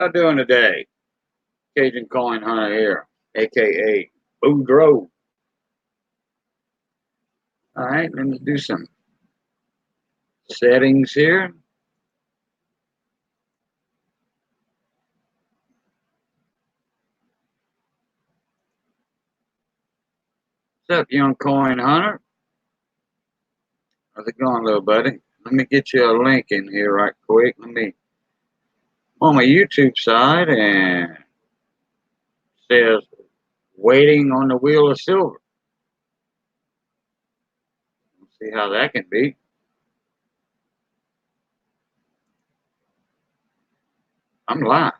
How doing today? Cajun Coin Hunter here, aka Boudreaux. All right, let me do some settings here. What's up, young coin hunter? How's it going, little buddy? Let me get you a link in here right quick. Let me on my YouTube side and says waiting on the wheel of silver. Let's see how that can be. I'm live.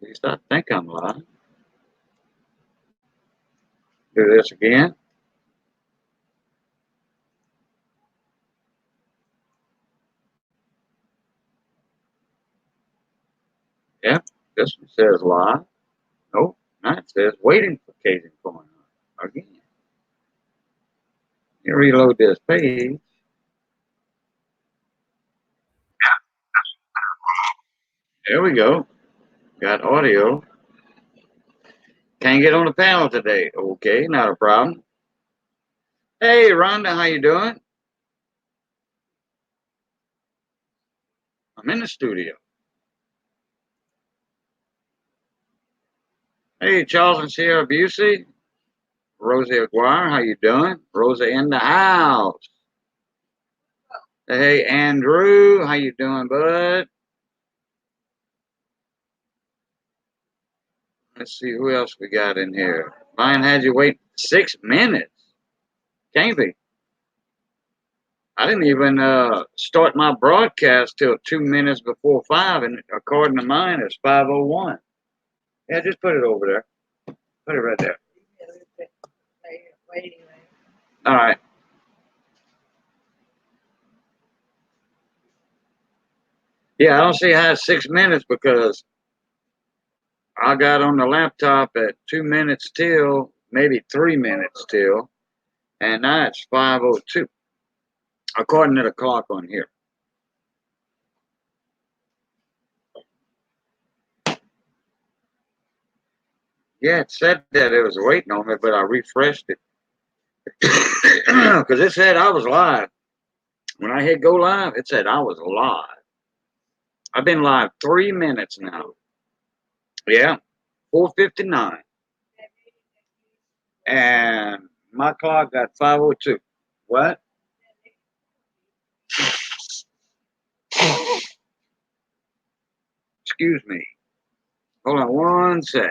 At least I think I'm live. Do this again. Yep, this one says live. Nope, now it says waiting for Cajun Coin Hunter again. You reload this page. There we go. Got audio. Can't get on the panel today. Okay, not a problem. Hey, Rhonda, how you doing? I'm in the studio. Hey, Charles and Sierra Busey. Rosie Aguirre, how you doing? Rosa in the house. Hey, Andrew, how you doing, bud? Let's see who else we got in here. Ryan had you wait 6 minutes. Can't be. I didn't even start my broadcast till 2 minutes before 5, and according to mine, it's 5:01. Yeah, just put it over there. Put it right there. All right. Yeah, I don't see how it's 6 minutes because I got on the laptop at 2 minutes till, maybe 3 minutes till, and now it's 5:02, according to the clock on here. Yeah, it said that it was waiting on me, but I refreshed it because it said I was live. When I hit go live, it said I was live. I've been live 3 minutes now. Yeah, 4:59, and my clock got 5:02. What? Excuse me. Hold on one sec.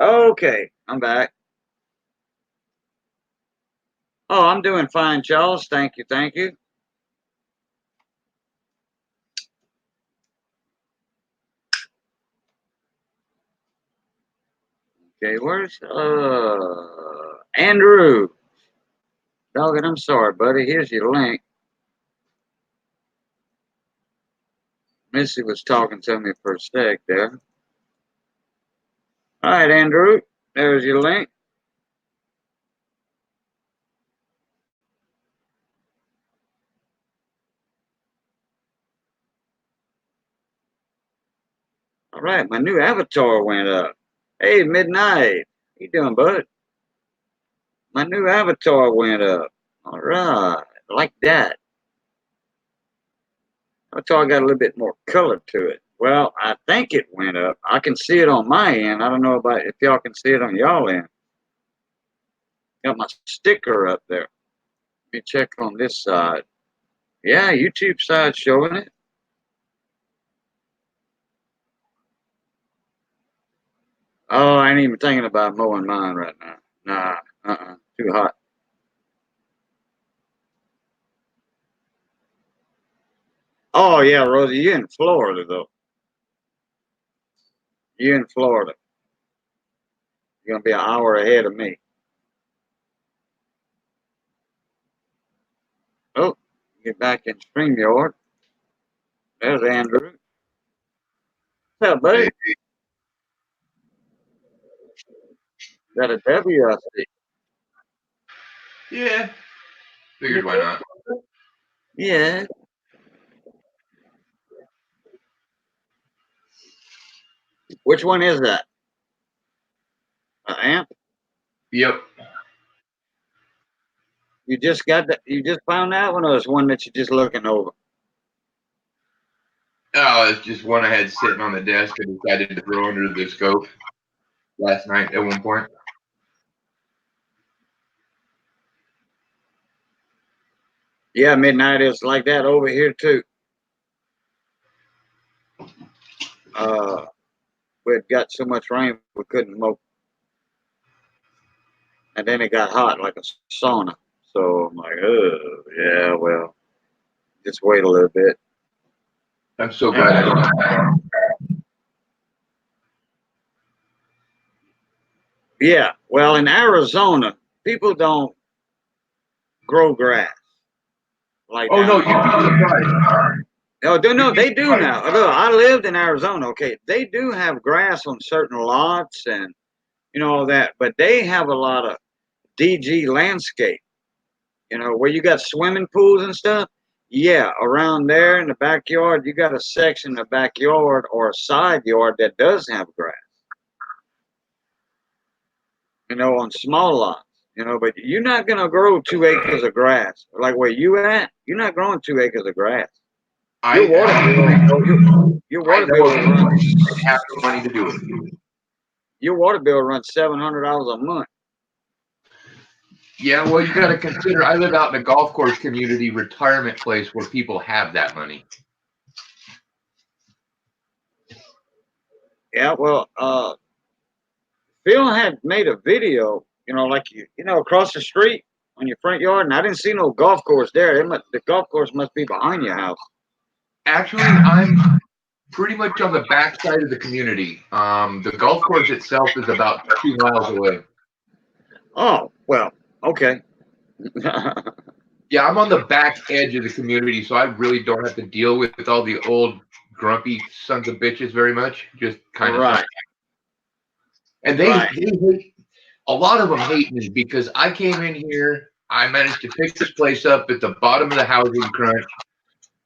Okay, I'm back. Oh, I'm doing fine, Charles. Thank you, thank you. Okay, where's Andrew? Doggone, I'm sorry, buddy. Here's your link. Missy was talking to me for a sec there. All right, Andrew. There's your link. All right, my new avatar went up. Hey, Midnight. How you doing, bud? My new avatar went up. All right, like that. Avatar got a little bit more color to it. Well, I think it went up. I can see it on my end. I don't know about if y'all can see it on y'all end. Got my sticker up there. Let me check on this side. Yeah, YouTube side showing it. Oh, I ain't even thinking about mowing mine right now. Nah, too hot. Oh yeah, Rosie, you in Florida though. You in Florida. You're gonna be an hour ahead of me. Get back in StreamYard. There's Andrew. What's up, buddy? Hey, Got a W, I see. yeah, figured why not. Yeah. Which one is that? Amp? Yep. You just got that? You just found that one, or it's one that you're just looking over? Oh, it's just one I had sitting on the desk and decided to throw under the scope last night at one point. Yeah, midnight is like that over here too. We had got so much rain we couldn't mow, and then it got hot like a sauna. So I'm like, oh yeah, well, just wait a little bit. I'm so glad I don't. Yeah, well, in Arizona, people don't grow grass like Oh no, down you'd be here. surprised. No, You'd no, be they do surprised. now. Look, I lived in Arizona. Okay, they do have grass on certain lots and all that, but they have a lot of DG landscape. Where you got swimming pools and stuff. Yeah, around there in the backyard, you got a section in the backyard or a side yard that does have grass. On small lots. But you're not gonna grow 2 acres of grass like where you at. You're not growing 2 acres of grass. Your I water bill, your I water know bill of will people run. that have the money to do it. Your water bill runs $700 a month. Yeah, well, you got to consider. I live out in a golf course community retirement place where people have that money. Yeah, well, Phil had made a video, like across the street on your front yard, and I didn't see no golf course there. The golf course must be behind your house. Actually, I'm pretty much on the back side of the community. The golf course itself is about 2 miles away. Oh, well, okay. Yeah, I'm on the back edge of the community, so I really don't have to deal with all the old grumpy sons of bitches very much. Just kind of some. Right, And right, they hate, a lot of them hate me because I came in here, I managed to pick this place up at the bottom of the housing crunch.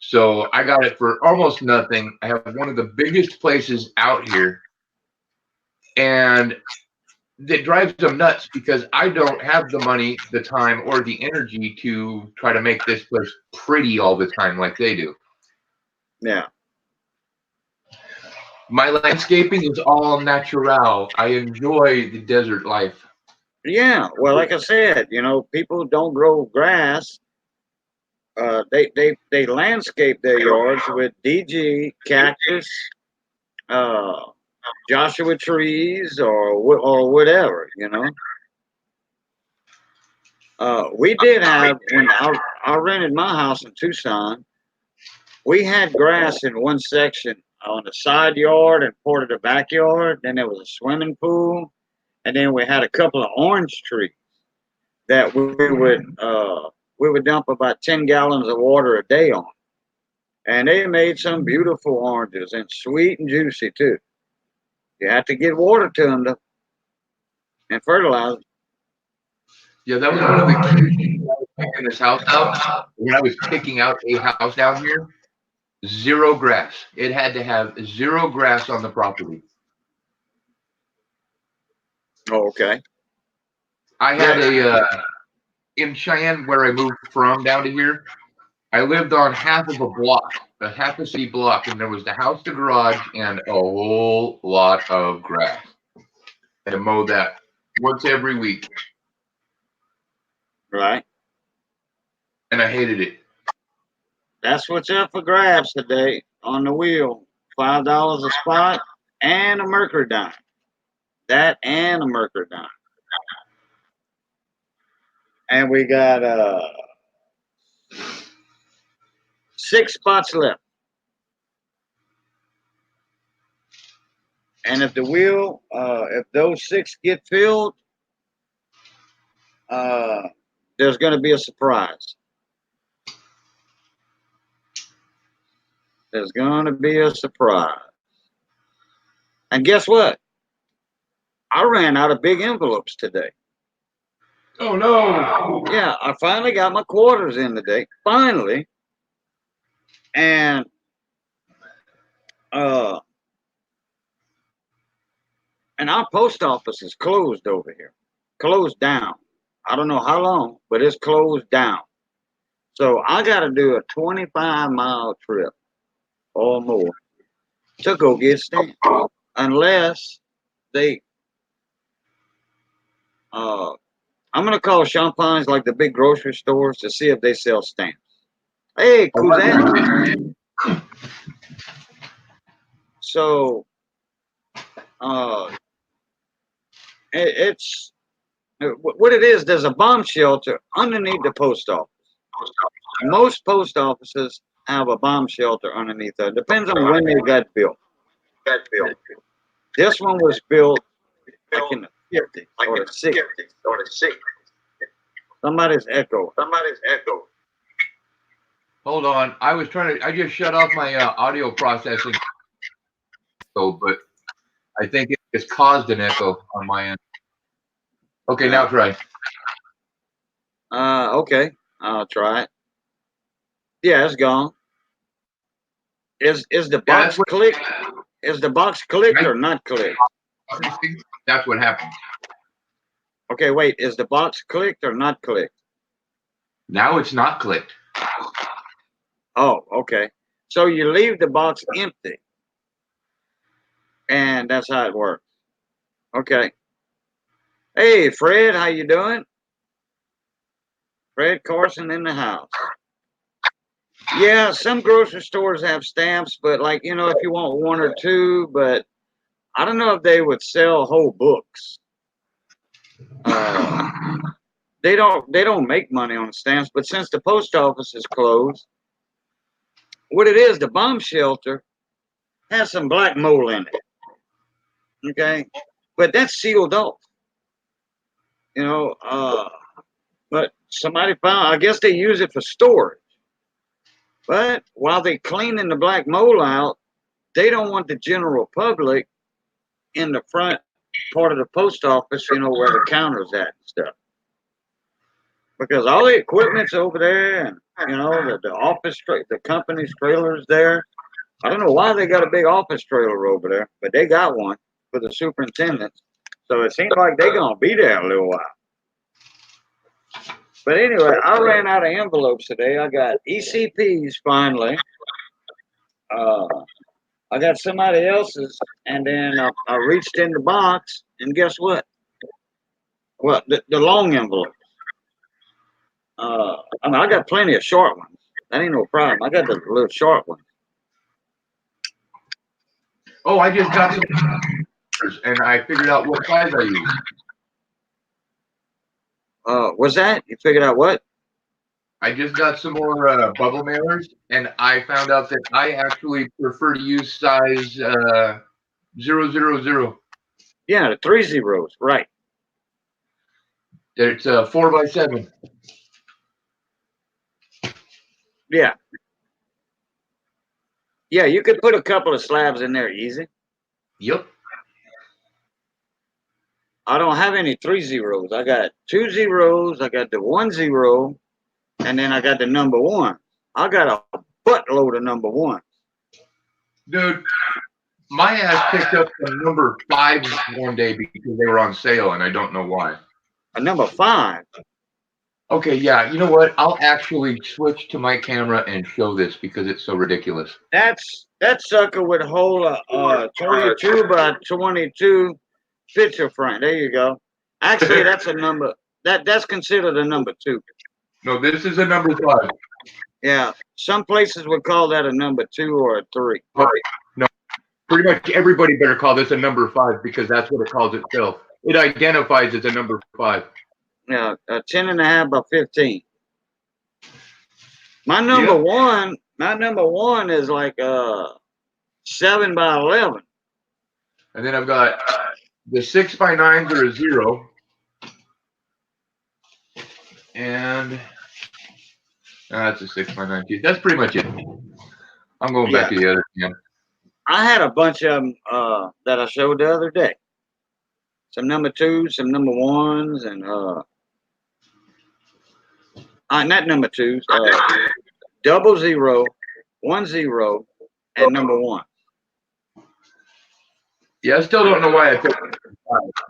So I got it for almost nothing. I have one of the biggest places out here, and that drives them nuts because I don't have the money, the time, or the energy to try to make this place pretty all the time like they do. yeah. My landscaping is all natural. I enjoy the desert life. Yeah, well, like I said, people don't grow grass. They landscape their yards with DG, cactus, uh, Joshua trees, or whatever. We did have when I rented my house in Tucson. We had grass in one section on the side yard and part of the backyard. Then there was a swimming pool, and then we had a couple of orange trees that we would dump about 10 gallons of water a day on, and they made some beautiful oranges and sweet and juicy too. You have to get water to them and fertilize. Yeah, that was one of the key things I was picking this house out. When I was picking out a house down here, zero grass. It had to have zero grass on the property. Oh, okay. I had Yeah. in Cheyenne where I moved from down to here. I lived on half of a block, a half a city block, and there was the house, the garage, and a whole lot of grass. And I mowed that once every week, Right. and I hated it. That's what's up for grabs today on the wheel. $5 a spot and a mercury dime. That and a mercury dime. And we got 6 spots left. And if those 6 get filled, uh, there's going to be a surprise. There's going to be a surprise. And guess what? I ran out of big envelopes today. Oh no! Yeah, I finally got my quarters in today. Finally. And uh and our post office is closed over here. Closed down. I don't know how long, but it's closed down. So I gotta do a 25-mile trip or more to go get stamps. Unless they I'm gonna call Champagne's like the big grocery stores to see if they sell stamps. Hey, Kuzan. So uh it's what it is. There's a bomb shelter underneath the post office. Most post offices have a bomb shelter underneath there. Depends on when they got built. This one was built like in the 50s or the 60s. Somebody's echo. Hold on. I just shut off my audio processing. But I think it's caused an echo on my end. Okay, now try. Okay. I'll try it. Yeah, it's gone. Is the box clicked? Is the box clicked or not clicked? That's what happened. Okay, wait. Is the box clicked or not clicked? Now it's not clicked. Oh, okay. So you leave the box empty, and that's how it works. Okay. Hey, Fred, how you doing? Fred Carson in the house. Yeah, some grocery stores have stamps, but like if you want one or two, but I don't know if they would sell whole books. They don't make money on stamps, but since the post office is closed, what it is, the bomb shelter has some black mold in it. Okay, but that's sealed off. You know, but somebody found. I guess they use it for storage. But while they cleaning the black mold out, they don't want the general public in the front part of the post office. Where the counters at and stuff. Because all the equipment's over there, and the office, the company's trailers there. I don't know why they got a big office trailer over there, but they got one for the superintendents. So it seems like they're gonna be there a little while. But anyway, I ran out of envelopes today. I got ECPs finally. I got somebody else's, and then I reached in the box, and guess what? Well, the long envelope. I got plenty of short ones. That ain't no problem. I got the little short ones. Oh, I just got some and I figured out what size I use. What's that? You figured out what? I just got some more bubble mailers, and I found out that I actually prefer to use size 000. Yeah, the 3 zeros, right. It's 4x7. Yeah. Yeah, you could put a couple of slabs in there easy. Yep. I don't have any 3 zeros. I got 2 zeros. I got the 1 0, and then I got the number 1. I got a buttload of number 1. Dude, my ass picked up the number 5 one day because they were on sale, and I don't know why. A number 5. Okay, yeah, you know what? I'll actually switch to my camera and show this because it's so ridiculous. That sucker would hold a 22 by 22 picture frame. There you go. Actually, that's a number. That's considered a number 2. No, this is a number 5. Yeah, some places would call that a number 2 or a 3. No, pretty much everybody better call this a number 5 because that's what it calls itself. It identifies as a number 5. Yeah, 10.5 by 15. My number one is like 7 by 11. And then I've got the 6x9s are a 0. And that's a 6x9 too. That's pretty much it. I'm going back Yeah, to the other end. I had a bunch of them that I showed the other day. Some number twos, some number ones, and not number twos. 00, 10, and number one. Yeah, I still don't know why I picked them,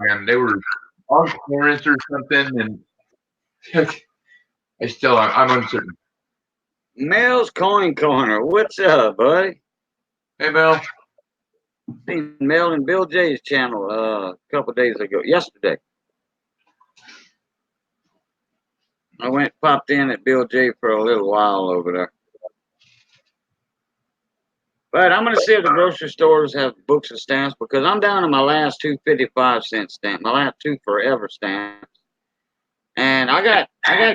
man. They were on clearance or something, and I'm uncertain. Mel's Coin Corner. What's up, buddy? Hey, Mel. Seen Mel and Bill J's channel a couple days ago. Yesterday, I went popped in at Bill J for a little while over there. But I'm gonna see if the grocery stores have books of stamps because I'm down to my last two 55-cent stamps, my last two forever stamps, and I got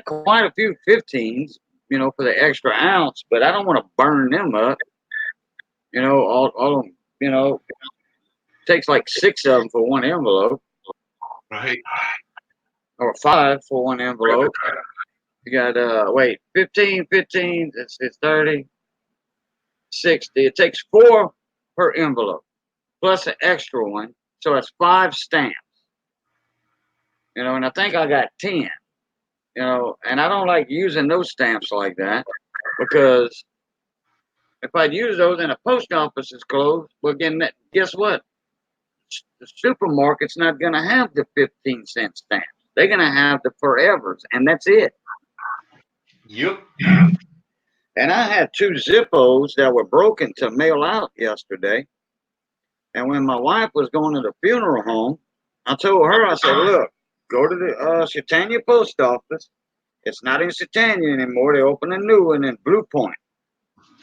quite a few 15s, for the extra ounce. But I don't want to burn them up. All of them. Takes like 6 of them for one envelope, Right. or 5 for one envelope. You got 15, 15. It's 30, 60. It takes 4 per envelope plus an extra one, so it's 5 stamps. And I think I got 10. And I don't like using those stamps like that because if I'd use those and the post office is closed, well, again, guess what? The supermarket's not going to have the 15-cent stamps. They're going to have the forevers, and that's it. Yep. And I had 2 Zippos that were broken to mail out yesterday. And when my wife was going to the funeral home, I told her, I said, look, go to the Chatania post office. It's not in Chatania anymore. They opened a new one in Blue Point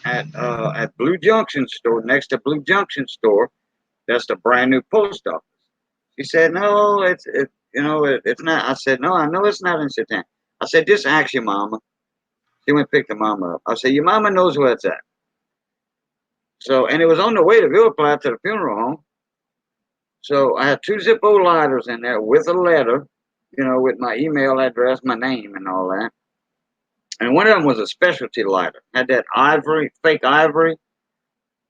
at Blue Junction store, next to Blue Junction store. That's the brand new post office. She said, no, it's not. I said, no, I know it's not in Chatania. I said, just ask your mama. She went and picked the mama up. I said, your mama knows where it's at. So, and it was on the way to Ville Platte to the funeral home. So I had 2 Zippo lighters in there with a letter, with my email address, my name, and all that. And one of them was a specialty lighter. Had that ivory, fake ivory,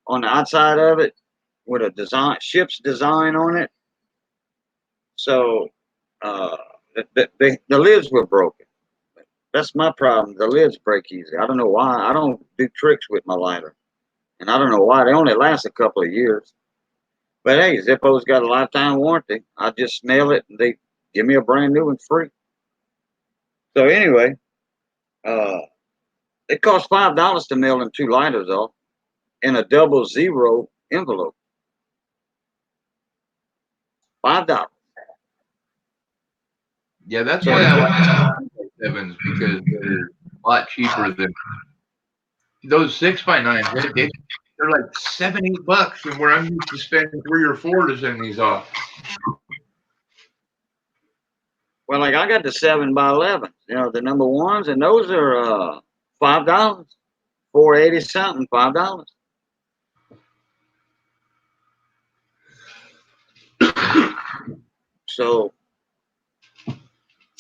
on the outside of it with a ship's design on it. So the lids were broken. That's my problem. The lids break easy. I don't know why. I don't do tricks with my lighter. And I don't know why. They only last a couple of years. But hey, Zippo's got a lifetime warranty. I just mail it and they give me a brand new one free. So anyway, it cost $5 to mail them 2 lighters off in a 00 envelope. $5. Yeah, that's why I like sevens because they're a lot cheaper than those 6x9s. They're like $7-8, and where I'm used to spending 3 or 4 to send these off. Well, like I got the 7x11, the number ones, and those are $5, $4.80 something, $5. So,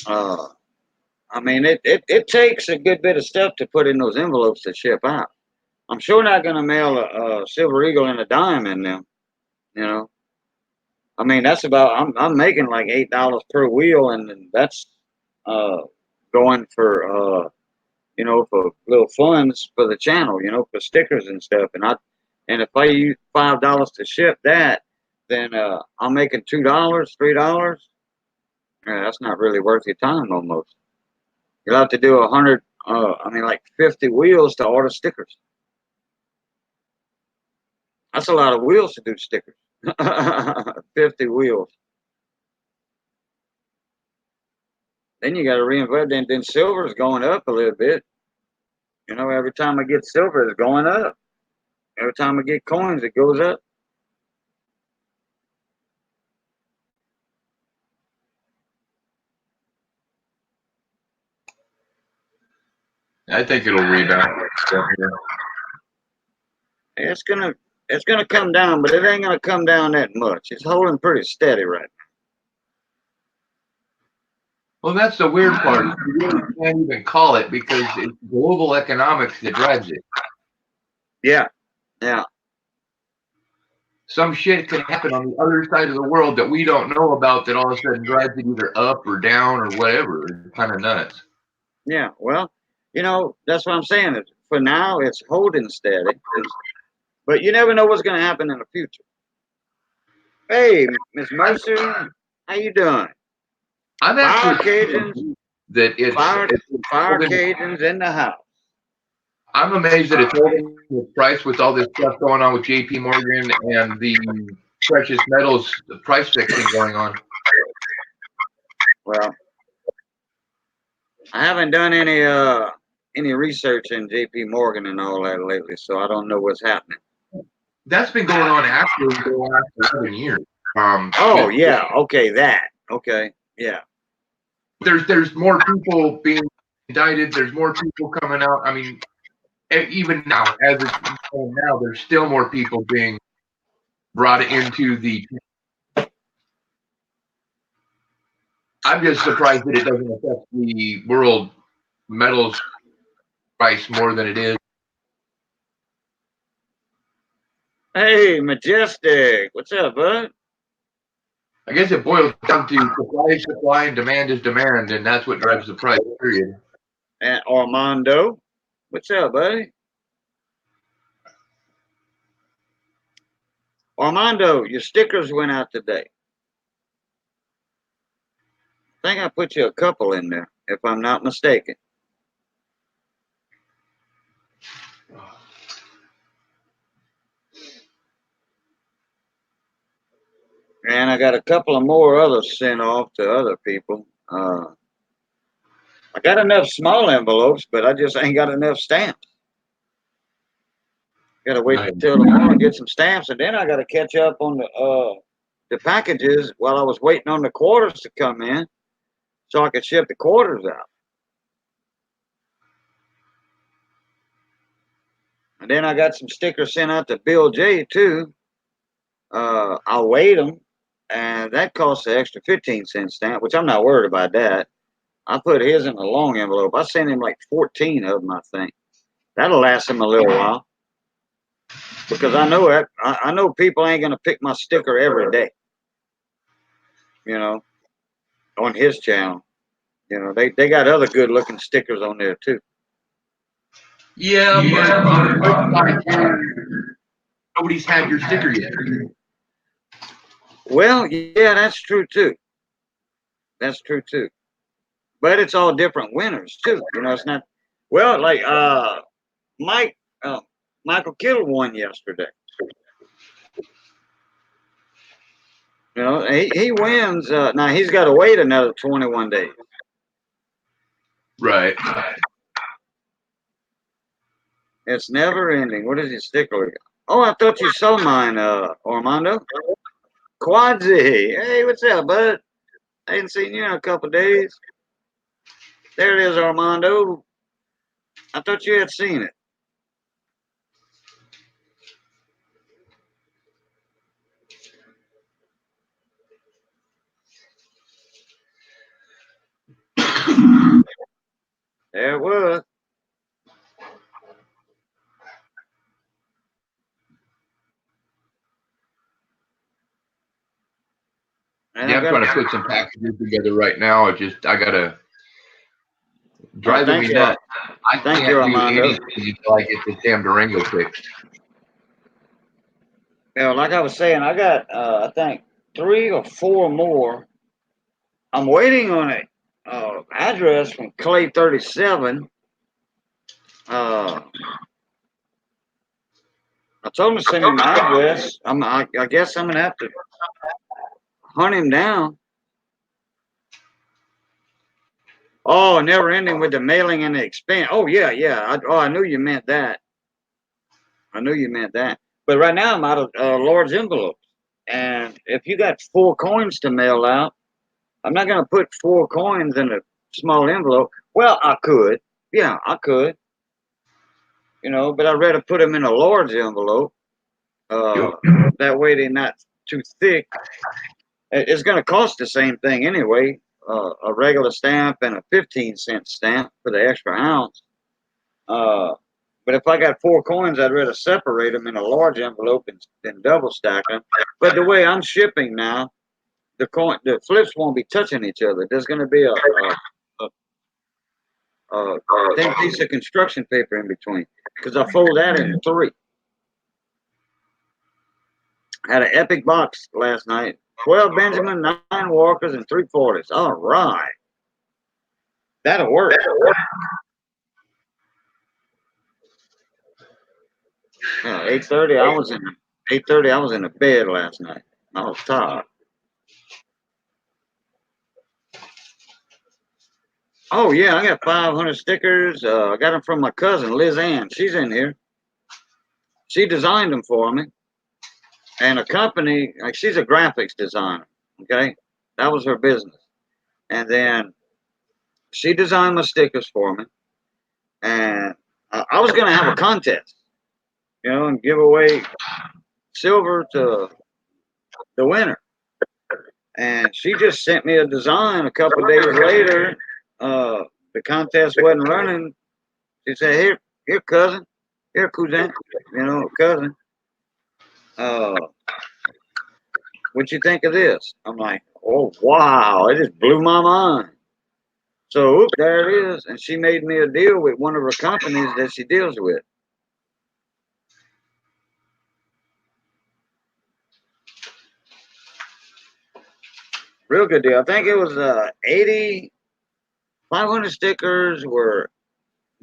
I mean, it takes a good bit of stuff to put in those envelopes to ship out. I'm sure not going to mail a Silver Eagle and a dime in them. I mean, that's about. I'm making like $8 per wheel, and that's going for for little funds for the channel, for stickers and stuff. And if I use $5 to ship that, then I'm making $2, $3. Yeah, that's not really worth your time almost. You'll have to do 100. Like 50 wheels to order stickers. That's a lot of wheels to do stickers. 50 wheels. Then you got to reinvest. Then silver is going up a little bit. Every time I get silver, it's going up. Every time I get coins, it goes up. I think it'll rebound. It's gonna come down, but it ain't gonna come down that much. It's holding pretty steady right now. Well, that's the weird part. You really can't even call it because it's global economics that drives it. Yeah. Yeah. Some shit could happen on the other side of the world that we don't know about that all of a sudden drives it either up or down or whatever. It's kind of nuts. Yeah. Well, that's what I'm saying. For now, it's holding steady, but you never know what's going to happen in the future. Hey, Miss Mercer, how you doing? I'm Fire actually Cajuns, that fire Cajuns in the house. I'm amazed that it's holding its price with all this stuff going on with JP Morgan and the precious metals price fixing going on. Well, I haven't done any research in JP Morgan and all that lately, so I don't know what's happening. That's been going on actually for the last 11 years. Oh yeah, okay, that. Okay. Yeah. There's more people being indicted, there's more people coming out. I mean, even now, as it's going now, there's still more people being brought into the. I'm just surprised that it doesn't affect the world metals price more than it is. Hey, Majestic, what's up, bud? I guess it boils down to supply is supply and demand is demand, and that's what drives the price, period. And Armando, what's up, buddy? Armando, your stickers went out today. I think I put you a couple in there, if I'm not mistaken. And I got a couple of more others sent off to other people. I got enough small envelopes, but I just ain't got enough stamps. Got to wait until tomorrow to get some stamps, and then I got to catch up on the packages while I was waiting on the quarters to come in, so I could ship the quarters out. And then I got some stickers sent out to Bill J too. I'll weigh them, and that costs an extra 15-cent stamp, which I'm not worried about that. I put his in a long envelope. I sent him like 14 of them, I think. That'll last him a little while. Because I know people ain't gonna pick my sticker every day. On his channel. They got other good looking stickers on there too. Yeah, but on the flip side, nobody's had your sticker yet. Well, yeah, that's true too. That's true too. But it's all different winners too. It's not like Mike Michael Kittle won yesterday. He wins. Now he's got to wait another 21 days. Right. It's never ending. What is your sticker? Oh, I thought you saw mine, Armando. Quadzi. Hey, what's up, bud? I ain't seen you in a couple days. There it is, Armando. I thought you had seen it. There it was. Yeah, I'm trying to put some packages together right now. I gotta driving me nuts. I can't do anything until I get this damn Durango fixed. Like I was saying, I got I think 3 or 4 more. I'm waiting on a address from Clay 37. I told him to send him an address. I guess I'm gonna have to hunt him down. Oh, never ending with the mailing and the expense. Oh yeah, yeah. I knew you meant that. I knew you meant that. But right now I'm out of large envelopes, and if you got 4 coins to mail out, I'm not gonna put 4 coins in a small envelope. Well, I could. Yeah, I could. But I'd rather put them in a large envelope. That way they're not too thick. It's going to cost the same thing anyway. A regular stamp and a 15-cent stamp for the extra ounce. But But if I got 4 coins, I'd rather separate them in a large envelope and then double stack them. But the way I'm shipping now, the flips won't be touching each other. There's going to be a thin piece of construction paper in between because I fold that in 3. Had an epic box last night. 12 Benjamin, 9 Walkers, and 3 40s. All right. That'll work. 8:30. I was in 8:30. I was in the bed last night. I was tired. Oh yeah, I got 500 stickers. I got them from my cousin Liz Ann. She's in here. She designed them for me, and a company like she's a graphics designer. Okay, that was her business, and then she designed my stickers for me, and I was gonna have a contest, and give away silver to the winner. And she just sent me a design a couple of days later. The contest wasn't running. She said, "Here, cousin, here, cousin, cousin. Uh, what you think of this?" I'm like, "Oh wow, it just blew my mind." So there it is, and she made me a deal with one of her companies that she deals with. Real good deal. I think it was 80, 500 stickers were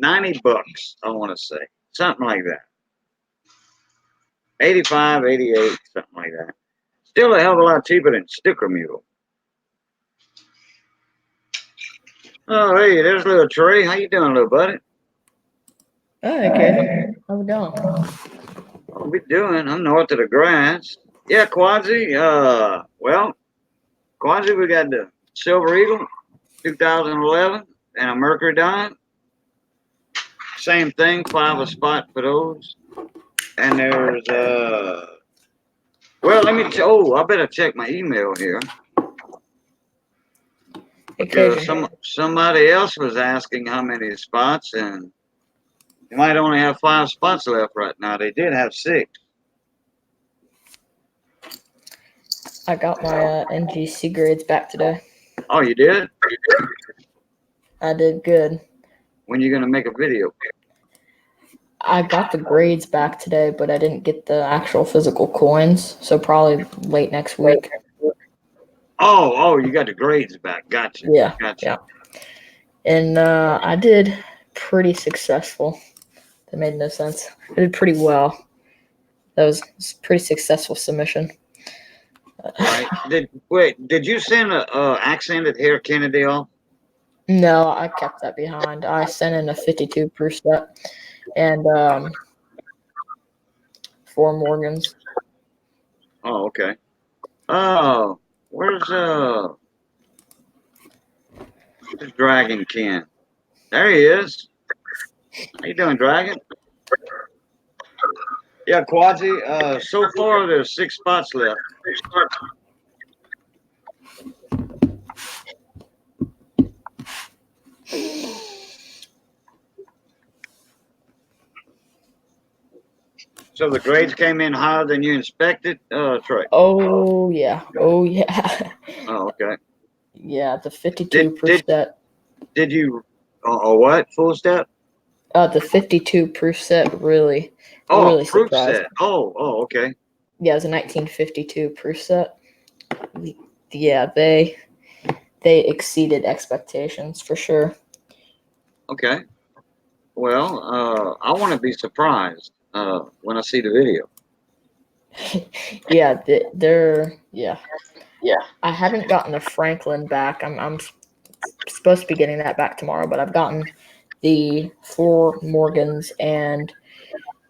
$90. I want to say something like that. 85, 88, something like that. Still a hell of a lot cheaper than Sticker Mule. Oh, hey, there's little Trey. How you doing, little buddy? Hi, Cajun. How's it going? What we doing? I'm north of the grass. Yeah, Quadzi. Quadzi, we got the Silver Eagle, 2011, and a Mercury Dime. Same thing, 5 a spot for those. And there's let me. I better check my email here. Because somebody else was asking how many spots, and you might only have 5 spots left right now. They did have 6. I got my NGC grades back today. Oh, you did? I did good. When you gonna make a video? I got the grades back today, but I didn't get the actual physical coins, so probably late next week. Oh, you got the grades back. Gotcha. Yeah. Gotcha. Yeah. And I did pretty successful. That made no sense. I did pretty well. That was a pretty successful submission. Right. Did you send a accented hair Kennedy off? No, I kept that behind. I sent in a 52 proof set and 4 Morgans. Oh, okay. Oh, where's Dragon Ken? There he is. How you doing, Dragon? Yeah, Quadzi. So far there's 6 spots left. So the grades came in higher than you inspected, Troy? Oh yeah. Oh yeah. Oh, okay. Yeah, the 52 proof set. Did you? What? Full step? The 52 proof set really Proof surprised. set. Oh, okay. Yeah, it was a 1952 proof set. Yeah, they exceeded expectations for sure. Okay. Well, I want to be surprised when I see the video. Yeah, I haven't gotten the Franklin back. I'm supposed to be getting that back tomorrow, but I've gotten the 4 Morgans and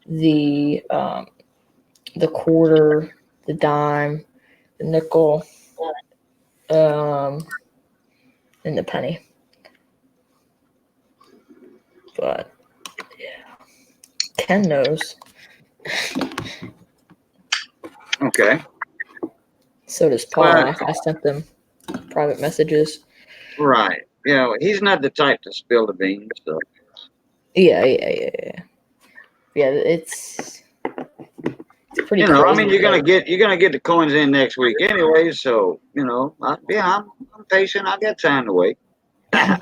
the quarter, the dime, the nickel, and the penny. But yeah, Ken knows. Okay. So does Paul. I sent them private messages. Right. Yeah, he's not the type to spill the beans. So. Yeah. yeah, it's pretty You know, I crazy. mean, you're gonna get the coins in next week anyway. So you know, I'm patient. I got time to wait. Yeah,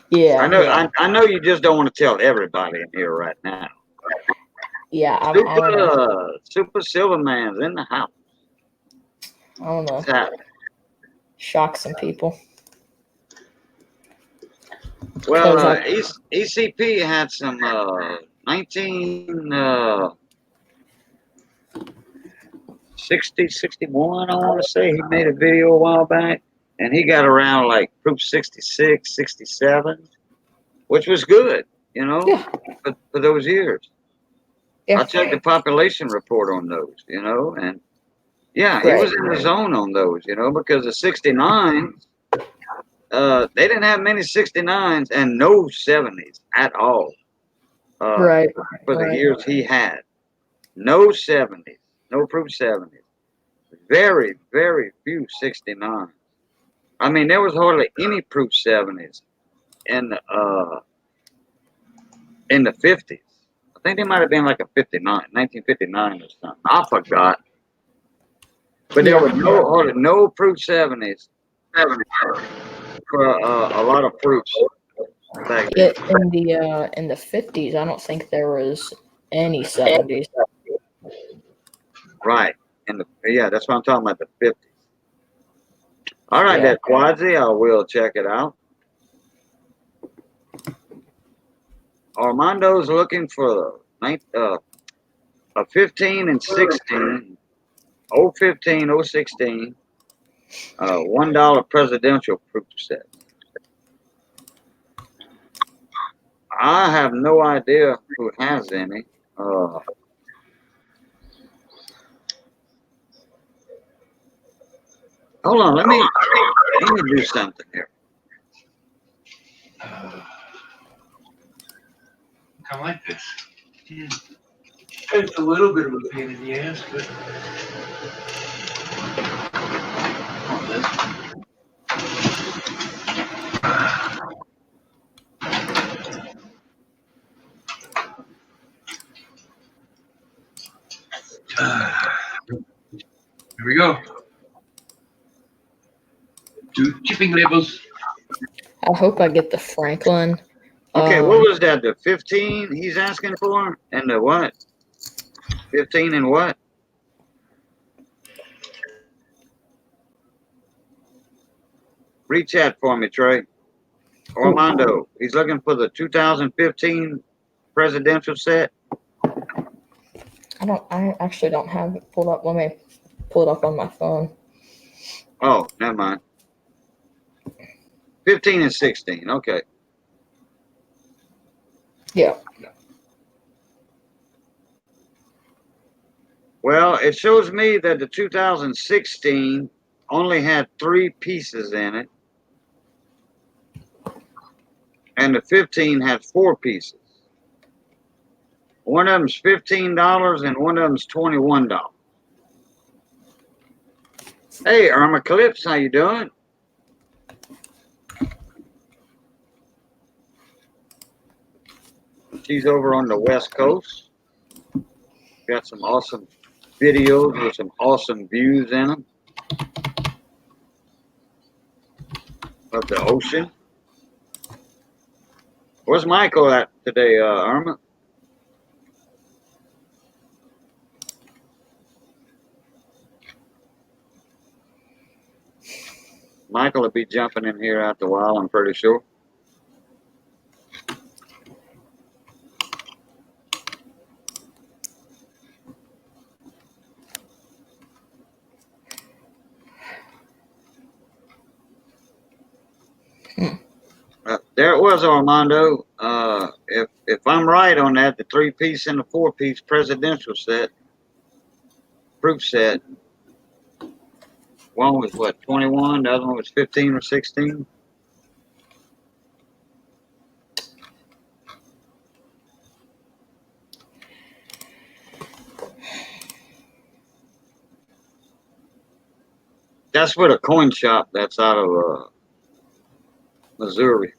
yeah, I know you just don't want to tell everybody in here right now. yeah. I don't know. Super Silverman's in the house. I don't know. What's happening? Shock some people. Well, 'Cause ECP had some 1960, 61, I want to say. He made a video a while back, and he got around like proof 66, 67, which was good, you know, Yeah. for those years. Yeah. I checked the population report on those, you know, and yeah, he Right. was in the zone on those, you know, because the 69s, they didn't have many 69s and no 70s at all Right. for the Right. years he had. No 70s, no proof 70s. Very, very few 69s. I mean, there was hardly any proof 70s in the 50s. I think there might have been like a 1959 or something. I forgot. But there Yeah. was hardly no proof 70s for a lot of proofs back then. In the 50s, I don't think there was any 70s. Right. Yeah, that's what I'm talking about, the 50s. All right, Yeah. that Quadzi, I will check it out. Armando's looking for a 15 and 16, 015, 016, $1 presidential proof set. I have no idea who has any. Hold on, let me do something here. I like this. It's a little bit of a pain in the ass, but. Here we go. 2 shipping labels. I hope I get the Franklin. Okay, what was that? The 15 he's asking for? And the what? 15 and what? Read chat for me, Trey. Armando, he's looking for the 2015 presidential set. I actually don't have it pulled up. Let me pull it up on my phone. Oh, never mind. 15 and 16. Okay. Yeah. Well, it shows me that the 2016 only had 3 pieces in it, and the 15 had 4 pieces. One of them's $15 and one of them's $21. Hey, Irma Clips, how you doing? She's over on the West Coast. Got some awesome videos with some awesome views in them of the ocean. Where's Michael at today, Irma? Michael will be jumping in here after a while, I'm pretty sure. There it was, Armando. If I'm right on that, the 3-piece and the 4-piece presidential set, proof set. One was what, 21? The other one was 15 or 16. That's with a coin shop that's out of Missouri.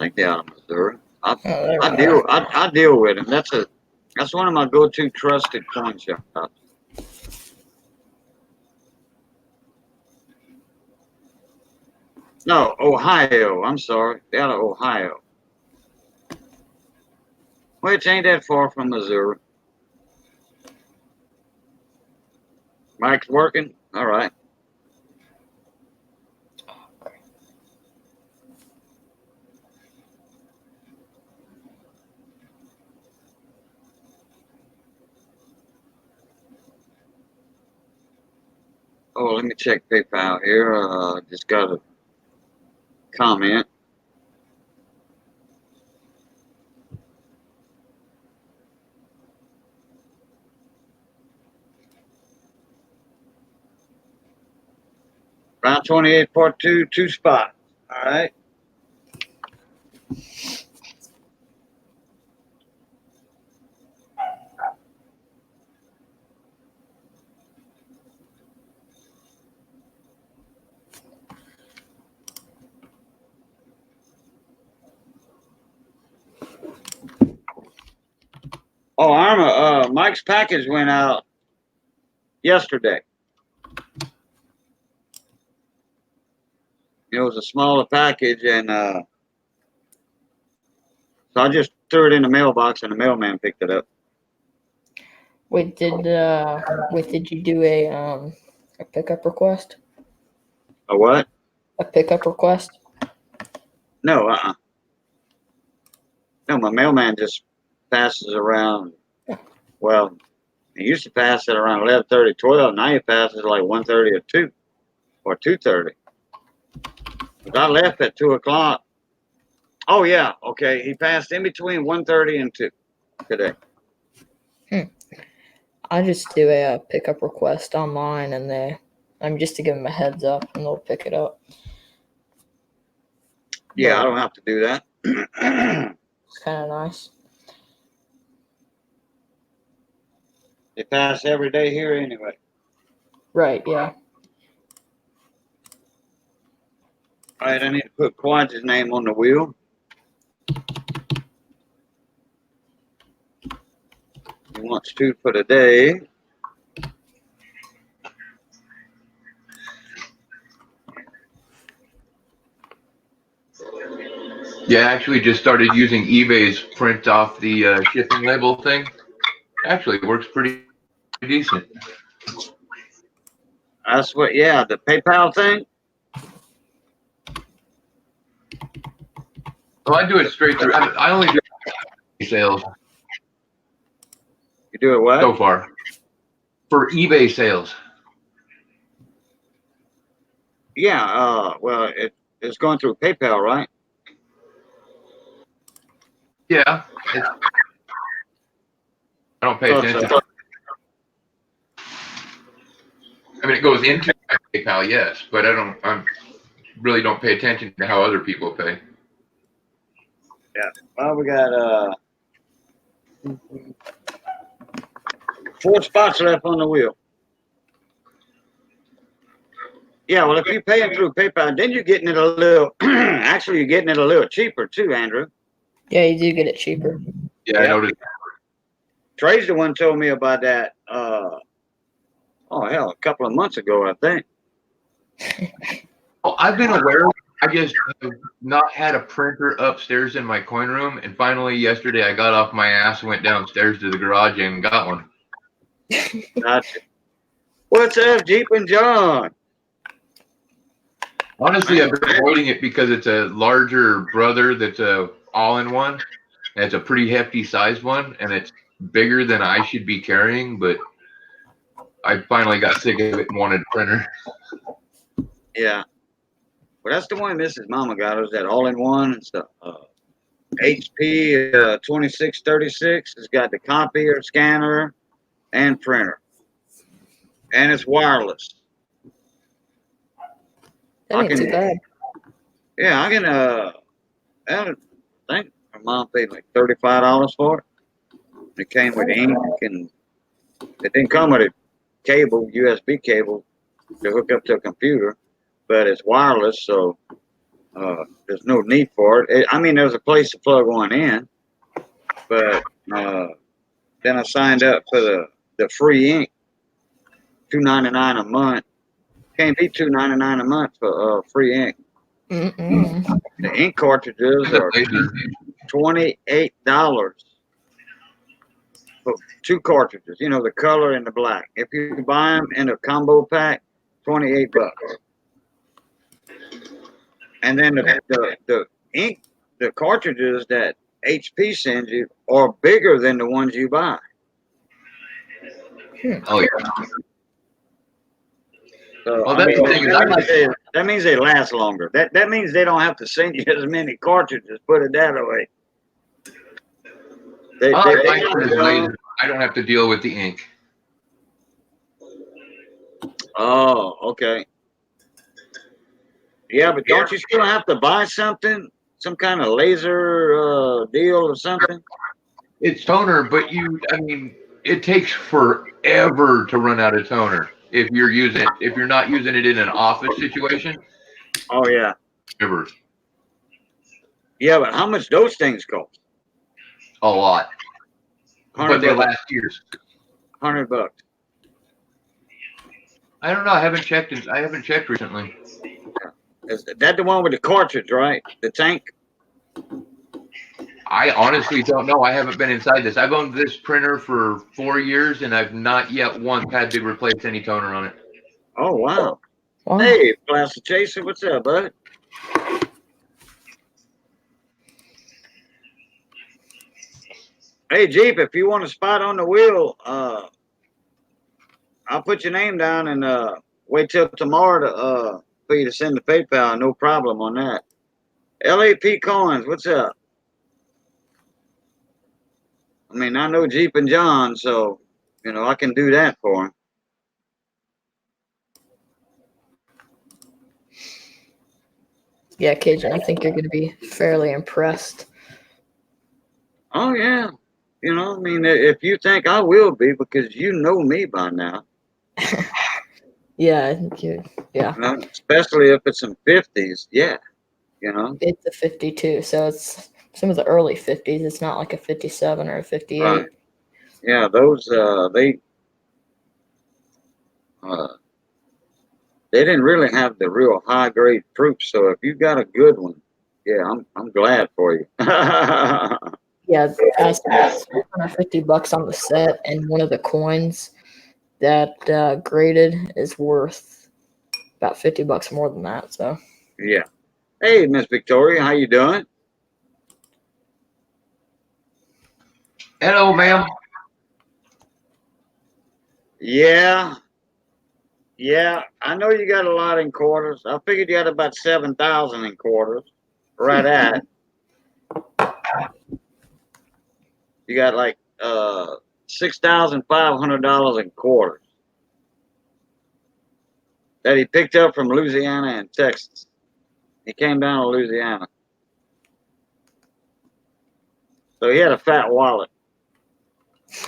think they're out of Missouri. Oh, there I we deal are. I deal with them. That's one of my go-to trusted coin shops. No, Ohio. I'm sorry, they're out of Ohio. Which ain't that far from Missouri. Mike's working. All right. Oh, let me check PayPal here. Just got a comment. Round 28, part two, two spots. All right. Oh, Arma, Mike's package went out yesterday. It was a smaller package, and so I just threw it in the mailbox, and the mailman picked it up. Wait, did you do a pickup request? A what? A pickup request? No, no, my mailman just passes around. Well, he used to pass it around 11:30, 12. Now he passes like 1:30 or 2 or 2:30. I left at 2 o'clock. Oh yeah, okay. He passed in between 1:30 and 2 today. I just do a pickup request online, and I'm just to give them a heads up, and they'll pick it up. Yeah, I But don't have to do that. it's kind of nice. They pass every day here anyway. Right? Yeah. All right, I need to put Quad's name on the wheel. He wants 2 for the day. Yeah, I actually just started using eBay's print off the shipping label thing. Actually, it works pretty decent. That's what, yeah, the PayPal thing. Well, I do it straight through. I only do sales You do it what? so far for eBay sales. Yeah, well, it's going through PayPal, right? Yeah, I don't pay Thought so. attention. I mean, it goes into my PayPal, yes, but I really don't pay attention to how other people pay. Yeah. Well, we got 4 spots left on the wheel. Yeah, well, if you're paying through PayPal, then you're getting it a little. Actually, you're getting it a little cheaper too, Andrew. Yeah, you do get it cheaper. Yeah, I noticed. Trey's the one told me about that. Oh hell, a couple of months ago, I think. Well, I've been aware. I just have not had a printer upstairs in my coin room, and finally yesterday I got off my ass and went downstairs to the garage and got one. Gotcha. What's up, Jeep and John? Honestly, I've been avoiding it because it's a larger brother that's a all-in-one, and it's a pretty hefty sized one, and it's bigger than I should be carrying, but I finally got sick of it and wanted a printer. Yeah. Well, that's the one Mrs. Mama got us, that all-in-one and stuff. HP 2636. It's got the copier, scanner, and printer, and it's wireless. That ain't too bad. Yeah, I can. I think my mom paid like $35 for it. It came with ink, and it didn't come with a cable, USB cable, to hook up to a computer, but it's wireless, so there's no need for it. I mean, there's a place to plug one in, but then I signed up for the free ink, $2.99 a month. Can't be $2.99 a month for free ink. Mm-mm. The ink cartridges are $28 for two cartridges. You know, the color and the black. If you buy them in a combo pack, $28. And then the ink, the cartridges that HP sends you are bigger than the ones you buy. Oh yeah. So, Well, I that's mean, the thing is, I like. that means they last longer. That means they don't have to send you as many cartridges. Put it that way. I like mine for They this laser. I don't have to deal with the ink. oh, okay. Yeah, but don't you still have to buy something? Some kind of laser deal or something? It's toner, but I mean, it takes forever to run out of toner if you're not using it in an office situation. Oh yeah, Ever. yeah. But how much those things cost? A lot, but they $100. last years. $100. I don't know. I haven't checked. I haven't checked recently. Is that the one with the cartridge, right? The tank? I honestly don't know. I haven't been inside this. I've owned this printer for 4 years, and I've not yet once had to replace any toner on it. Oh wow. Wow. Hey, Plastic Chaser, what's up, bud? Hey Jeep, if you want a spot on the wheel, I'll put your name down and wait till tomorrow to for you to send the PayPal. No problem on that. LAP Coins, what's up? I mean, I know Jeep and John, so I can do that for him. Yeah, Cajun, I think you're going to be fairly impressed. Oh yeah, I mean, if you think I will be, because you know me by now. Yeah, I think you. Yeah, Especially if it's some 50s. Yeah, it's a 52, so it's some of the early 50s. It's not like a 57 or a 58. Right. Yeah, those uh, they didn't really have the real high grade proofs. So if you got a good one, yeah, I'm glad for you. Yeah, I spent $50 on the set, and one of the coins that graded is worth about $50 more than that. So Yeah. Hey, Miss Victoria, how you doing? Hello, ma'am. Yeah. Yeah, I know you got a lot in quarters. I figured you had about 7,000 in quarters. Right at. You got like $6,500 in quarters that he picked up from Louisiana and Texas. He came down to Louisiana. So he had a fat wallet.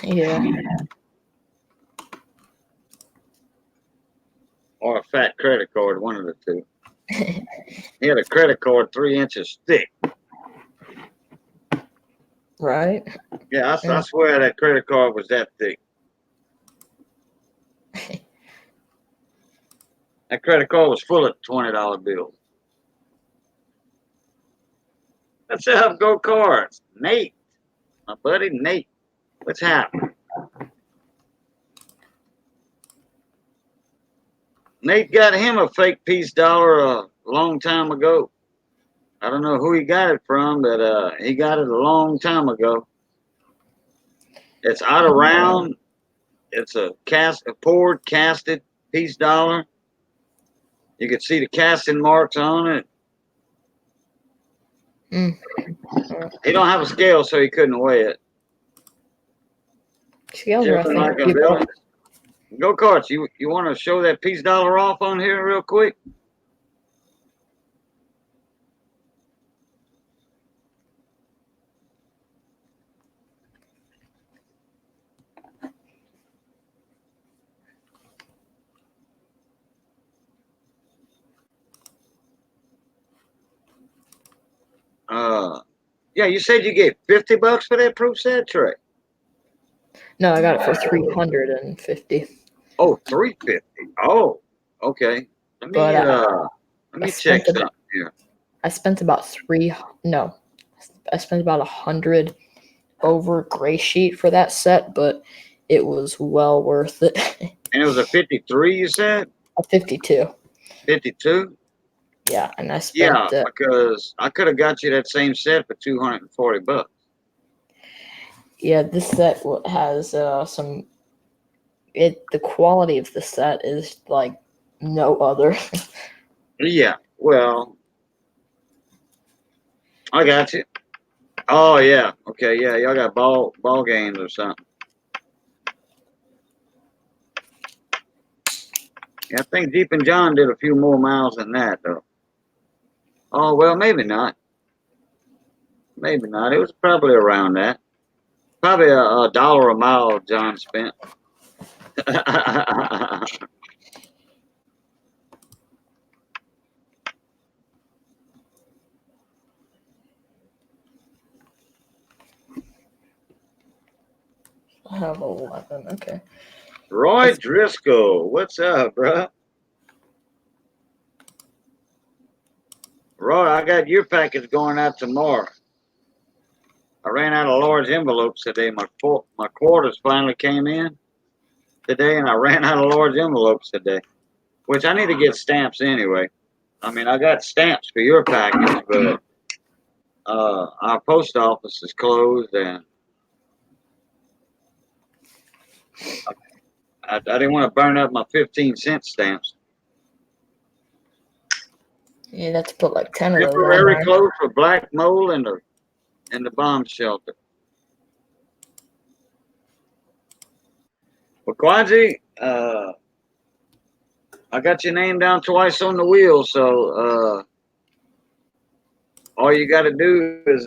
yeah, Or a fat credit card, one of the two. He had a credit card 3 inches thick. right. Yeah, I swear that credit card was that thick. That credit card was full of $20 bills. Let's have go cards. Nate, my buddy Nate. What's happening? Nate got him a fake peace dollar a long time ago. I don't know who he got it from, but he got it a long time ago. It's out of round. It's a poured casted peace dollar. You can see the casting marks on it. Mm. He don't have a scale, so he couldn't weigh it. Scales are, I think, Like a bill. Go karts. You want to show that peace dollar off on here real quick? Yeah, you said you gave $50 for that proof set tray. No, I got it for 350. Oh, 350. Oh, okay. Let me But uh let I me check spent something about here. I spent about I spent about 100 over gray sheet for that set, but it was well worth it. And it was a 53, you said? A 52. 52? Yeah, and I Yeah, spent because I could have got you that same set for $240. yeah, this set has some the quality of the set is like no other. Yeah, well, I got you. Oh yeah, okay, yeah, y'all got ball games or something. Yeah, I think Deep and John did a few more miles than that though. Oh well, maybe not. Maybe not. It was probably around that. Probably a dollar a mile John spent. I have 11. Okay. Roy Driscoll, what's up, bro? Roy, I got your package going out tomorrow. I ran out of large envelopes today. My quarters finally came in today, and I ran out of large envelopes today. Which I need to get stamps anyway. I mean, I got stamps for your package, but our post office is closed, and I didn't want to burn up my 15-cent stamps. You'd have to put like 10 of those on Temporary there. closed for black mold and the bomb shelter. Well, Quadri, I got your name down twice on the wheel, so all you got to do is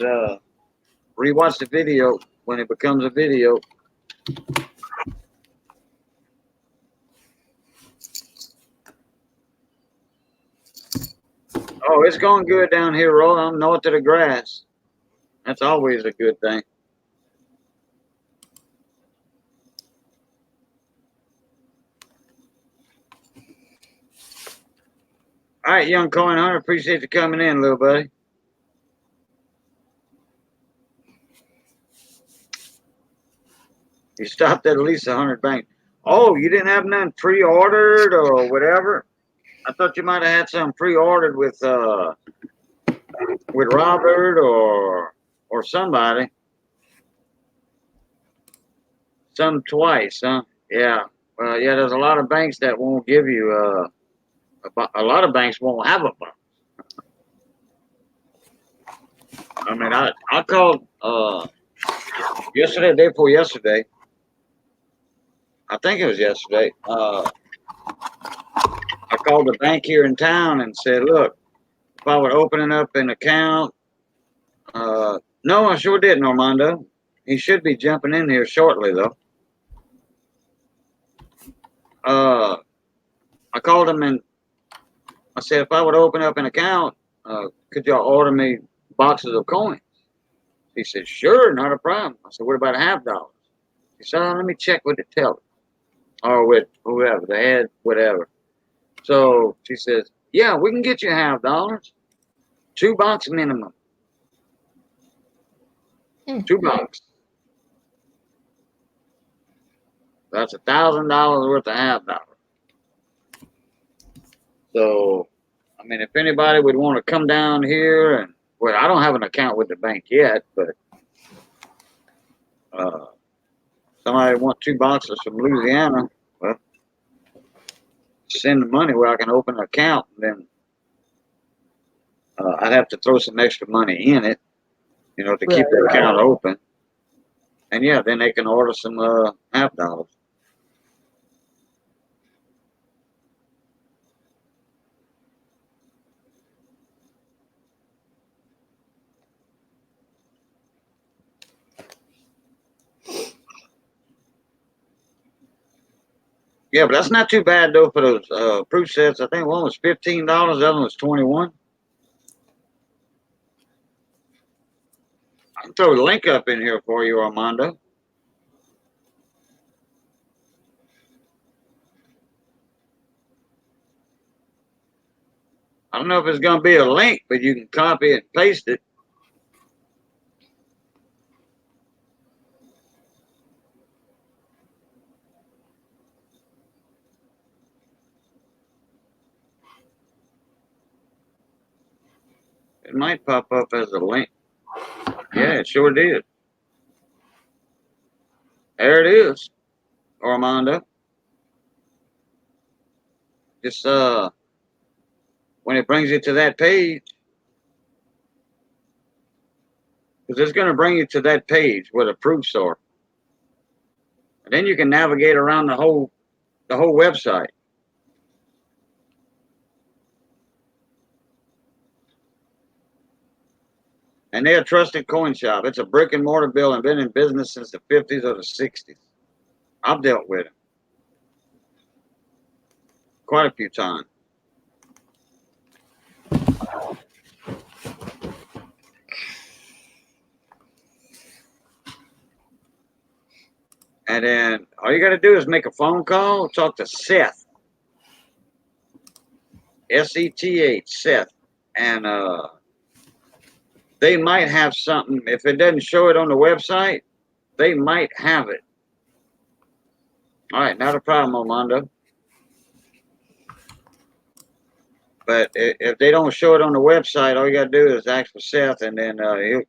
rewatch the video when it becomes a video. Oh, it's going good down here, Roll. I'm north of the grass. That's always a good thing. All right, young coin hunter, appreciate you coming in, little buddy. You stopped at least 100 banks. Oh, you didn't have none pre-ordered or whatever? I thought you might have had some pre-ordered with Robert or somebody. Some twice, huh? Yeah. Well, yeah. There's a lot of banks that won't give you a lot of banks won't have a box. I mean, I called yesterday, day before yesterday. I think it was yesterday. I called the bank here in town and said, look, if I were opening up an account, no, I sure didn't, Armando. He should be jumping in here shortly, though. I called him and I said, if I would open up an account, could y'all order me boxes of coins? He said, sure, not a problem. I said, what about $50? He said, oh, let me check with the teller or with whoever, the head, whatever. So she says, yeah, we can get you $50. 2 box minimum. 2 bucks. That's $1,000 worth of $50. So, I mean, if anybody would want to come down here and, well, I don't have an account with the bank yet, but somebody want 2 boxes from Louisiana, well, send the money where I can open an account, and then I'd have to throw some extra money in it, to keep the account open. And yeah, then they can order some $50. Yeah, but that's not too bad though for those proof sets. I think one was $15, the other one was 21. I'll throw the link up in here for you, Armando. I don't know if it's going to be a link, but you can copy it and paste it. It might pop up as a link. Yeah, it sure did. There it is, Armando. Just when it brings you to that page, because it's going to bring you to that page where the proofs are, and then you can navigate around the whole website. And they're a trusted coin shop. It's a brick and mortar building, been in business since the 50s or the 60s. I've dealt with it quite a few times. And then all you got to do is make a phone call, talk to Seth, Seth, Seth, and they might have something. If it doesn't show it on the website, they might have it. All right, not a problem, Armando. But if they don't show it on the website, all you got to do is ask for Seth, and then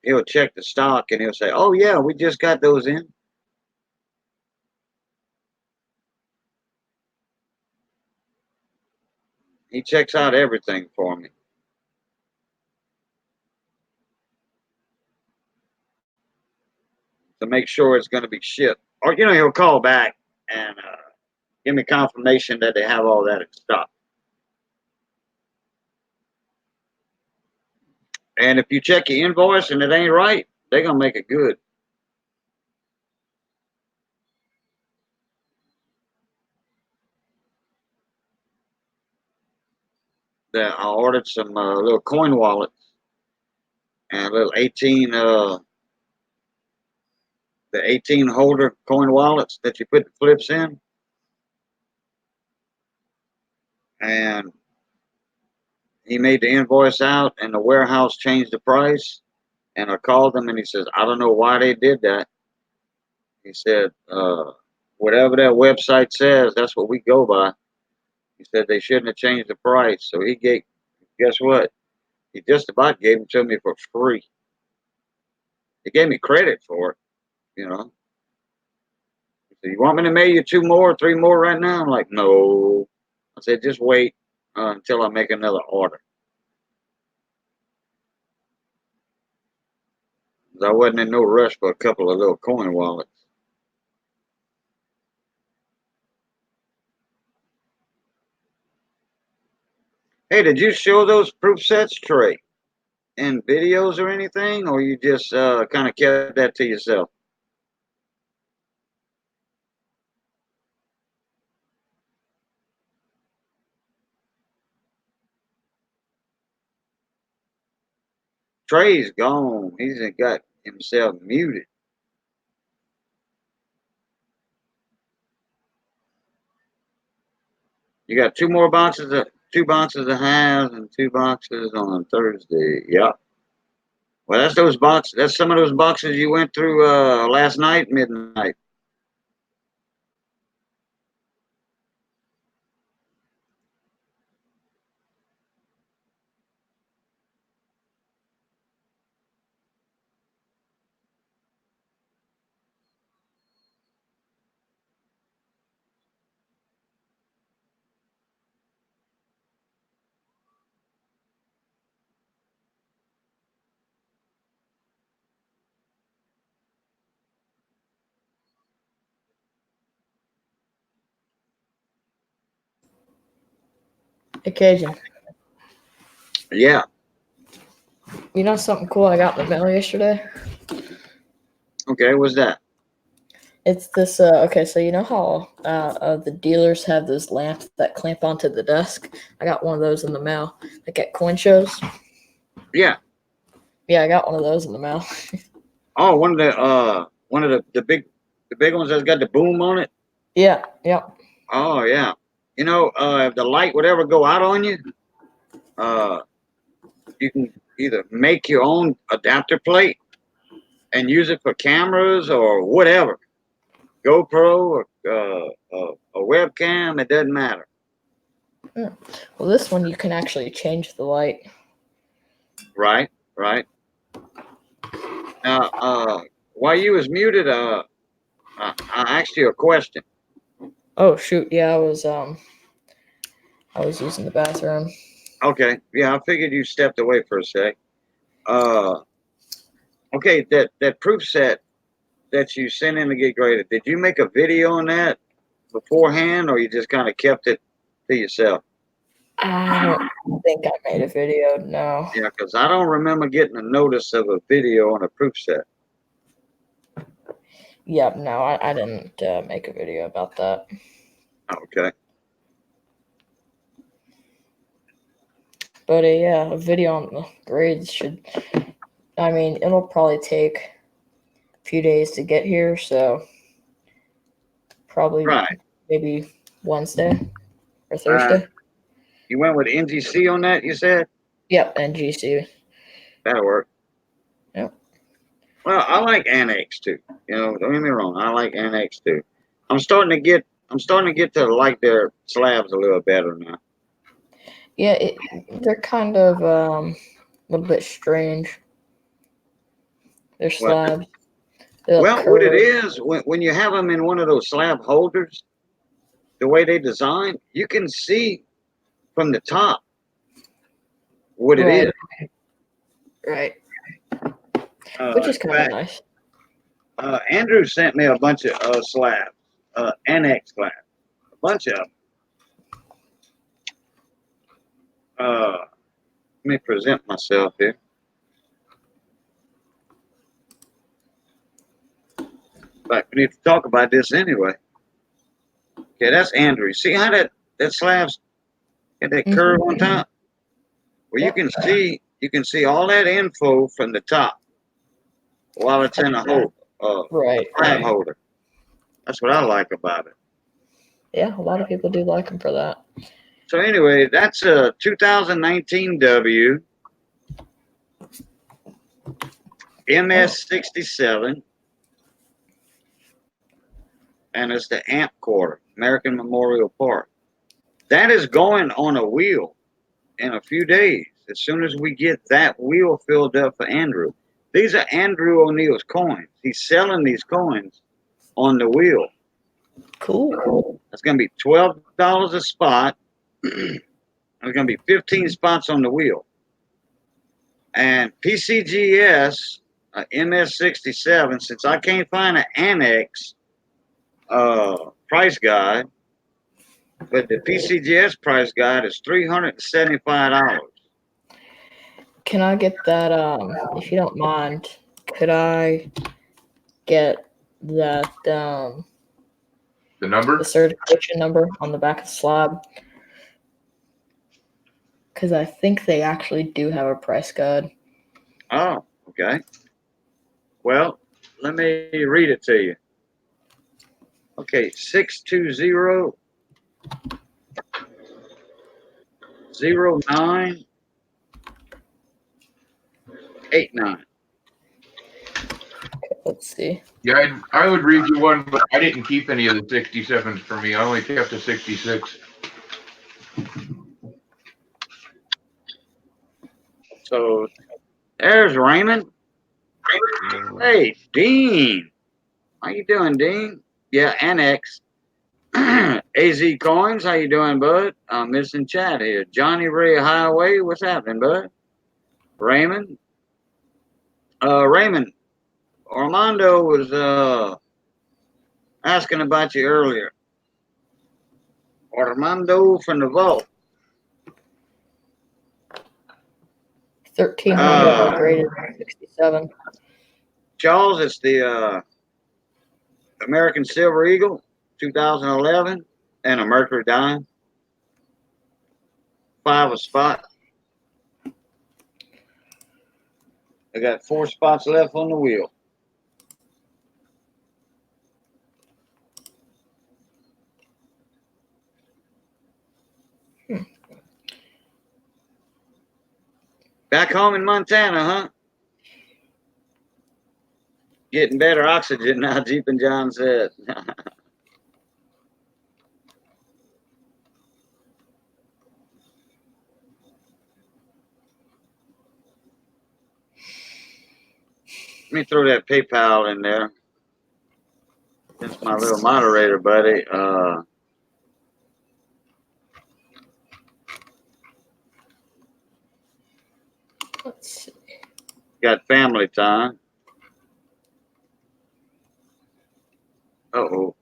he'll check the stock, and he'll say, "Oh yeah, we just got those in." He checks out everything for me to make sure it's going to be shipped. Or he'll call back and give me confirmation that they have all that in stock. And if you check your invoice and it ain't right, they're gonna make it good. I ordered some little coin wallets and little 18 the 18 holder coin wallets that you put the flips in. And he made the invoice out, and the warehouse changed the price. And I called him, and he says, "I don't know why they did that." He said, "Whatever that website says, that's what we go by." He said they shouldn't have changed the price. So guess what? He just about gave them to me for free. He gave me credit for it, you know. He said, "You want me to mail you 2 more, 3 more right now?" I'm like, "No." I said, "Just wait until I make another order." I wasn't in no rush for a couple of little coin wallets. Hey, did you show those proof sets, Trey, in videos or anything, or you just kind of kept that to yourself? Trey's gone. He's got himself muted. You got 2 boxes of halves and 2 boxes on Thursday. Yep. Well, that's those boxes. That's some of those boxes you went through last night, midnight. Occasion. Yeah. You know something cool I got in the mail yesterday? Okay, what's that? It's this. Okay, so you know how the dealers have those lamps that clamp onto the desk? I got one of those in the mail, like at coin shows. Yeah. Yeah, I got one of those in the mail. Oh, one of the big ones that's got the boom on it. Yeah, yep. Oh yeah. You know, if the light would ever go out on you, uh, you can either make your own adapter plate and use it for cameras or whatever, GoPro or a webcam. It doesn't matter. Well, this one you can actually change the light. Right, right. Now, while you was muted, I asked you a question. Oh shoot, yeah, I was using the bathroom. Okay, yeah, I figured you stepped away for a sec. Uh, okay, that proof set that you sent in to get graded, did you make a video on that beforehand, or you just kind of kept it to yourself? I don't think I made a video. No. Yeah, because I don't remember getting a notice of a video on a proof set. Yep, no, I didn't make a video about that. Okay. But yeah, a video on the grades should. I mean, it'll probably take a few days to get here, so probably Right. maybe Wednesday or Uh, Thursday. you went with NGC on that, you said? Yep, and GC. That'll work. Yep. Well, I like Annex too. You know, don't get me wrong. I like Annex too. I'm starting to get to like their slabs a little better now. Yeah, they're kind of a little bit strange. They're Well, slabs. They look well, what it curved. is when you have them in one of those slab holders, the way they design, you can see from the top what it Right. is. Right. Which is In kind of fact, nice. Andrew sent me a bunch of slabs, Annex slabs, a bunch of them. Let me present myself here. But we need to talk about this anyway. Okay, that's Andrew. See how that slab's got that curve on top? Well, Yep. you can see all that info from the top while it's in a Right. slab holder. That's what I like about it. Yeah, a lot of people do like them for that. So anyway, that's a 2019 W MS67, and it's the Amp Quarter, American Memorial Park. That is going on a wheel in a few days. As soon as we get that wheel filled up for Andrew. These are Andrew O'Neill's coins. He's selling these coins on the wheel. Cool. It's going to be $12 a spot. There's going to be 15 spots on the wheel. And PCGS MS67, since I can't find an Annex price guide, but the PCGS price guide is $375. Can I get that? If you don't mind, could I get that? The The number? certification number on the back of the slab? Because I think they actually do have a price guide. Oh, okay. Well, let me read it to you. Okay, 620 0989. Okay, let's see. Yeah, I would read you one, but I didn't keep any of the 67s for me. I only kept a 66. So there's Raymond. Hey, Dean. How you doing, Dean? Yeah, Annex. AZ Coins, how you doing, bud? I'm missing chat here. Johnny Ray Highway, what's happening, bud? Raymond. Raymond, Armando was asking about you earlier. Armando from the vault. 1300 graded 67. Charles, it's the American Silver Eagle, 2011, and a Mercury dime. 5 a spot. I got 4 spots left on the wheel. Back home in Montana, huh? Getting better oxygen now, Jeep and John said. Let me throw that PayPal in there. That's my little moderator, buddy. Let's see. Got family time. Uh-oh.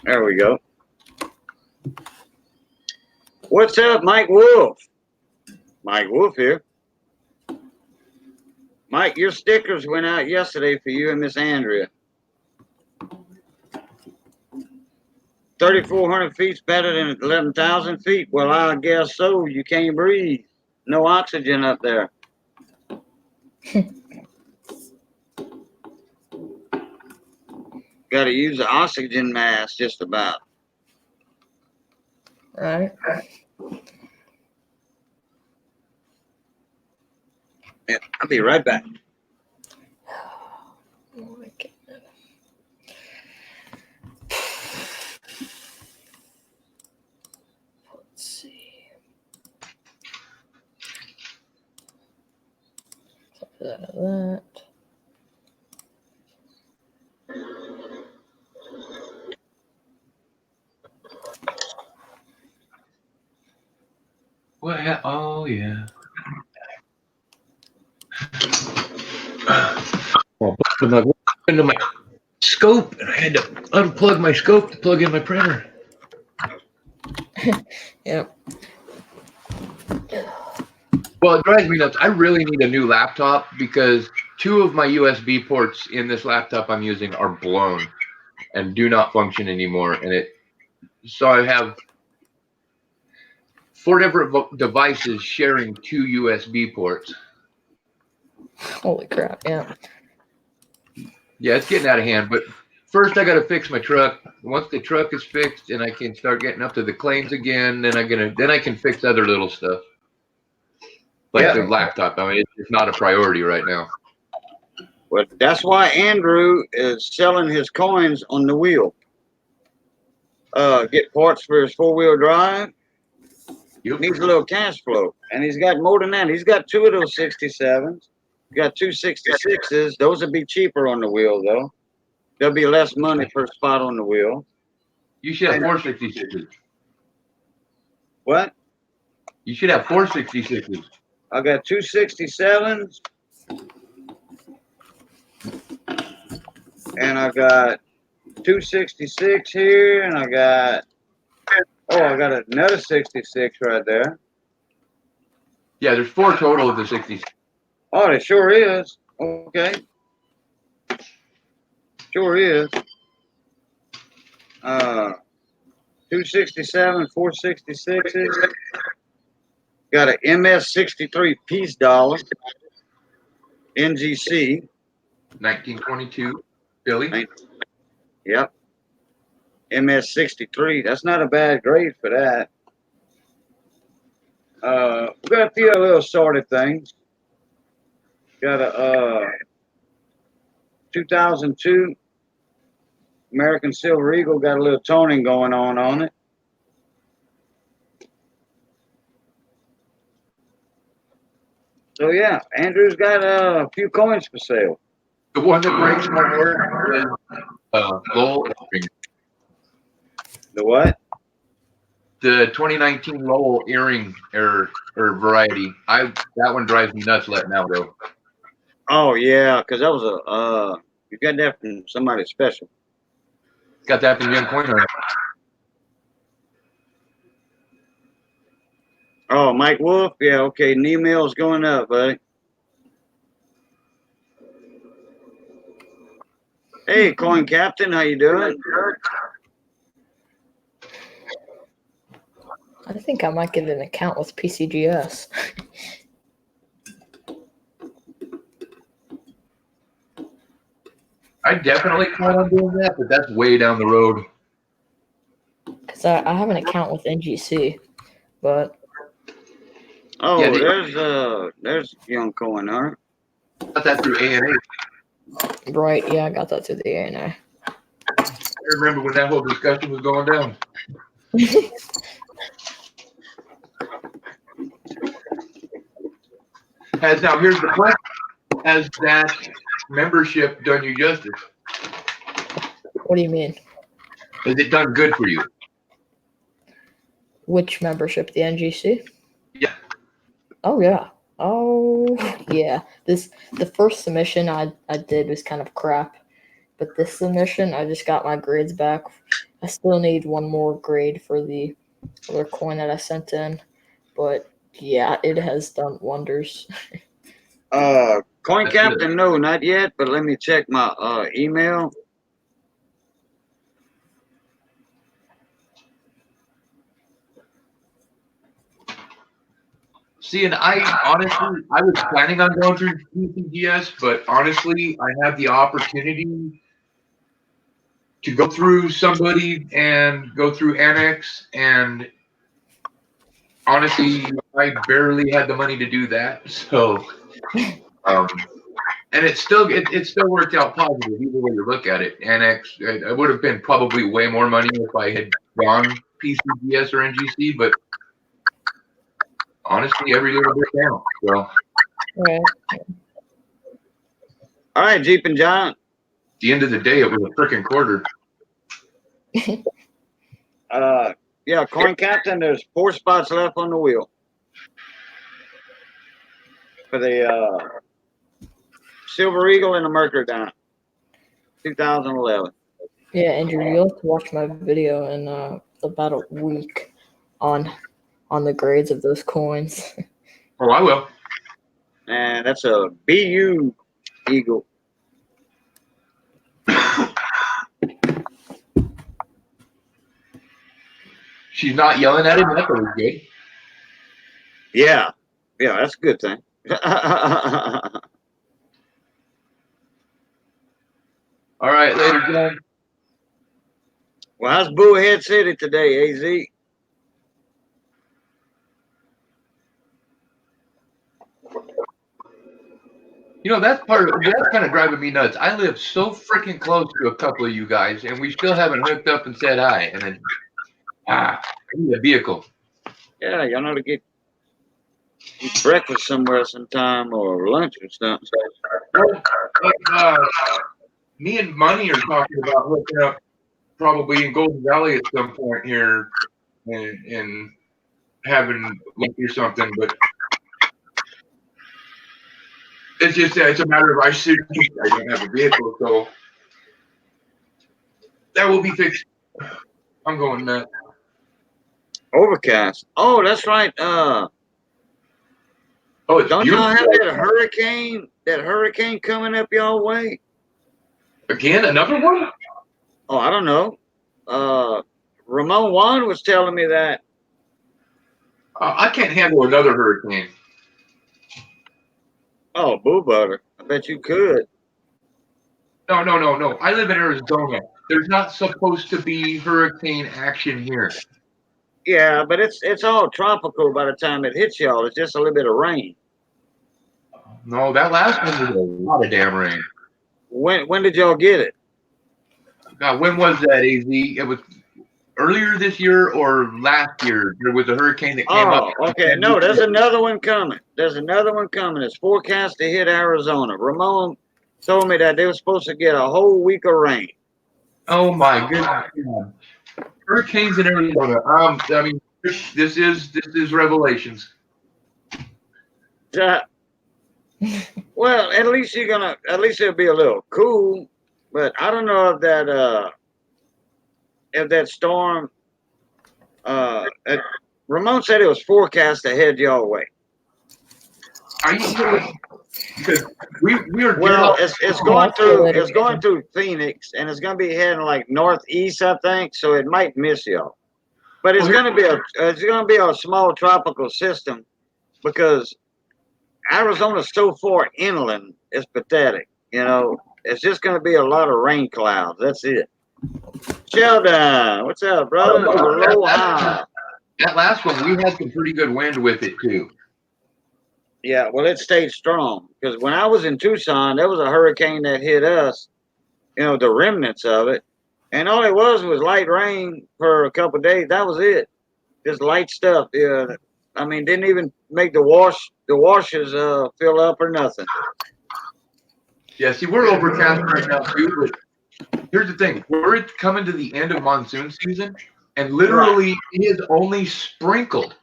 There we go. What's up, Mike Wolf? Mike Wolf here. Mike, your stickers went out yesterday for you and Miss Andrea. 3,400 feet's better than 11,000 feet. Well, I guess so. You can't breathe. No oxygen up there. Got to use the oxygen mask just about. Right. Yeah, I'll be right back. Oh my goodness. Let's see. That. Well, oh yeah. Well, into my scope, and I had to unplug my scope to plug in my printer. Yep. Well, it drives me nuts. I really need a new laptop because 2 of my USB ports in this laptop I'm using are blown and do not function anymore. So I have 4 different devices sharing 2 USB ports. Holy crap! Yeah. Yeah, it's getting out of hand. But first, I got to fix my truck. Once the truck is fixed and I can start getting up to the claims again, then I can fix other little stuff like the laptop. I mean, it's not a priority right now. Well, that's why Andrew is selling his coins on the wheel. Get parts for his 4-wheel drive. Yep. Needs a little cash flow. And he's got more than that. He's got 2 of those 67s. He's got 2 66s. Those would be cheaper on the wheel, though. There'll be less money per spot on the wheel. You should have 466s. What? You should have 466s. I got 2 67s. And I got 266 here. And I got another 66 right there. Yeah, there's 4 total of the 60s. Oh, there sure is. Okay. Sure is. 267, 466s. Got an MS-63 piece dollar. NGC. 1922, Billy. Yep. MS-63. That's not a bad grade for that. We got a few other little sorted things. Got a 2002 American Silver Eagle. Got a little toning going on it. So yeah, Andrew's got a few coins for sale. The one that breaks my heart is Lowell earring. The what? The 2019 Lowell earring or variety. That one drives me nuts letting out though. Oh yeah, because that was you got that from somebody special. Got that from Young Coin Hunter. Oh, Mike Wolf? Yeah, okay. Email's going up, buddy. Hey, Coin Captain, how you doing? I think I might get an account with PCGS. I definitely plan on doing that, but that's way down the road. Because I have an account with NGC, but Oh, Yeah, there's Young Coin Hunter. got that through A&A. right, yeah, I got that through the ANA. I remember when that whole discussion was going down. Here's the question: has that membership done you justice? What do you mean? Has it done good for you? Which membership? The NGC? Yeah. Oh yeah. Oh yeah. The first submission I did was kind of crap, but this submission I just got my grades back. I still need one more grade for the other coin that I sent in, but yeah, it has done wonders. Coin That's Captain, good. no, not yet, but let me check my email. See, and I honestly, I was planning on going through PCGS, but honestly, I have the opportunity to go through somebody and go through Annex, and honestly, I barely had the money to do that. So, um, and it still worked out positive either way you look at it. Annex, it would have been probably way more money if I had gone PCGS or NGC, but honestly, every little bit counts. So, Right. All right, Jeep and John. at the end of the day, it was a freaking quarter. Yeah, Coin Captain, there's 4 spots left on the wheel for the Silver Eagle and the Mercury Diamond, 2011. Yeah, Andrew, you'll have to watch my video in about a week on the grades of those coins. Oh, I will. And that's a BU Eagle. She's not yelling at him. That's always good. Yeah, that's a good thing. All right, later, John. Well, how's Bullhead City today, AZ? You know, that's kind of driving me nuts. I live so freaking close to a couple of you guys, and we still haven't hooked up and said hi. And then, I need a vehicle. Yeah, y'all know to get eat breakfast somewhere sometime or lunch or something. Well, me and Money are talking about hooking up probably in Golden Valley at some point here and having lunch or something. But it's a matter of I don't have a vehicle, so that will be fixed. I'm going nuts. Overcast. Oh, that's right. Oh, it's Don't beautiful. y'all have that hurricane coming up y'all way? Again, another one? Oh, I don't know. Ramon Juan was telling me that. I can't handle another hurricane. Oh, boo butter. I bet you could. No. I live in Arizona. There's not supposed to be hurricane action here. Yeah, but it's all tropical by the time it hits y'all. It's just a little bit of rain. No, that last one was a lot of damn rain. When did y'all get it? God, when was that, AZ? It was earlier this year or last year. There was a hurricane that came up. Oh, okay. No, there's another one coming. There's another one coming. It's forecast to hit Arizona. Ramon told me that they were supposed to get a whole week of rain. Oh my goodness. Hurricanes in Arizona. I mean, this is Revelations. Well, at least it'll be a little cool. But I don't know if that storm. Ramon said it was forecast to head y'all way. Are you sure? Because we are. Well, it's going through Phoenix, and it's going to be heading like northeast, I think. So it might miss y'all. But it's going to be a small tropical system because Arizona's so far inland. It's pathetic. You know, It's just going to be a lot of rain clouds. That's it. Sheldon, what's up, brother? Aloha. That last one, we had some pretty good wind with it too. Yeah, well, it stayed strong because when I was in Tucson, there was a hurricane that hit us. You know, the remnants of it, and all it was light rain for a couple of days. That was it. Just light stuff. Yeah, I mean, didn't even make the washes fill up or nothing. Yeah, see, we're overcast right now too, but here's the thing. We're coming to the end of monsoon season, and literally it has only sprinkled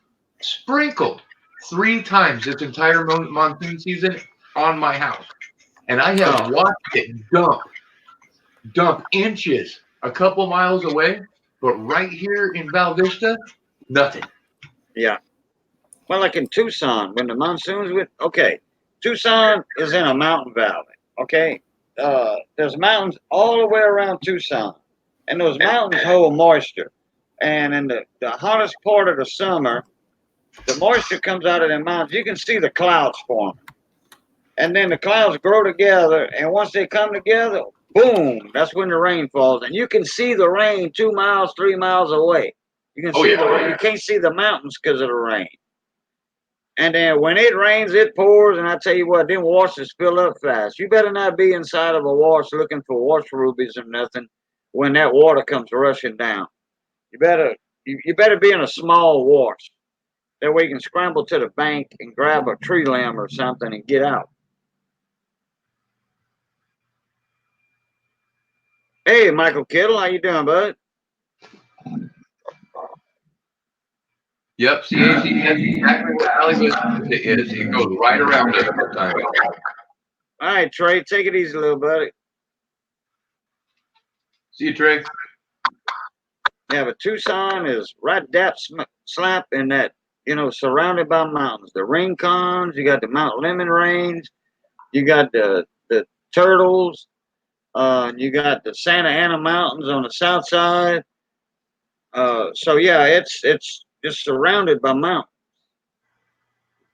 3 times this entire monsoon season on my house. And I have watched it dump inches a couple miles away, but right here in Val Vista, nothing. Yeah. Well, like in Tucson, when the monsoons went, okay, Tucson is in a mountain valley, okay? There's mountains all the way around Tucson, and those mountains hold moisture. And in the hottest part of the summer, the moisture comes out of the mountains. You can see the clouds forming. And then the clouds grow together, and once they come together, boom, that's when the rain falls. And you can see the rain 2 miles, 3 miles away. You can see the rain. You can't see the mountains because of the rain. And then when it rains, it pours, and I tell you what, them washes fill up fast. You better not be inside of a wash looking for wash rubies or nothing when that water comes rushing down. You better be in a small wash. That way you can scramble to the bank and grab a tree limb or something and get out. Hey, Michael Kittle, how you doing, bud? Yep, see, that's exactly what Hollywood is. It goes right around us sometimes. All right, Trey, take it easy, little buddy. See you, Trey. Yeah, but Tucson is right dap slap in that, surrounded by mountains. The Rincons, you got the Mount Lemon Range, you got the Turtles, you got the Santa Ana Mountains on the south side. So yeah, it's just surrounded by mountains.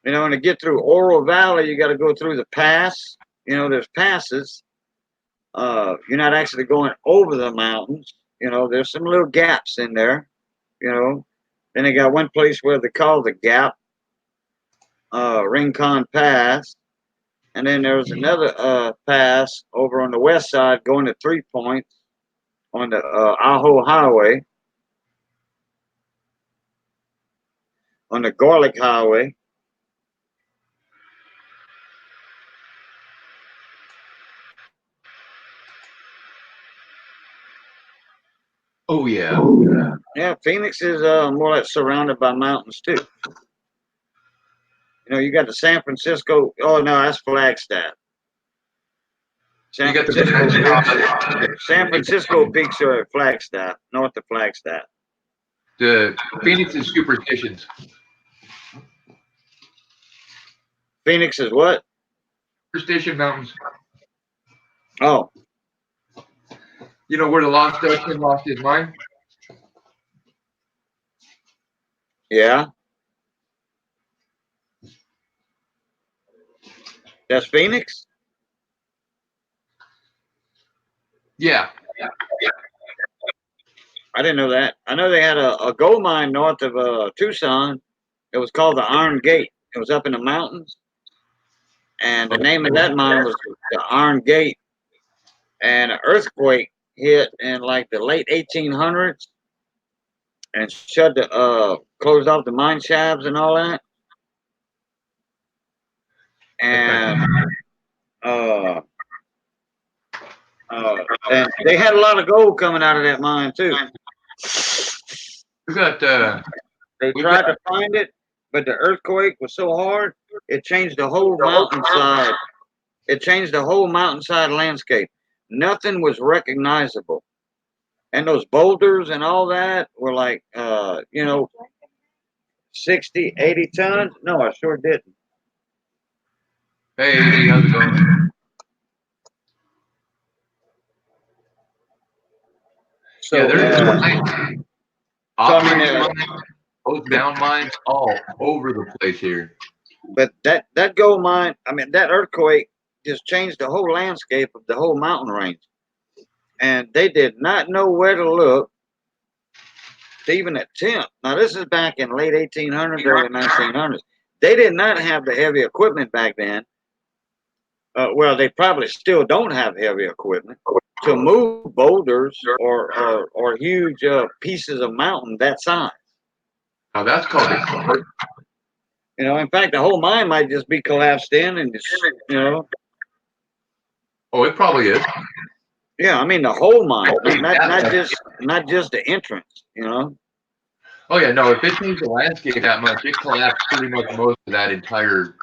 And to get through Oro Valley, you got to go through the pass. There's passes. You're not actually going over the mountains. There's some little gaps in there. Then they got one place where they call the Gap, Rincon Pass. And then there's another pass over on the west side going to 3 Points on the Ajo Highway, on the Garlic Highway. Oh, yeah. Yeah, Phoenix is more like surrounded by mountains, too. You got the San Francisco. Oh, no, that's Flagstaff. San Francisco peaks are at Flagstaff, north of Flagstaff. The Phoenix is superstitions. Phoenix is what? Superstition Mountains. Oh. You know where the lost Dutchman lost his mind? Yeah. That's Phoenix? Yeah. I didn't know that. I know they had a gold mine north of Tucson. It was called the Iron Gate. It was up in the mountains. And the name of that mine was the Iron Gate. And an earthquake hit in like the late 1800s and closed off the mine shafts and all that. And and they had a lot of gold coming out of that mine too. We got They tried to find it, but the earthquake was so hard, it changed the whole mountainside. It changed the whole mountainside landscape. Nothing was recognizable. And those boulders and all that were like, 60, 80 tons. No, I sure didn't. Hey, how's it going? So, yeah, there's mines, both down mines all over the place here. But that gold mine, I mean, that earthquake just changed the whole landscape of the whole mountain range. And they did not know where to look to even attempt. Now, this is back in late 1800s, early 1900s. They did not have the heavy equipment back then. Well, they probably still don't have heavy equipment to move boulders or huge pieces of mountain that size. Now that's called a You know, in fact, the whole mine might just be collapsed in and just, you know. Oh, it probably is. Yeah, I mean the whole mine, not just the entrance. You know. Oh yeah, no. If it changed the landscape that much, it collapsed pretty much most of that entire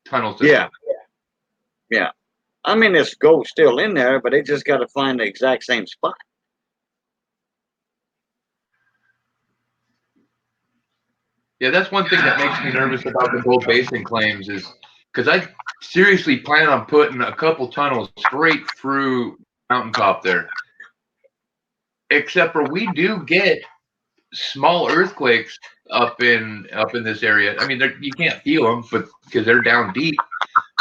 tunnel system. Yeah. Yeah. I mean, there's gold still in there, but they just got to find the exact same spot. Yeah, that's one thing that makes me nervous about the gold basin claims is because I seriously plan on putting a couple tunnels straight through mountaintop there. Except for we do get small earthquakes up in this area. I mean, you can't feel them, but because they're down deep.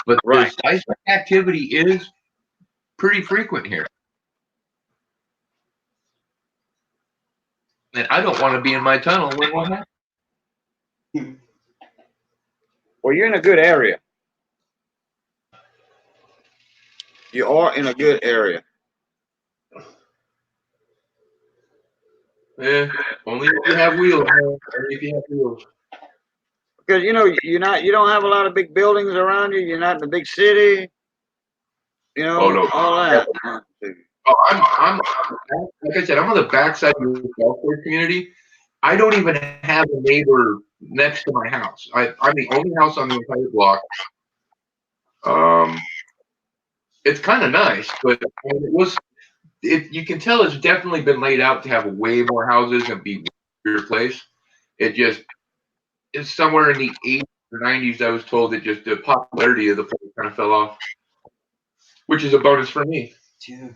But Right. the seismic activity is pretty frequent here, and I don't want to be in my tunnel when one happens. Well, you're in a good area. You are in a good area. Yeah, only if you have wheels. Man. Only if you have wheels. Because you know you don't have a lot of big buildings around you. You're not in a big city. You know, Oh no, all that. oh, I'm like I said, I'm on the backside of the golf course community. I don't even have a neighbor next to my house. I'm the only house on the entire block. It's kind of nice, but you can tell it's definitely been laid out to have way more houses and be a bigger place. It's somewhere in the 80s or 90s. I was told that just the popularity of the place kind of fell off, which is a bonus for me. Yeah.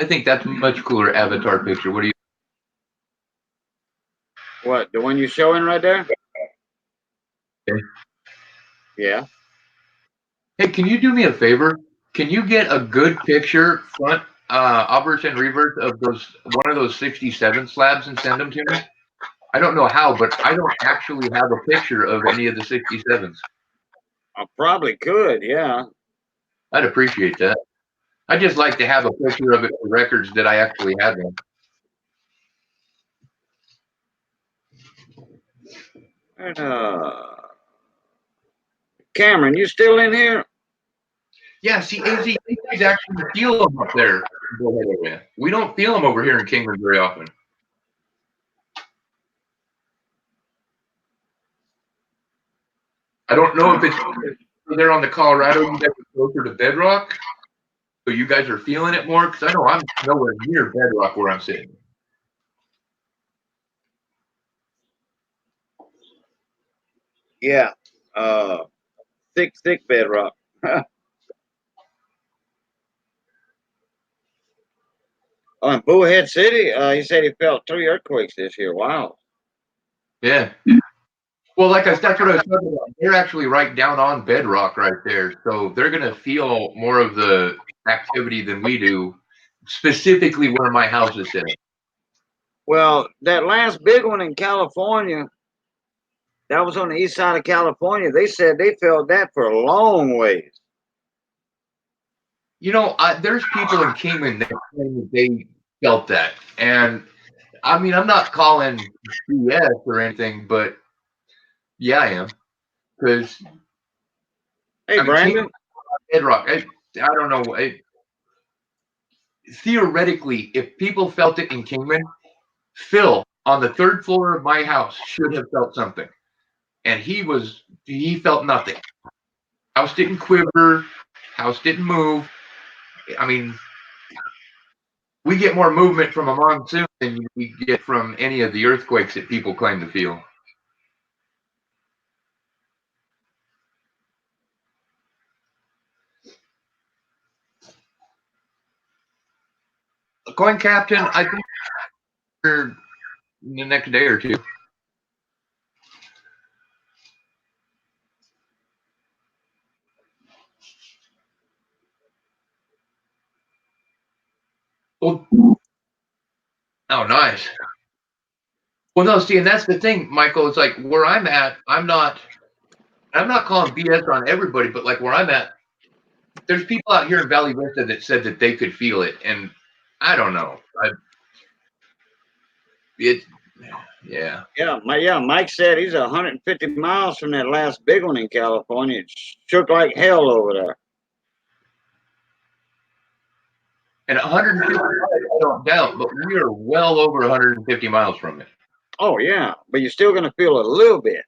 I think that's a much cooler avatar picture. What do you? What, the one you're showing right there? Okay. Yeah. Hey, can you do me a favor? Can you get a good picture, front, obverse and reverse of one of those 67 slabs and send them to me? I don't know how, but I don't actually have a picture of any of the 67s. I probably could. Yeah. I'd appreciate that. I'd just like to have a picture of it for records that I actually had one. And, Cameron, you still in here? Yeah, see, AZ, you guys actually feel them up there. We don't feel them over here in Kingman very often. I don't know if it's there on the Colorado, you guys are closer to bedrock, so you guys are feeling it more, because I know I'm nowhere near bedrock where I'm sitting. Yeah. Thick bedrock. Oh, in Bullhead City, he said he felt 3 earthquakes this year. Wow. Yeah. Well, that's what I was talking about. They're actually right down on bedrock right there, so they're going to feel more of the activity than we do, specifically where my house is sitting. Well, that last big one in California, that was on the east side of California. They said they felt that for a long ways. You know, there's people in Kingman that claim that they felt that, and I mean, I'm not calling BS or anything, but yeah, I am, because Hey, I mean, Brandon. bedrock. I don't know. Theoretically, if people felt it in Kingman, Phil on the 3rd floor of my house should have felt something, and he felt nothing. House didn't quiver. House didn't move. I mean, we get more movement from a monsoon than we get from any of the earthquakes that people claim to feel. Coin Captain, I think in the next day or two. Oh, oh, nice. Well, no, see, and that's the thing, Michael. It's like where I'm at, I'm not calling BS on everybody, but like where I'm at, there's people out here in Valley Vista that said that they could feel it, and I don't know. It, yeah. Yeah, Mike said he's 150 miles from that last big one in California. It shook like hell over there. And 150 miles, I don't doubt, but we are well over 150 miles from it. Oh yeah, but you're still gonna feel a little bit.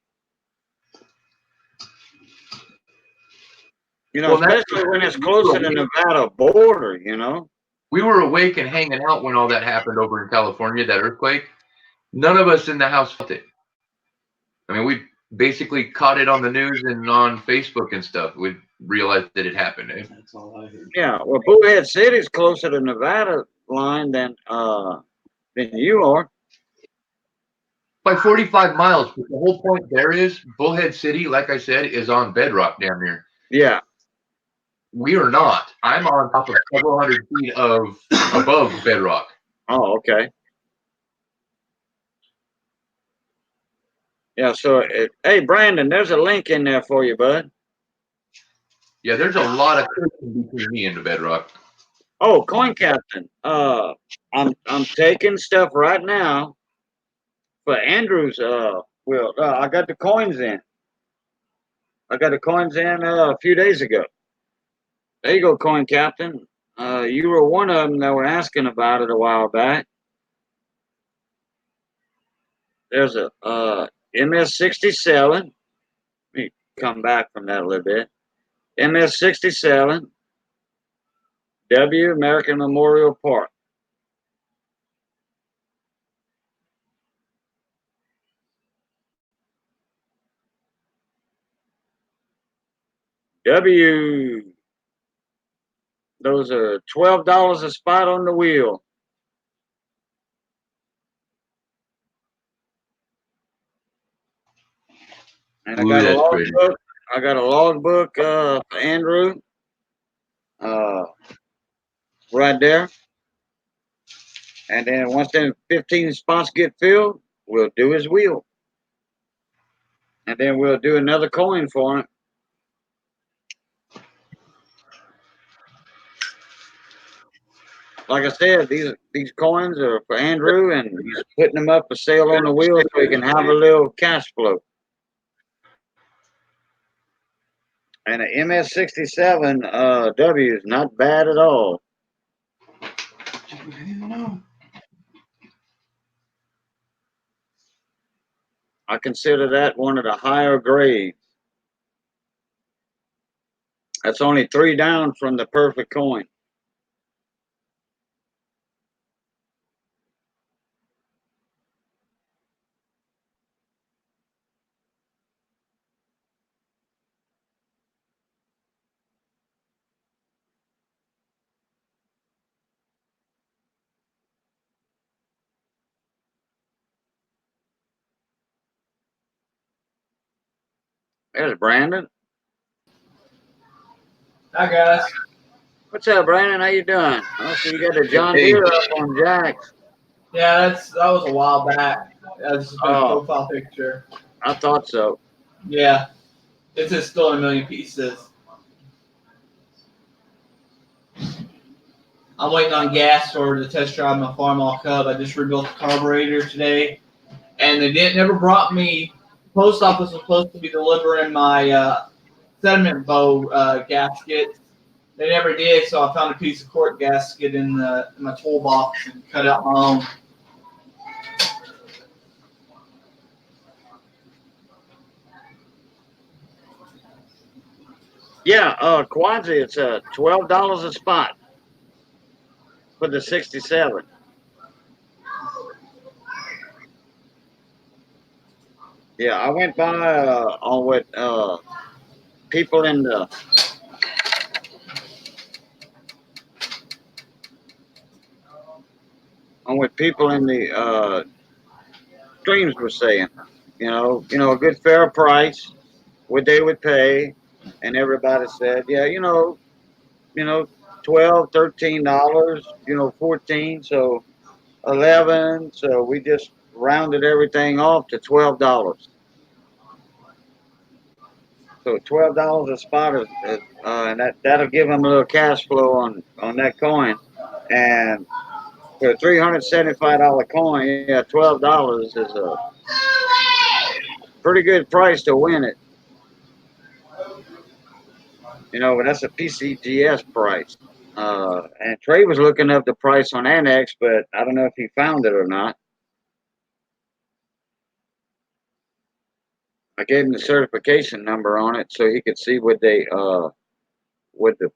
You know, Well, especially when it's close to the Nevada border, you know. We were awake and hanging out when all that happened over in California, that earthquake. None of us in the house felt it. I mean, we basically caught it on the news and on Facebook and stuff. We realized that it happened. That's all I heard. Yeah, well, Bullhead City's closer to Nevada line than you are. By 45 miles. But the whole point there is Bullhead City, like I said, is on bedrock down here. Yeah. We are not. I'm on top of several hundred feet of above bedrock. Oh, okay. Yeah. So, hey, Brandon, there's a link in there for you, bud. Yeah, there's a lot of cushion between me and the bedrock. Oh, Coin Captain. I'm taking stuff right now for Andrew's. I got the coins in. I got the coins in a few days ago. There you go, Coin Captain. You were one of them that were asking about it a while back. There's a MS-67. Let me come back from that a little bit. MS-67, W American Memorial Park. W. Those are $12 a spot on the wheel. And Ooh, that's pretty. I got a logbook for Andrew. Right there. And then once them 15 spots get filled, we'll do his wheel. And then we'll do another coin for him. Like I said, these coins are for Andrew, and he's putting them up for sale on the wheel so he can have a little cash flow. And an MS-67 W is not bad at all. I consider that one of the higher grades. That's only 3 down from the perfect coin. There's Brandon. Hi guys. What's up, Brandon? How you doing? I see you got the John Deere up on Jack's. Yeah, that was a while back. That's just my profile picture. I thought so. Yeah, it's just still in a million pieces. I'm waiting on gas for the test drive my Farmall Cub. I just rebuilt the carburetor today, and they never brought me. The post office was supposed to be delivering my sediment bow gasket. They never did, so I found a piece of cork gasket in my toolbox and cut out my own. Yeah, Quanzi, it's $12 a spot for the 67. Yeah, I went by on what people in the streams were saying. You know, a good fair price, what they would pay, and everybody said, yeah, $12, $13, 14, so 11. So we just rounded everything off to $12. So $12 a spot and that'll give them a little cash flow on that coin. And for a $375 coin, yeah, $12 is a pretty good price to win it. But that's a PCGS price. And Trey was looking up the price on Annex, but I don't know if he found it or not. I gave him the certification number on it so he could see what the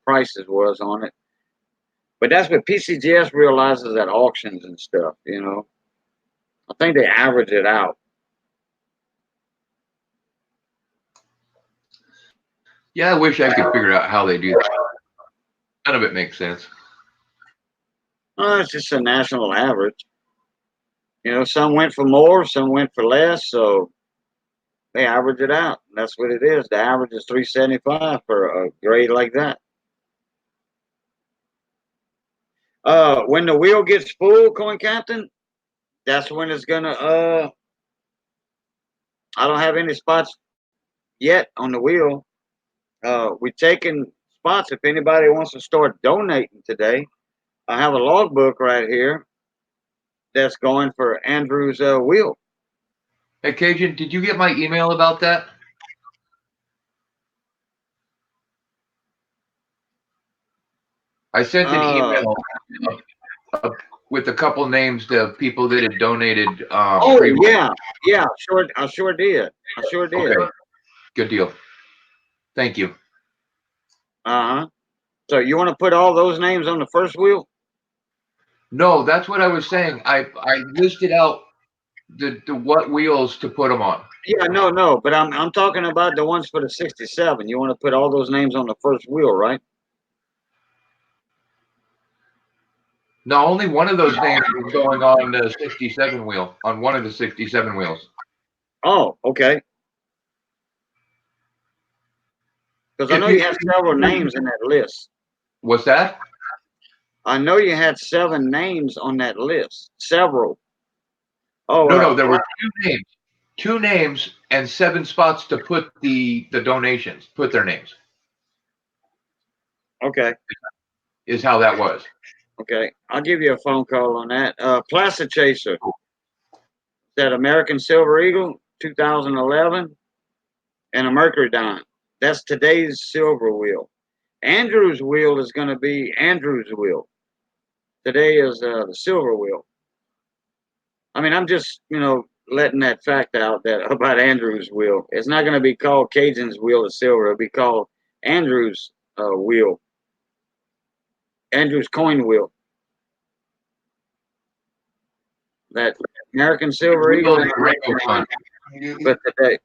prices was on it. But that's what PCGS realizes at auctions and stuff. I think they average it out. Yeah, I wish I could figure out how they do that. None of it makes sense. It's just a national average. Some went for more, some went for less, so they average it out. That's what it is. The average is $375 for a grade like that. When the wheel gets full, Coin Captain, that's when it's gonna. I don't have any spots yet on the wheel. We're taking spots if anybody wants to start donating today. I have a logbook right here that's going for Andrew's wheel. Hey, Cajun, did you get my email about that? I sent an email with a couple names to people that had donated. Yeah, I sure did. Okay, good deal. Thank you. So you want to put all those names on the first wheel? No, that's what I was saying. I listed out the what wheels to put them on. Yeah, no, but I'm talking about the ones for the 67. You want to put all those names on the first wheel, right? No, only one of those names is going on the 67 wheel, on one of the 67 wheels. Oh, okay. Because I know you have several names in that list. What's that? I know you had 7 names on that list. Several. Oh, No, there were 2 names and 7 spots to put the donations, put their names. Okay. Is how that was. Okay. I'll give you a phone call on that. Placid Chaser. That American Silver Eagle, 2011. And a Mercury Dime. That's today's silver wheel. Andrew's wheel is going to be Andrew's wheel. Today is the silver wheel. I mean, I'm just, letting that fact out that about Andrew's wheel. It's not going to be called Cajun's wheel of silver. It'll be called Andrew's wheel. Andrew's coin wheel. That American Silver Eagle. But today,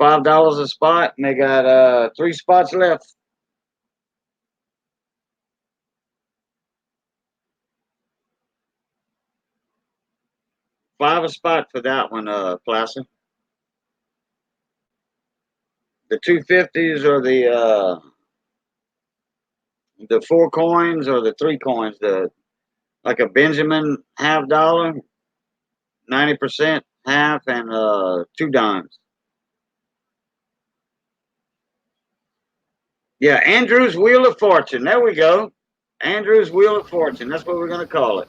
$5 a spot, and they got 3 spots left. $5 a spot for that one, Placid. The 250s or the 4 coins or the 3 coins, like a Benjamin $50, 90% half, and 2 dimes. Yeah, Andrew's Wheel of Fortune. There we go. Andrew's Wheel of Fortune. That's what we're going to call it.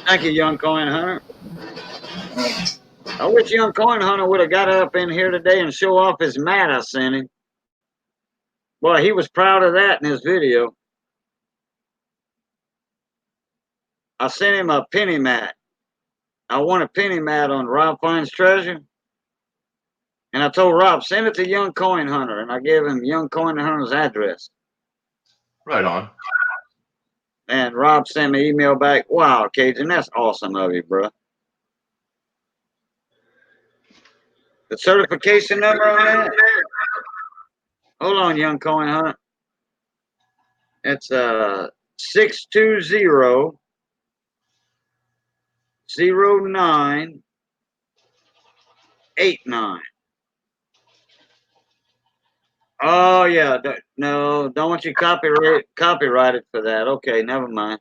Thank you, Young Coin Hunter. I wish Young Coin Hunter would have got up in here today and show off his mat I sent him. Boy, he was proud of that in his video. I sent him a penny mat. I won a penny mat on Rob Finds Treasure. And I told Rob, send it to Young Coin Hunter. And I gave him Young Coin Hunter's address. Right on. And Rob sent me an email back. Wow, Cajun, that's awesome of you, bro. The certification number on that? Hold on, Young Coin Hunter. It's 620 0989. Oh yeah, no, don't want you copyrighted for that. Okay, never mind.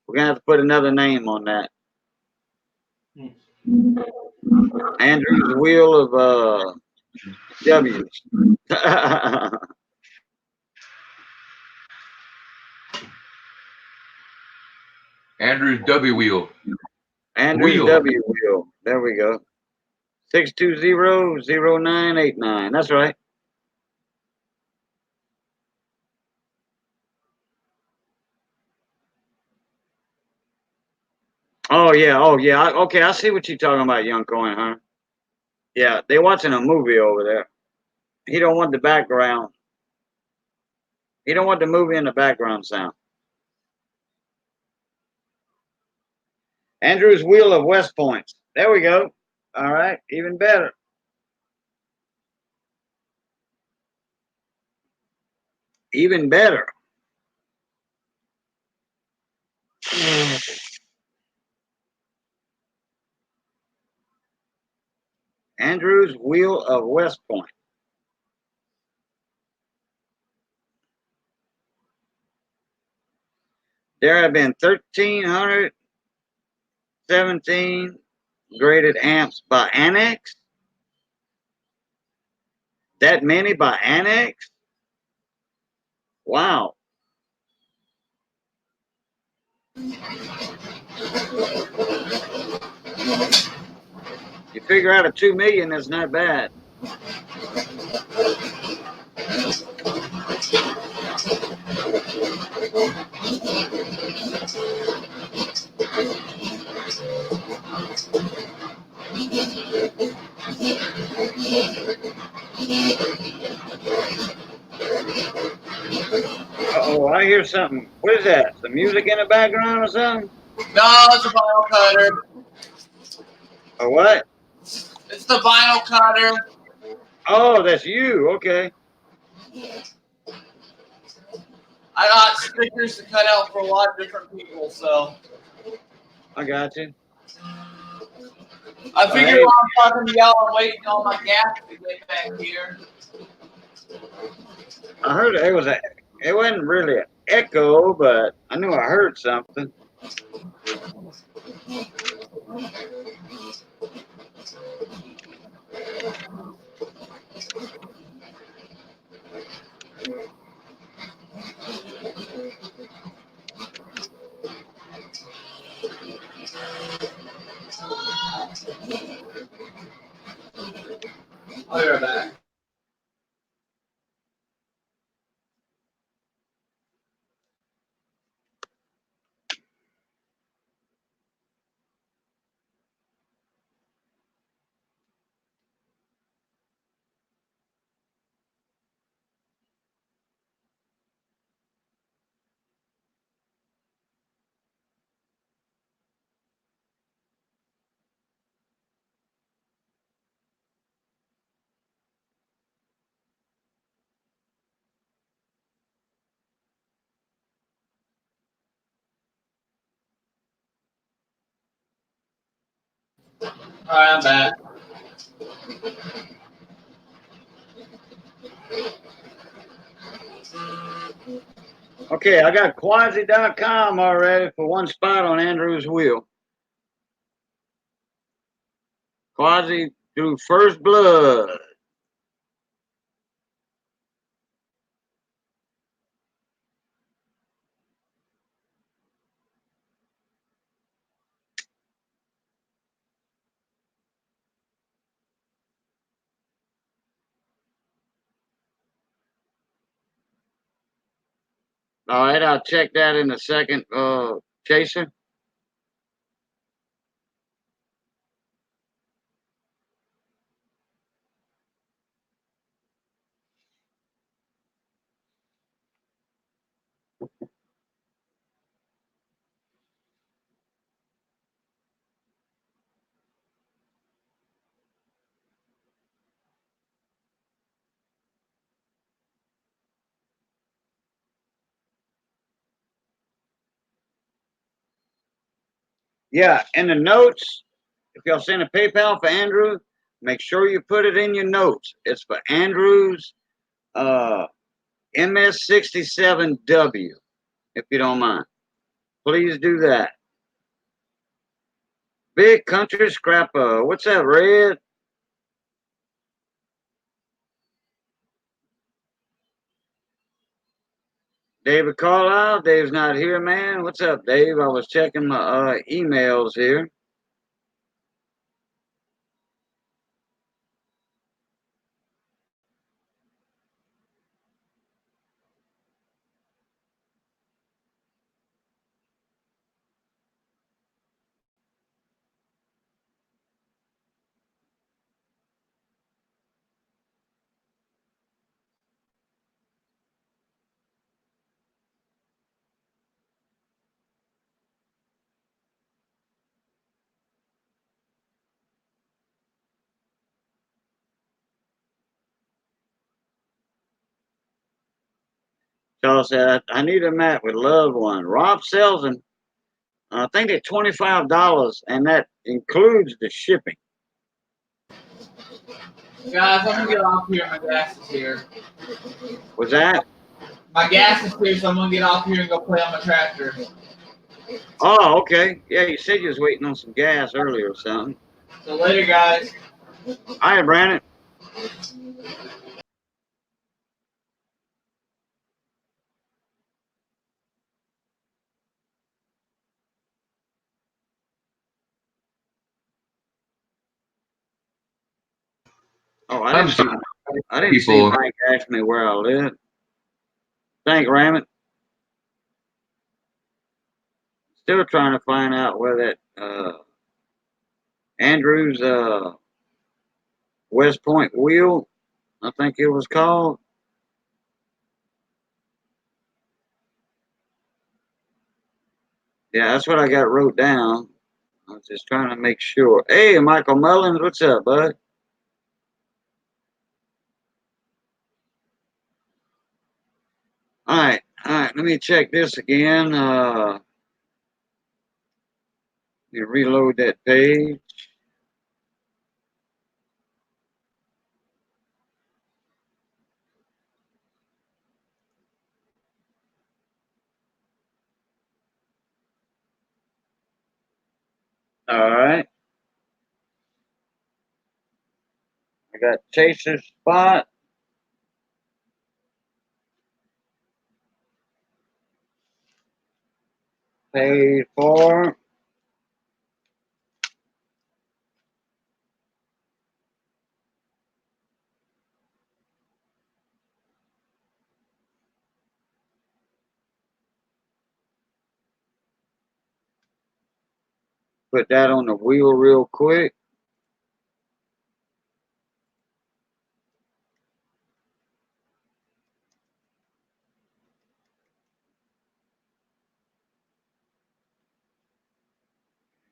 We're gonna have to put another name on that. Andrew's wheel of W's. Andrew's W wheel. Andrew's Wheel. W wheel. There we go. 620-0989. That's right. Oh yeah. Oh yeah. Okay, I see what you're talking about, young coin hunter. Yeah, they watching a movie over there. He don't want the background. He don't want the movie in the background sound. Andrew's wheel of West Points. There we go. All right, even better. Even better. Andrew's wheel of West Point. There have been 1,317 graded amps by Annex. That many by Annex? Wow. You figure out a 2 million is not bad. Uh-oh, I hear something. What is that? Some music in the background or something? No, it's a vinyl cutter. Or what? It's the vinyl cutter. Oh, that's you. Okay. I got stickers to cut out for a lot of different people, so I got you. I figured while I'm talking to y'all, I'm waiting on my gas to get back here. I heard it wasn't really an echo, but I knew I heard something. I'll be right back. All right, I'm back. Okay, I got quasi.com already for one spot on Andrew's wheel. Quasi through First Blood. All right, I'll check that in a second, Chaser. Yeah, in the notes, if y'all send a PayPal for Andrew, make sure you put it in your notes. It's for Andrew's MS67W, if you don't mind. Please do that. Big Country Scrapper. What's that, Red? David Carlisle. Dave's not here, man. What's up, Dave? I was checking my emails here. Charles said, I need a mat with loved one. Rob sells them. I think they're $25, and that includes the shipping. Guys, I'm gonna get off here. My gas is here. Was that? My gas is here, so I'm gonna get off here and go play on my tractor. Oh, okay. Yeah, you said you was waiting on some gas earlier or something. So later, guys. All right, Brandon. Oh, I didn't see People. Mike ask me where I live. Thank Raymond. Still trying to find out where that Andrews West Point wheel, I think it was called. Yeah, that's what I got wrote down. I was just trying to make sure. Hey, Michael Mullins, what's up, bud? All right, let me check this again. Let me reload that page. All right. I got Chaser Spot. Paid for. Put that on the wheel real quick.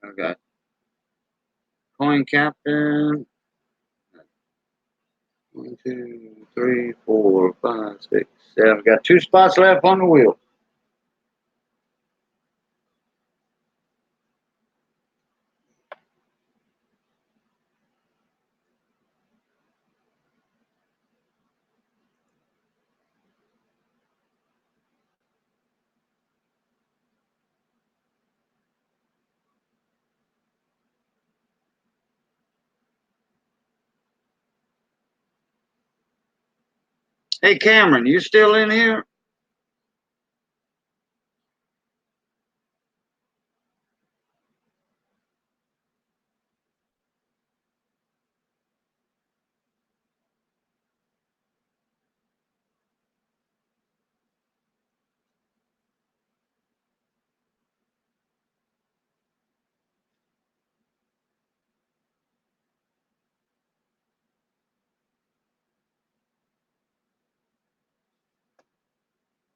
I got Coin Captain. 1, 2, 3, 4, 5, 6, 7. Got 2 spots left on the wheel. Hey, Cameron, you still in here?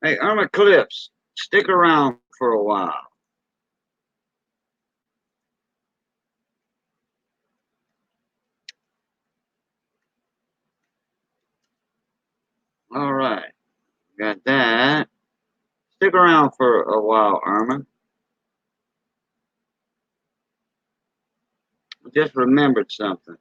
Hey, Irma Clips, stick around for a while. All right, got that. Stick around for a while, Irma. I just remembered something.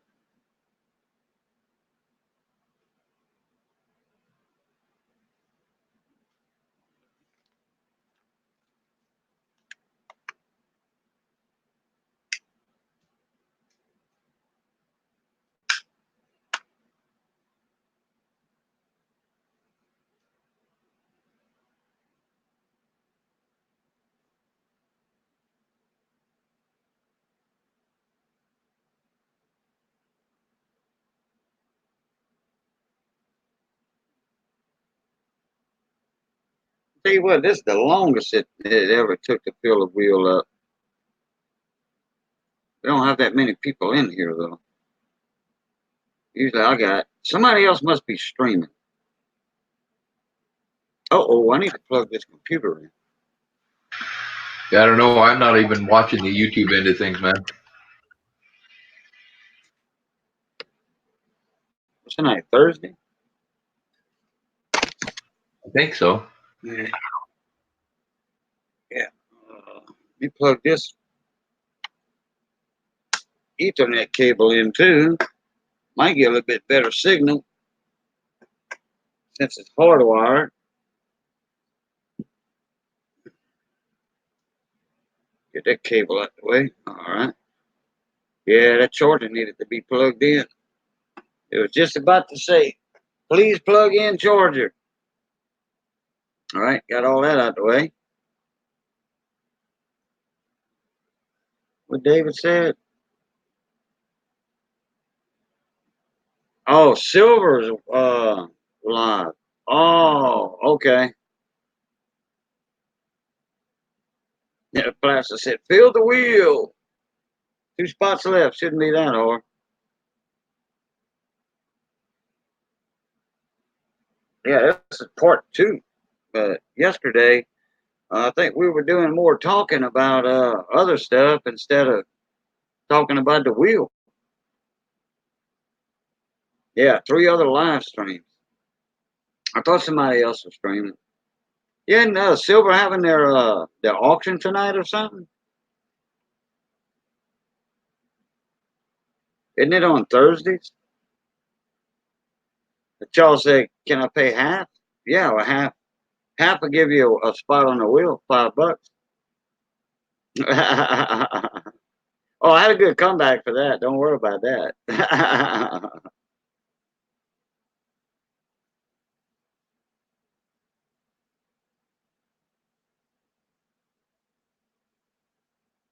Tell you what, this is the longest it ever took to fill a wheel up. We don't have that many people in here though. Usually I got somebody else must be streaming. Oh, I need to plug this computer in. Yeah, I don't know. I'm not even watching the YouTube end of things, man. What's tonight? Thursday? I think so. Yeah. Yeah. Let me plug this Ethernet cable in too. Might get a little bit better signal since it's hardwired. Get that cable out the way. All right. Yeah, that charger needed to be plugged in. It was just about to say, please plug in charger. All right, got all that out the way. What David said? Oh, Silver's live. Oh, okay. Yeah, Plaster said, fill the wheel. 2 spots left. Shouldn't be that hard. Yeah, this is part 2. But yesterday, I think we were doing more talking about other stuff instead of talking about the wheel. Yeah, 3 other live streams. I thought somebody else was streaming. Yeah, and Silver having their auction tonight or something? Isn't it on Thursdays? But y'all say, can I pay half? Yeah, well, half will give you a spot on the wheel, $5. Oh, I had a good comeback for that. Don't worry about that.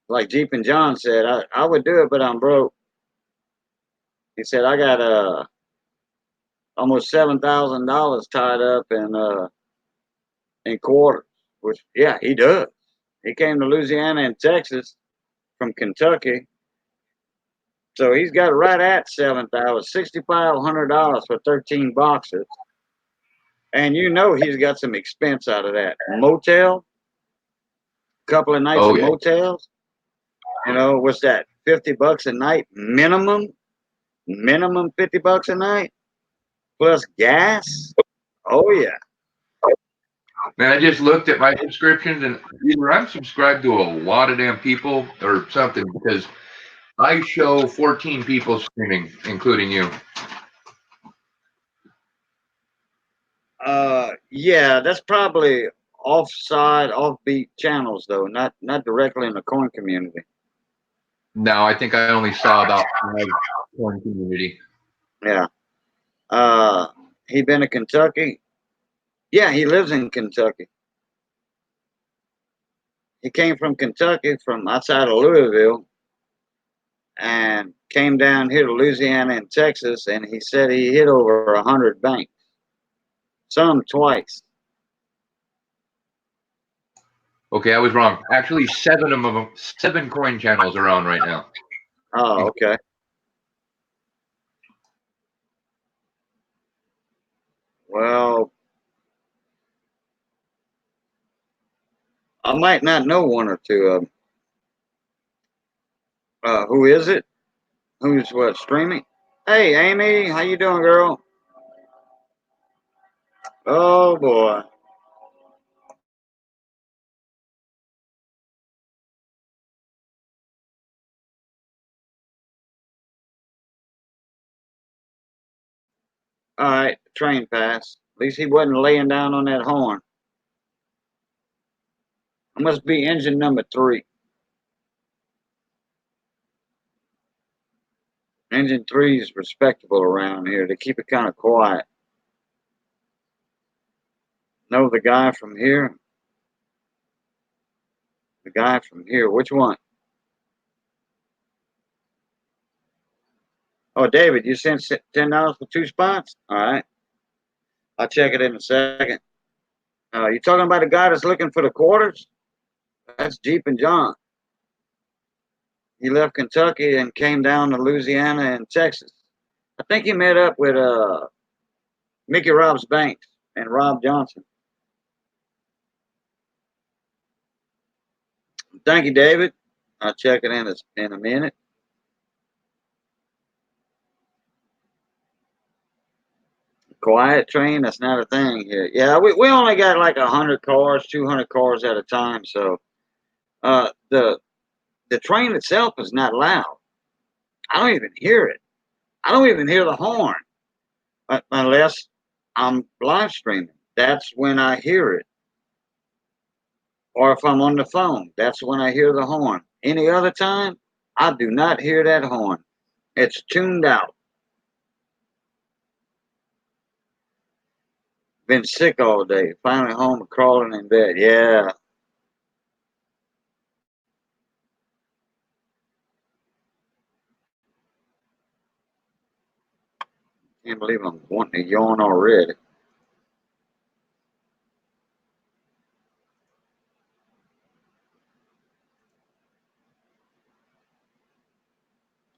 Like Jeep and John said, I would do it, but I'm broke. He said I got almost $7,000 tied up in quarters. Which yeah, he does. He came to Louisiana and Texas from Kentucky, so he's got right at $6,500 for 13 boxes. And you know he's got some expense out of that motel, couple of nights Oh, of yeah. motels. You know, what's that? $50 a night minimum. Minimum $50 a night plus gas. Oh yeah. Man, I just looked at my subscriptions, and either I'm subscribed to a lot of damn people or something, because I show 14 people streaming, including you. Yeah, that's probably offbeat channels though, not directly in the coin community. No, I think I only saw about 5 coin community. Yeah. He been to Kentucky. Yeah, he lives in Kentucky. He came from Kentucky, from outside of Louisville, and came down here to Louisiana and Texas, and he said he hit over 100 banks, some twice. Okay, I was wrong. Actually, 7 of them, 7 coin channels are on right now. Oh, okay. Well, I might not know 1 or 2 of them. Who is it? Who's what streaming? Hey, Amy, how you doing, girl? Oh boy. All right, train pass. At least he wasn't laying down on that horn. It must be engine number 3. Engine 3 is respectable around here. They keep it kind of quiet. Know the guy from here? The guy from here. Which one? Oh, David, you sent $10 for 2 spots? All right. I'll check it in a second. You talking about the guy that's looking for the quarters? That's Jeep and John. He left Kentucky and came down to Louisiana and Texas. I think he met up with Mickey Rob's Banks and Rob Johnson. Thank you, David. I'll check it in a minute. Quiet train, that's not a thing here. Yeah, we only got like 100 cars, 200 cars at a time. So the train itself is not loud. I don't even hear it. I don't even hear the horn unless I'm live streaming. That's when I hear it. Or if I'm on the phone, that's when I hear the horn. Any other time, I do not hear that horn. It's tuned out. Been sick all day. Finally home crawling in bed. Yeah. Can't believe I'm wanting to yawn already.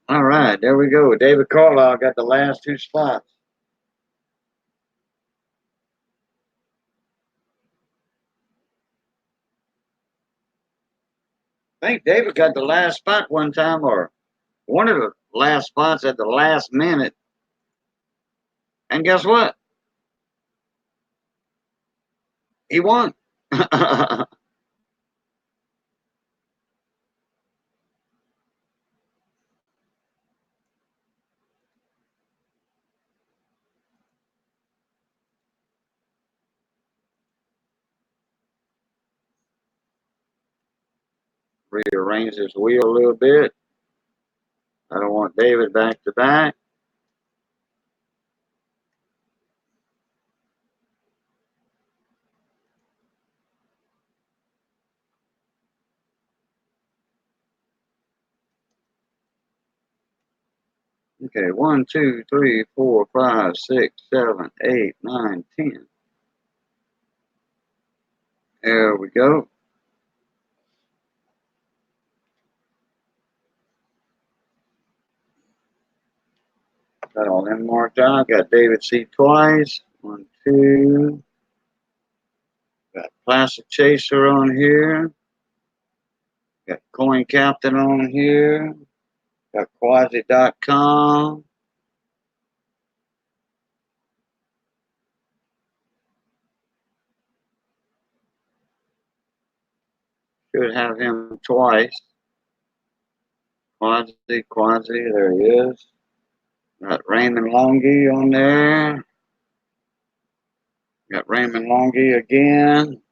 All right, there we go. David Carlisle got the last two spots. I think David got the last spot one time, or one of the last spots at the last minute. And guess what? He won. Rearrange this wheel a little bit. I don't want David back to back. Okay, 1, 2, 3, 4, 5, 6, 7, 8, 9, 10. There we go. Got all them marked out. Got David C twice. 1, 2. Got Plastic Chaser on here. Got Coin Captain on here. Got Quasi.com. Should have him twice. Quasi, there he is. Got Raymond Longy on there. Got Raymond Longy again.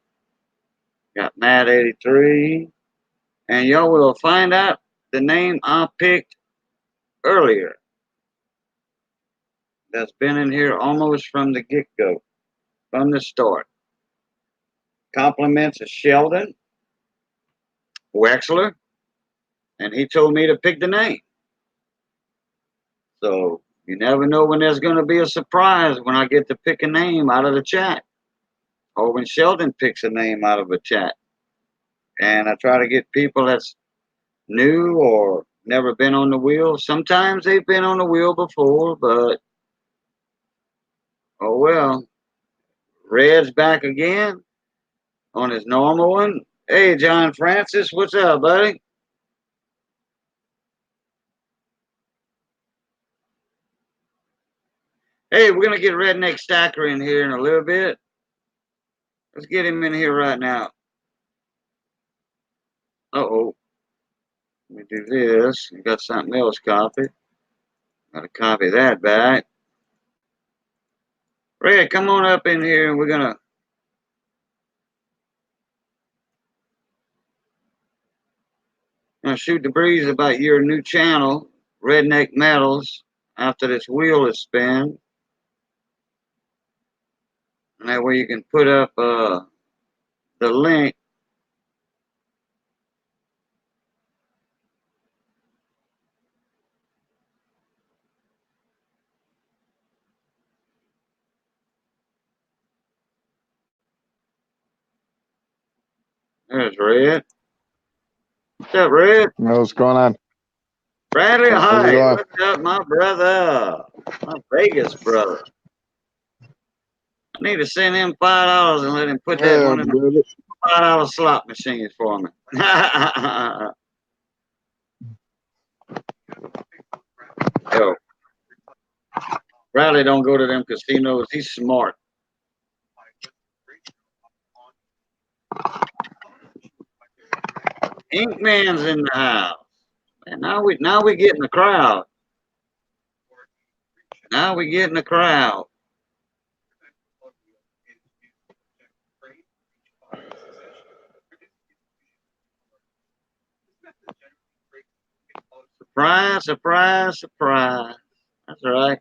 Got Matt83. And y'all will find out the name I picked earlier. That's been in here almost from the get-go, from the start. Compliments of Sheldon Wexler. And he told me to pick the name. So you never know when there's going to be a surprise when I get to pick a name out of the chat. Or when Sheldon picks a name out of a chat. And I try to get people that's new or never been on the wheel. Sometimes they've been on the wheel before, but oh well. Red's back again on his normal one. Hey, John Francis, what's up, buddy? Hey, we're going to get Redneck Stacker in here in a little bit. Let's get him in here right now. Uh-oh. Let me do this. I got something else copied. Got to copy that back. Red, come on up in here and we're going to shoot the breeze about your new channel, Redneck Metals, after this wheel is spun. And that way you can put up the link. There's Red. What's up, Red? What's going on? Bradley, How's it hi. going? What's up, my brother? My Vegas brother. I need to send him $5 and let him put that one in the Brother. $5 slot machines for me. Yo, Bradley don't go to them casinos. He's smart. Inkman's in the house. And now we getting the crowd. Now we getting the crowd. Surprise, surprise, surprise. That's right.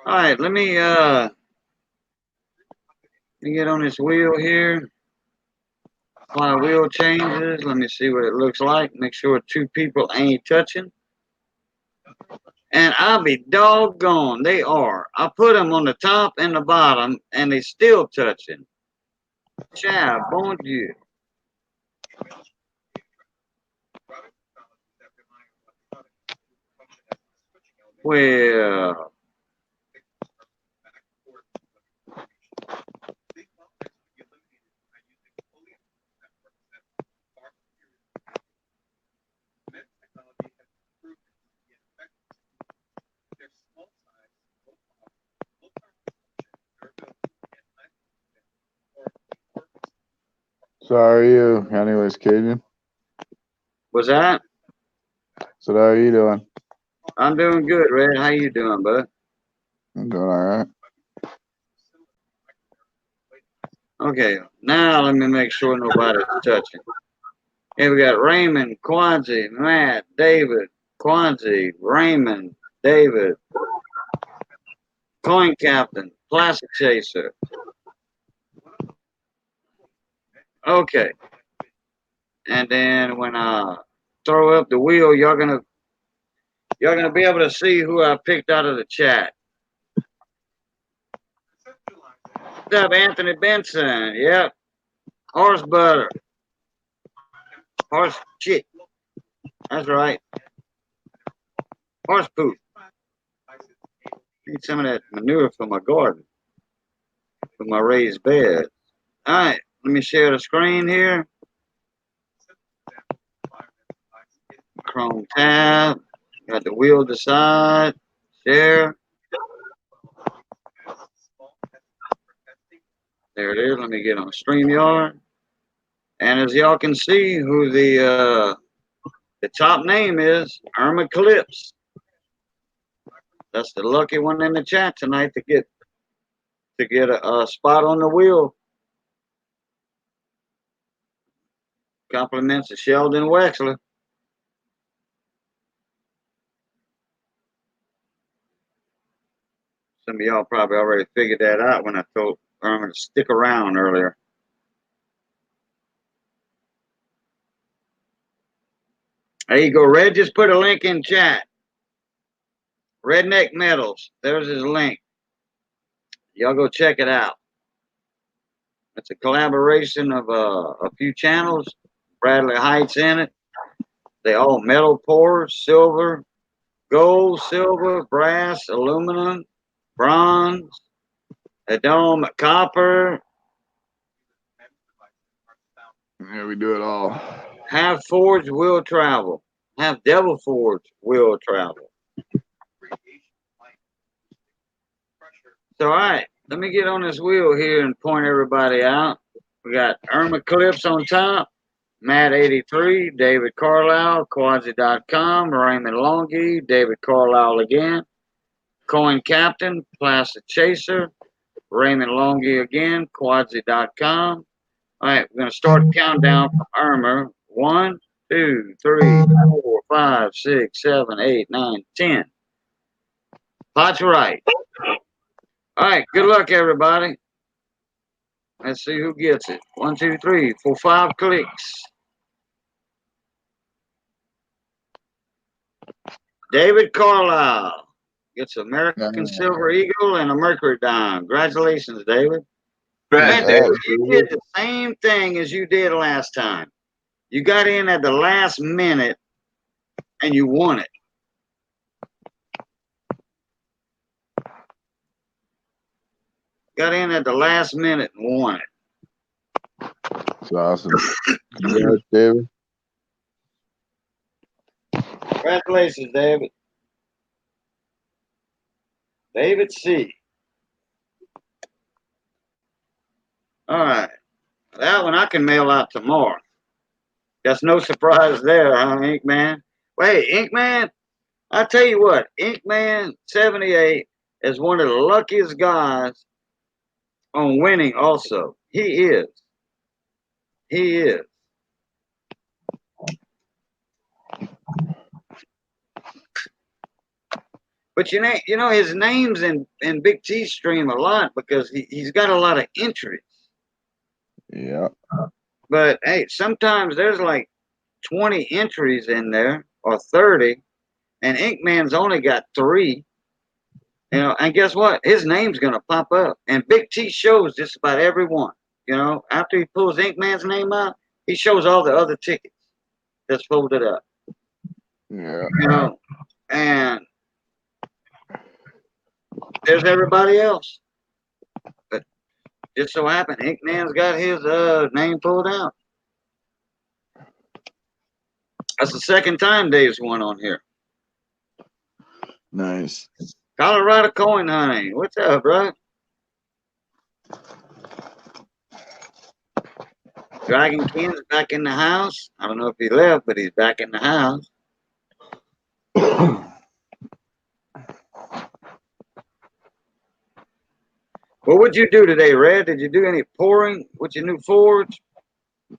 All right, let me get on this wheel here. Apply wheel changes. Let me see what it looks like. Make sure two people ain't touching. And I'll be doggone, they are. I put them on the top and the bottom, and they still touching. Ciao, bon Dieu. Well, So how are you? Anyways, Cajun. what's that? So how are you doing? I'm doing good, Red. How you doing, bud? I'm doing all right. Okay, now let me make sure nobody's touching. Here we got Raymond, Quanzi, Matt, David, Quanzi, Raymond, David, Coin Captain, Plastic Chaser. Okay. And then when I throw up the wheel, y'all gonna be able to see who I picked out of the chat. What's up, Anthony Benson? Yep. Horse butter. Horse shit. That's right. Horse poop. Need some of that manure for my garden. For my raised bed. Alright, let me share the screen here. Chrome tab. Got the wheel to the side. Share. There it is. Let me get on StreamYard. And as y'all can see, who the top name is, Irma Clips. That's the lucky one in the chat tonight to get a spot on the wheel. Compliments to Sheldon Wexler. Some of y'all probably already figured that out when I told Irma to stick around earlier. There you go, Red. Just put a link in chat. Redneck Metals. There's his link. Y'all go check it out. It's a collaboration of a few channels. Bradley Heights in it. They all metal pours, silver, gold, silver, brass, aluminum, bronze, a dome, copper. Yeah, we do it all. Half forged will travel. Half devil forged will travel. So, all right, let me get on this wheel here and point everybody out. We got Irma Clips on top, Matt 83, David Carlisle, Quadzi.com, Raymond Longy, David Carlisle again, Coin Captain, Plastic Chaser, Raymond Longy again, Quadzi.com. All right, we're going to start the countdown from Irma. 1, 2, 3, 4, 5, 6, 7, 8, 9, 10. Pot's right. All right, good luck, everybody. Let's see who gets it. 1, 2, 3, 4, 5 clicks. David Carlisle Gets American Silver Eagle and a Mercury Dime. Congratulations, David. Man, Brad, David, you did the same thing as you did last time. You got in at the last minute and you won it. Got in at the last minute and won it. It's awesome. Congrats, David. Congratulations, David. David C. All right. That one I can mail out tomorrow. That's no surprise there, huh, Ink Man? Wait, Ink Man, I tell you what, Ink Man 78 is one of the luckiest guys on winning also. He is. He is. But you know his name's in Big T stream a lot because he's got a lot of entries. Yeah. But hey, sometimes there's like 20 entries in there or 30, and Ink Man's only got 3. You know, and guess what? His name's gonna pop up. And Big T shows just about everyone. You know, after he pulls Ink Man's name out, he shows all the other tickets that's folded up. Yeah. You know, and there's everybody else. But just so happened, Ink Man's got his name pulled out. That's the second time Dave's won on here. Nice. Colorado Coin Hunting. What's up, bro? Dragon Ken's back in the house. I don't know if he left, but he's back in the house. What would you do today, Red? Did you do any pouring with your new forge?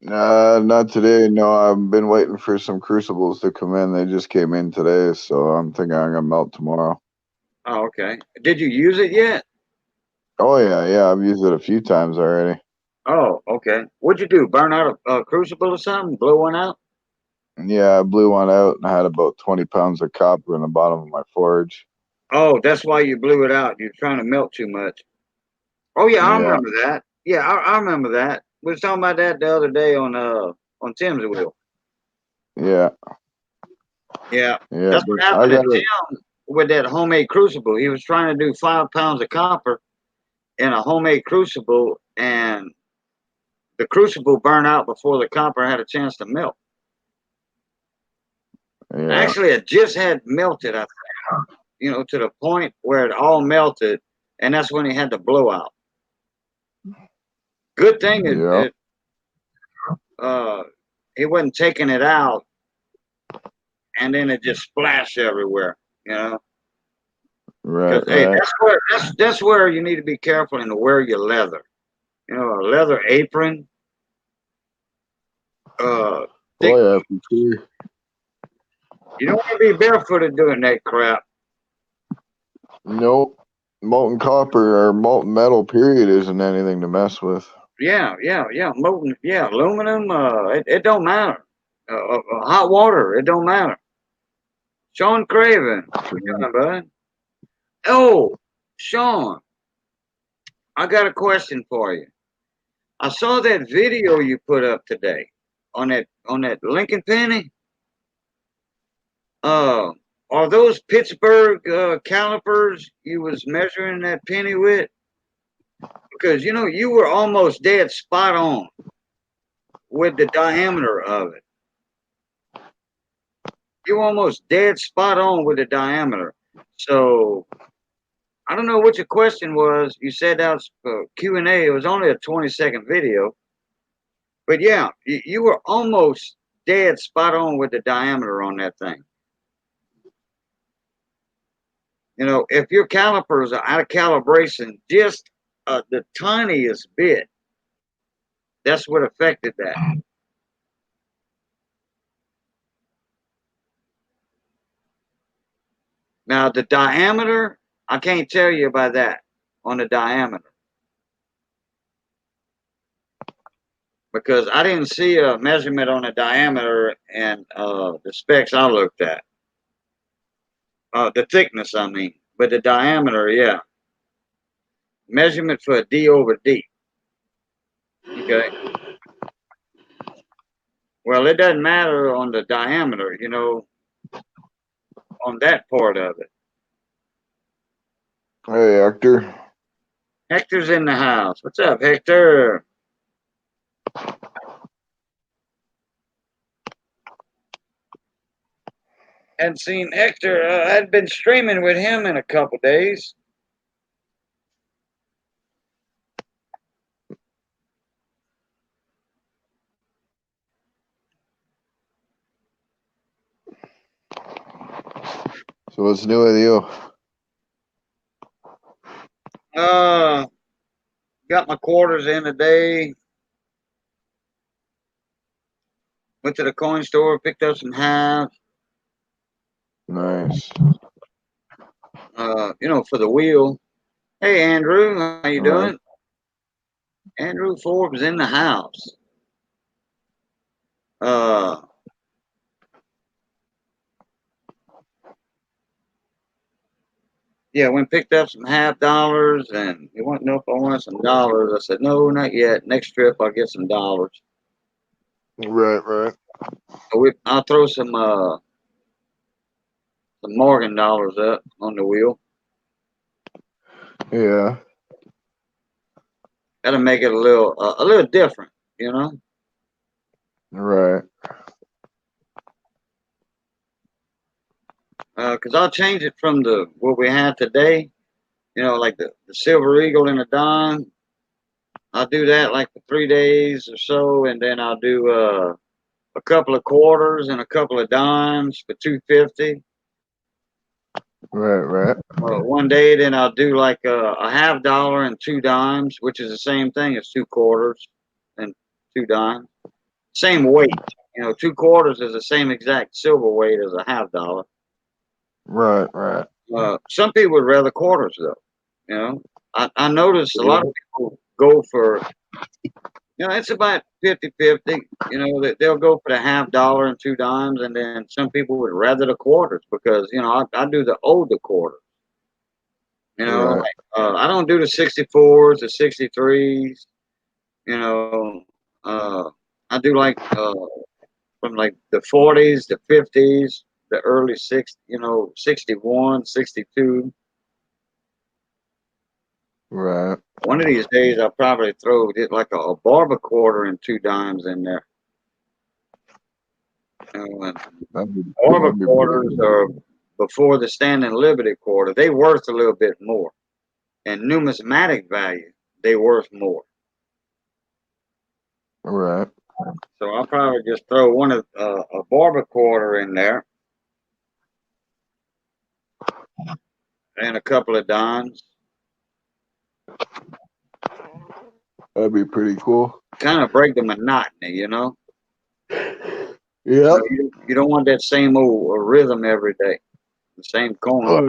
Not today. No, I've been waiting for some crucibles to come in. They just came in today, so I'm thinking I'm gonna melt tomorrow. Oh, okay. Did you use it yet? Oh yeah. I've used it a few times already. Oh, okay. What'd you do? Burn out a crucible or something? Blow one out? Yeah, I blew one out and I had about 20 pounds of copper in the bottom of my forge. Oh, that's why you blew it out. You're trying to melt too much. Oh yeah, I remember that. Yeah, I remember that. We was talking about that the other day on Tim's wheel. Yeah. Yeah. Yeah. That's what happened to Tim with that homemade crucible. He was trying to do 5 pounds of copper in a homemade crucible, and the crucible burned out before the copper had a chance to melt. Yeah. Actually, it just had melted, I think, you know, to the point where it all melted, and that's when he had the blowout. Good thing he wasn't taking it out, and then it just splashed everywhere, you know. Right. Hey, that's where you need to be careful and to wear your leather. You know, a leather apron. Oh yeah, for sure. You don't want to be barefooted doing that crap. Nope. Molten copper or molten metal period isn't anything to mess with. Yeah. Molten, aluminum. It don't matter. Hot water. It don't matter. Sean Craven. What you doing, bud? Oh, Sean. I got a question for you. I saw that video you put up today on that Lincoln Penny. Are those Pittsburgh calipers you was measuring that penny with? Because you know you were almost dead spot on with the diameter of it. You were almost dead spot on with the diameter. So I don't know what your question was. You said that was Q&A. It was only a 20-second video. But yeah, you were almost dead spot on with the diameter on that thing. You know, if your calipers are out of calibration, just the tiniest bit, that's what affected that. Now, the diameter, I can't tell you about that on the diameter. Because I didn't see a measurement on the diameter and the specs I looked at. The thickness, I mean. But the diameter, yeah. Measurement for a D over D. Okay. Well, it doesn't matter on the diameter, you know, on that part of it. Hey, Hector. Hector's in the house. What's up, Hector? Hadn't seen Hector. I'd been streaming with him in a couple days. So what's new with you? Got my quarters in today. Went to the coin store, picked up some halves. Nice. You know, for the wheel. Hey, Andrew, how you Uh-huh. doing? Andrew Forbes in the house. Yeah, went and picked up some $50, and he wanted to know if I wanted some dollars. I said, no, not yet. Next trip, I'll get some dollars. Right. So I'll throw some Morgan dollars up on the wheel. Yeah. That'll make it a little different, you know. Right. Because I'll change it from what we had today. You know, like the Silver Eagle and the Dime. I'll do that like for 3 days or so, and then I'll do a couple of quarters and a couple of dimes for 250. Right. One day, then I'll do like a $50 and 2 dimes, which is the same thing as 2 quarters and 2 dimes. Same weight. You know, 2 quarters is the same exact silver weight as a $50. Right. Some people would rather quarters though. You know, I noticed a lot of people go for, you know, it's about 50-50. You know, they'll go for the $50 and 2 dimes, and then some people would rather the quarters because, you know, I do the older quarters. You know, Right. like, I don't do the 64s, the 63s. You know, I do like from like the 40s, the 50s, the early 61, 62. Right. One of these days, I'll probably throw it like a barber quarter and 2 dimes in there. You know, and barber That'd be quarters are before the standing liberty quarter. They worth a little bit more, and numismatic value, they worth more. right. So I'll probably just throw a barber quarter in there and a couple of dimes. That'd be pretty cool. Kind of break the monotony, you know. Yeah. You don't want that same old rhythm every day, the same coin. Oh,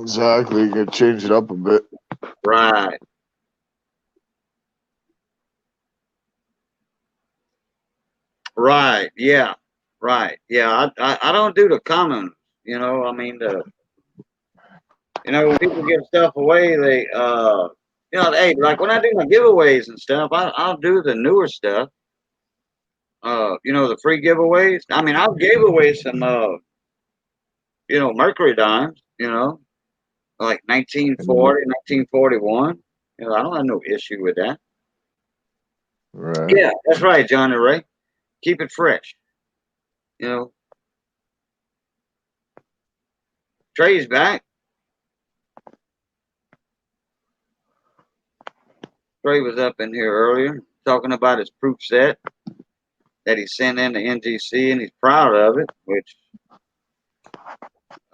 exactly. You can change it up a bit. Right. Right. Yeah. Right. Yeah. I don't do the common. You know. I mean when people give stuff away, hey, like when I do my giveaways and stuff, I'll do the newer stuff. The free giveaways. I mean, I'll give away some Mercury dimes. Like 1940, 1941. I don't have no issue with that. Right. Yeah, that's right, Johnny Ray. Keep it fresh. Trey's back. Trey was up in here earlier talking about his proof set that he sent in to NGC, and he's proud of it, which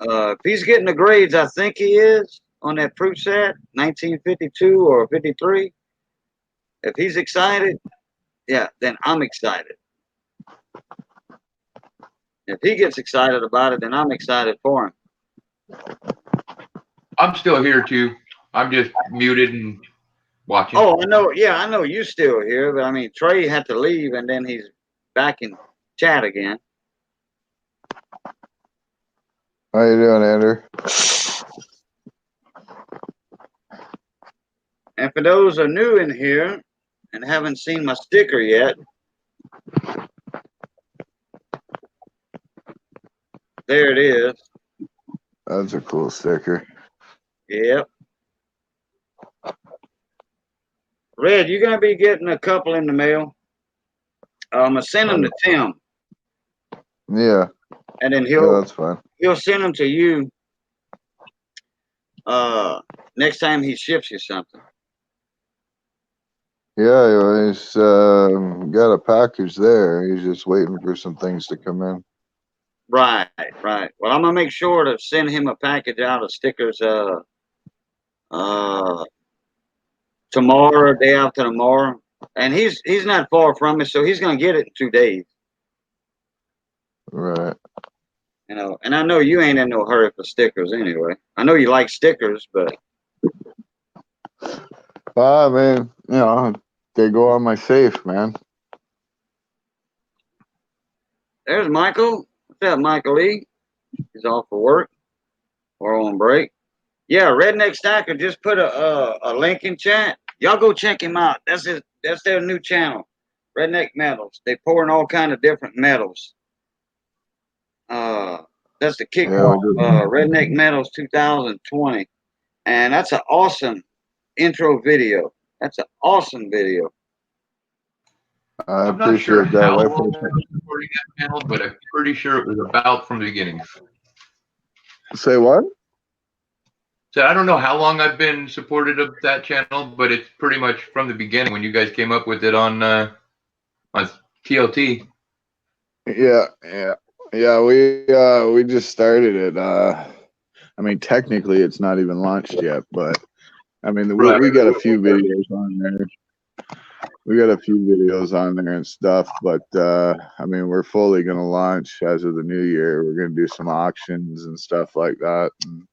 if he's getting the grades I think he is on that proof set, 1952 or 53, if he's excited, yeah, then I'm excited. If he gets excited about it, then I'm excited for him. I'm still here too. I'm just muted and watching. Oh, I know. Yeah, I know you still here, but I mean, Trey had to leave, and then he's back in chat again. How you doing, Andrew? And for those who are new in here and haven't seen my sticker yet, there it is. That's a cool sticker. Yep. Red, you're gonna be getting a couple in the mail. I'm gonna send them to Tim, Yeah, and then yeah, that's fine. he'll send them to you next time he ships you something. Yeah, he's got a package there. He's just waiting for some things to come in. Right, right. Well, I'm gonna make sure to send him a package out of stickers uh tomorrow, day after tomorrow. And he's not far from me, so he's gonna get it in 2 days. Right. You know, and I know you ain't in no hurry for stickers anyway. I know you like stickers, but I mean, you know, they go on my safe, man. there's Michael. What's up, Michael Lee? He's off for work or on break. Yeah, Redneck Stacker just put a link in chat. Y'all go check him out. That's their new channel, Redneck Metals. They pouring all kind of different metals. That's the kickoff. Redneck Metals 2020, and that's an awesome intro video. That's an awesome video. I I'm not sure appreciate that. how long I've been supporting that channel, but I'm pretty sure it was about from the beginning. Say what? So I don't know how long I've been supported of that channel, but it's pretty much from the beginning when you guys came up with it on TLT. Yeah, yeah, yeah. We just started it. I mean, technically, it's not even launched yet, but I mean, we got a few videos on there. We got a few videos on there and stuff, but I mean, we're fully gonna launch as of the new year. We're gonna do some auctions and stuff like that. And,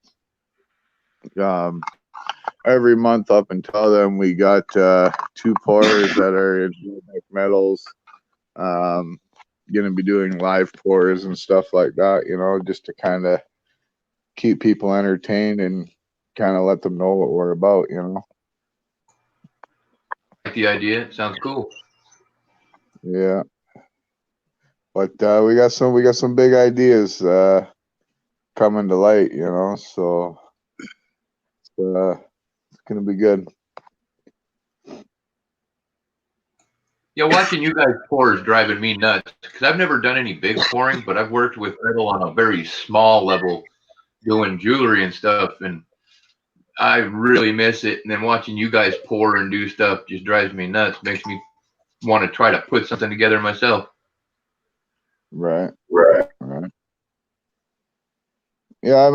every month up until then, we got 2 pours that are in metals. Gonna be doing live pours and stuff like that, you know, just to kind of keep people entertained and kind of let them know what we're about, you know. Like the idea, it sounds cool. Yeah, but we got some big ideas coming to light, you know, so it's gonna be good. Yeah, watching you guys pour is driving me nuts because I've never done any big pouring, but I've worked with metal on a very small level, doing jewelry and stuff, and I really miss it. And then watching you guys pour and do stuff just drives me nuts. Makes me want to try to put something together myself. Right. Yeah, I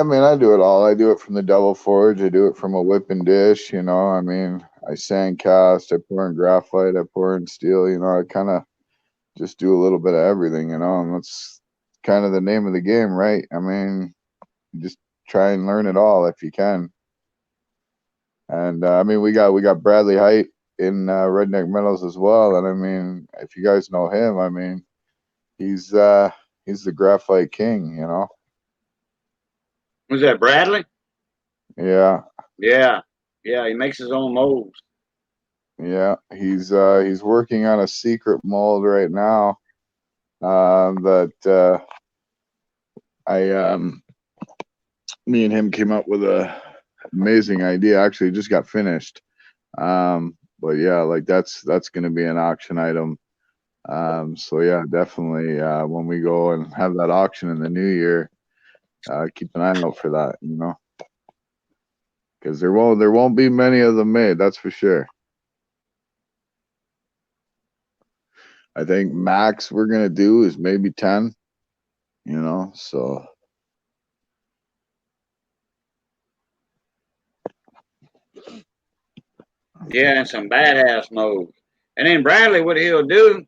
mean, I do it all. I do it from the double forge. I do it from a whip and dish. You know, I mean, I sand cast. I pour in graphite. I pour in steel. You know, I kind of just do a little bit of everything. You know, and that's kind of the name of the game, right? I mean, you just try and learn it all if you can. And I mean, we got Bradley Height in Redneck Metals as well. And I mean, if you guys know him, I mean, he's the graphite king. You know. Was that Bradley? Yeah. Yeah, yeah. He makes his own molds. Yeah, he's working on a secret mold right now. That me and him came up with a amazing idea. Actually, it just got finished. But yeah, like that's gonna be an auction item. So yeah, definitely when we go and have that auction in the new year, keep an eye out for that, you know. Because there won't be many of them made, that's for sure. I think max we're gonna do is maybe 10, you know, so Yeah, and some badass molds. And then Bradley, what he'll do,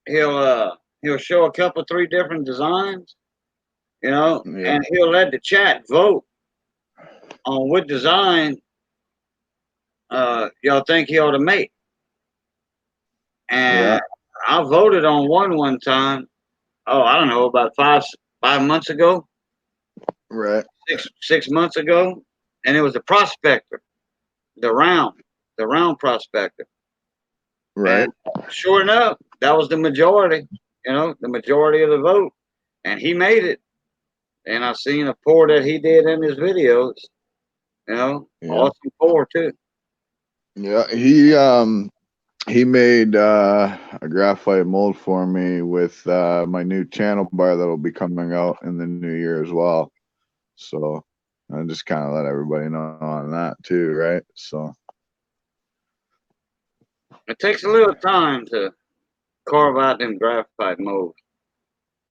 he'll show a couple, 3 different designs, you know, yeah. and he'll let the chat vote on what design y'all think he ought to make. And Yeah. I voted on one time. Oh, I don't know, about 5 months ago. Right. 6 months ago, and it was a prospector. the round prospector. Right. And sure enough, that was the majority, the majority of the vote. And he made it. And I seen a pour that he did in his videos, Yeah. awesome pour too. Yeah. He made a graphite mold for me with my new channel bar that'll be coming out in the new year as well. So I just kind of let everybody know on that too, right? So It takes a little time to carve out them graphite molds.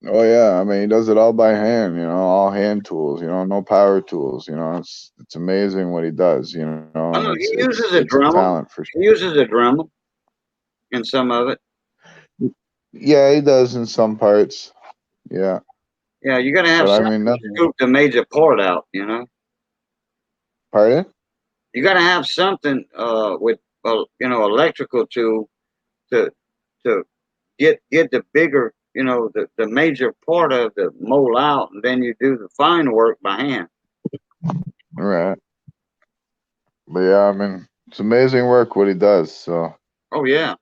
oh yeah, I mean he does it all by hand, all hand tools, no power tools, it's amazing what he does, I know and he uses a it's a Dremel. talent for He sure. uses a Dremel in some of it. Yeah, he does in some parts. Yeah. Yeah, you got to have But I something mean to nothing. scoop the major part out. Pardon? You got to have something with electrical to to get the bigger the major part of the mold out, and then you do the fine work by hand. Right. But yeah, I mean it's amazing work what he does. So Oh yeah.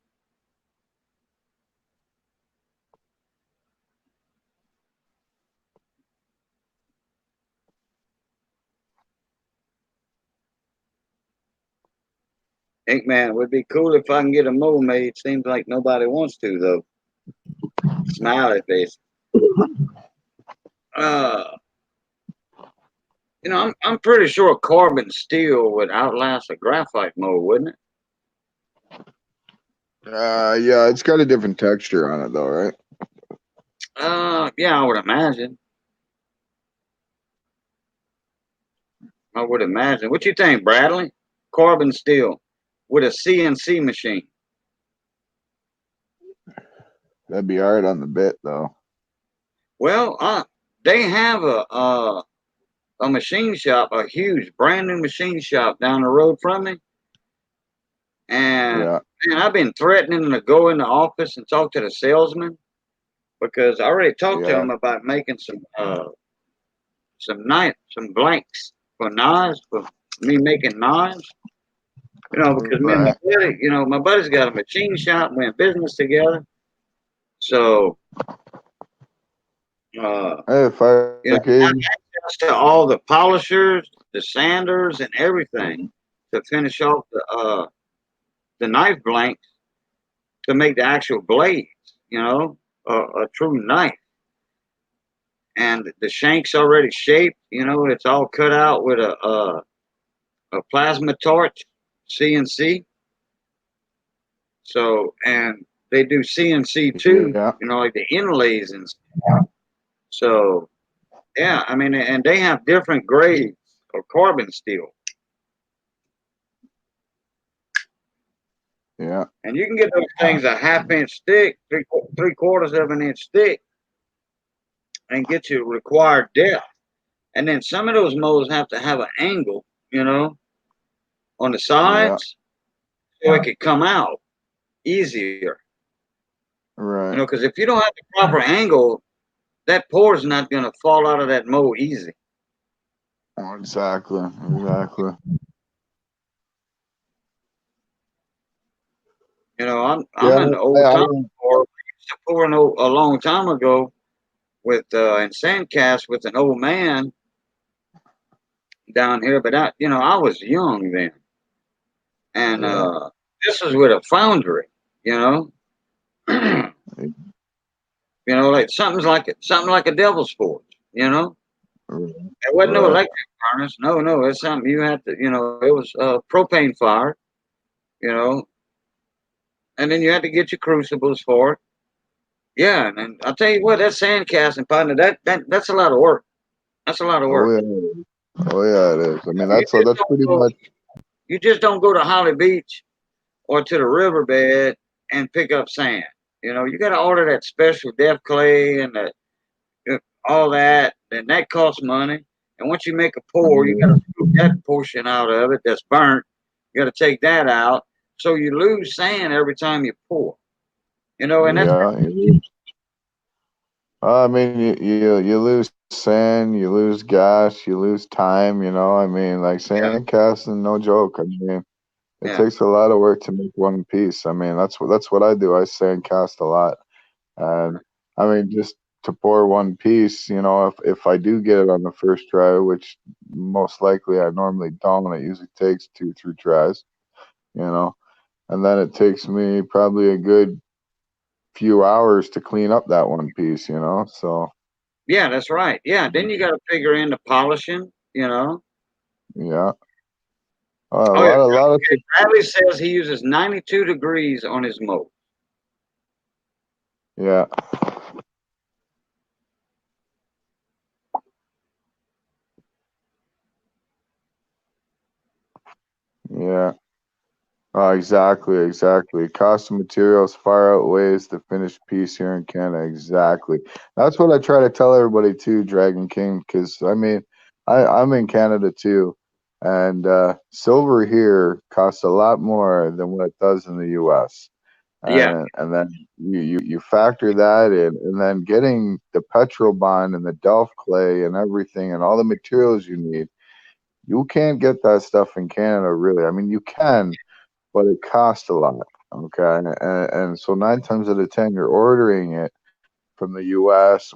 Ink man, it would be cool if I can get a mold made. Seems like nobody wants to though. Smiley face. Uh, I'm pretty sure carbon steel would outlast a graphite mold, wouldn't it? yeah, it's got a different texture on it though, right? Yeah, I would imagine. I would imagine. What you think, Bradley? Carbon steel with a CNC machine. That'd be hard on the bit though. Well, they have a machine shop, a huge brand new machine shop down the road from me. And Yeah. man, I've been threatening to go in the office and talk to the salesman because I already talked to Yeah. him about making some blanks for knives, for me making knives. Because me and Right. my buddy's got a machine shop, we're in business together. So Hey, if I have could, access to all the polishers, the sanders, and everything to finish off the knife blanks to make the actual blades, a true knife. And the shank's already shaped, it's all cut out with a plasma torch, CNC. So, and they do CNC too, yeah. like the inlays and stuff. So, yeah, I mean, and they have different grades of carbon steel. Yeah. And you can get those things a half-inch thick, three-quarters of an inch thick, and get your required depth. And then some of those molds have to have an angle, on the Yeah. sides, so it could come out easier. Right. Because if you don't have the proper angle, that pour is not going to fall out of that mold easy. Exactly. Exactly. I'm Yeah. an old time pourer. I used to pour a long time ago with in Sandcast with an old man down here, but I was young then, and Yeah. this was with a foundry, you know, like something like a devil's forge, There wasn't no Right. electric furnace, no, it's something you had to, it was propane fire, you know, and then you had to get your crucibles for it. Yeah, and then I'll tell you what, that sandcasting partner, that's a lot of work. That's a lot of Oh work. yeah. Oh yeah, it is. I mean, You just that's don't pretty go, much. you just don't go to Holly Beach or to the riverbed and pick up sand. You got to order that special depth clay and all that, and that costs money. And once you make a pour, you got to scoop that portion out of it that's burnt. You got to take that out, so you lose sand every time you pour. And that's Yeah. I mean, you lose sand, you lose gas, you lose time. I mean, like yeah, sand casting, no joke. I mean, It Yeah. takes a lot of work to make one piece. I mean, that's what I do. I sand cast a lot, and I mean, just to pour one piece, you know, if I do get it on the first try, which most likely I normally don't, it usually takes 2, 3 tries, you know, and then it takes me probably a good few hours to clean up that one piece, you know. So Yeah, that's right. Yeah, then you got to figure in the polishing, you know. yeah, Oh, yeah. a lot of Bradley says he uses 92 degrees on his mold. yeah, yeah. Exactly, exactly. Cost of materials far outweighs the finished piece here in Canada. Exactly. That's what I try to tell everybody too, Dragon King, because I mean, I'm in Canada too, and silver here costs a lot more than what it does in the U.S. Yeah, And then you factor that in, and then getting the petrol bond and the Delft clay and everything and all the materials you need, you can't get that stuff in Canada, really. I mean, you can, but it costs a lot. Okay, and so 9 times out of 10, you're ordering it from the U.S.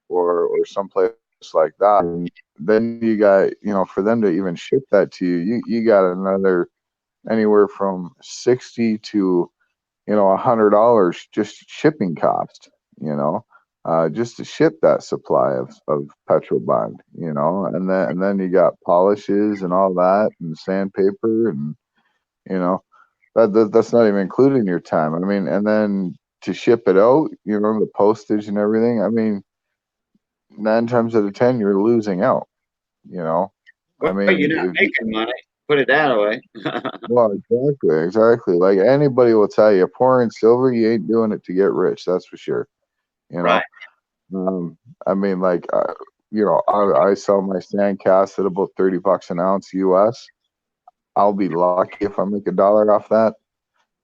or someplace like that. And then you got, you know, for them to even ship that to you, you got another anywhere from 60 to, you know, $100 just shipping cost. You know. Just to ship that supply of petrol bond, you know, and then you got polishes and all that and sandpaper and you know that's not even including your time. I mean, and then to ship it out, you know, the postage and everything. I mean, 9 times out of 10, you're losing out. You know, I well, mean, you're not if you, making money. Put it that way. well, exactly, exactly. Like anybody will tell you, pouring silver, you ain't doing it to get rich. That's for sure. You Right. know, um, I mean, like, you know, I sell my sand cast at about $30 an ounce US. I'll be lucky if I make $1 off that.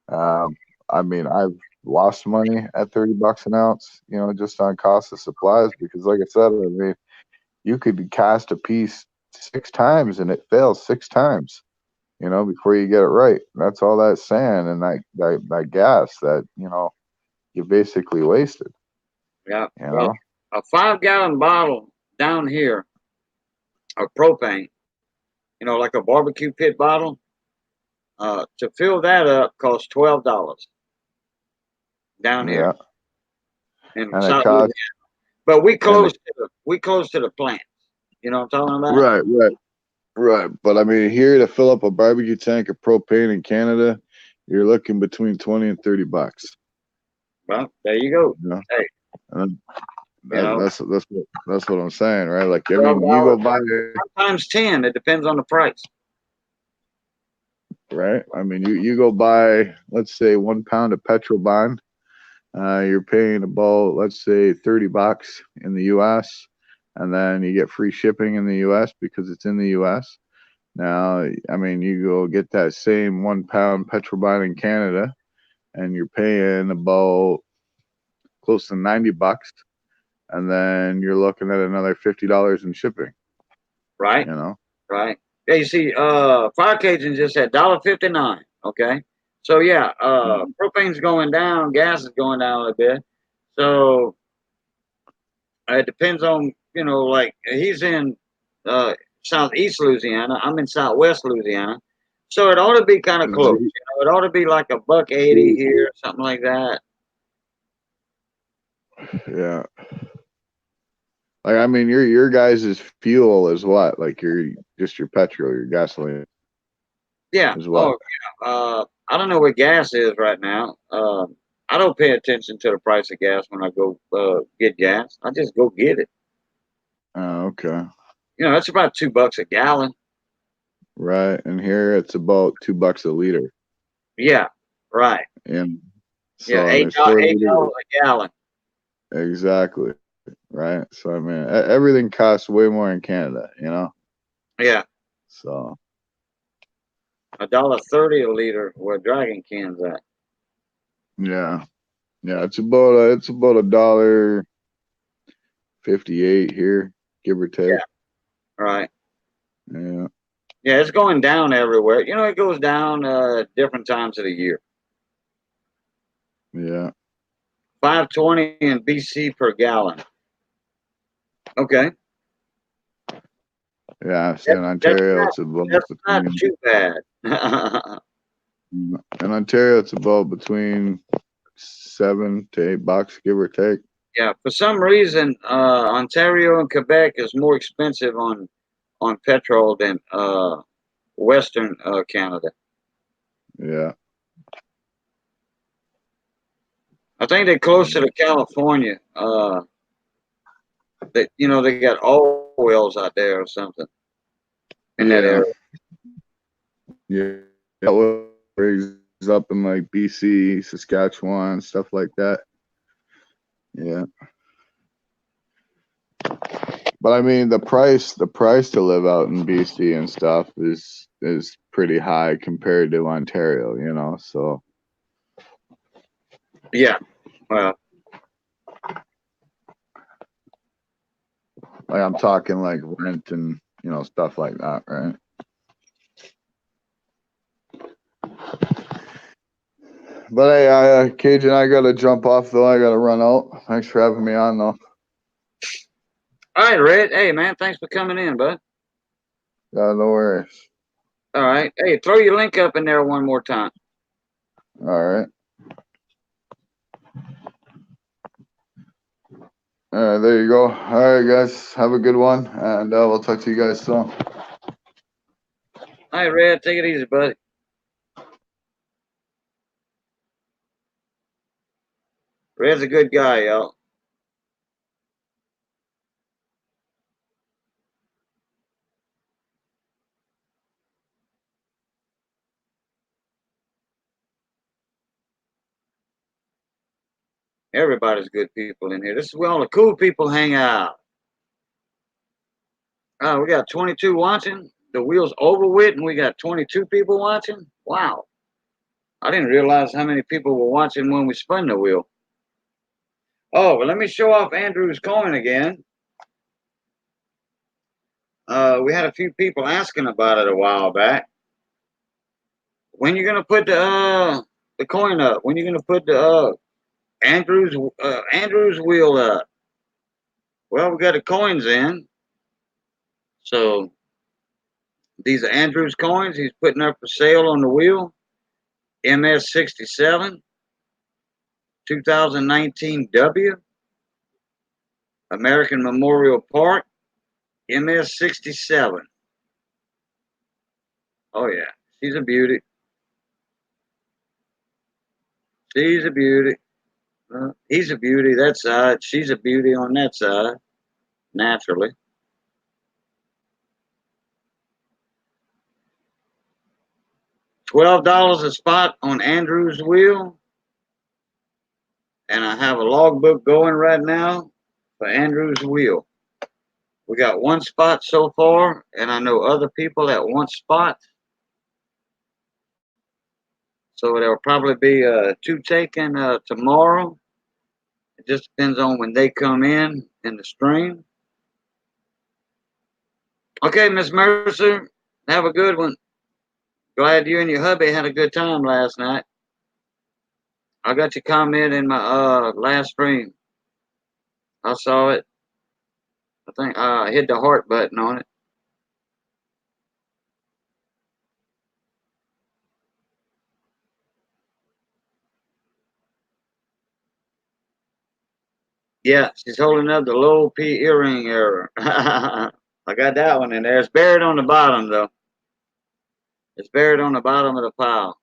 I mean, I've lost money at $30 an ounce, you know, just on cost of supplies because, like I said, I mean, you could cast a piece 6 times and it fails 6 times, you know, before you get it right. That's all that sand and that gas that, you know, you basically wasted, Yeah. you Well, know? a 5-gallon bottle down here of propane, you know, like a barbecue pit bottle, to fill that up costs $12 down here Yeah. in And it South costs, Louisiana. But and it, we close to the plant. You know what I'm talking about? right, right. Right, but I mean, here to fill up a barbecue tank of propane in Canada, you're looking between 20 and $30. Well, there you go. You know, Hey, and you know, that's what I'm saying, right? Like, I twelve mean, you go dollars buy, times 10. It depends on the price. right? I mean, you go buy, let's say, 1 pound of petrol bond. You're paying about, let's say, $30 in the U.S., and then you get free shipping in the U.S. because it's in the U.S. Now, I mean, you go get that same 1 pound petrol bond in Canada, and you're paying about close to $90, and then you're looking at another $50 in shipping. Right? You know, Right. Yeah, you see, Fire Cajun just had $1.59. Okay. So yeah, propane's going down, gas is going down a little bit. So it depends on, you know, like he's in uh southeast Louisiana, I'm in southwest Louisiana. So it ought to be kind of close. You know, it ought to be like $1.80 here, something like that. yeah. Like, I mean, your guys' fuel is what? Like your just your petrol, your gasoline Yeah. is what? Oh, yeah. I don't know what gas is right now. I don't pay attention to the price of gas when I go get gas. I just go get it. Oh, okay. You know, that's about $2 a gallon. Right. And here it's about $2 a liter. Yeah. Right. And Yeah. so and there's 4 liters. $8 a gallon. Exactly. Right. So I mean, everything costs way more in Canada, you know. Yeah. So $1.30 a liter where Dragon cans at. yeah, yeah, it's about $1.58 here, give or take. Yeah. Right. Yeah. Yeah, it's going down everywhere. You know, it goes down different times of the year. Yeah. 520 in BC per gallon. Okay. Yeah. See, in That's Ontario, it's about not between. too bad. In Ontario, it's about between $7 to $8, give or take. Yeah, for some reason, Ontario and Quebec is more expensive on petrol than Western Canada. Yeah. I think they're closer to California. That they got oil wells out there or something in that Yeah. area. Yeah. That was raised up in like BC, Saskatchewan, stuff like that. Yeah. But I mean, the price to live out in BC and stuff is pretty high compared to Ontario, so Yeah. Well, like I'm talking like rent and stuff like that, right? But hey, Cajun, I gotta jump off though. I gotta run out. Thanks for having me on though. all right, Red. Hey, man, thanks for coming in, bud. Yeah, no worries. All right. Hey, throw your link up in there one more time. All right. All right, there you go. All right, guys, have a good one, and we'll talk to you guys soon. All right, Red, take it easy, buddy. Red's a good guy, y'all. Everybody's good people in here. This is where all the cool people hang out. Oh, we got 22 watching. The wheel's over with, and we got 22 people watching. Wow. I didn't realize how many people were watching when we spun the wheel. Oh, well, let me show off Andrew's coin again. We had a few people asking about it a while back. When you gonna put the coin up? When you gonna put the Andrew's wheel up? Well, we got the coins in. So these are Andrew's coins. He's putting up for sale on the wheel. MS67, 2019 W, American Memorial Park, MS67. Oh yeah, she's a beauty. She's a beauty. He's a beauty that side. She's a beauty on that side. Naturally. $12 a spot on Andrew's wheel. And I have a logbook going right now for Andrew's wheel. We got one spot so far, and I know other people that want spots. So there'll probably be two taken tomorrow. It just depends on when they come in the stream. Okay, Miss Mercer, have a good one. Glad you and your hubby had a good time last night. I got your comment in my last stream. I saw it. I think I hit the heart button on it. Yeah, she's holding up the low P earring error. I got that one in there. It's buried on the bottom though. It's buried on the bottom of the pile.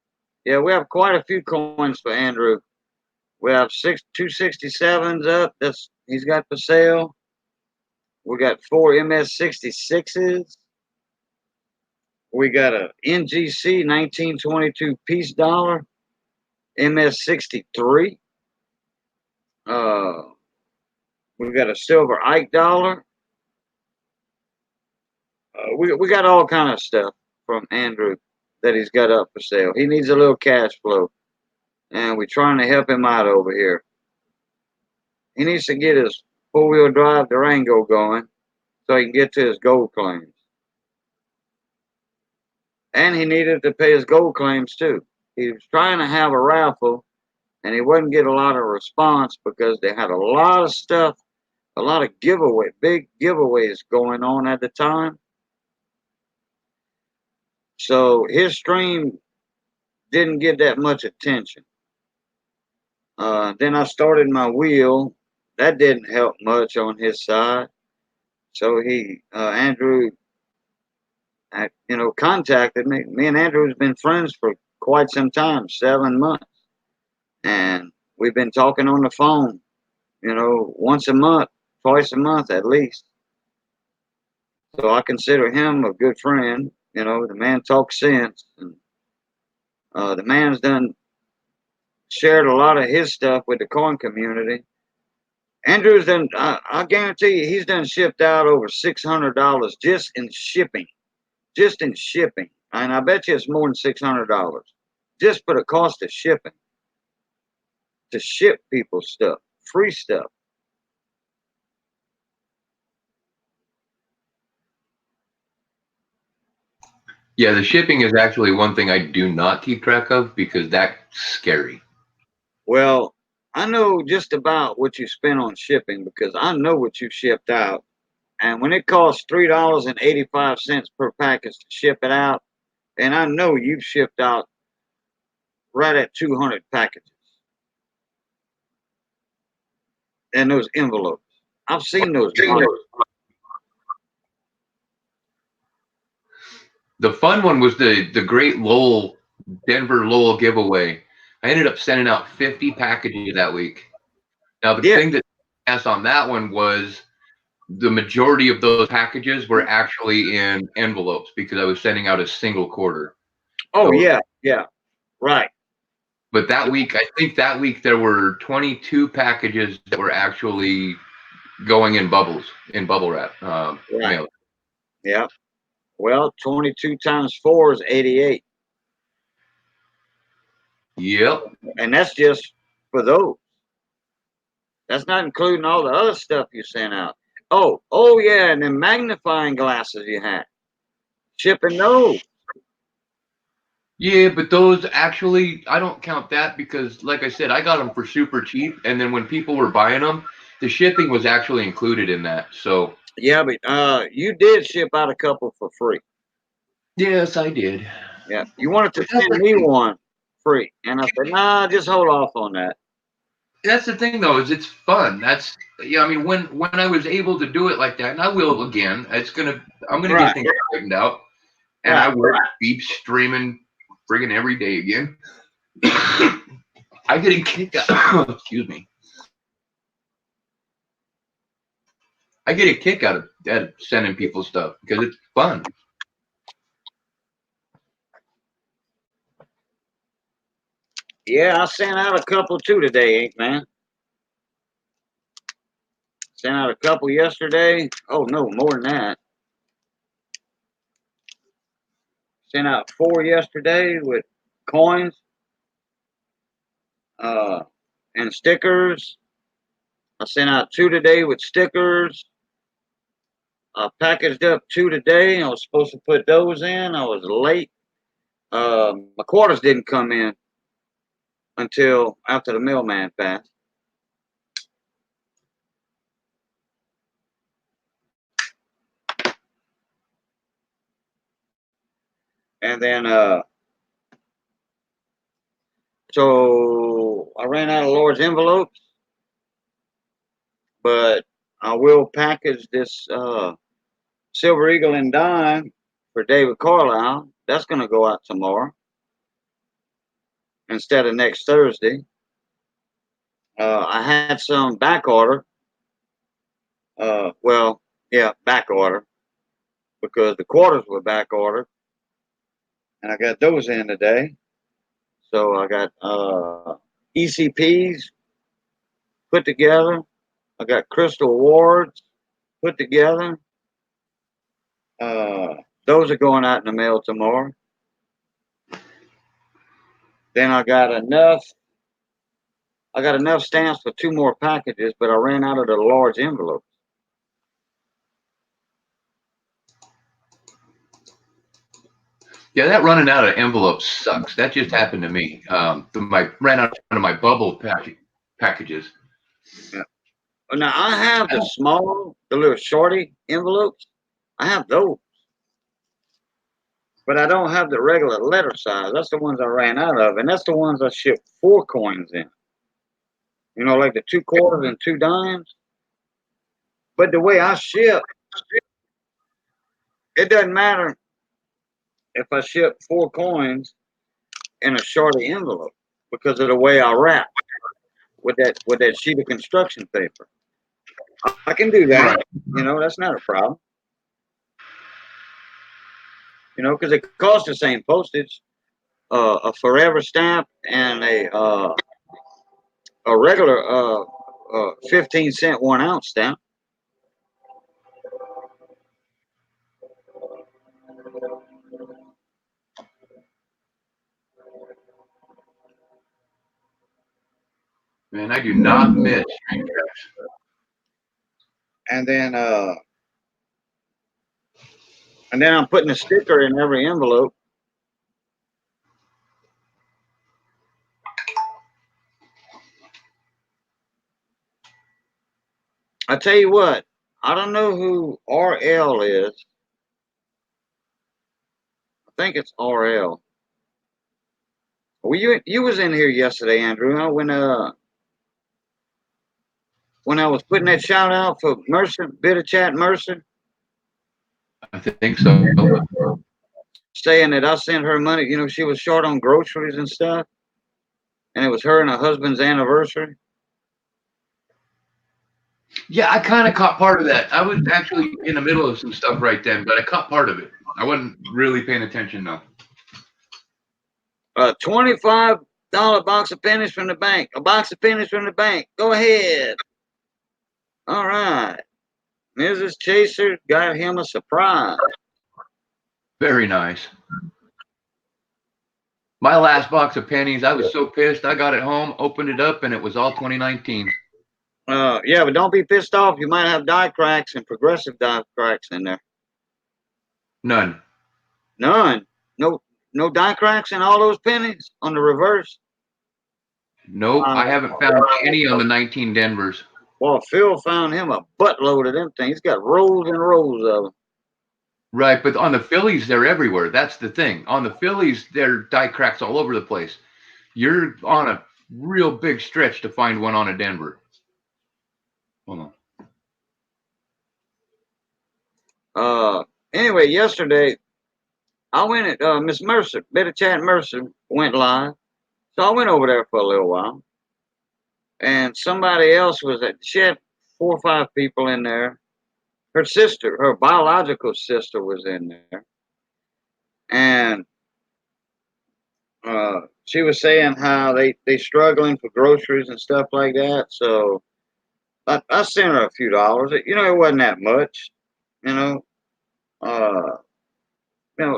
Yeah, we have quite a few coins for Andrew. We have 267s up. He's got for sale. We got 4 MS66s. We got a NGC 1922 piece dollar, MS63. We got a silver Ike dollar. We got all kind of stuff from Andrew that he's got up for sale. He needs a little cash flow, and we're trying to help him out over here. He needs to get his four-wheel drive Durango going so he can get to his gold claims. and he needed to pay his gold claims too. He was trying to have a raffle, and he wouldn't get a lot of response because they had a lot of stuff, a lot of big giveaways going on at the time. So his stream didn't get that much attention. Then I started my wheel. That didn't help much on his side. So Andrew, contacted me. Me and Andrew has been friends for quite some time, 7 months, and we've been talking on the phone, once a month, twice a month at least. So I consider him a good friend. The man talks sense, and the man's done shared a lot of his stuff with the coin community. Andrew's done. I guarantee you, he's done shipped out over $600 just in shipping, and I bet you it's more than $600 just for the cost of shipping to ship people stuff, free stuff. Yeah, the shipping is actually one thing I do not keep track of because that's scary. Well, I know just about what you spent on shipping because I know what you shipped out. And when it costs $3.85 per package to ship it out, and I know you've shipped out right at 200 packages and those envelopes. I've seen those. The fun one was the great Denver Lowell giveaway. I ended up sending out 50 packages that week. Now the thing that asked on that one was the majority of those packages were actually in envelopes because I was sending out a single quarter. Oh, so, yeah, right. But that week, I think that week there were 22 packages that were actually going in bubble wrap. Right. Mail. Yeah. Well, 22 times 4 is 88. Yep. And that's just for those. That's not including all the other stuff you sent out. Oh yeah, and then magnifying glasses you had. Shipping those. Yeah, but those actually, I don't count that because, like I said, I got them for super cheap. And then when people were buying them, the shipping was actually included in that. So yeah, but you did ship out a couple for free. Yes, I did. Yeah, you wanted to send me one free, and I said, nah, just hold off on that. That's the thing, though, is it's fun. That's I mean, when I was able to do it like that, and I will again. I'm gonna get things straightened out, and I will be streaming friggin' every day again. I get a kick out. Excuse me. I get a kick out of sending people stuff because it's fun. Yeah, I sent out a couple too today, man. Sent out a couple yesterday. Oh no, more than that. Sent out 4 yesterday with coins, and stickers. I sent out 2 today with stickers. I packaged up 2 today. I was supposed to put those in. I was late. My quarters didn't come in until after the mailman passed. And then, so I ran out of large envelopes, but I will package this Silver Eagle and Dime for David Carlisle. That's going to go out tomorrow instead of next Thursday. I had some back order. Back order because the quarters were back ordered, and I got those in today. So I got ECPs put together. I got crystal awards put together. Those are going out in the mail tomorrow. Then I got enough stamps for 2 more packages, but I ran out of the large envelopes. Yeah, that running out of envelopes sucks. That just happened to me. Ran out of my bubble packages. Yeah. Now I have the little shorty envelopes. I have those, but I don't have the regular letter size. That's the ones I ran out of, and that's the ones I ship 4 coins in. You know, like the 2 quarters and 2 dimes. But the way I ship, it doesn't matter if I ship 4 coins in a shorty envelope because of the way I wrap with that sheet of construction paper. I can do that. Right. You know, that's not a problem. You know, because it costs the same postage. A forever stamp and a regular 15-cent 1 ounce stamp. Man, I do not miss street traps. And then I'm putting a sticker in every envelope. I tell you what, I don't know who RL is. I think it's RL. Well, you was in here yesterday, Andrew, huh? When I was putting that shout out for Mercer, Bit of Chat Mercer, I think so. saying that I sent her money. You know, she was short on groceries and stuff, and it was her and her husband's anniversary. Yeah, I kind of caught part of that. I was actually in the middle of some stuff right then, but I caught part of it. I wasn't really paying attention though. A $25 box of pennies from the bank. A box of pennies from the bank. Go ahead. All right. Mrs. Chaser got him a surprise. Very nice. My last box of pennies, I was so pissed. I got it home, opened it up, and it was all 2019. Yeah, but don't be pissed off. You might have die cracks and progressive die cracks in there. None. None. No die cracks in all those pennies on the reverse. Nope, I haven't found any on the 19 Denvers. Well, Phil found him a buttload of them things. He's got rows and rows of them. Right, but on the Phillies, they're everywhere. That's the thing. On the Phillies, there are die cracks all over the place. You're on a real big stretch to find one on a Denver. Hold on. Anyway, yesterday I went at Miss Mercer, Bit of Chat Mercer went live. So I went over there for a little while. And somebody else was at, she had 4 or 5 people in there. Her sister, her biological sister was in there. And she was saying how they struggling for groceries and stuff like that. So I sent her a few dollars. You know, it wasn't that much, you know,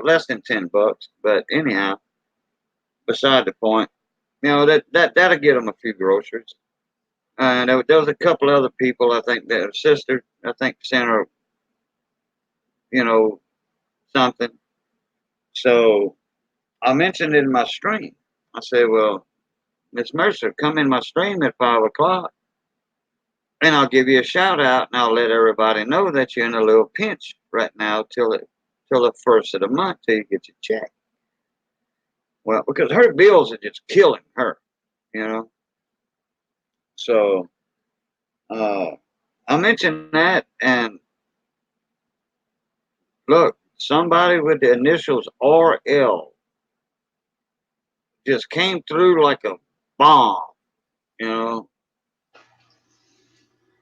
less than $10. But anyhow, beside the point, you know, that'll get them a few groceries. And there was a couple other people, I think that her sister, I think, sent her, you know, something. So I mentioned it in my stream. I said, well, Miss Mercer, come in my stream at 5 o'clock and I'll give you a shout out and I'll let everybody know that you're in a little pinch right now till the first of the month till you get your check. Well, because her bills are just killing her, you know. So I mentioned that, and look, somebody with the initials RL just came through like a bomb, you know.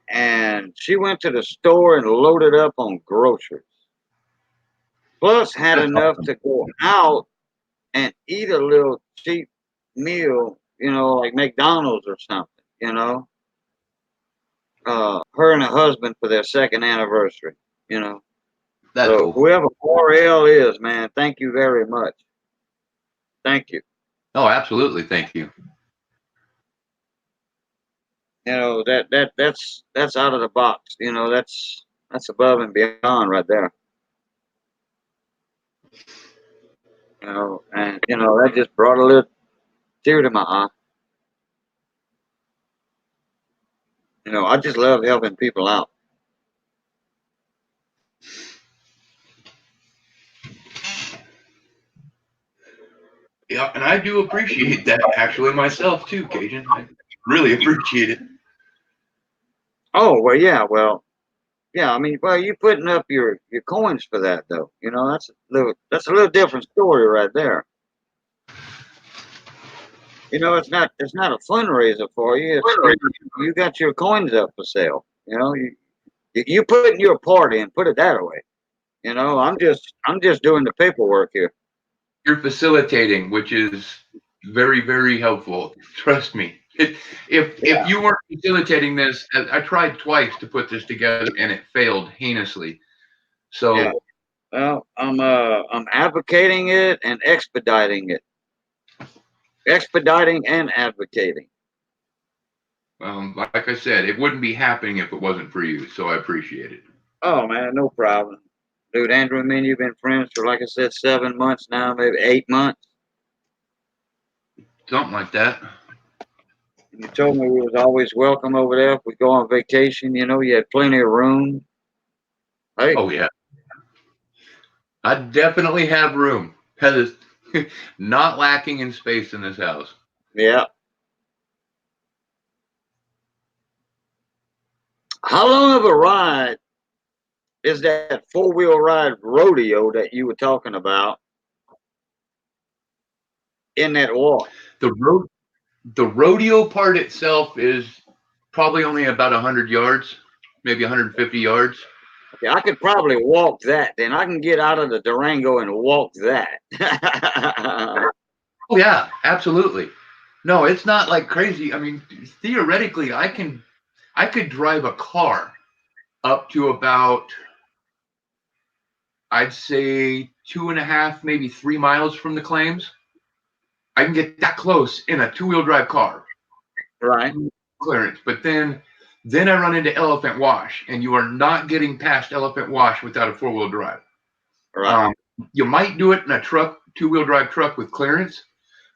And she went to the store and loaded up on groceries. Plus had That's enough awesome. to go out and eat a little cheap meal, you know, like McDonald's or something, you know. Her and her husband for their second anniversary, you know. That's So cool. whoever RL is, man, thank you very much. Thank you. Oh, absolutely. Thank you. You know, that's out of the box. You know, that's above and beyond right there. And that just brought a little tear to my eye. I just love helping people out. Yeah, and I do appreciate that actually myself too, Cajun. I really appreciate it. Oh well, yeah. I mean, well, you putting up your coins for that though. That's a little different story right there. It's not a fundraiser for you. You got your coins up for sale. You putting your part in. Put it that way. I'm just doing the paperwork here. You're facilitating, which is very, very helpful. Trust me. If you weren't facilitating this, I tried twice to put this together and it failed heinously. So Yeah. Well, I'm advocating it and expediting it. Expediting and advocating. like I said, it wouldn't be happening if it wasn't for you. So I appreciate it. Oh man, no problem. Dude, Andrew and me, you've been friends for, like I said, 7 months now, maybe 8 months. Something like that. You told me we was always welcome over there if we go on vacation. You had plenty of room. Hey, Oh yeah, I definitely have room. That is not lacking in space in this house. yeah. How long of a ride is that 4-wheel ride rodeo that you were talking about in that walk? The rodeo part itself is probably only about 100 yards, maybe 150 yards. Yeah, I could probably walk that. Then I can get out of the Durango and walk that. Oh yeah, absolutely. No, it's not like crazy. I mean, theoretically, I could drive a car up to about, I'd say 2.5, maybe 3 miles from the claims. I can get that close in a 2-wheel drive car. Right. Clearance. But then I run into Elephant Wash, and you are not getting past Elephant Wash without a 4-wheel drive. Right. You might do it in a truck, 2-wheel drive truck with clearance,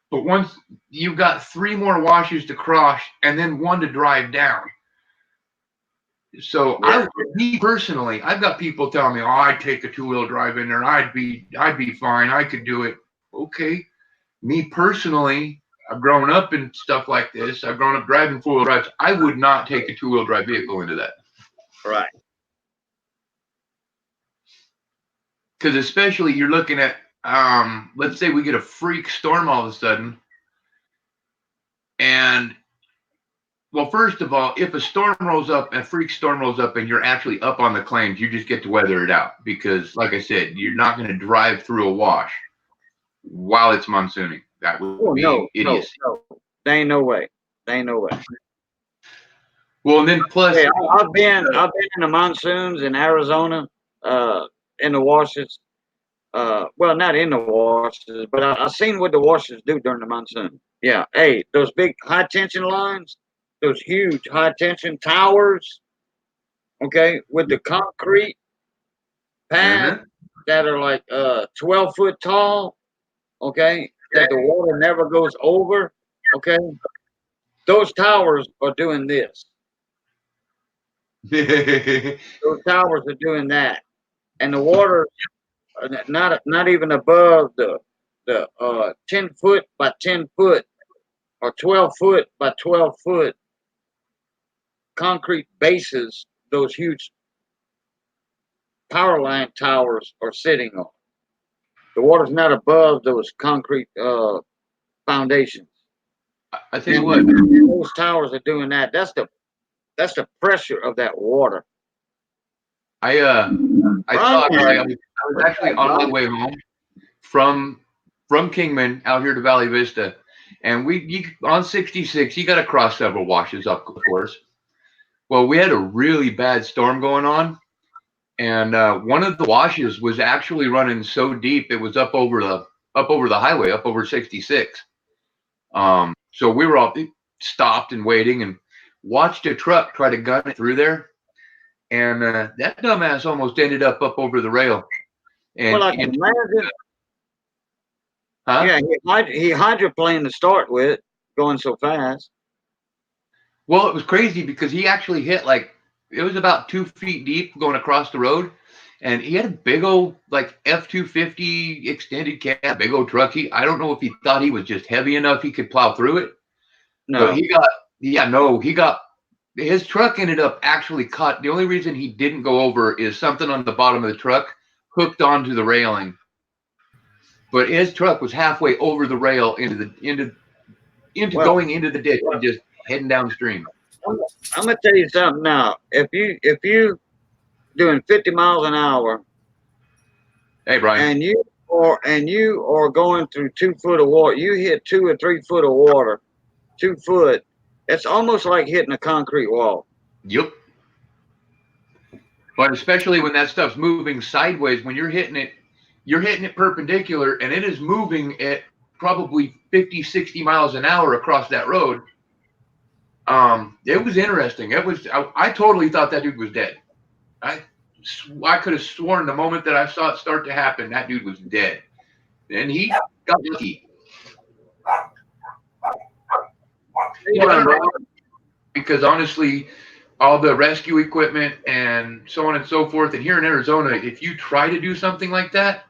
but once you've got 3 more washes to cross and then 1 to drive down. So me personally, I've got people telling me, "Oh, I'd take a 2-wheel drive in there. I'd be fine. I could do it." Okay. Me personally, I've grown up in stuff like this. I've grown up driving 4-wheel drives. I would not take a 2-wheel drive vehicle into that. Right. Because especially you're looking at, let's say we get a freak storm all of a sudden. And, well, first of all, if a freak storm rolls up and you're actually up on the claims, you just get to weather it out. Because, like I said, you're not going to drive through a wash while it's monsooning. That would be idiocy. No. There ain't no way. Well, and then plus, hey, I've been in the monsoons in Arizona, in the washes. Well, not in the washes, but I seen what the washes do during the monsoon. Yeah. Hey, those big high tension lines, those huge high tension towers. Okay, with the concrete pads that are like 12 foot tall. Okay, that the water never goes over. Okay, those towers are doing this. Those towers are doing that, and the water not even above the 10 foot by 10 foot or 12 foot by 12 foot concrete bases. Those huge power line towers are sitting on. The water's not above those concrete foundations. I tell you what, those towers are doing that. That's the pressure of that water. I was actually on my way home from Kingman out here to Valley Vista, and on 66 you got to cross several washes up, of course. Well, we had a really bad storm going on, and one of the washes was actually running so deep it was up over the highway, up over 66. So we were all stopped and waiting and watched a truck try to gun it through there. And that dumbass almost ended up over the rail. And Well, I can imagine. Huh? Yeah, he hydroplaned to start with, going so fast. Well, it was crazy because he actually hit like it was about 2 feet deep going across the road, and he had a big old like F-250 extended cab, big old truck. I don't know if he thought he was just heavy enough he could plow through it, but No, he got his truck ended up actually caught. The only reason he didn't go over is something on the bottom of the truck hooked onto the railing, but his truck was halfway over the rail into well, going into the ditch and just heading downstream. I'm gonna tell you something now. If you doing 50 miles an hour Hey, Brian. and you are going through 2 foot of water, you hit 2 or 3 foot of water, 2 foot. It's almost like hitting a concrete wall. Yep. But especially when that stuff's moving sideways, when you're hitting it perpendicular and it is moving at probably 50, 60 miles an hour across that road. It was interesting. I totally thought that dude was dead. I could have sworn the moment that I saw it start to happen, that dude was dead. And he got lucky. Because honestly, all the rescue equipment and so on and so forth, and here in Arizona, if you try to do something like that,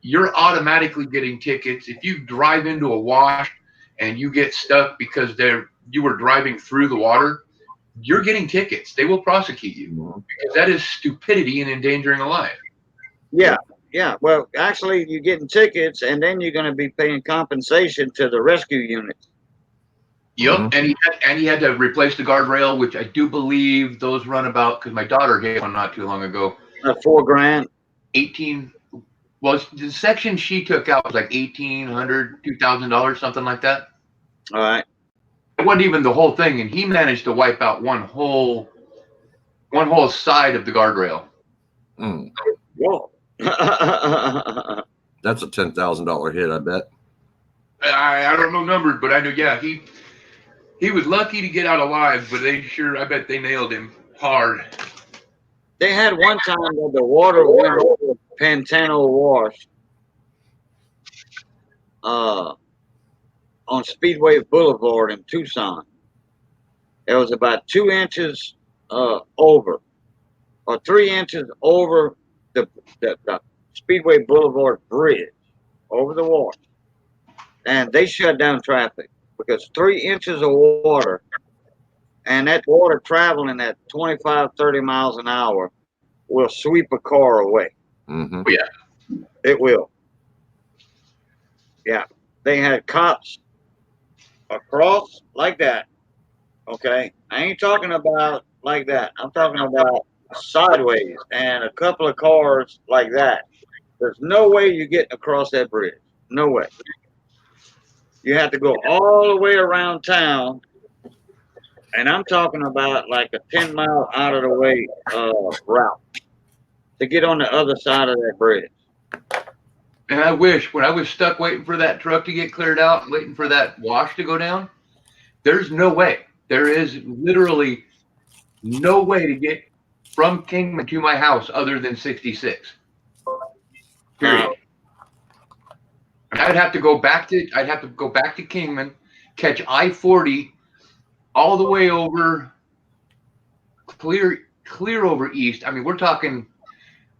you're automatically getting tickets. If you drive into a wash and you get stuck because you were driving through the water, you're getting tickets. They will prosecute you because that is stupidity and endangering a life. Yeah, yeah. Well, actually, you're getting tickets, and then you're going to be paying compensation to the rescue units. Yep, and he had to replace the guardrail, which I do believe those run about because my daughter hit one not too long ago. $4,000. 18. Well, the section she took out was like $1,800, $2,000, something like that. All right. It wasn't even the whole thing, and he managed to wipe out one whole side of the guardrail. Whoa. That's a $10,000 hit, I bet. I don't know numbers, but I know, yeah, he was lucky to get out alive, but I bet they nailed him hard. They had one time that the water went over Pantano Wash on Speedway Boulevard in Tucson. It was about 2 inches over, or 3 inches over the Speedway Boulevard bridge over the water. And they shut down traffic because 3 inches of water, and that water traveling at 25, 30 miles an hour will sweep a car away. Mm-hmm. Yeah. It will. Yeah. They had cops across like that. Okay. I ain't talking about like that. I'm talking about sideways and a couple of cars like that. There's no way you're getting across that bridge. No way. You have to go all the way around town. And I'm talking about like a 10-mile out of the way route to get on the other side of that bridge. And I wish when I was stuck waiting for that truck to get cleared out, waiting for that wash to go down, there's no way. There is literally no way to get from Kingman to my house other than 66. Period. I'd have to go back to Kingman, catch I-40 all the way over clear over east. I mean, we're talking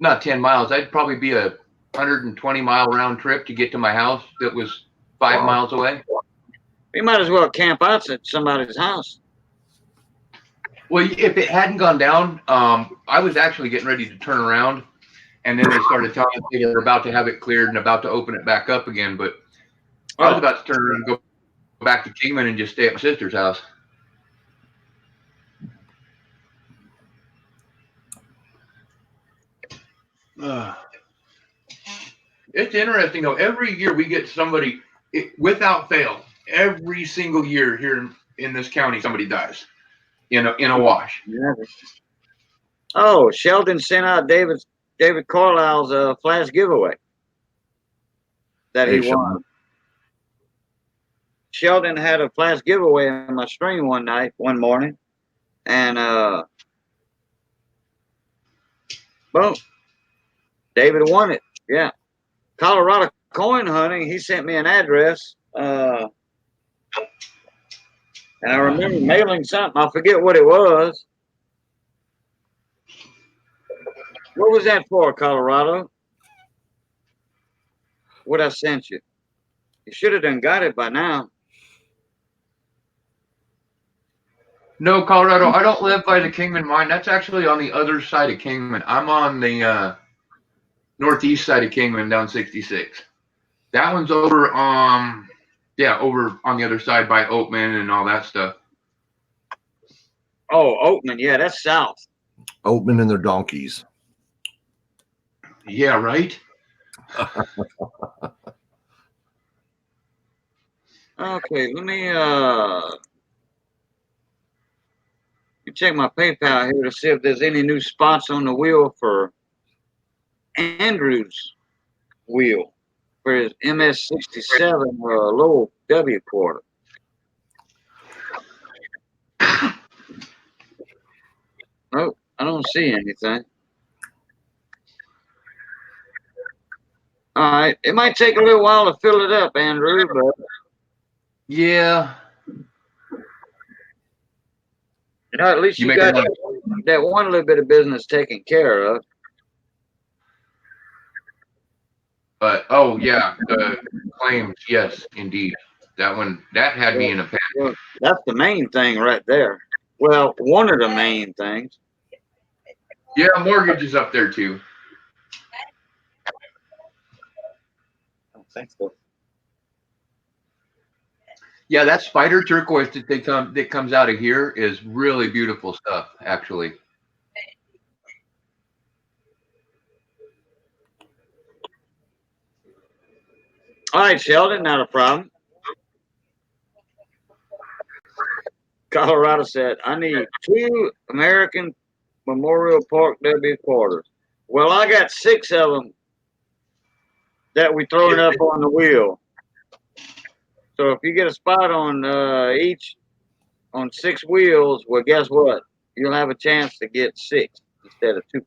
not 10 miles. I'd probably be a 120-mile round trip to get to my house that was 5 miles away. You might as well camp out at somebody's house. Well, if it hadn't gone down, I was actually getting ready to turn around, and then they started telling me they were about to have it cleared and about to open it back up again. But I was about to turn around and go back to Kingman and just stay at my sister's house. It's interesting though. Every year we get somebody, without fail, every single year here in this county, somebody dies in a wash. Oh, Sheldon sent out David Carlisle's flash giveaway that he won. Sheldon had a flash giveaway in my stream one morning, and boom, David won it. Yeah, Colorado coin hunting, he sent me an address. And I remember mailing something. I forget what it was. What was that for, Colorado? What I sent you? You should have done got it by now. No, Colorado. I don't live by the Kingman mine. That's actually on the other side of Kingman. I'm on the northeast side of Kingman, down 66. That one's over over on the other side by Oatman and all that stuff. Oh, Oatman, yeah, that's south. Oatman and their donkeys. Yeah, right? Okay, let me check my PayPal here to see if there's any new spots on the wheel for Andrew's wheel for his MS67 low W quarter. Nope, I don't see anything. All right, it might take a little while to fill it up, Andrew, but Yeah. at least you got that one little bit of business taken care of. But oh yeah, the claims, yes, indeed. That one that had me in a panic. Well, that's the main thing right there. Well, one of the main things. Yeah, mortgage is up there too. I don't think so. Yeah, that spider turquoise that comes out of here is really beautiful stuff, actually. All right, Sheldon, not a problem. Colorado said, I need 2 American Memorial Park W quarters. Well, I got 6 of them that we throwing up on the wheel. So if you get a spot on each on 6 wheels, well, guess what? You'll have a chance to get 6 instead of 2.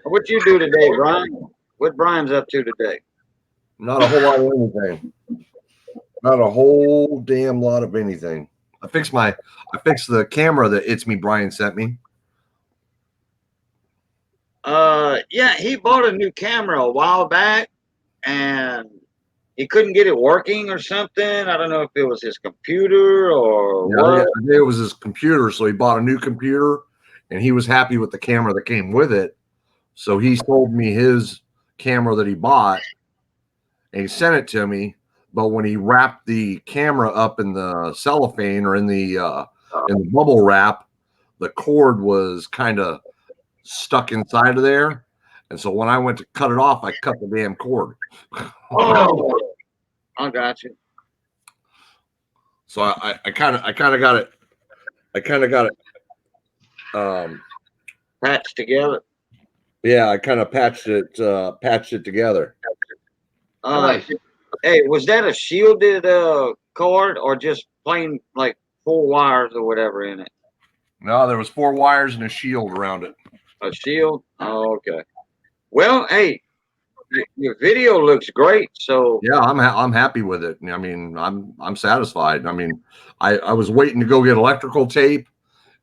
What you do today, Brian? What Brian's up to today? Not a whole lot of anything. Not a whole damn lot of anything. I fixed the camera that It's Me Brian sent me. Yeah, he bought a new camera a while back and he couldn't get it working or something. I don't know if it was his computer or what. I think it was his computer, so he bought a new computer and he was happy with the camera that came with it. So he sold me his camera that he bought and he sent it to me. But when he wrapped the camera up in the cellophane or in the bubble wrap, the cord was kind of stuck inside of there. And so when I went to cut it off, I cut the damn cord. Oh, I got you. So I kind of got it. I kind of got it patched together. Yeah, I kind of patched it together. Nice. Hey, was that a shielded cord or just plain like 4 wires or whatever in it? No, there was 4 wires and a shield around it. A shield? Oh, okay. Well, hey, your video looks great. So yeah, I'm happy with it. I mean, I'm satisfied. I mean, I was waiting to go get electrical tape,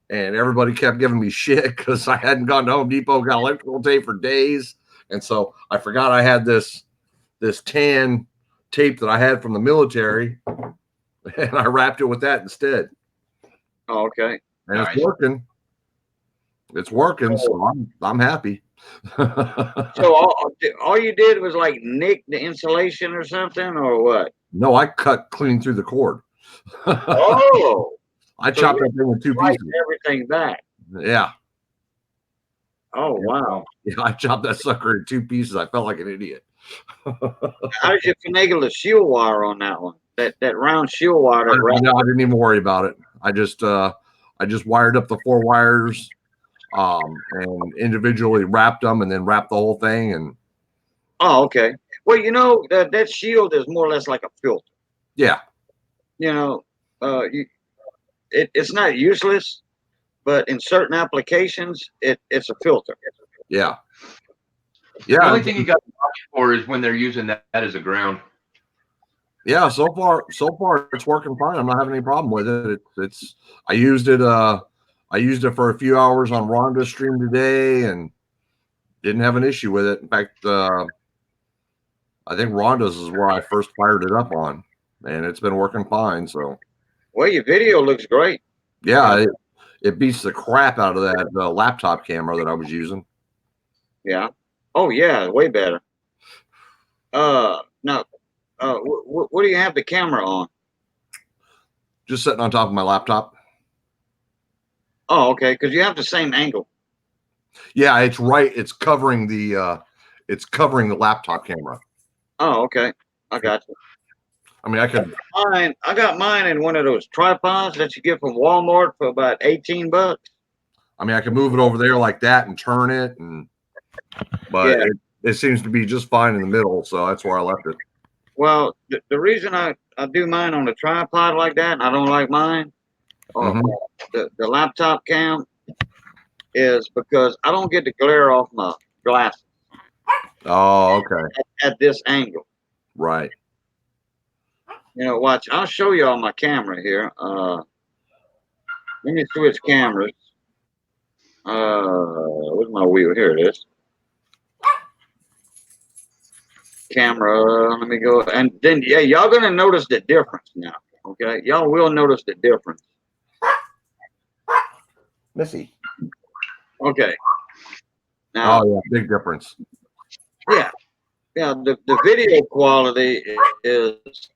and everybody kept giving me shit because I hadn't gone to Home Depot, got electrical tape for days, and so I forgot I had this tan tape that I had from the military, and I wrapped it with that instead. Oh, okay. And nice. It's working, so I'm happy. So all you did was like nick the insulation or something, or what? No, I cut clean through the cord. Oh, I chopped that thing in 2 pieces. Everything back. Yeah. Oh wow. Yeah, I chopped that sucker in 2 pieces. I felt like an idiot. How did you finagle the shield wire on that one? That round shield wire. No, I didn't even worry about it. I just wired up the 4 wires. And individually wrapped them and then wrapped the whole thing. And oh, okay. Well, you know, that shield is more or less like a filter. Yeah. You know, it's not useless, but in certain applications, it's a filter. Yeah. The Yeah. only thing you got to watch for is when they're using that as a ground. Yeah. So far it's working fine. I'm not having any problem with it. It's I used it for a few hours on Rhonda's stream today and didn't have an issue with it. In fact, I think Rhonda's is where I first fired it up on, and it's been working fine. So, Well, your video looks great. yeah, it beats the crap out of that laptop camera that I was using. Yeah. Oh yeah, way better. Now, what do you have the camera on? Just sitting on top of my laptop. Oh, okay, because you have the same angle. Yeah, it's right. It's covering the laptop camera. Oh, okay, I got you. I mean, I got mine in one of those tripods that you get from Walmart for about $18. I mean, I can move it over there like that and turn it, but Yeah. it seems to be just fine in the middle, so that's where I left it. Well, the reason I do mine on the tripod like that, and I don't like mine, or the laptop cam, is because I don't get the glare off my glasses Oh, okay, at this angle. right. You know, watch. I'll show you on my camera here. Let me switch cameras. Where's my wheel? Here it is. Camera. Let me go. And then, yeah, y'all gonna notice the difference now. Okay, y'all will notice the difference. Missy. Okay. Now, Oh yeah, big difference. yeah, the video quality is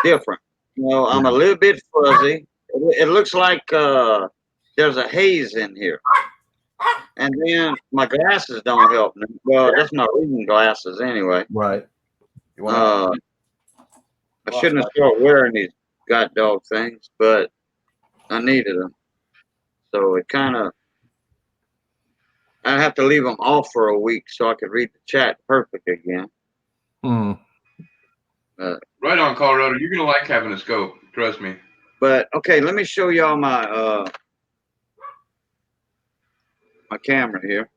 different. You know, I'm a little bit fuzzy. It looks like there's a haze in here. And then my glasses don't help me. Well, that's my reading glasses anyway. Right. I shouldn't have started wearing these god dog things, but I needed them. So it kind of, I have to leave them off for a week so I could read the chat perfect again. Right on, Colorado. You're going to like having a scope. Trust me. But okay, let me show y'all my my camera here.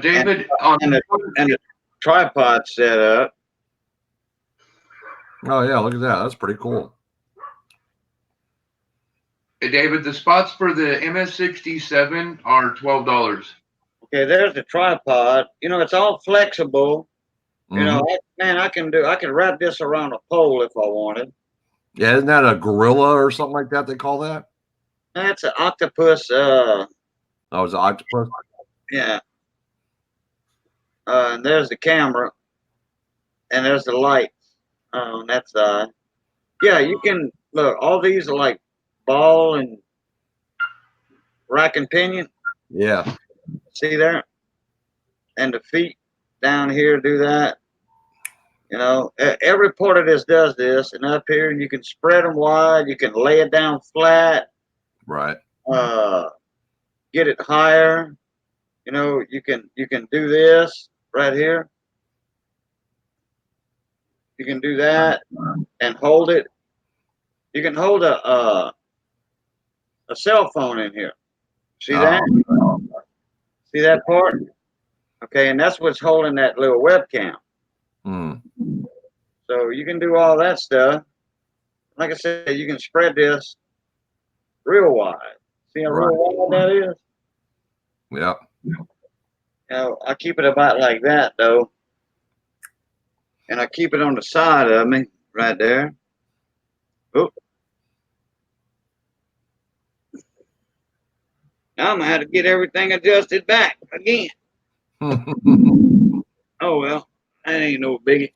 David, and the tripod set up. Oh yeah, look at that. That's pretty cool. Hey, David, the spots for the MS-67 are $12. Okay, there's the tripod. You know, it's all flexible. You know, man, I can wrap this around a pole if I wanted. Yeah, isn't that a gorilla or something like that? They call that. That's an octopus. Oh, it's an octopus. Yeah. And there's the camera, and there's the lights on that side. Yeah, you can look. All these are like ball and rack and pinion. Yeah. See there? And the feet down here do that. You know, every part of this does this, and up here you can spread them wide. You can lay it down flat. Right. Get it higher. You know, you can do this right here. You can do that and hold it. You can hold a cell phone in here. See that? See that part? Okay, and that's what's holding that little webcam. So you can do all that stuff. Like I said, you can spread this real wide. See how real wide that is? Yeah. You know, I keep it about like that though. And I keep it on the side of me, right there. Oop. Now I'm gonna have to get everything adjusted back again. Oh well, that ain't no biggie.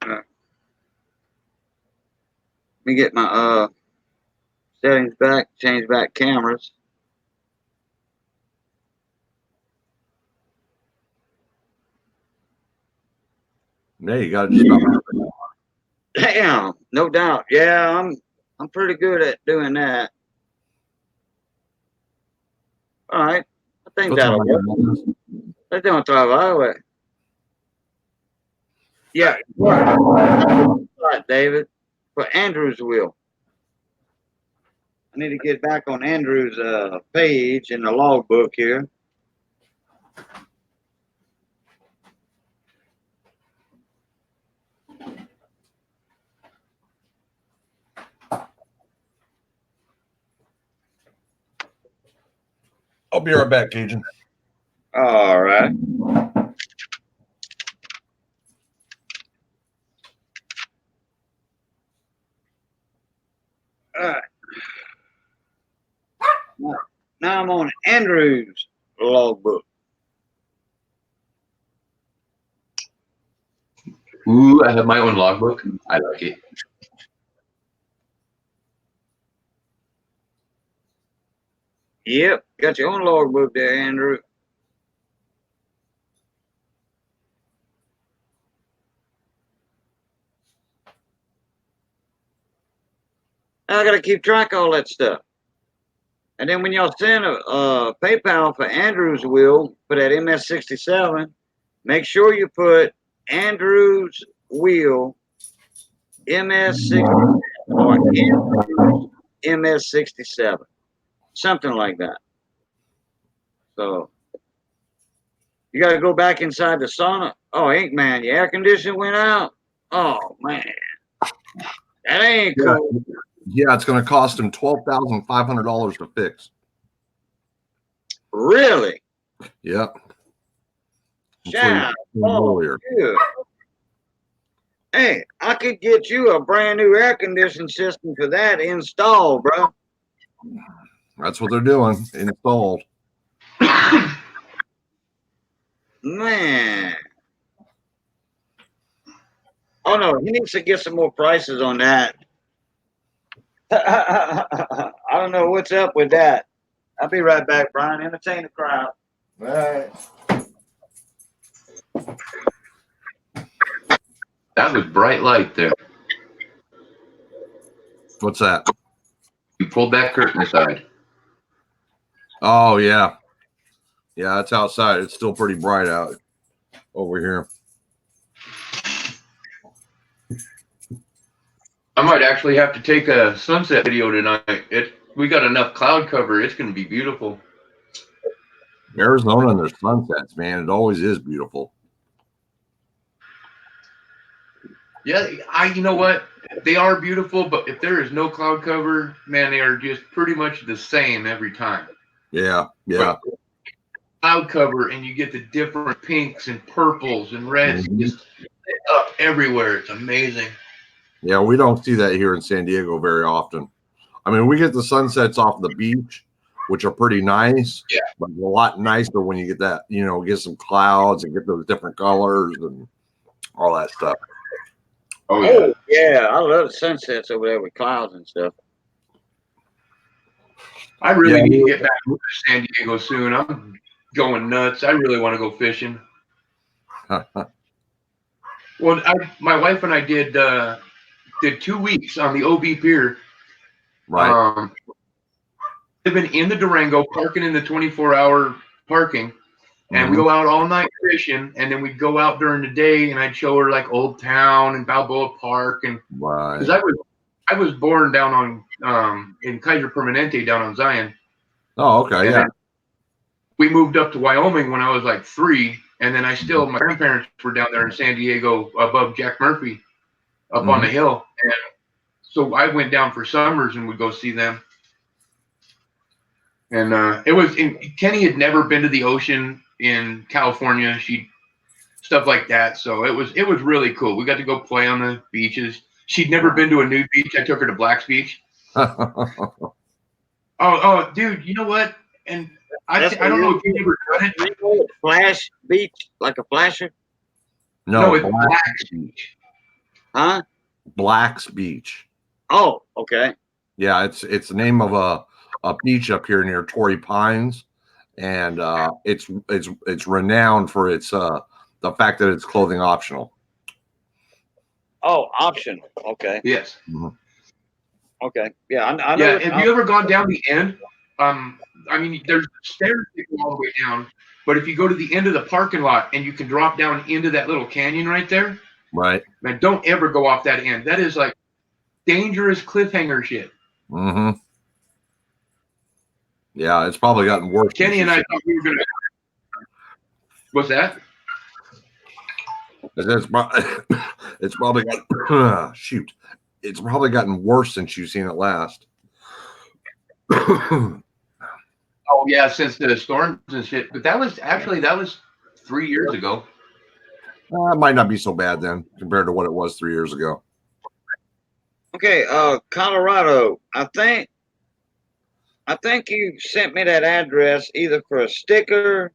Let me get my settings back, change back cameras. Yeah, you got to just stop. Damn, no doubt. Yeah, I'm pretty good at doing that. All right, I think that'll work. Let's do trabajo. Yeah, right, David. for Andrew's wheel. I need to get back on Andrew's page in the logbook here. I'll be right back, Cajun. All right. All right. Now I'm on Andrew's logbook. Ooh, I have my own logbook. I like it. Yep, got your own logbook there, Andrew. I gotta keep track of all that stuff. And then when y'all send a PayPal for Andrew's wheel for that MS67, make sure you put Andrew's wheel MS67 or Andrew's MS67, something like that. So you got to go back inside the sauna. Oh, Ink Man, your air conditioner went out. Oh man, that ain't cool. Yeah, it's going to cost him $12,500 to fix. Really? Yep. Shout out. Hey, I could get you a brand new air conditioning system for that installed, bro. That's what they're doing. Installed. Man. Oh no, he needs to get some more prices on that. I don't know what's up with that. I'll be right back, Brian. Entertain the crowd. All right. That was bright light there. What's that? You pulled that curtain aside. Oh, yeah. Yeah, it's outside. It's still pretty bright out over here. I might actually have to take a sunset video tonight. We got enough cloud cover. It's going to be beautiful. Arizona and their sunsets, man. It always is beautiful. Yeah, you know what? They are beautiful, but if there is no cloud cover, man, they are just pretty much the same every time. Yeah, yeah. But cloud cover, and you get the different pinks and purples and reds just up everywhere. It's amazing. Yeah, we don't see that here in San Diego very often. I mean, we get the sunsets off the beach, which are pretty nice. Yeah. But a lot nicer when you get that, get some clouds and get those different colors and all that stuff. Oh yeah, I love sunsets over there with clouds and stuff. I really need to get back to San Diego soon. I'm going nuts. I really want to go fishing. Well, my wife and I did 2 weeks on the OB Pier. Right. They've been in the Durango, parking in the 24-hour parking, and we go out all night fishing, and then we'd go out during the day, and I'd show her like Old Town and Balboa Park, and because I was born down on in Kaiser Permanente down on Zion. Oh, okay, yeah. We moved up to Wyoming when I was like 3, and then my grandparents were down there in San Diego above Jack Murphy, up on the hill, and so I went down for summers and would go see them. And Kenny had never been to the ocean in California, stuff like that. So it was really cool. We got to go play on the beaches. She'd never been to a nude beach. I took her to Black's Beach. Oh, dude, you know what? And I don't know if you've ever done it. Flash beach, like a flasher? No, it's Black's Beach. Huh? Black's Beach. Oh, okay. Yeah, it's the name of a beach up here near Torrey Pines, and it's renowned for its the fact that it's clothing optional. Oh, option. Okay. Yes. Okay. Yeah, I know. Yeah. Have you ever gone down the end? I mean, there's stairs that go all the way down, but if you go to the end of the parking lot and you can drop down into that little canyon right there, right? Man, don't ever go off that end. That is like dangerous cliffhanger shit. Mm-hmm. Yeah, it's probably gotten worse. Kenny and I thought we were going to. What's that? It's probably got shoot. It's probably gotten worse since you've seen it last. Oh yeah, since the storms and shit. But that was 3 years ago. It might not be so bad then compared to what it was 3 years ago. Okay, Colorado. I think you sent me that address either for a sticker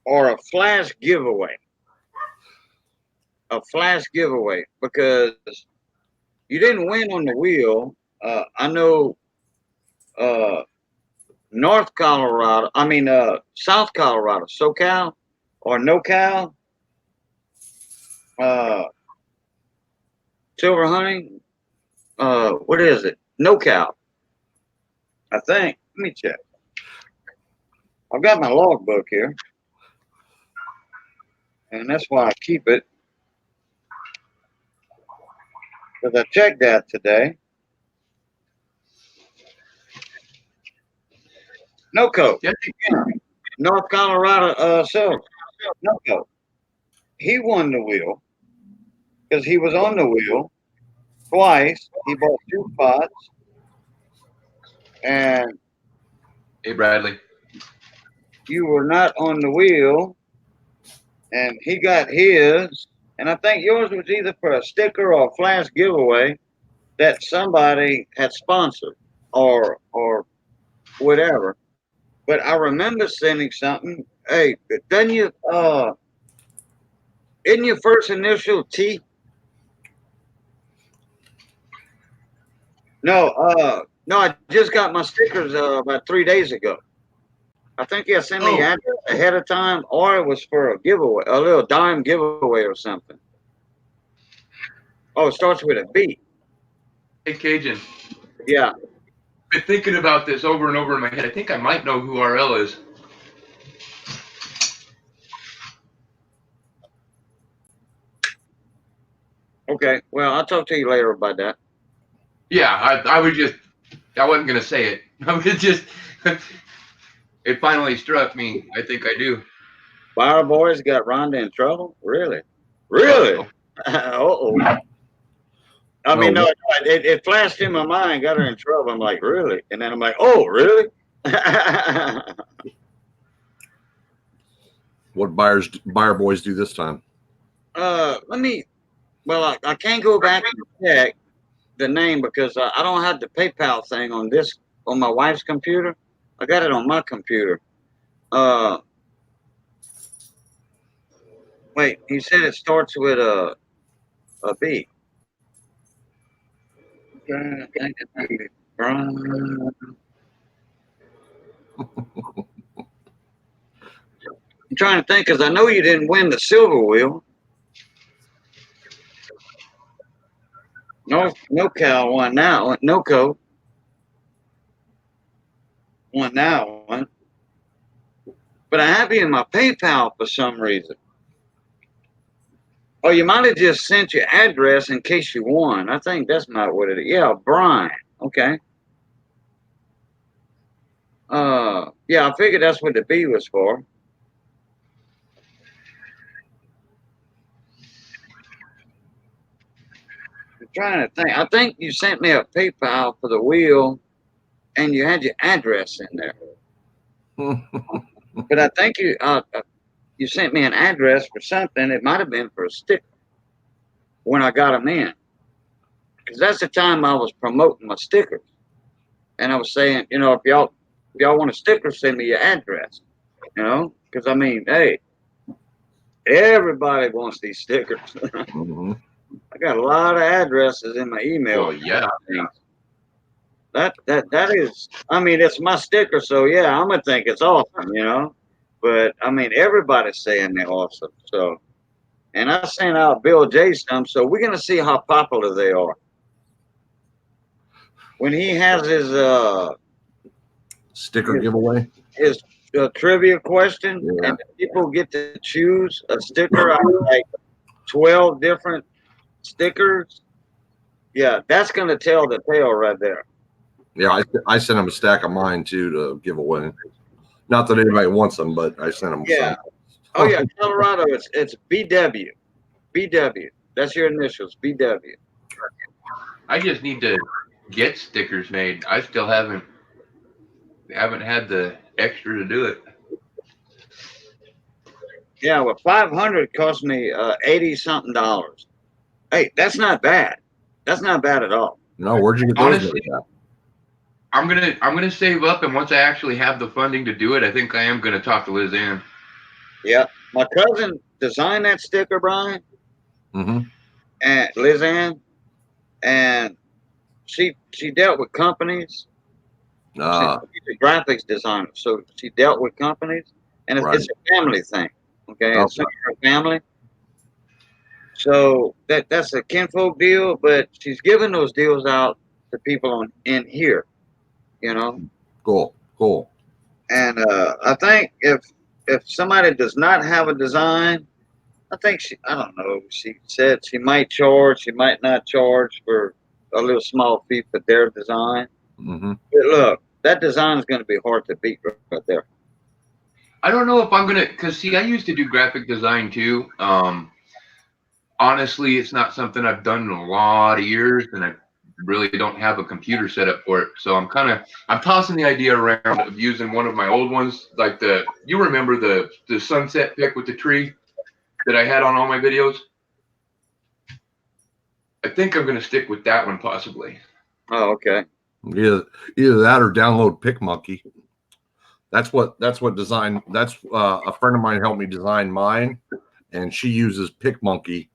or a flash giveaway. A flash giveaway because you didn't win on the wheel. I know North Colorado, South Colorado, SoCal or NoCal, silver hunting. What is it? NoCal, I think. Let me check. I've got my logbook here, and that's why I keep it, because I checked that today. NoCo. Yeah. North Colorado, NoCo. He won the wheel because he was on the wheel twice. He bought 2 spots, and Hey Bradley. you were not on the wheel, and he got his. And I think yours was either for a sticker or a flash giveaway that somebody had sponsored or whatever. But I remember sending something. Hey, isn't your first initial T? No, I just got my stickers about 3 days ago. I think you sent me address ahead of time, or it was for a giveaway, a little dime giveaway or something. Oh, it starts with a B. Hey Cajun. Yeah. I've been thinking about this over and over in my head. I think I might know who RL is. Okay. Well, I'll talk to you later about that. Yeah, I wasn't gonna say it. I was just it finally struck me. I think I do. Fire Boys got Rhonda in trouble? Really? Really? Uh-oh. I mean, no, it flashed in my mind, got her in trouble. I'm like, really? And then I'm like, oh, really? What buyer boys do this time? I can't go back and check the name because I don't have the PayPal thing on my wife's computer. I got it on my computer. Wait, he said it starts with a B. I'm trying to think because I know you didn't win the silver wheel. NoCal won that one. NoCo won that one. But I have you in my PayPal for some reason. Oh, you might have just sent your address in case you won. I think that's not what it is. Yeah, Brian. Okay. Yeah, I figured that's what the B was for. I'm trying to think. I think you sent me a PayPal for the wheel, and you had your address in there. But I think you sent me an address for something. It might have been for a sticker when I got them in, because that's the time I was promoting my stickers, and I was saying, if y'all want a sticker, send me your address. Because I mean, hey, everybody wants these stickers. Mm-hmm. I got a lot of addresses in my email. Oh yeah. That is, I mean, it's my sticker, so yeah, I'm gonna think it's awesome, But I mean, everybody's saying they're awesome. So, and I sent out Bill J some, so we're gonna see how popular they are. When he has his sticker giveaway, his trivia question, yeah. and people get to choose a sticker out of like 12 different stickers. Yeah, that's gonna tell the tale right there. Yeah, I sent him a stack of mine too to give away. Not that anybody wants them, but I sent him Yeah. some. Oh yeah, Colorado. It's BW. BW. That's your initials. BW. I just need to get stickers made. I still haven't had the extra to do it. Yeah. Well, 500 cost me 80 something dollars. Hey, that's not bad. That's not bad at all. No, where'd you get those Honestly, made at? I'm gonna save up, and once I actually have the funding to do it, I think I am gonna talk to Liz Ann. Yeah. My cousin designed that sticker, Brian, Mm-hmm. and Liz Ann, and she dealt with companies. She's a graphics designer, so she dealt with companies, and Right. it's a family thing. Okay, it's Okay. her family. So that's a kinfolk deal, but she's giving those deals out to people in here, you know. Cool. Cool. And I think if somebody does not have a design, I think I don't know. She said she might charge, she might not charge for a little small fee for their design. Mm-hmm. But look, that design is going to be hard to beat right there. I don't know if I'm gonna, cause see, I used to do graphic design too. Honestly, it's not something I've done in a lot of years, and I really don't have a computer set up for it. So I'm tossing the idea around of using one of my old ones, like you remember the sunset pic with the tree that I had on all my videos. I think I'm gonna stick with that one possibly. Oh, okay. Either that or download PicMonkey. That's what design. That's a friend of mine helped me design mine, and she uses PicMonkey.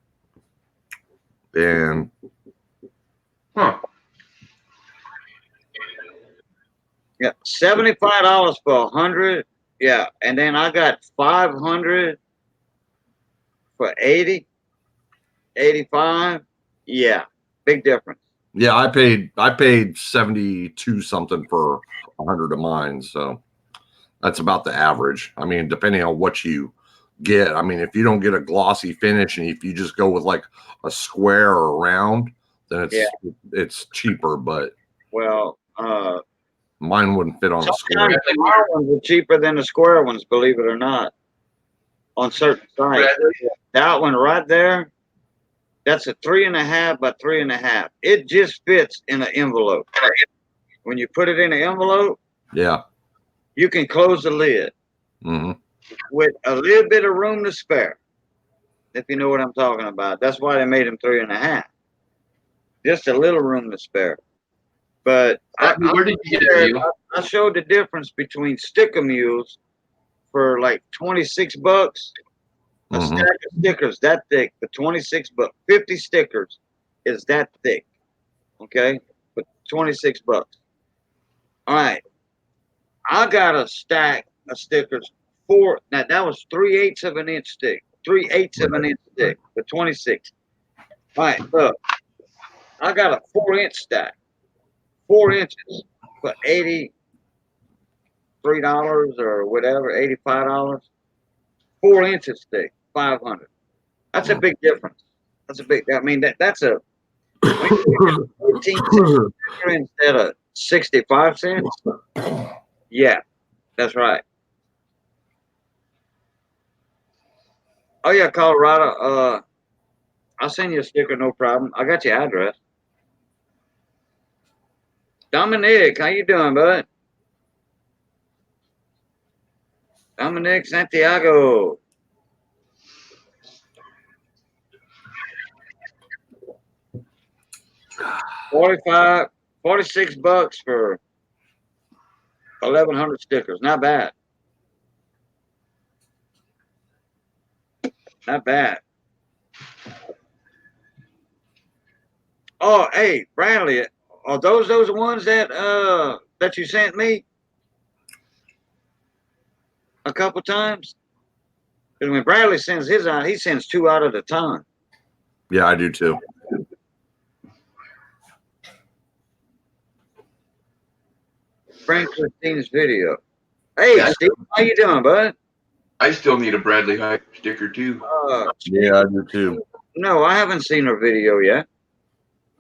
And Huh. Yeah, $75 for 100. Yeah, and then I got 500 for 80, 85. Yeah, big difference. yeah, I paid 72 something for 100 of mine, so that's about the average. I mean, depending on what you get. I mean, if you don't get a glossy finish and if you just go with like a square or round, then it's cheaper. But Well, mine wouldn't fit on a square. sometimes the round ones are cheaper than the square ones, believe it or not, on certain sites. That one right there, that's a 3.5 by 3.5. It just fits in an envelope. When you put it in an envelope, Yeah. you can close the lid Mm-hmm. with a little bit of room to spare. If you know what I'm talking about, that's why they made them 3.5. Just a little room to spare. But Where did you get it, Neil? I showed the difference between sticker mules for like 26 bucks. A Mm-hmm. stack of stickers that thick for 26 bucks. 50 stickers is that thick. Okay? For 26 bucks. All right. I got a stack of stickers. Now that was 3/8 of an inch thick. 3/8 of an inch thick for 26. All right, look. I got a 4-inch stack. 4 inches for $83 or whatever, $85. 4 inches thick, 500. That's a big difference. That's a big. I mean, that's a 14 instead of 65 cents. Yeah, that's right. Oh yeah, Colorado. I'll send you a sticker, no problem. I got your address. Dominic, how you doing, bud? Dominic Santiago. $46 for 1,100 stickers. Not bad. Not bad. Oh, hey, Bradley, are those ones that you sent me a couple times? Because when Bradley sends his out, he sends 2 out at a time. Yeah, I do too. Frank Christine's video. Hey, Yeah. Steve, how you doing, bud? I still need a Bradley Hype sticker too. Yeah, I do too. No, I haven't seen her video yet.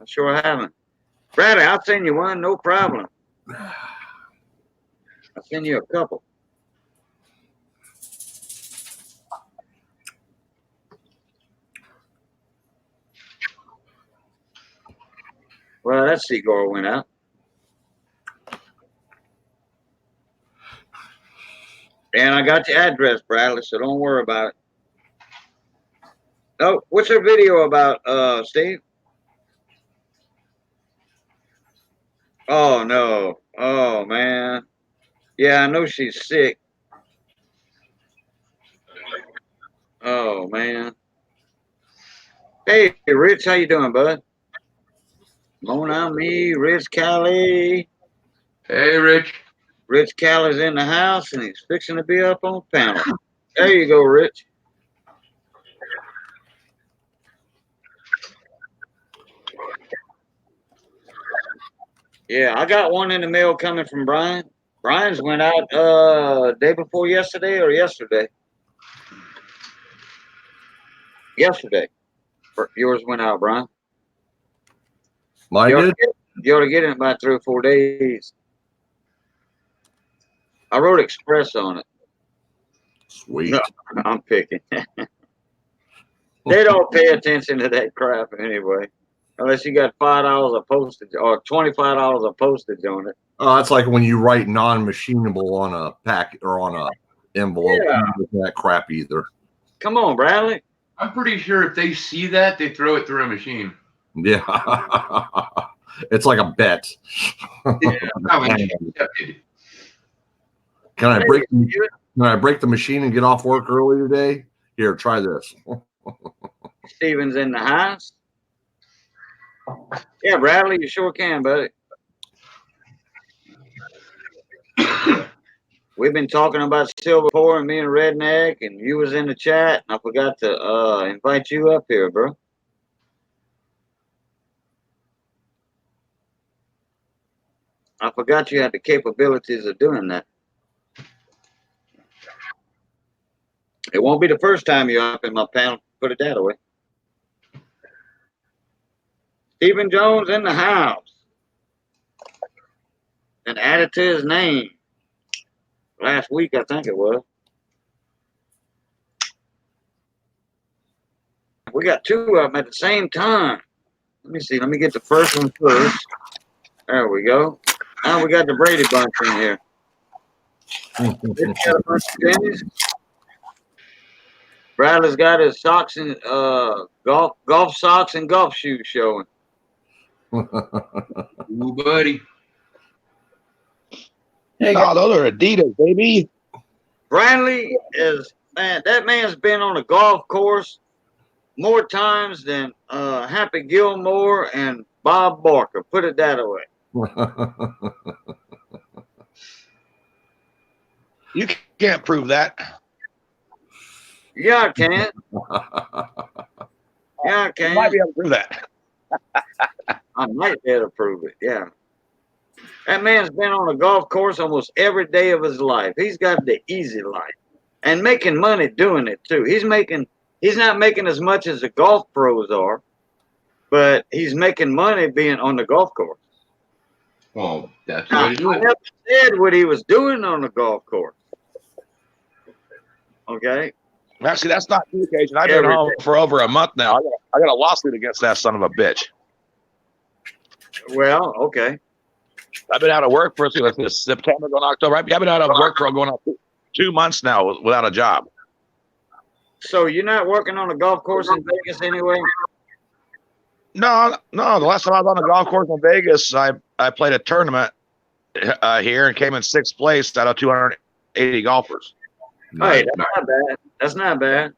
I sure haven't. Bradley, I'll send you one, no problem. I'll send you a couple. Well, that cigar went out. And I got your address, Bradley, so don't worry about it. Oh, what's her video about, Steve? Oh, no. Oh, man. Yeah, I know she's sick. Oh, man. Hey, Rich, how you doing, bud? Mon ami, Rich Callie. Hey, Rich. Rich Callie's in the house, and he's fixing to be up on panel. There you go, Rich. Yeah, I got one in the mail coming from Brian. Brian's went out day before yesterday or yesterday. Yesterday. Yours went out, Brian. Mine did. You ought to get it in about 3 or 4 days. I wrote express on it. Sweet. No, I'm picking. They don't pay attention to that crap anyway. Unless you got $5 of postage or $25 of postage on it. It's like when you write non-machinable on a pack or on a envelope. Yeah. That crap either. Come on, Bradley. I'm pretty sure if they see that, they throw it through a machine. Yeah. It's like a bet. Yeah, accepted. Can I break the machine and get off work early today? Here, try this. Steven's in the house. Yeah, Bradley, you sure can, buddy. We've been talking about silver pour and me and Redneck, and you was in the chat, and I forgot to invite you up here, bro. I forgot you had the capabilities of doing that. It won't be the first time you're up in my panel. Put it that way. Stephen Jones in the house. And added to his name. Last week, I think it was. We got 2 of them at the same time. Let me see. Let me get the first one first. There we go. Now we got the Brady Bunch in here. Got a bunch of pennies. Bradley's got his socks and golf socks and golf shoes showing. Ooh, buddy. No, those are Adidas, baby. Bradley is, man, that man's been on a golf course more times than Happy Gilmore and Bob Barker. Put it that way. You can't prove that. Yeah, I can. Yeah, I You can. might be able to prove that. I might be able to prove it. Yeah. That man's been on a golf course almost every day of his life. He's got the easy life and making money doing it too. He's not making as much as the golf pros are, but he's making money being on the golf course. Well, that's the way to do I it. never said what he was doing on the golf course. Okay. Actually, that's not the occasion. I've been home for over a month now. I got a lawsuit against that son of a bitch. Well, okay. I've been out of work for this September going October. I've been out of work for going on 2 months now without a job. So you're not working on a golf course in Vegas anyway? No. The last time I was on a golf course in Vegas, I played a tournament here and came in 6th place out of 280 golfers. Hey, that's not bad. That's not bad.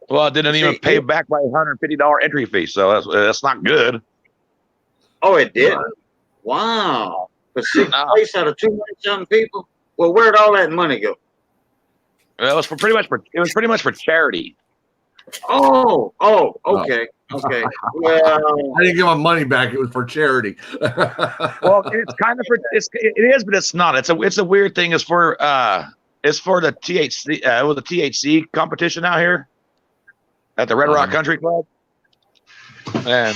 Well, it didn't even pay back my $150 entry fee, so that's not good. Oh, it did. Wow. For 6th place out of 200-something people. Well, where'd all that money go? It was pretty much for charity. Oh, okay. Okay. Well, I didn't get my money back. It was for charity. Well, it's kind of it is, but it's not. It's a weird thing. It's for the THC the THC competition out here at the Red Rock Country Club. And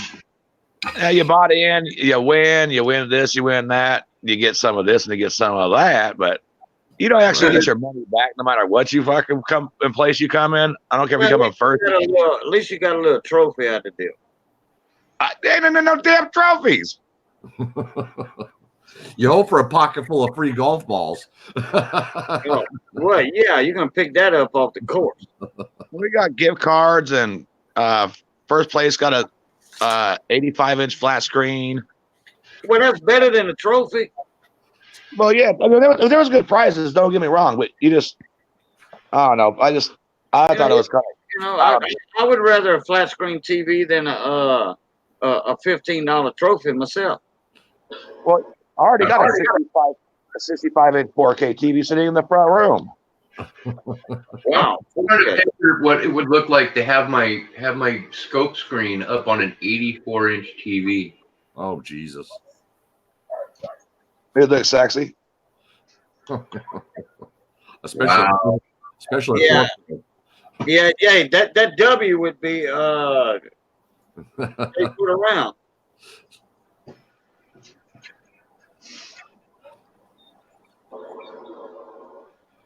you bought in, you win this, you win that, you get some of this and you get some of that, but you don't actually get your money back no matter what you fucking come in place you come in. I don't care if you come in first. At least you got a little trophy out the deal. Ain't no damn trophies. You hope for a pocket full of free golf balls. Oh, well, yeah, you're gonna pick that up off the course. We got gift cards, and first place got a 85-inch flat screen. Well, that's better than a trophy. Well, yeah, I mean, there was good prizes. Don't get me wrong, but you just, I don't know. I thought it was kind of. You know, I would rather a flat screen TV than a $15 trophy myself. Well, I already got a 65-inch 4K TV sitting in the front room. Wow. I'm trying to picture what it would look like to have my scope screen up on an 84-inch TV. Oh Jesus! It looks sexy. Especially yeah. That W would be they put around.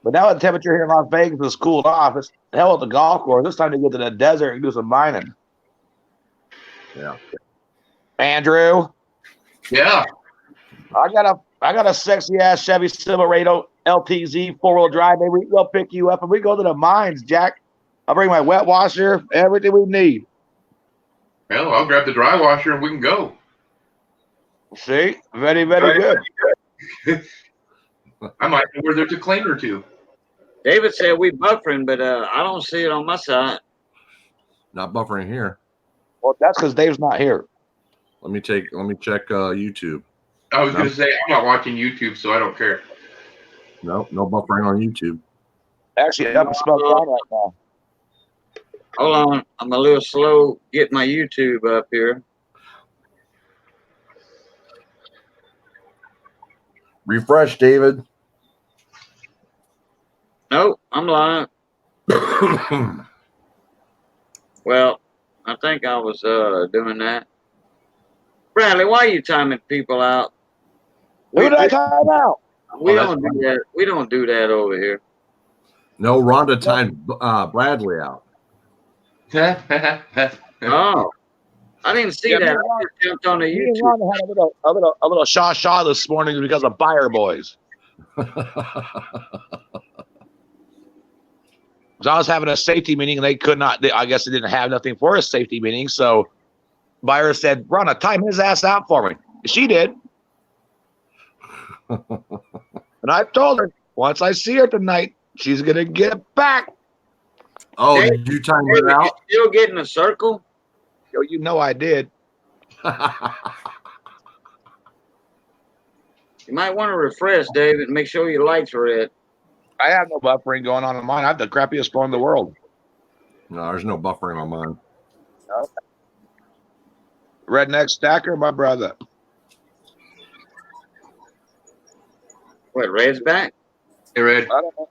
But now the temperature here in Las Vegas has cooled off. It's hell at the golf course. It's time to get to the desert and do some mining. Yeah. Andrew. Yeah. I got a sexy ass Chevy Silverado LTZ 4-wheel drive. Maybe we'll pick you up and we go to the mines, Jack. I'll bring my wet washer, everything we need. Well, I'll grab the dry washer and we can go. See? Very, very good. I might know where there's a claim or two. David said we buffering, but I don't see it on my side. Not buffering here. Well, that's because Dave's not here. Let me check YouTube. I was going to say, I'm not watching YouTube, so I don't care. No buffering on YouTube. Actually, I'm smoking on right now. Hold on. I'm a little slow getting my YouTube up here. Refresh, David. Nope, I'm lying. Well, I think I was doing that. Bradley, why are you timing people out? Who did I time out? We don't do that. We don't do that over here. No, Rhonda timed Bradley out. Oh, I didn't see that. I just jumped on the Me and YouTube. Rhonda had a little shaw this morning because of Buyer Boys. So I was having a safety meeting and they could not. I guess they didn't have nothing for a safety meeting. So Buyer said, "Rhonda, time his ass out for me." She did, and I told her once I see her tonight, she's gonna get it back. Oh, did you time it out? Still getting a circle? Yo, you know I did. You might want to refresh, David, and make sure your lights are red. I have no buffering going on in mine. I have the crappiest phone in the world. No, there's no buffering on mine. Redneck Stacker, my brother. What, red's back? Hey, Red. I don't know.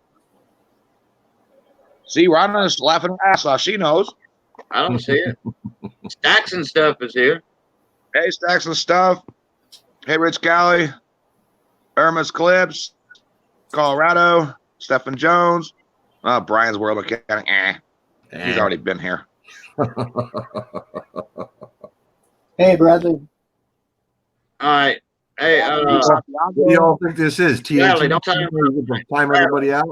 See, Rhonda's laughing her ass off. She knows. I don't see it. Stacks and stuff is here. Hey, Stacks and Stuff. Hey, Rich Galley. Irma's Clips. Colorado. Stephen Jones. Brian's World Mechanic. He's already been here. Hey, Bradley. All right. Hey, What do y'all think this is? Bradley, TNT? don't Time everybody out?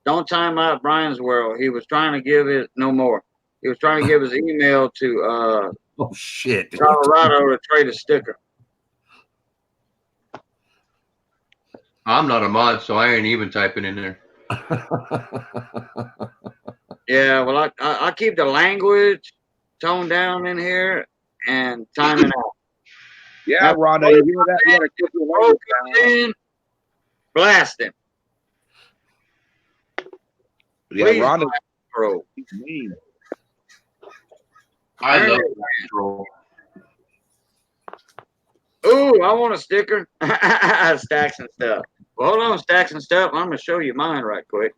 don't time out Brian's World. He was trying to give it no more. He was trying to give his email to Oh shit! Colorado to trade a sticker. I'm not a mod, so I ain't even typing in there. Yeah, well, I keep the language toned down in here and timing out. Yeah, Rhonda, you hear that? You gotta keep your language down. In, blasting. Yeah, Please, Rhonda. bro. Mean. I love control. Ooh, I want a sticker. Stacks and Stuff. Well, hold on, Stacks and Stuff. I'm gonna show you mine right quick.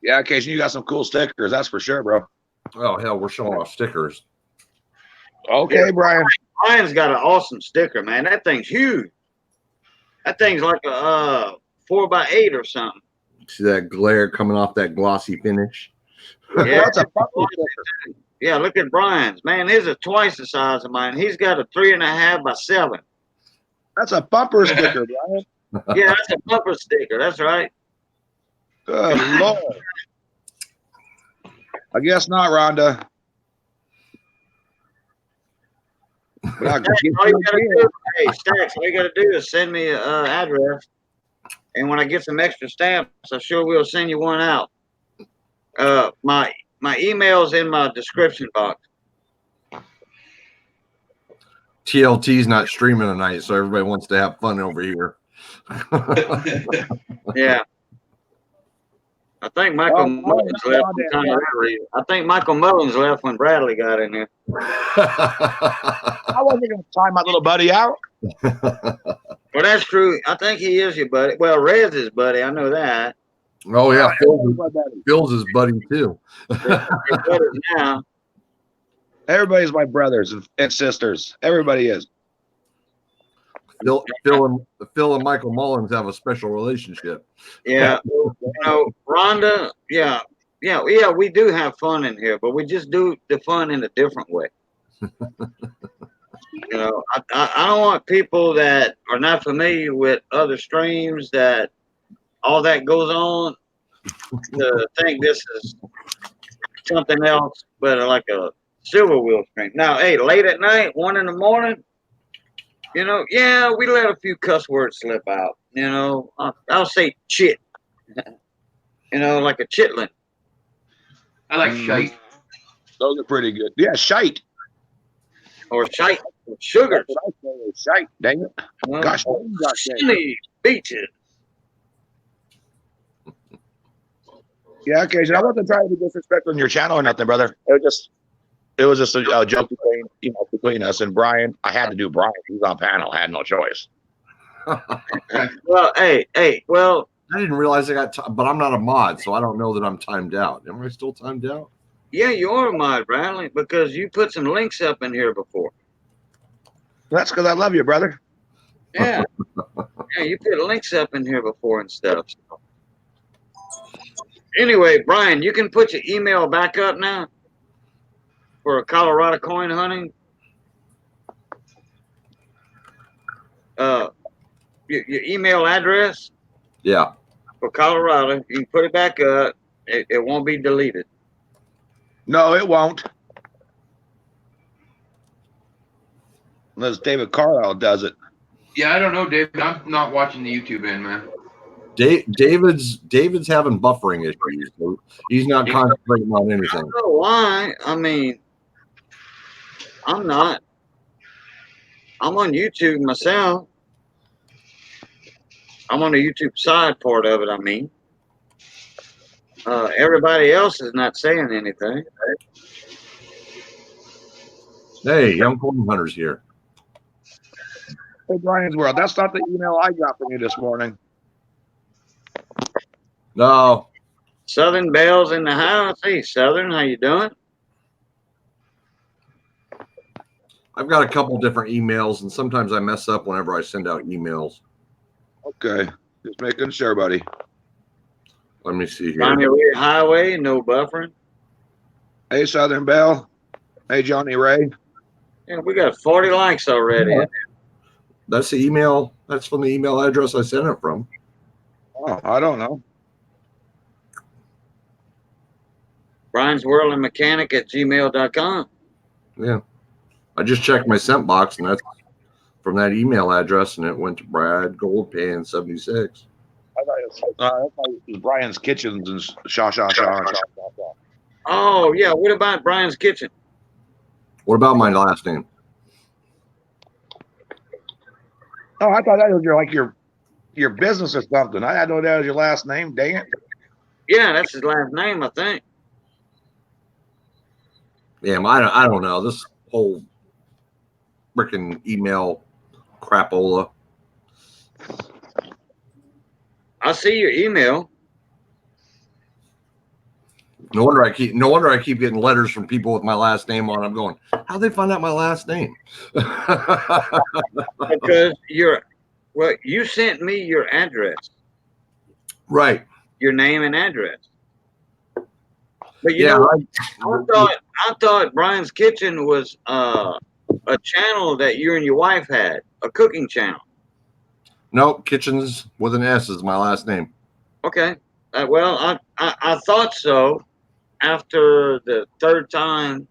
Yeah, Casey, you got some cool stickers. That's for sure, bro. Oh hell, we're showing off stickers. Okay, Yeah. Brian. Brian's got an awesome sticker, man. That thing's huge. That thing's like a 4x8 or something. See that glare coming off that glossy finish? Well, Yeah. that's a bumper sticker. Yeah, look at Brian's. Man, his is twice the size of mine. He's got a 3.5x7. That's a bumper sticker, Brian. Yeah, that's a bumper sticker. That's right. Good Lord. I guess not, Rhonda. But I can get All you you gotta again. do, hey, Stacks, all you gotta do is send me an address, and when I get some extra stamps, I sure will send you one out. My email's in my description box. TLT's not streaming tonight, so everybody wants to have fun over here. Yeah. I think Michael Mullins left. I think Michael Mullins left when Bradley got in there. I wasn't going to time my little buddy out. Well, that's true. I think he is your buddy. Well, Red's his buddy. I know that. Oh yeah, Phil's his buddy too. They're brothers now. Everybody's my brothers and sisters. Everybody is. Phil and Michael Mullins have a special relationship. Yeah. Rhonda. Yeah. We do have fun in here, but we just do the fun in a different way. I don't want people that are not familiar with other streams that all that goes on to think this is something else but like a silver wheel stream. Now, hey, late at night, 1 in the morning, we let a few cuss words slip out. I'll say chit, like a chitlin. I like shite. Those are pretty good. Yeah, shite. Or shite. Or sugar. Shite. Dang it. Gosh, Skinny beaches. Yeah, okay. So I wasn't trying to be disrespectful on your channel or nothing, brother. It was just a joke between us and Brian. I had to do Brian. He's on panel. I had no choice. Well, hey. Well, I didn't realize I got, but I'm not a mod, so I don't know that I'm timed out. Am I still timed out? Yeah, you are a mod, Bradley, because you put some links up in here before. That's because I love you, brother. Yeah. Yeah, you put links up in here before and stuff. So. Anyway, Brian, you can put your email back up now for Colorado coin hunting. Your email address. Yeah. For Colorado, you can put it back up. It won't be deleted. No, it won't. Unless David Carlisle does it. Yeah, I don't know, David. I'm not watching the YouTube end, man. David's having buffering issues. So he's not concentrating on anything. I don't know why. I mean, I'm not. I'm on YouTube myself. I'm on the YouTube side part of it, I mean. Everybody else is not saying anything. Hey, Young Coin Hunter's here. Hey, Brian's World. That's not the email I got from you this morning. No. Southern Bell's in the house. Hey, Southern, how you doing? I've got a couple different emails, and sometimes I mess up whenever I send out emails. Okay. Just making sure, buddy. Let me see here. Johnny Ray Highway, no buffering. Hey, Southern Bell. Hey, Johnny Ray. Yeah, we got 40 likes already. Yeah. That's the email. That's from the email address I sent it from. Oh, I don't know. Brian's World and Mechanic at gmail.com. Yeah. I just checked my sent box, and that's from that email address, and it went to Brad Goldpan 76. I thought it was Brian's Kitchens and shaw. Oh, yeah. What about Brian's Kitchen? What about my last name? Oh, I thought that was your business or something. I didn't know that was your last name. Dang it. Yeah, that's his last name, I think. Yeah, I don't know. This whole freaking email crapola. I see your email. No wonder I keep getting letters from people with my last name on. I'm going, how'd they find out my last name? Because you sent me your address, Right. your name and address. But you Yeah. know, I thought Brian's Kitchen was a channel that you and your wife had, a cooking channel. Nope. Kitchens with an S is my last name. Okay. Well, I thought so. After the third time,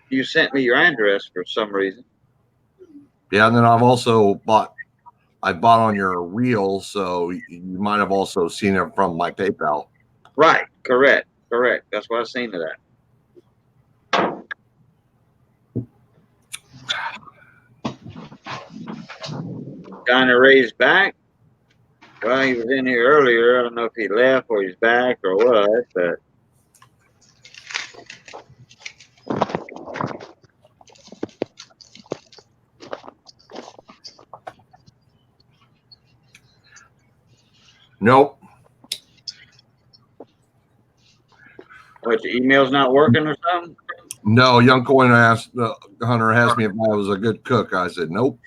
you sent me your address for some reason. Yeah, and then I bought on your reel, so you might have also seen it from my PayPal. Right. Correct. That's what I've seen of that. Dinah Ray's back. Well, he was in here earlier. I don't know if he left or he's back or what, but Nope. what, your email's not working or something? No, Young Coin Hunter asked me if I was a good cook. I said nope.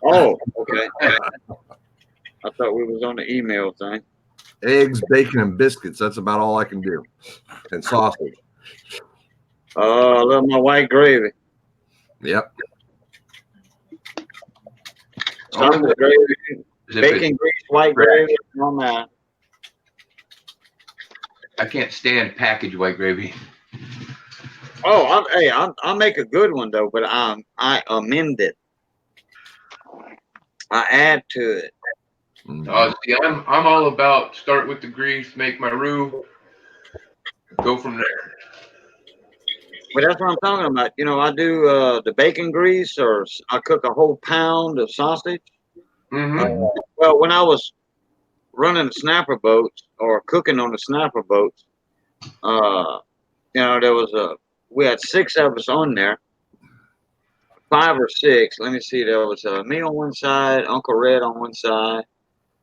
Oh, okay. I thought we was on the email thing. Eggs, bacon, and biscuits. That's about all I can do. And sausage. Oh, I love my white gravy. Yep. Sausage gravy, bacon grease, white gravy. On that. I can't stand packaged white gravy. Oh, I'll make a good one though, but I amend it. I add to it. See, I'm all about start with the grease, make my roux, go from there. But that's what I'm talking about. You know, I do the bacon grease, or I cook a whole pound of sausage. Mm-hmm. Well, when I was running the snapper boats or cooking on the snapper boats, you know, we had 6 of us on there, 5 or 6. Let me see. There was me on one side, Uncle Red on one side.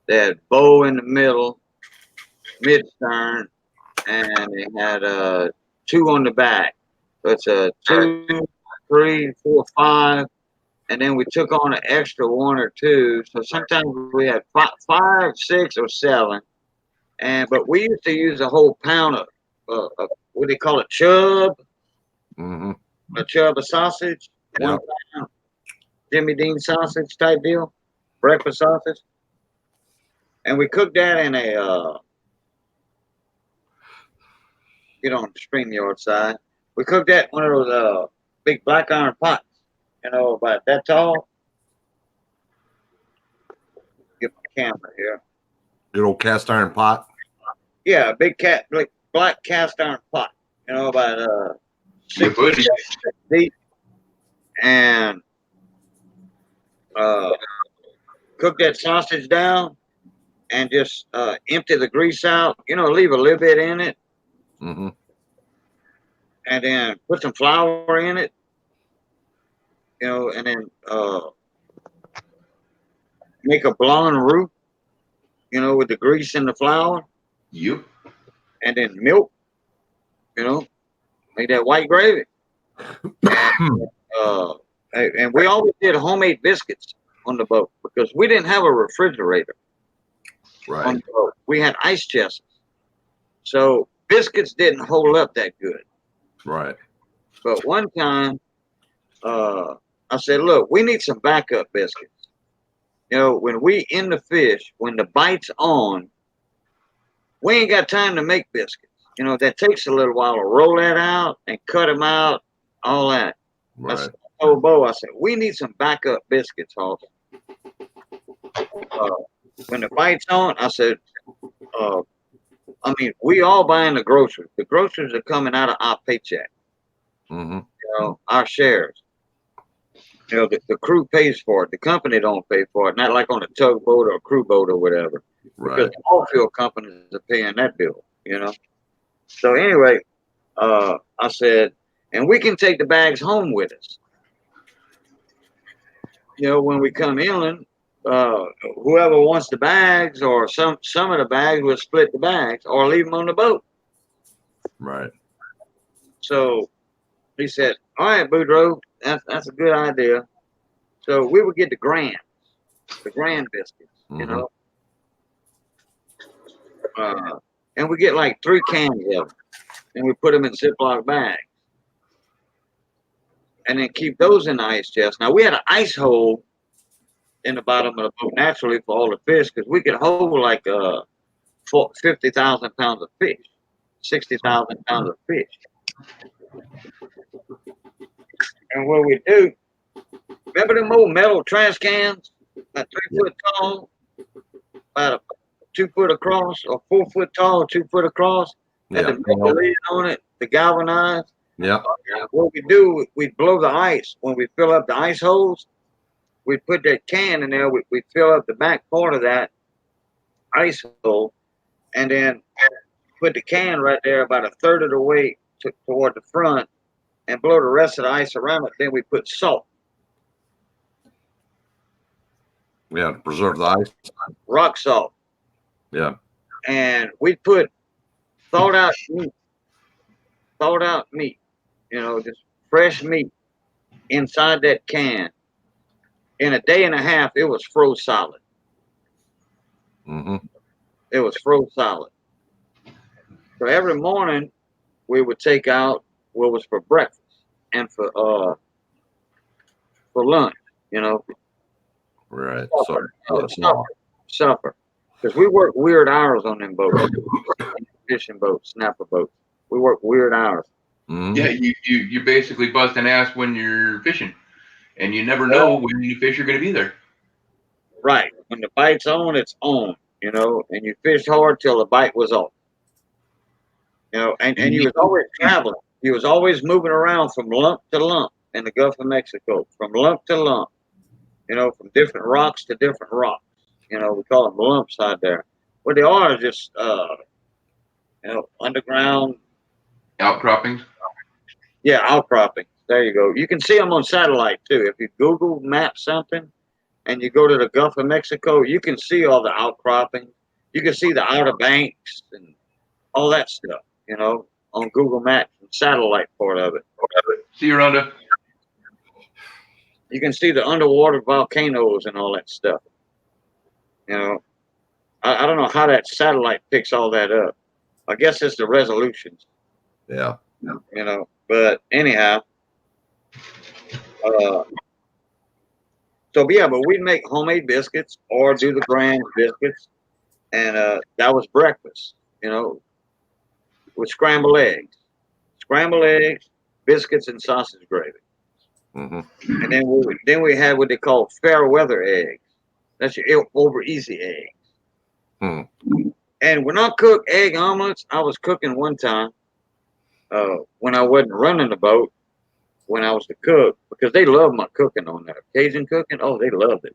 They had Bo in the middle, mid stern, and they had 2 on the back. So it's a 2, 3, 4, 5, and then we took on an extra 1 or 2. So sometimes we had 5, 6, or 7. But we used to use a whole pound of what do they call it, chub? Mm-hmm. A chub of sausage, Yep. 1 pound, Jimmy Dean sausage type deal, breakfast sausage, and we cooked that in a get on the StreamYard side. We cooked that in one of those big black iron pots, you know, about that tall. Get my camera here. Good old cast iron pot. Yeah, a big black cast iron pot, you know, about 6 feet deep, and cook that sausage down and just empty the grease out. You know, leave a little bit in it, Mm-hmm. and then put some flour in it. You know, and then make a blonde roux. You know, with the grease and the flour. Yep. And then milk. You know, make that white gravy. And we always did homemade biscuits on the boat because we didn't have a refrigerator. Right. On the boat. We had ice chests. So biscuits didn't hold up that good. Right. But one time, I said, look, we need some backup biscuits. You know, when we in the fish, when the bite's on, we ain't got time to make biscuits. You know, that takes a little while to roll that out and cut them out, all that. Right. I told Bo, I said, we need some backup biscuits, Hoss. When the bite's on, I said, we all buying the groceries. The groceries are coming out of our paycheck. Mm-hmm. You know, our shares. You know, the crew pays for it. The company don't pay for it. Not like on a tugboat or a crew boat or whatever. Right. Because all fuel companies are paying that bill, you know. So anyway, I said, and we can take the bags home with us. You know, when we come inland, uh, whoever wants the bags, or some of the bags, will split the bags or leave them on the boat. Right. So he said, "All right, Boudreaux, that's a good idea." So we would get the grand biscuits, you know, and we get like 3 cans of them, and we put them in Ziploc bags, and then keep those in the ice chest. Now we had an ice hole in the bottom of the boat naturally for all the fish, because we could hold like 50,000 pounds of fish, 60,000 pounds of fish. And what we do, remember them old metal trash cans, about 3 foot tall, about 2 foot across, or 4 foot tall, 2 foot across, had the metal lid on it, the galvanized. Yeah. What we do, we blow the ice. When we fill up the ice holes, we put that can in there. We fill up the back part of that ice hole, and then put the can right there about a third of the way toward the front, and blow the rest of the ice around it. Then we put salt. Yeah, to preserve the ice. Rock salt. Yeah. And we put thawed out meat, you know, just fresh meat inside that can. In a day and a half, it was froze solid. It was froze solid. So every morning, we would take out what was for breakfast and for lunch, you know. Right. Supper. Because we work weird hours on them boats, fishing boats, snapper boats. We work weird hours. Yeah, you basically bust an ass when you're fishing, and you never know when you fish are going to be there. Right. When the bite's on, it's on, you know, and you fish hard till the bite was off. You know, and you was always traveling. You was always moving around from lump to lump in the Gulf of Mexico, from lump to lump, you know, from different rocks to different rocks. You know, we call them lumps out there. What they are is just, you know, underground outcroppings. Yeah, outcroppings. There you go. You can see them on satellite too. If you Google map something and you go to the Gulf of Mexico, you can see all the outcroppings. You can see the Outer Banks and all that stuff, you know, on Google Maps and satellite part of it. See you, Rhonda. You can see the underwater volcanoes and all that stuff. You know, I don't know how that satellite picks all that up. I guess it's the resolutions. Yeah. You know, but anyhow, but we'd make homemade biscuits or do the grand biscuits, and that was breakfast, you know, with scrambled eggs, biscuits, and sausage gravy. And then we had what they call fair weather eggs. That's your over easy eggs. And when I cook egg omelets, I was cooking one time when I wasn't running the boat, when I was the cook, because they loved my cooking on there. Cajun cooking, oh, they loved it.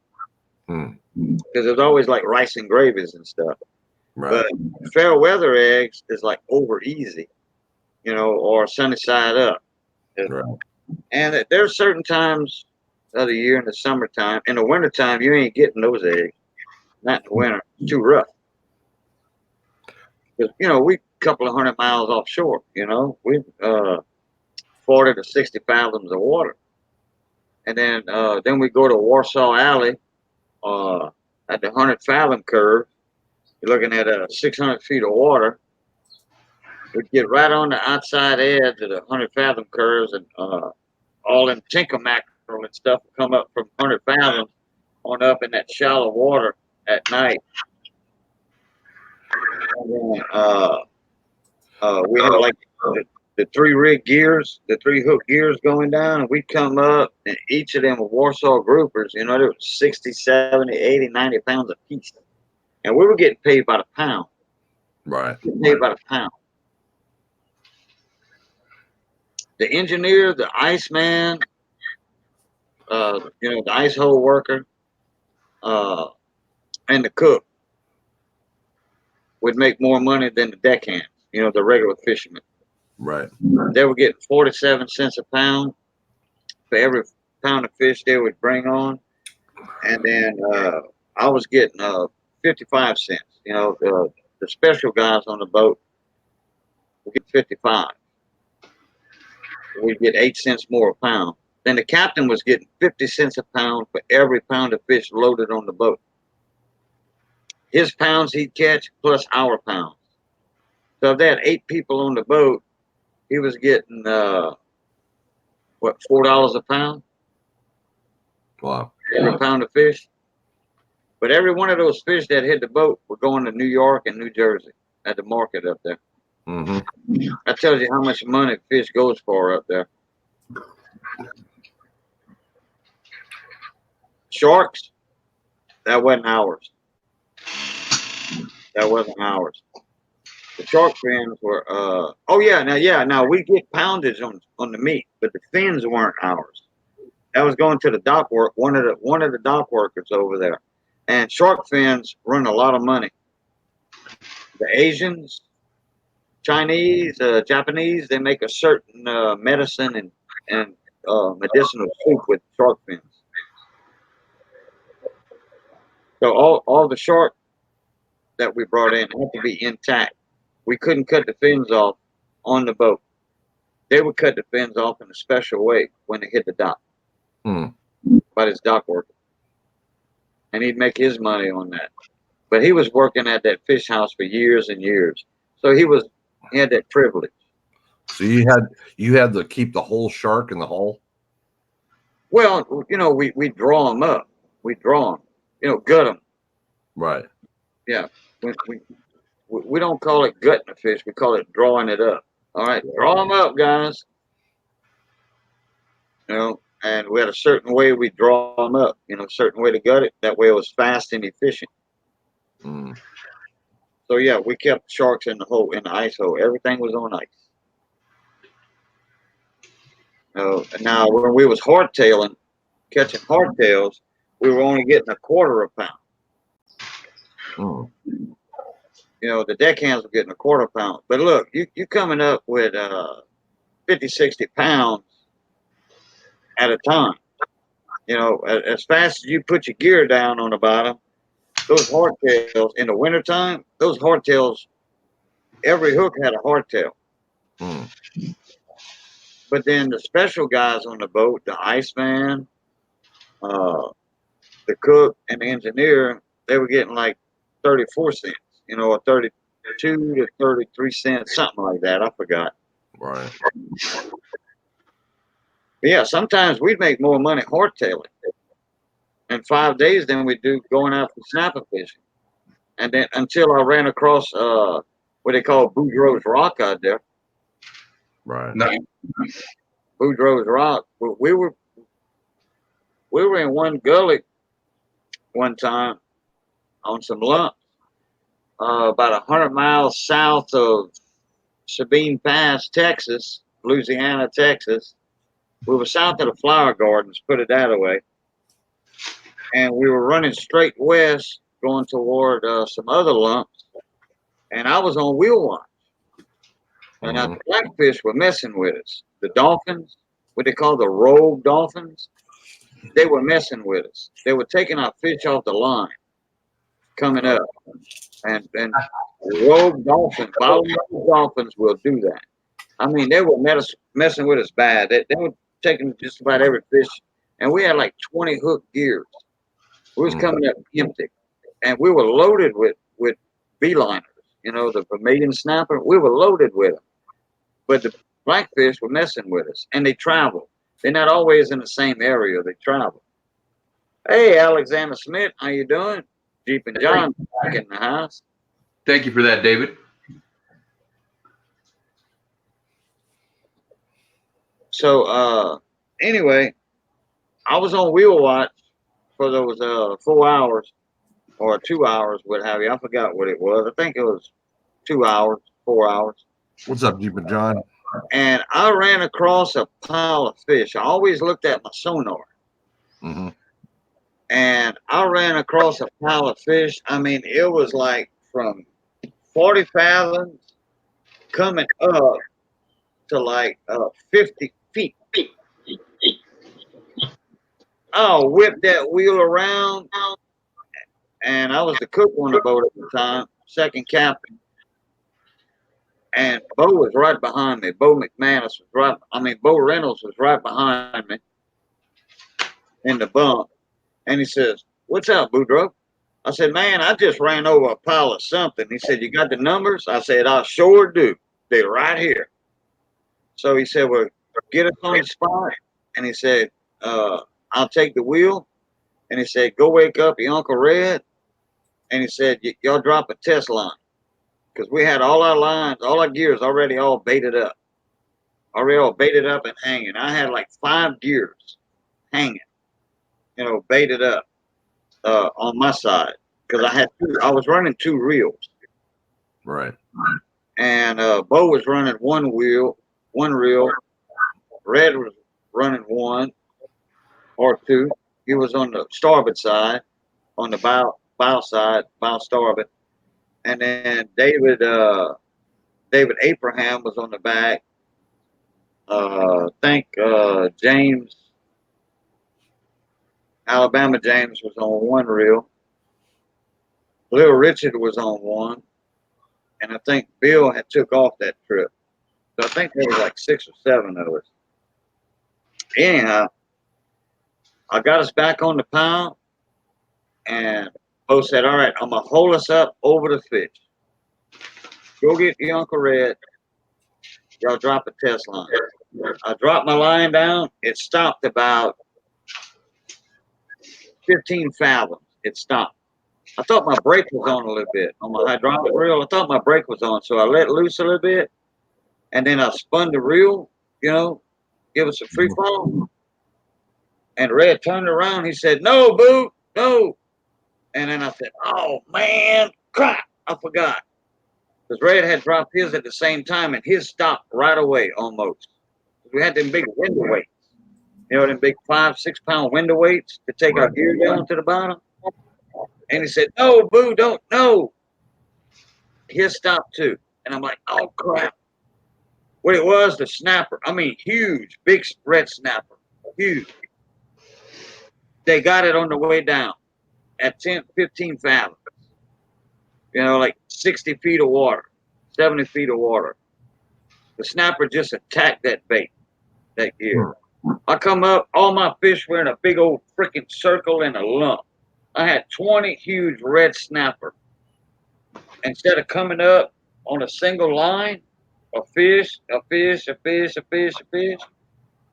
Because it was always like rice and gravies and stuff. Right. But fair weather eggs is like over easy, you know, or sunny side up. Right. And there's certain times of the year in the summertime. In the wintertime, you ain't getting those eggs. Not in the winter. It's too rough. Because, you know, we a couple of 100 miles offshore, you know. We 40 to 60 fathoms of water. And then we go to Warsaw Alley at the 100 fathom curve. You're looking at 600 feet of water. We get right on the outside edge of the 100 fathom curves, and all them tinker mackerel and stuff will come up from 100 fathoms on up in that shallow water at night. And then, we have like the 3 rig gears, the 3 hook gears going down, and we come up, and each of them were Warsaw groupers, you know, they were 60, 70, 80, 90 pounds a piece. And we were getting paid by the pound. Right. Paid by the pound. The engineer, the iceman, you know, the ice hole worker, and the cook would make more money than the deckhands, you know, the regular fishermen. Right. They were getting 47 cents a pound for every pound of fish they would bring on. And then I was getting 55 cents. You know, the special guys on the boat would get 55. We'd get 8 cents more a pound. Then the captain was getting 50 cents a pound for every pound of fish loaded on the boat. His pounds he'd catch plus our pounds. So if they had 8 people on the boat, he was getting what, $4 a pound? Wow. Every pound of fish. But every one of those fish that hit the boat were going to New York and New Jersey at the market up there. Mm-hmm. That tells you how much money fish goes for up there. Sharks, that wasn't ours. That wasn't ours. The shark fins were now we get poundage on the meat, but the fins weren't ours. That was going to the dock work, one of the dock workers over there. And shark fins run a lot of money. The Asians, Chinese, Japanese, they make a certain medicine and medicinal soup with shark fins. So all the shark that we brought in had to be intact. We couldn't cut the fins off on the boat. They would cut the fins off in a special way when they hit the dock by this dock worker. And he'd make his money on that. But he was working at that fish house for years and years. So he had that privilege. So you had to keep the whole shark in the hull? Well, you know, we draw them up. We draw them, you know, gut them. Right. Yeah. We don't call it gutting a fish. We call it drawing it up. All right. Draw them up, guys. You know, and we had a certain way we draw them up, you know, a certain way to gut it. That way it was fast and efficient. Mm. So yeah, we kept sharks in the ice hole. Everything was on ice. Now when we was hardtailing, catching hardtails, we were only getting a quarter a pound. Mm. You know, the deckhands were getting a quarter pound. But look, you coming up with 50, 60 pounds at a time. You know, as fast as you put your gear down on the bottom, those hardtails in the wintertime, those hardtails, every hook had a hardtail. Mm. But then the special guys on the boat, the iceman, the cook, and the engineer, they were getting like 34 cents, you know, or 32 to 33 cents, something like that. I forgot. Right. But yeah, sometimes we'd make more money hardtailing in 5 days than we do going out for snapping fishing. And then until I ran across what they call Boudreaux's Rock out there. Right. No. Boudreaux's Rock. We were in one gully one time on some lumps, about 100 miles south of Sabine Pass, Texas, Louisiana, Texas. We were south of the Flower Gardens, put it that way. And we were running straight west, going toward some other lumps. And I was on wheel watch. And now the blackfish were messing with us. The dolphins, what they call the rogue dolphins, they were messing with us. They were taking our fish off the line, coming up. And rogue dolphins, bottlenose dolphins will do that. I mean, they were messing with us bad. They were taking just about every fish. And we had like 20 hook gears. We was coming up empty. And we were loaded with beeliners, you know, the Vermilion snapper. We were loaded with them. But the blackfish were messing with us. And they travel. They're not always in the same area. They travel. Hey, Alexander Smith, how you doing? Jeep and John back in the house. Thank you for that, David. So anyway, I was on wheel watch for those 4 hours or 2 hours, what have you. I forgot what it was. I think it was 2 hours, 4 hours. What's up, Jeep and John? And I ran across a pile of fish. I always looked at my sonar. Mm-hmm. And I ran across a pile of fish. I mean, it was like from 40 fathoms coming up to like 50 feet. I'll whip that wheel around and I was the cook on the boat at the time, second captain. And Bo was right behind me. Bo McManus was right. I mean, Bo Reynolds was right behind me in the bunk. And he says, "What's up, Boudreaux?" I said, "Man, I just ran over a pile of something." He said, "You got the numbers?" I said, "I sure do. They're right here." So he said, "Well, get us on the spot." And he said, "I'll take the wheel." And he said, "Go wake up your Uncle Red." And he said, "Y'all drop a test line." Because we had all our lines, all our gears already all baited up. Already all baited up and hanging. I had like 5 gears hanging, baited up on my side. Because I was running 2 reels. Right. And Bo was running one reel. Red was running 1 or 2. He was on the starboard side, on the bow side, bow starboard. And then David Abraham was on the back. I think James, Alabama James was on 1 reel. Little Richard was on 1. And I think Bill had took off that trip. So I think there was like 6 or 7 of us. Anyhow, I got us back on the pile, and Bo said, "All right, I'm going to hold us up over the fish. Go get your Uncle Red. Y'all drop a test line." I dropped my line down. It stopped about 15 fathoms. It stopped. I thought my brake was on a little bit. On my hydraulic reel, I thought my brake was on. So I let loose a little bit, and then I spun the reel, give us a free fall. And Red turned around. He said, "No, Boo, no." And then I said, "Oh, man, crap, I forgot." Because Red had dropped his at the same time, and his stopped right away almost. We had them big window weights. Them big 5-6 pound window weights to take our gear down to the bottom. And he said, "No, Boo, don't, no." His stopped too. And I'm like, "Oh, crap." What it was, the snapper. I mean, huge, big red snapper. Huge. They got it on the way down at 10, 15 fathoms. Like 60 feet of water, 70 feet of water. The snapper just attacked that bait, that gear. I come up, all my fish were in a big old freaking circle in a lump. I had 20 huge red snapper. Instead of coming up on a single line, a fish,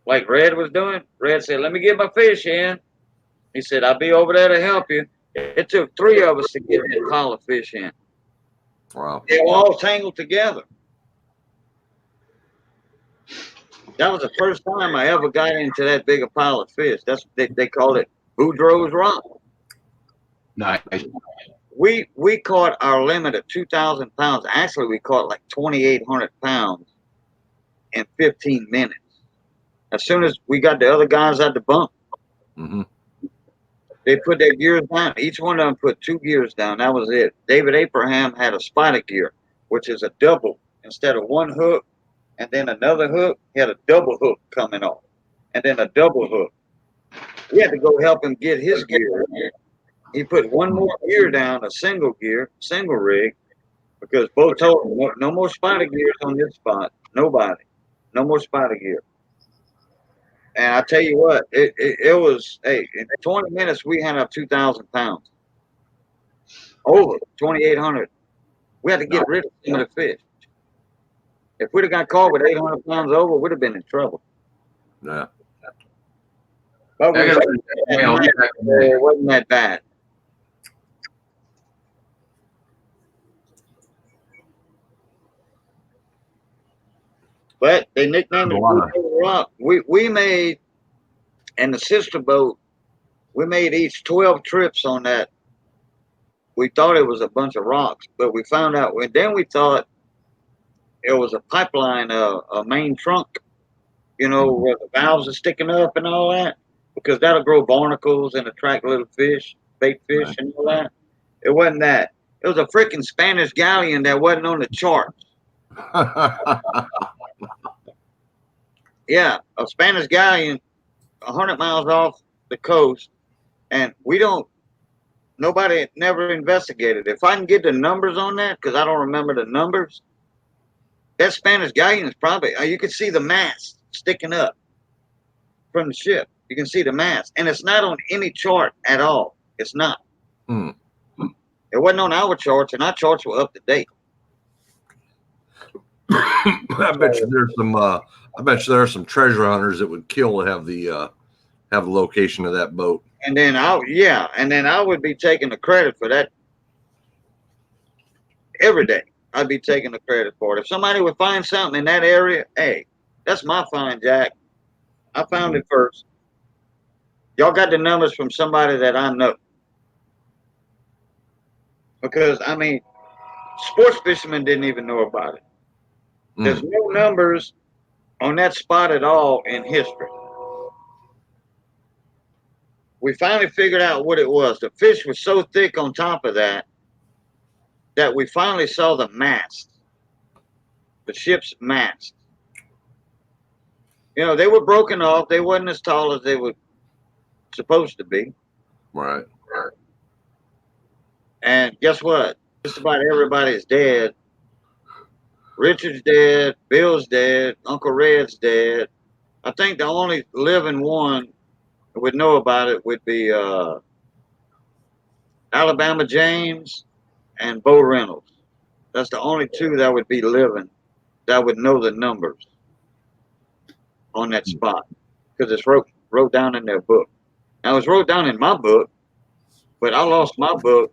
like Red was doing, Red said, "Let me get my fish in." He said, "I'll be over there to help you." It took 3 of us to get that pile of fish in. Wow. They were all tangled together. That was the first time I ever got into that big a pile of fish. That's they call it Boudreaux's Rock. Nice. We caught our limit of 2,000 pounds. Actually, we caught like 2,800 pounds in 15 minutes. As soon as we got the other guys at the bunk, they put their gears down. Each one of them put 2 gears down. That was it. David Abraham had a spider gear, which is a double. Instead of 1 hook and then another hook, he had a double hook coming off, and then a double hook. We had to go help him get his gear. He put 1 more gear down, a single gear, single rig, because Bo told him, "No more spider gears on this spot. Nobody. No more spider gear." And I tell you what, it was, hey, in 20 minutes, we had up 2,000 pounds. Over 2,800. We had to get rid of some of the fish. If we'd have got caught with 800 pounds over, we'd have been in trouble. Yeah. But it wasn't that bad. But they nicknamed it Boudreaux Rock. We made, and the sister boat, we made each 12 trips on that. We thought it was a bunch of rocks, but we found out, then we thought it was a pipeline, a main trunk, where the valves are sticking up and all that, because that'll grow barnacles and attract little fish, bait fish and all that. It wasn't that. It was a freaking Spanish galleon that wasn't on the charts. Yeah, a Spanish galleon 100 miles off the coast, and we don't Nobody never investigated. If I can get the numbers on that, because I don't remember the numbers, that Spanish galleon is probably, you can see the mast sticking up from the ship. You can see the mast. And it's not on any chart at all. It's not. Hmm. It wasn't on our charts, and our charts were up to date. I bet you there's some. I bet you there are some treasure hunters that would kill to have the location of that boat. And then I would be taking the credit for that every day. I'd be taking the credit for it. If somebody would find something in that area, hey, that's my find, Jack. I found it first. Y'all got the numbers from somebody that I know. Because, I mean, sports fishermen didn't even know about it. There's no numbers on that spot at all in history. We finally figured out what it was. The fish was so thick on top of that we finally saw the mast, the ship's mast. You know, they were broken off. They wasn't as tall as they were supposed to be. Right. And guess what? Just about everybody's dead. Richard's dead. Bill's dead. Uncle Red's dead. I think the only living one that would know about it would be Alabama James and Bo Reynolds. That's the only two that would be living that would know the numbers on that spot, because it's wrote down in their book. Now, it was wrote down in my book, but I lost my book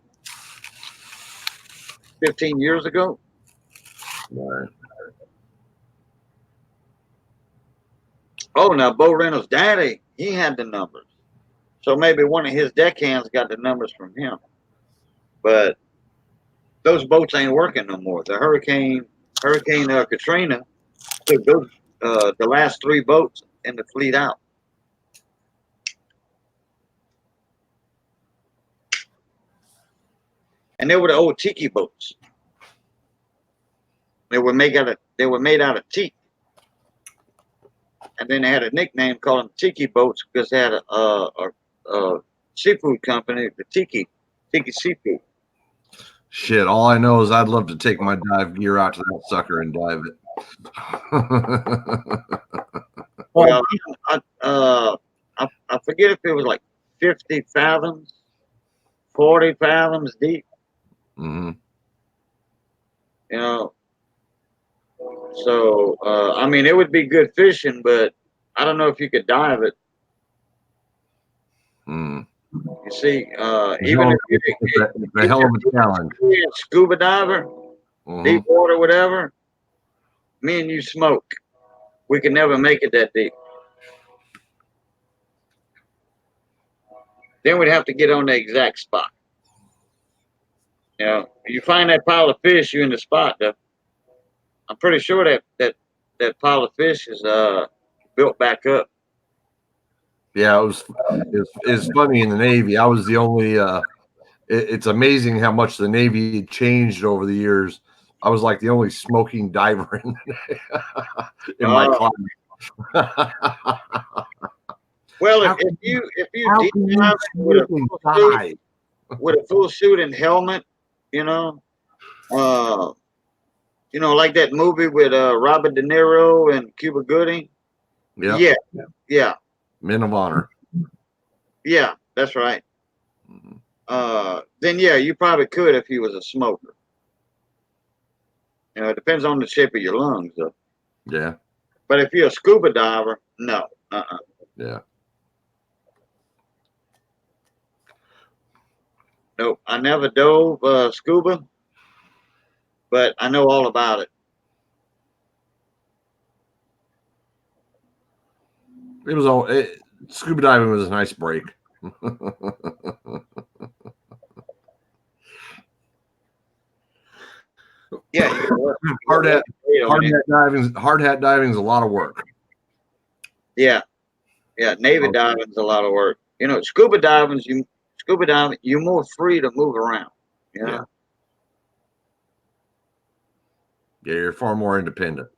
15 years ago. Right. Oh, now Bo Reynolds' daddy, he had the numbers. So maybe one of his deckhands got the numbers from him. But those boats ain't working no more. The Hurricane Katrina took those, the last 3 boats in the fleet out. And they were the old tiki boats. They were made out of teak. And then they had a nickname called them tiki boats because they had a seafood company, the Tiki Seafood. Shit, all I know is I'd love to take my dive gear out to that sucker and dive it. Well, I forget if it was like 50 fathoms, 40 fathoms deep. Mm-hmm. You know, so I mean, it would be good fishing, but I don't know if you could dive it. Mm. You see, even if you it's a hell of a challenge. Scuba diver, deep water, whatever. Me and you smoke. We can never make it that deep. Then we'd have to get on the exact spot. You know, you find that pile of fish, you're in the spot, though. I'm pretty sure that pile of fish is built back up. Yeah, it's funny in the Navy. I was the only. It's amazing how much the Navy changed over the years. I was like the only smoking diver in my class. Well, if you deep dive with a full suit and helmet, you know, like that movie with Robert De Niro and Cuba Gooding. Yep. Yeah. Men of Honor. Yeah, that's right. Then yeah, you probably could if you was a smoker. You know, it depends on the shape of your lungs, though. Yeah. But if you're a scuba diver, no. Yeah. Nope. I never dove scuba, but I know all about it. It was all scuba diving was a nice break. Yeah, hard hat diving is a lot of work. Yeah, Navy diving is a lot of work. You know, scuba diving, you're more free to move around. You know? Yeah, you're far more independent,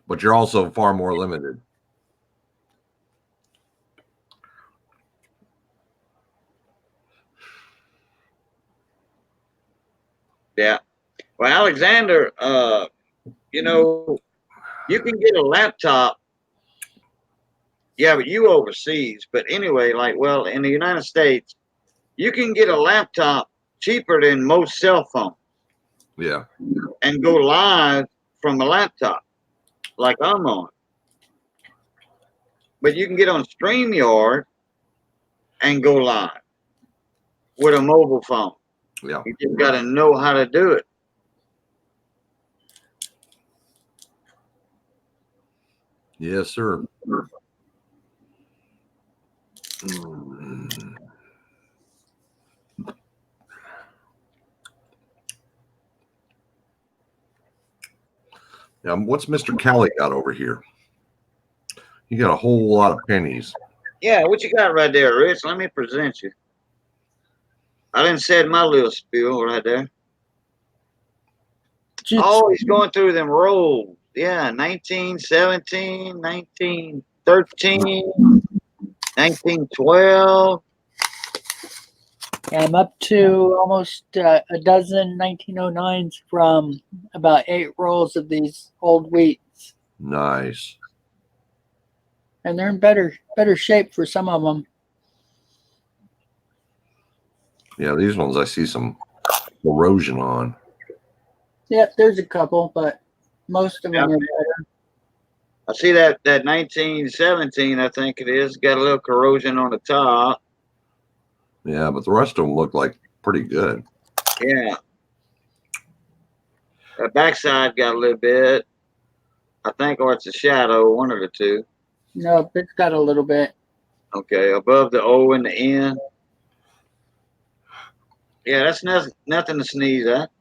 but you're also far more limited. Yeah. Well, Alexander, you know, you can get a laptop. Yeah, but you overseas. But anyway, like, well, in the United States, you can get a laptop cheaper than most cell phones Yeah. and go live from a laptop, like I'm on. But you can get on StreamYard and go live with a mobile phone. Yeah. You just got to know how to do it. Yes, sir. Mm. Now, what's Mr. Kelly got over here? He got a whole lot of pennies. Yeah, what you got right there, Rich? Let me present you. I didn't said my little spiel right there. Just, Oh, he's going through them rolls. Yeah, 1917, 1913, 1912. I'm up to almost a dozen 1909s from about 8 rolls of these old wheats, Nice. and they're in better shape for some of them. Yeah, these ones I see some erosion on. Yep, there's a couple, but most of them Yeah. are better. I see that 1917, I think it is, got a little corrosion on the top. Yeah, but the rest of them look like pretty good. Yeah. The backside got a little bit. I think, or it's a shadow, one of the two. No, it's got a little bit. Okay, above the O and the N. Yeah, that's nothing to sneeze at.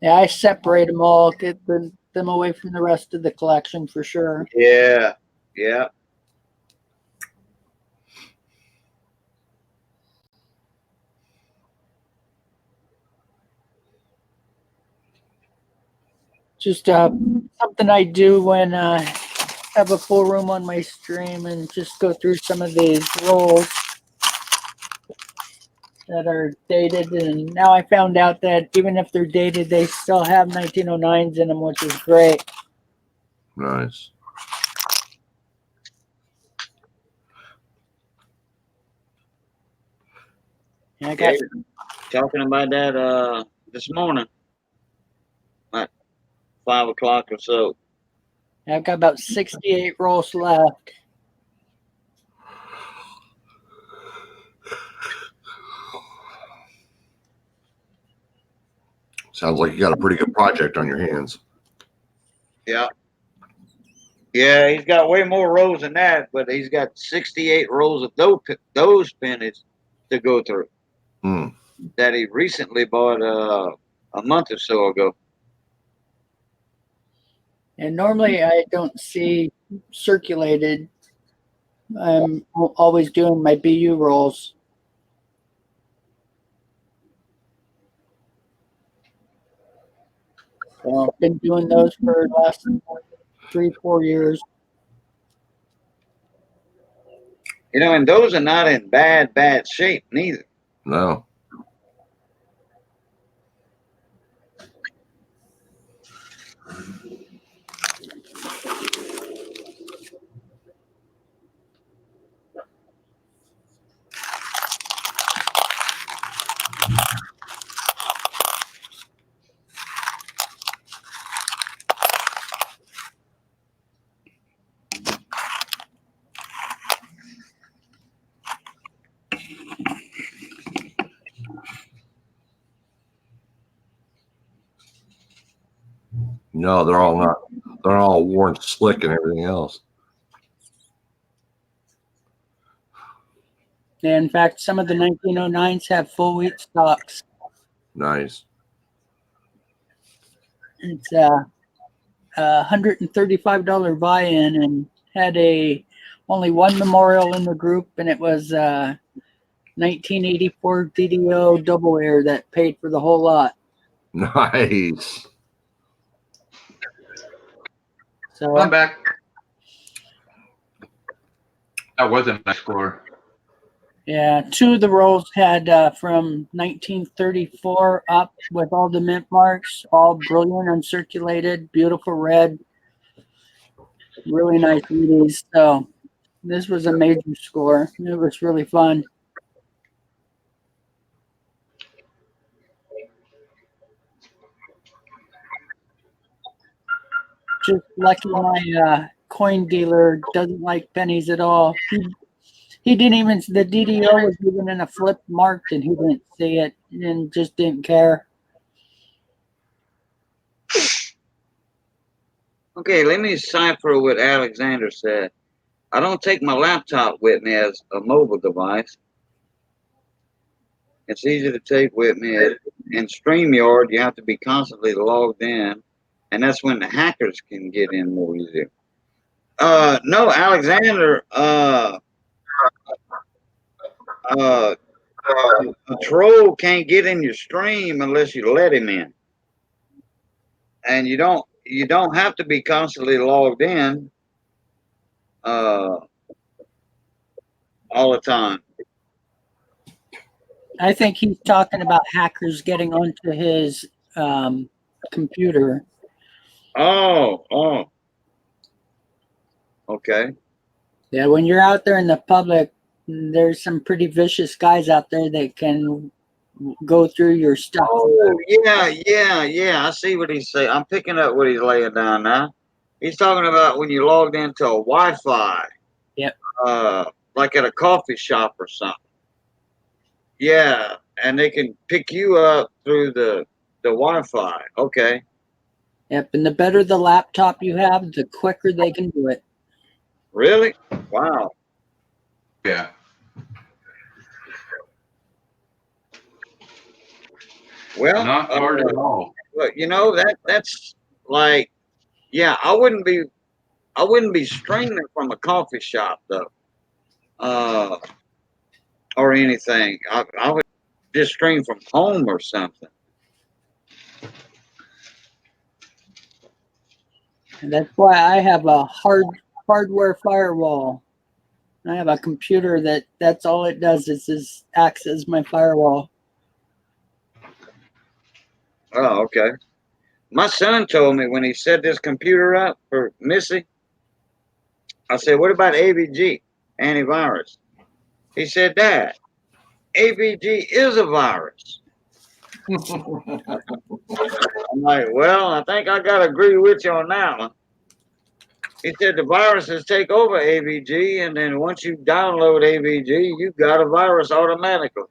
Yeah, I separate them all, get them away from the rest of the collection for sure. Yeah, yeah. Just something I do when I have a full room on my stream and just go through some of these rolls that are dated. And now I found out that even if they're dated, they still have 1909s in them, which is great. Nice. And I got Yeah, talking about that this morning at 5 o'clock or so. I've got about 68 rolls left. Sounds like you got a pretty good project on your hands. Yeah. Yeah, he's got way more rows than that, but he's got 68 rows of those pennies to go through Hmm. that he recently bought a month or so ago. And normally I don't see circulated. I'm always doing my BU rolls. So I've been doing those for the last 3-4 years. You know, and those are not in bad shape neither. No. No, they're all not. They're all worn slick and everything else. And in fact, some of the 1909s have full wheat stalks. Nice. It's a $135 buy-in and had only one memorial in the group, and it was 1984 DDO double air that paid for the whole lot. Nice. So I'm back. That was a nice score. Yeah, two of the rolls had from 1934 up with all the mint marks, all brilliant, uncirculated, beautiful red, really nice readies. So this was a major score. It was really fun. Just lucky my coin dealer doesn't like pennies at all. He didn't even, the DDO was even in a flip marked and he didn't see it and just didn't care. Okay, let me cipher what Alexander said. I don't take my laptop with me as a mobile device. It's easy to take with me. In StreamYard, you have to be constantly logged in, and that's when the hackers can get in more easy. No, Alexander, a troll can't get in your stream unless you let him in, and you don't have to be constantly logged in all the time. I think he's talking about hackers getting onto his computer. Oh, okay. Yeah, when you're out there in the public, there's some pretty vicious guys out there that can go through your stuff. Oh, yeah. I see what he's saying. I'm picking up what he's laying down now. He's talking about when you logged into a Wi-Fi. Yep. Like at a coffee shop or something. Yeah, and they can pick you up through the Wi-Fi. Okay. Yep, and the better the laptop you have, the quicker they can do it. Really? Wow. Yeah. Well, Not hard at all. but you know that's like, yeah, I wouldn't be streaming from a coffee shop though, or anything. I would just stream from home or something. And that's why I have a hardware firewall. I have a computer that's all it does is acts as my firewall. Oh, okay. My son told me when he set this computer up for Missy, I said, "What about AVG antivirus?" He said, "Dad, AVG is a virus." I'm like, "Well, I think I gotta agree with you on that one." He said the viruses take over AVG, and then once you download AVG, you got a virus automatically.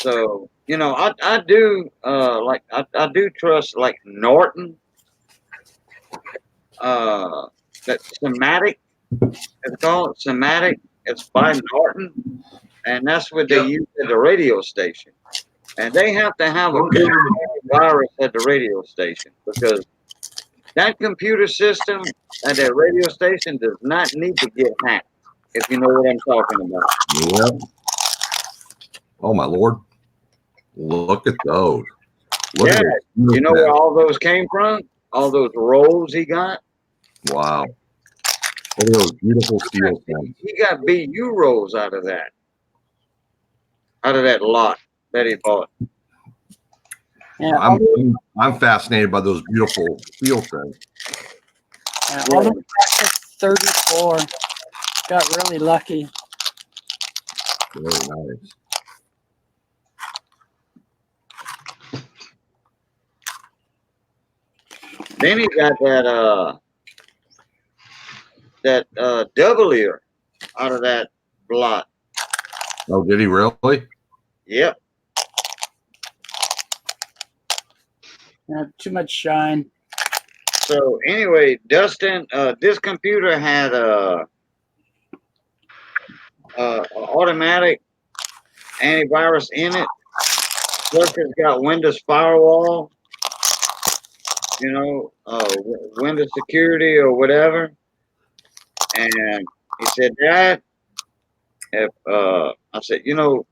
So, you know, I do like I do trust like Norton, that Somatic, it's called Somatic. It's by Norton, and that's what they use at the radio station. And they have to have a good virus at the radio station because that computer system at that radio station does not need to get hacked, if you know what I'm talking about. Yeah. Oh my Lord. Look at those. Look at those. You know where all those came from? All those rolls he got? Wow. Look at those beautiful steel things. He got BU rolls out of that lot that he bought. Yeah, I'm fascinated by those beautiful steel things. all the way back to 34. Got really lucky. Very nice. Then he got that double ear out of that lot. Oh, did he really? Yep. Too much shine. So anyway, Dustin, this computer had a automatic antivirus in it. Plus, it's got Windows Firewall. You know, Windows Security or whatever. And he said, "Dad, if I said, you know,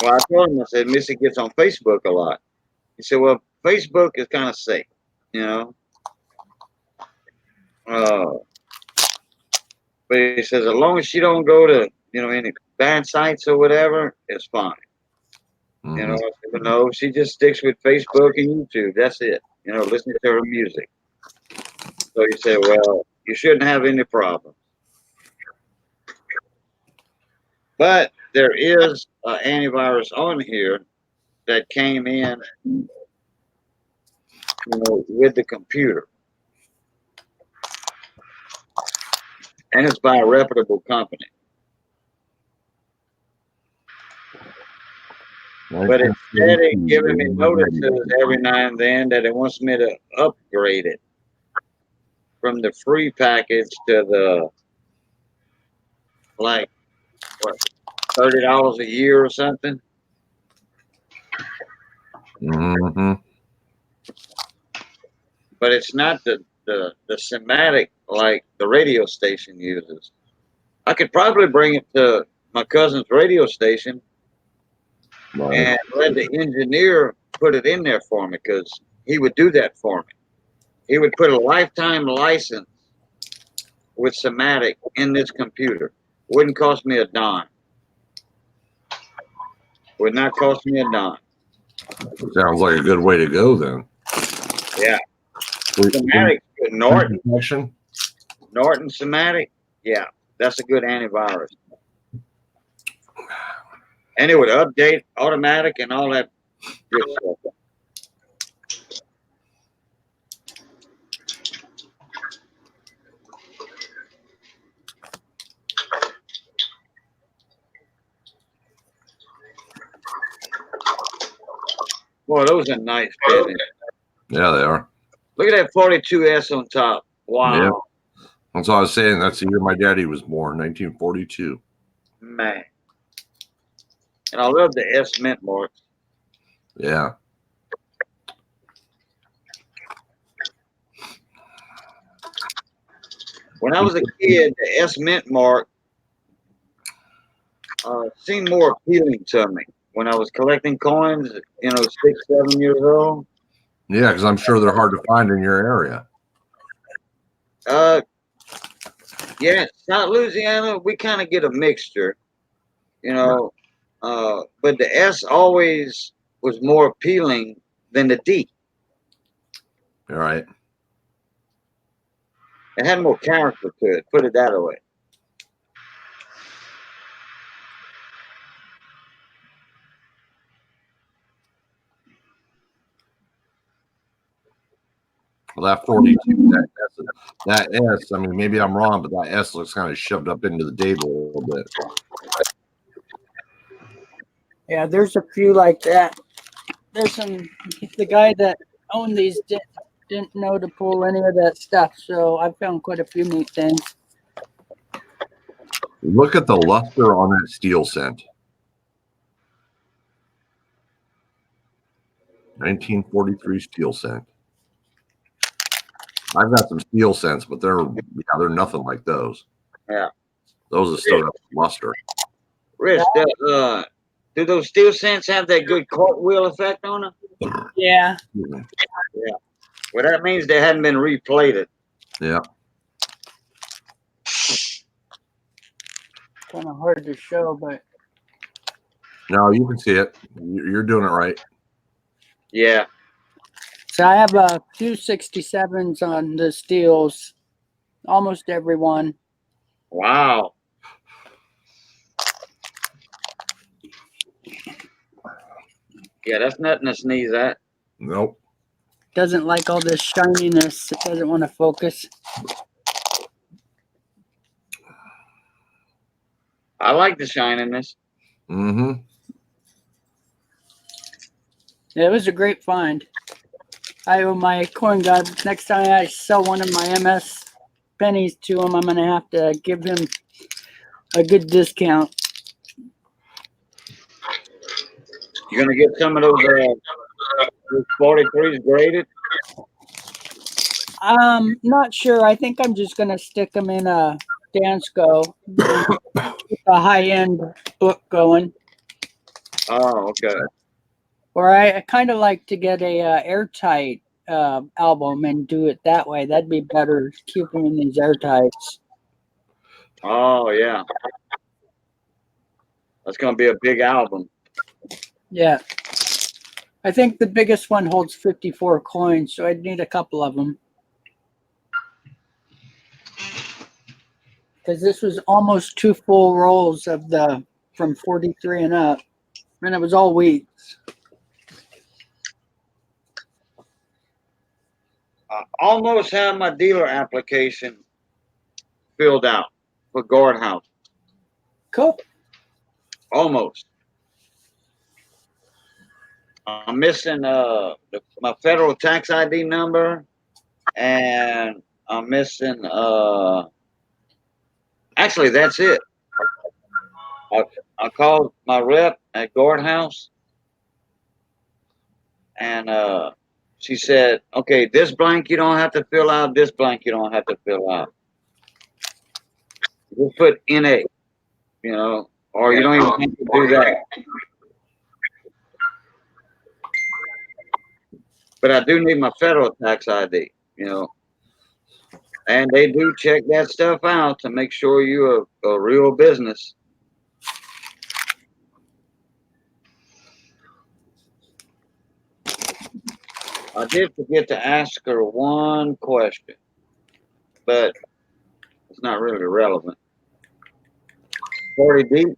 well, I told him, I said, Missy gets on Facebook a lot." He said, "Well, Facebook is kind of safe, you know." But he says as long as she don't go to any bad sites or whatever, it's fine. Mhm. You know, I said, but no, she just sticks with Facebook and YouTube. That's it. Listening to her music. So he said, well, you shouldn't have any problems. But there is an antivirus on here that came in, with the computer, and it's by a reputable company. But instead of giving me notices every now and then that it wants me to upgrade it from the free package to the like what $30 a year or something. Mm-hmm. But it's not the semantic like the radio station uses. I could probably bring it to my cousin's radio station Right. and let the engineer put it in there for me because he would do that for me. He would put a lifetime license with semantic in this computer. Wouldn't cost me a dime. Would not cost me a dime. Sounds like a good way to go then. Yeah. Semantic, Norton Semantic. Yeah, that's a good antivirus. And it would update automatic and all that good stuff. Boy, those are nice business. Yeah, they are. Look at that 42S on top. Wow. Yeah. That's all I was saying. That's the year my daddy was born, 1942. Man. And I love the S mint marks. Yeah. When I was a kid, the S mint mark seemed more appealing to me. When I was collecting coins, 6, 7 years old. Yeah, because I'm sure they're hard to find in your area. Yeah, South Louisiana, we kind of get a mixture, but the S always was more appealing than the D. All right. It had more character to it, put it that way. Well, that 42, that S, I mean, maybe I'm wrong, but that S looks kind of shoved up into the table a little bit. Yeah, there's a few like that. There's some. The guy that owned these didn't know to pull any of that stuff, so I found quite a few neat things. Look at the luster on that steel cent. 1943 steel cent. I've got some steel cents, but they're nothing like those. Yeah. Those are still got luster. Rich, do those steel cents have that good cartwheel effect on them? Yeah. Yeah. Well, that means they hadn't been replated. Yeah. Kind of hard to show, but No, you can see it. You're doing it right. Yeah. so I have a few 67s on the steels, almost every one. Wow. Yeah, that's nothing to sneeze at. Nope. Doesn't like all this shininess. It doesn't want to focus. I like the shininess. Mm-hmm. Yeah, it was a great find. I owe my coin guy. Next time I sell one of my MS pennies to him, I'm going to have to give him a good discount. You're going to get some of those 43s graded? Not sure. I think I'm just going to stick them in a Dansko, keep a high-end book going. Oh, okay. Or I kind of like to get a airtight album and do it that way. That'd be better keeping in these airtights. Oh yeah, that's gonna be a big album. Yeah. I think the biggest one holds 54 coins, so I'd need a couple of them. Because this was almost 2 full rolls of the from 43 and up, and it was all wheats. I almost have my dealer application filled out for guardhouse. Cool. Almost. I'm missing my federal tax ID number, and I'm missing actually that's it. I called my rep at guardhouse, and she said, "Okay, this blank you don't have to fill out. This blank you don't have to fill out. Just put NA, you know, or you don't even have to do that." But I do need my federal tax ID, you know, and they do check that stuff out to make sure you're a real business. I did forget to ask her one question, but it's not really relevant. 40 deep,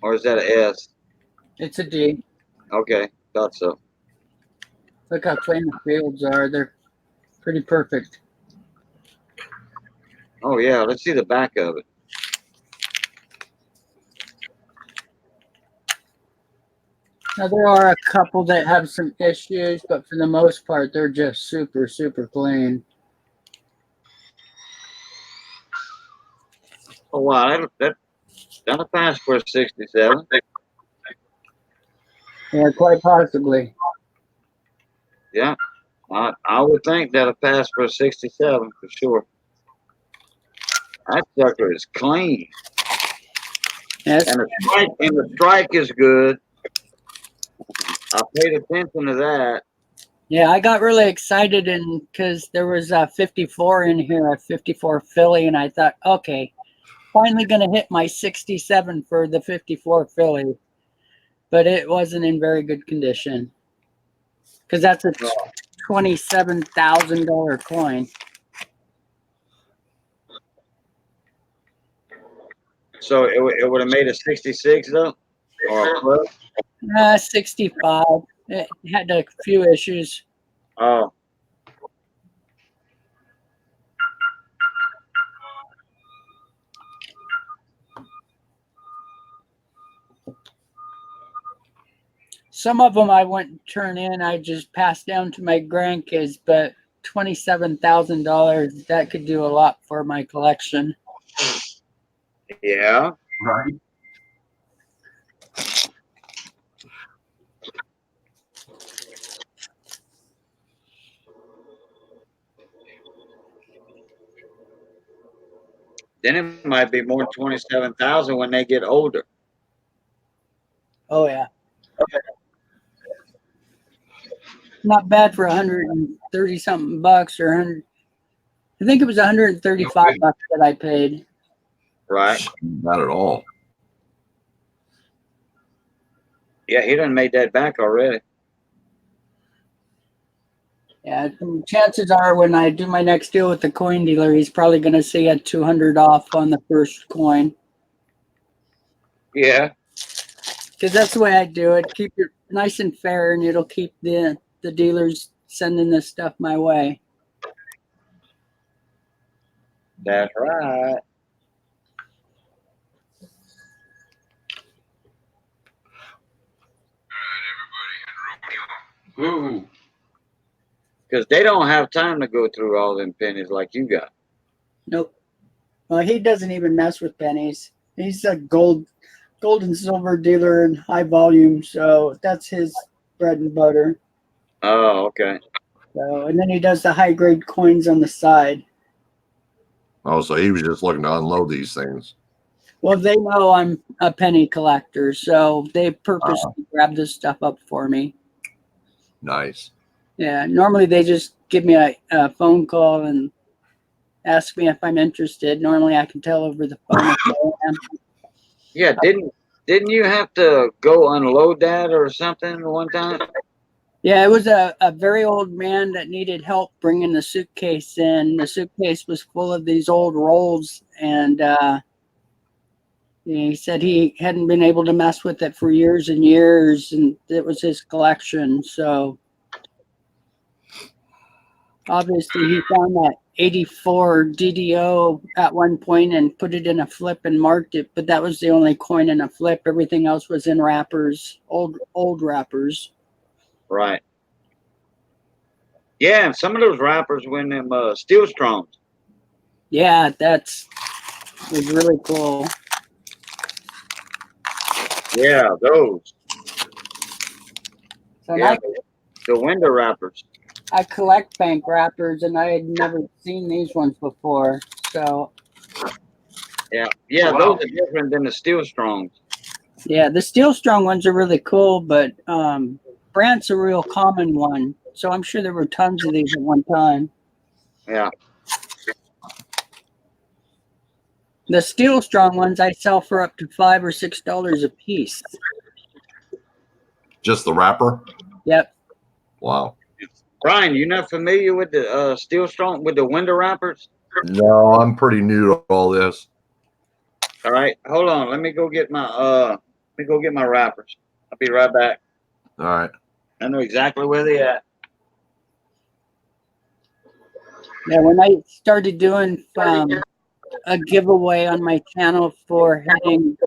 or is that an S? It's a D. Okay, thought so. Look how clean the fields are. They're pretty perfect. Oh yeah, let's see the back of it. Now, there are a couple that have some issues, but for the most part, they're just super, super clean. Oh wow, that'll pass for a 67. Yeah, quite possibly. Yeah, I would think that'll pass for a 67 for sure. That sucker is clean. Yes. And the strike is good. I paid attention to that. Yeah, I got really excited because there was a 54 in here, a 54 Philly, and I thought, okay, finally going to hit my 67 for the 54 Philly. But it wasn't in very good condition because that's a $27,000 coin. So it would have made a 66 though, or a 65. It had a few issues. Oh. Some of them I wouldn't turn in. I just passed down to my grandkids, but $27,000, that could do a lot for my collection. Yeah. Right. Then it might be more 27,000 when they get older. Oh yeah. Not bad for 130 something bucks or 100. I think it was 135 bucks that I paid. Right. Not at all. Yeah, he done made that back already. Yeah, chances are when I do my next deal with the coin dealer, he's probably going to see a 200 off on the first coin. Yeah. Because that's the way I do it. Keep it nice and fair, and it'll keep the dealers sending this stuff my way. That's right. Ooh. Because they don't have time to go through all them pennies like you got. Nope. Well, he doesn't even mess with pennies. He's a gold and silver dealer in high volume, so that's his bread and butter. Oh, okay. So, and then he does the high grade coins on the side. Oh, so he was just looking to unload these things. Well, they know I'm a penny collector, so they purposely grab this stuff up for me. Nice. Yeah, normally they just give me a phone call and ask me if I'm interested. Normally, I can tell over the phone if I am. Yeah, didn't you have to go unload that or something one time? Yeah, it was a very old man that needed help bringing the suitcase in. The suitcase was full of these old rolls, and he said he hadn't been able to mess with it for years and years, and it was his collection. So obviously, he found that 84 DDO at one point and put it in a flip and marked it, but that was the only coin in a flip. Everything else was in wrappers, old wrappers. Right. Yeah, and some of those wrappers were in them Steel Strongs. Yeah, was really cool. Yeah, those. So Yeah, the window wrappers. I collect bank wrappers, and I had never seen these ones before. So Yeah, Wow. those are different than the Steel Strongs. yeah, the Steel Strong ones are really cool, but Brandt's a real common one. So I'm sure there were tons of these at one time. Yeah. The Steel Strong ones I sell for up to $5 or $6 a piece. Just the wrapper? Yep. Wow. Brian, you not familiar with the Steel Strong with the window wrappers? No, I'm pretty new to all this. All right, hold on. Let me go get my wrappers. I'll be right back. All right. I know exactly where they at. Yeah, when I started doing a giveaway on my channel for hitting,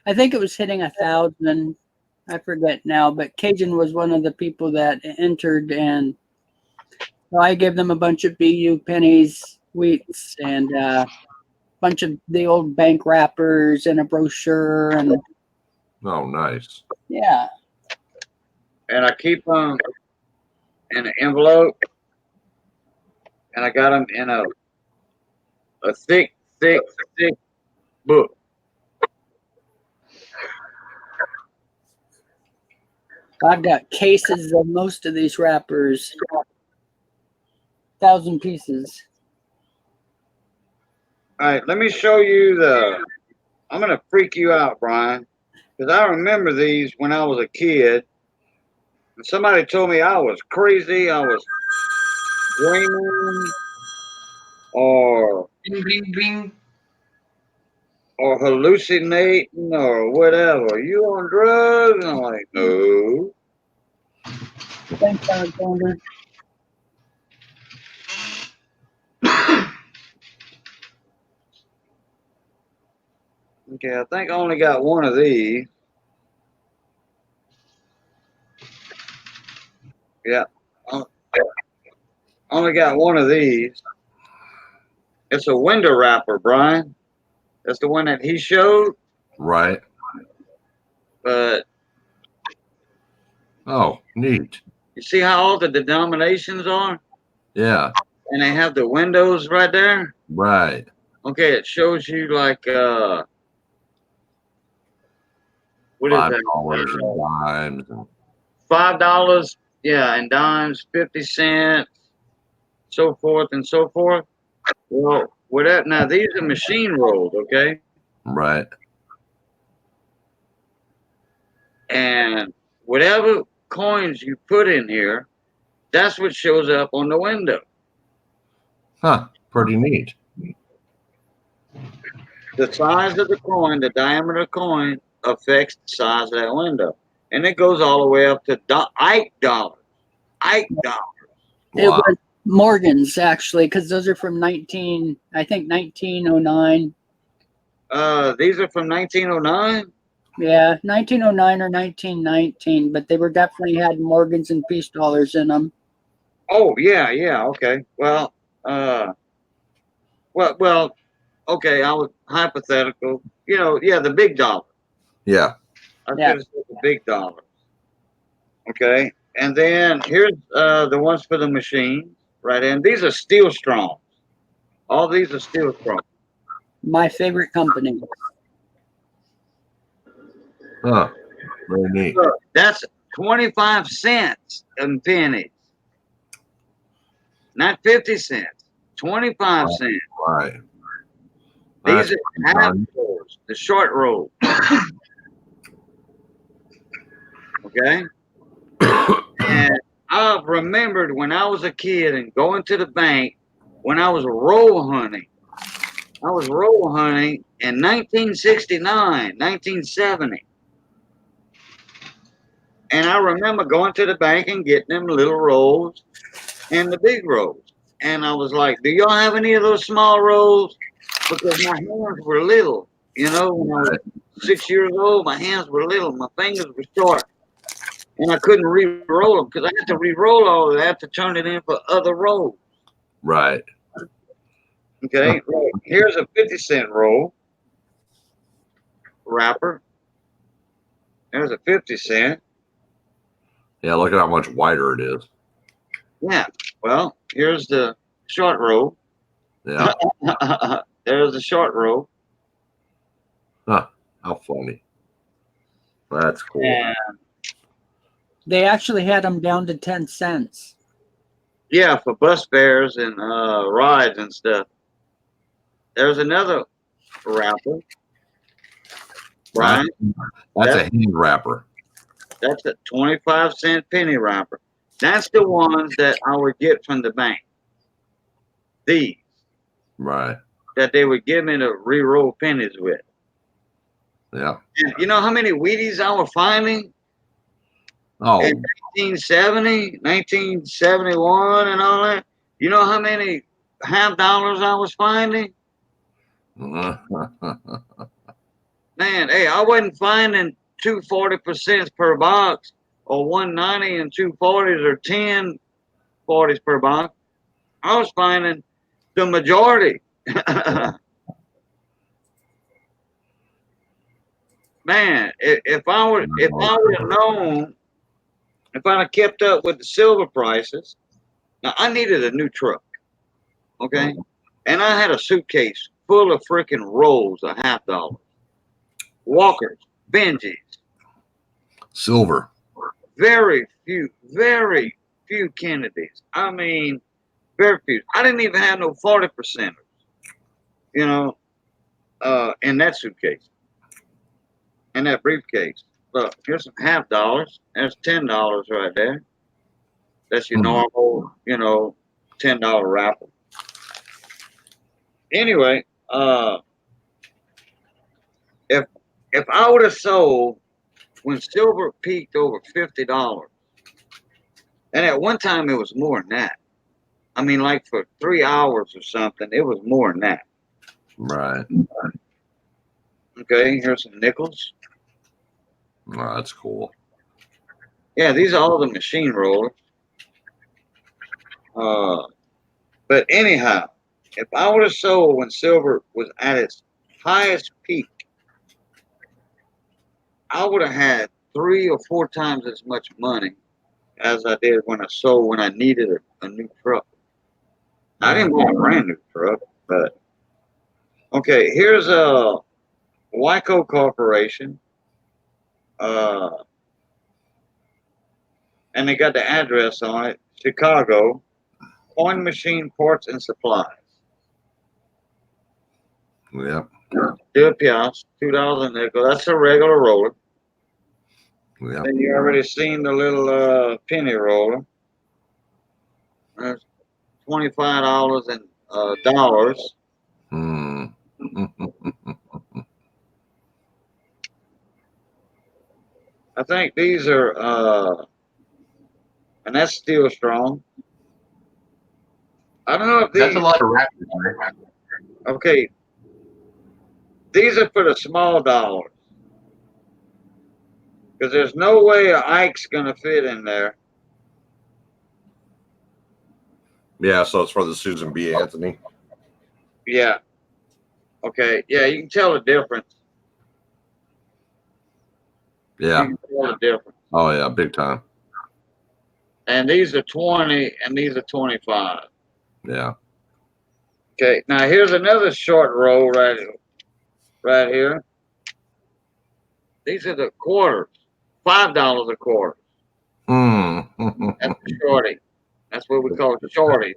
I think it was hitting 1,000. I forget now, but Cajun was one of the people that entered, and so I gave them a bunch of BU pennies, wheats, and a bunch of the old bank wrappers and a brochure, and Oh, nice. yeah. And I keep them in an envelope, and I got them in a thick book. I've got cases of most of these wrappers, 1,000 pieces. All right, let me show you I'm going to freak you out, Brian, because I remember these when I was a kid. And somebody told me I was crazy, I was dreaming, or Bing, bing, bing. or hallucinating, or whatever. You on drugs? And I'm like, no. Thanks, Alexander. Okay, I think I only got one of these. Yeah, I only got one of these. It's a window wrapper, Brian. That's the one that he showed. Right. But Oh, neat. you see how all the denominations are? Yeah. And they have the windows right there? Right. Okay, it shows you like what is $5 that? and dimes. And $5, yeah, and dimes, 50 cents, so forth and so forth. Well, whatever. Now these are machine rolled, okay? right. And whatever coins you put in here, that's what shows up on the window. Huh. Pretty neat. The size of the coin, the diameter of the coin affects the size of that window. And it goes all the way up to Ike dollars. Ike dollars. It Wow. was Morgan's, actually, because those are from 1909. These are from 1909. Yeah, 1909 or 1919, but they were definitely had Morgan's and peace dollars in them. Oh yeah, okay. Well, okay. I was hypothetical. You know, yeah, the big dollar. Yeah. I Yeah. should have said the big dollar. Okay, and then here's the ones for the machine, right? And these are Steel Strongs. All these are Steel Strongs. My favorite company. Huh. Very neat. Look, that's 25 cents in pennies, not 50 cents. 25 cents. Right. These That's are half rolls, the short roll. Okay. And I've remembered when I was a kid and going to the bank when I was roll hunting. I was roll hunting in 1969, 1970. And I remember going to the bank and getting them little rolls and the big rolls. And I was like, do y'all have any of those small rolls? Because my hands were little. You know, when I was 6 years old, my hands were little. My fingers were short. And I couldn't re-roll them because I had to re-roll all of that to turn it in for other rolls. right. Okay, right. Here's a 50-cent roll wrapper. There's a 50-cent. Yeah, look at how much wider it is. Yeah. Well, here's the short roll. Yeah. There's the short roll. Huh. How funny. That's cool. And They actually had them down to 10 cents. yeah, for bus fares and rides and stuff. There's another wrapper. Brian, That's a hand wrapper. that's a 25-cent penny wrapper. That's the ones that I would get from the bank. These Right. that they would give me to re-roll pennies with. Yeah. And you know how many Wheaties I was finding Oh, in 1970, 1971 and all that? You know how many half dollars I was finding? Man, hey, I wasn't finding 240% per box or 190 and 240s or 1040s per box. I was finding the majority. Man, if I would have known, if I'd have kept up with the silver prices, now I needed a new truck, okay, and I had a suitcase full of freaking rolls of half dollars, Walkers, Benjis, silver. very few Kennedys. I mean, very few. I didn't even have no 40%ers, you know, in that suitcase, in that briefcase. Look, here's some half dollars. There's $10 right there. That's your normal, you know, $10 wrapper. Anyway, if I would have sold when silver peaked over $50, and at one time it was more than that. I mean, like for 3 hours or something, it was more than that. Right. Okay, here's some nickels. Oh, that's cool. Yeah, these are all the machine rollers. But anyhow, if I would have sold when silver was at its highest peak, I would have had 3 or 4 times as much money as I did when I sold when I needed a new truck. I didn't buy a brand new truck, but okay. Here's a Wyco Corporation, and they got the address on it: Chicago, Coin Machine Parts and Supplies. Yep. $2 piastres, $2 a nickel. That's a regular roller. Yep. Then you already seen the little penny roller. There's $25 in dollars. Hmm. I think these are, and that's still strong. I don't know if these. That's a lot of wrappers, man. Okay, these are for the small dollars. Because there's no way an Ike's going to fit in there. Yeah, so it's for the Susan B. Anthony. Yeah. Okay. Yeah, you can tell the difference. Yeah. You can tell the difference. Oh yeah, big time. And these are 20 and these are 25. Yeah. Okay. Now here's another short roll right here. These are the quarters. $5 a quarter. That's the shorty. That's what we call shorties.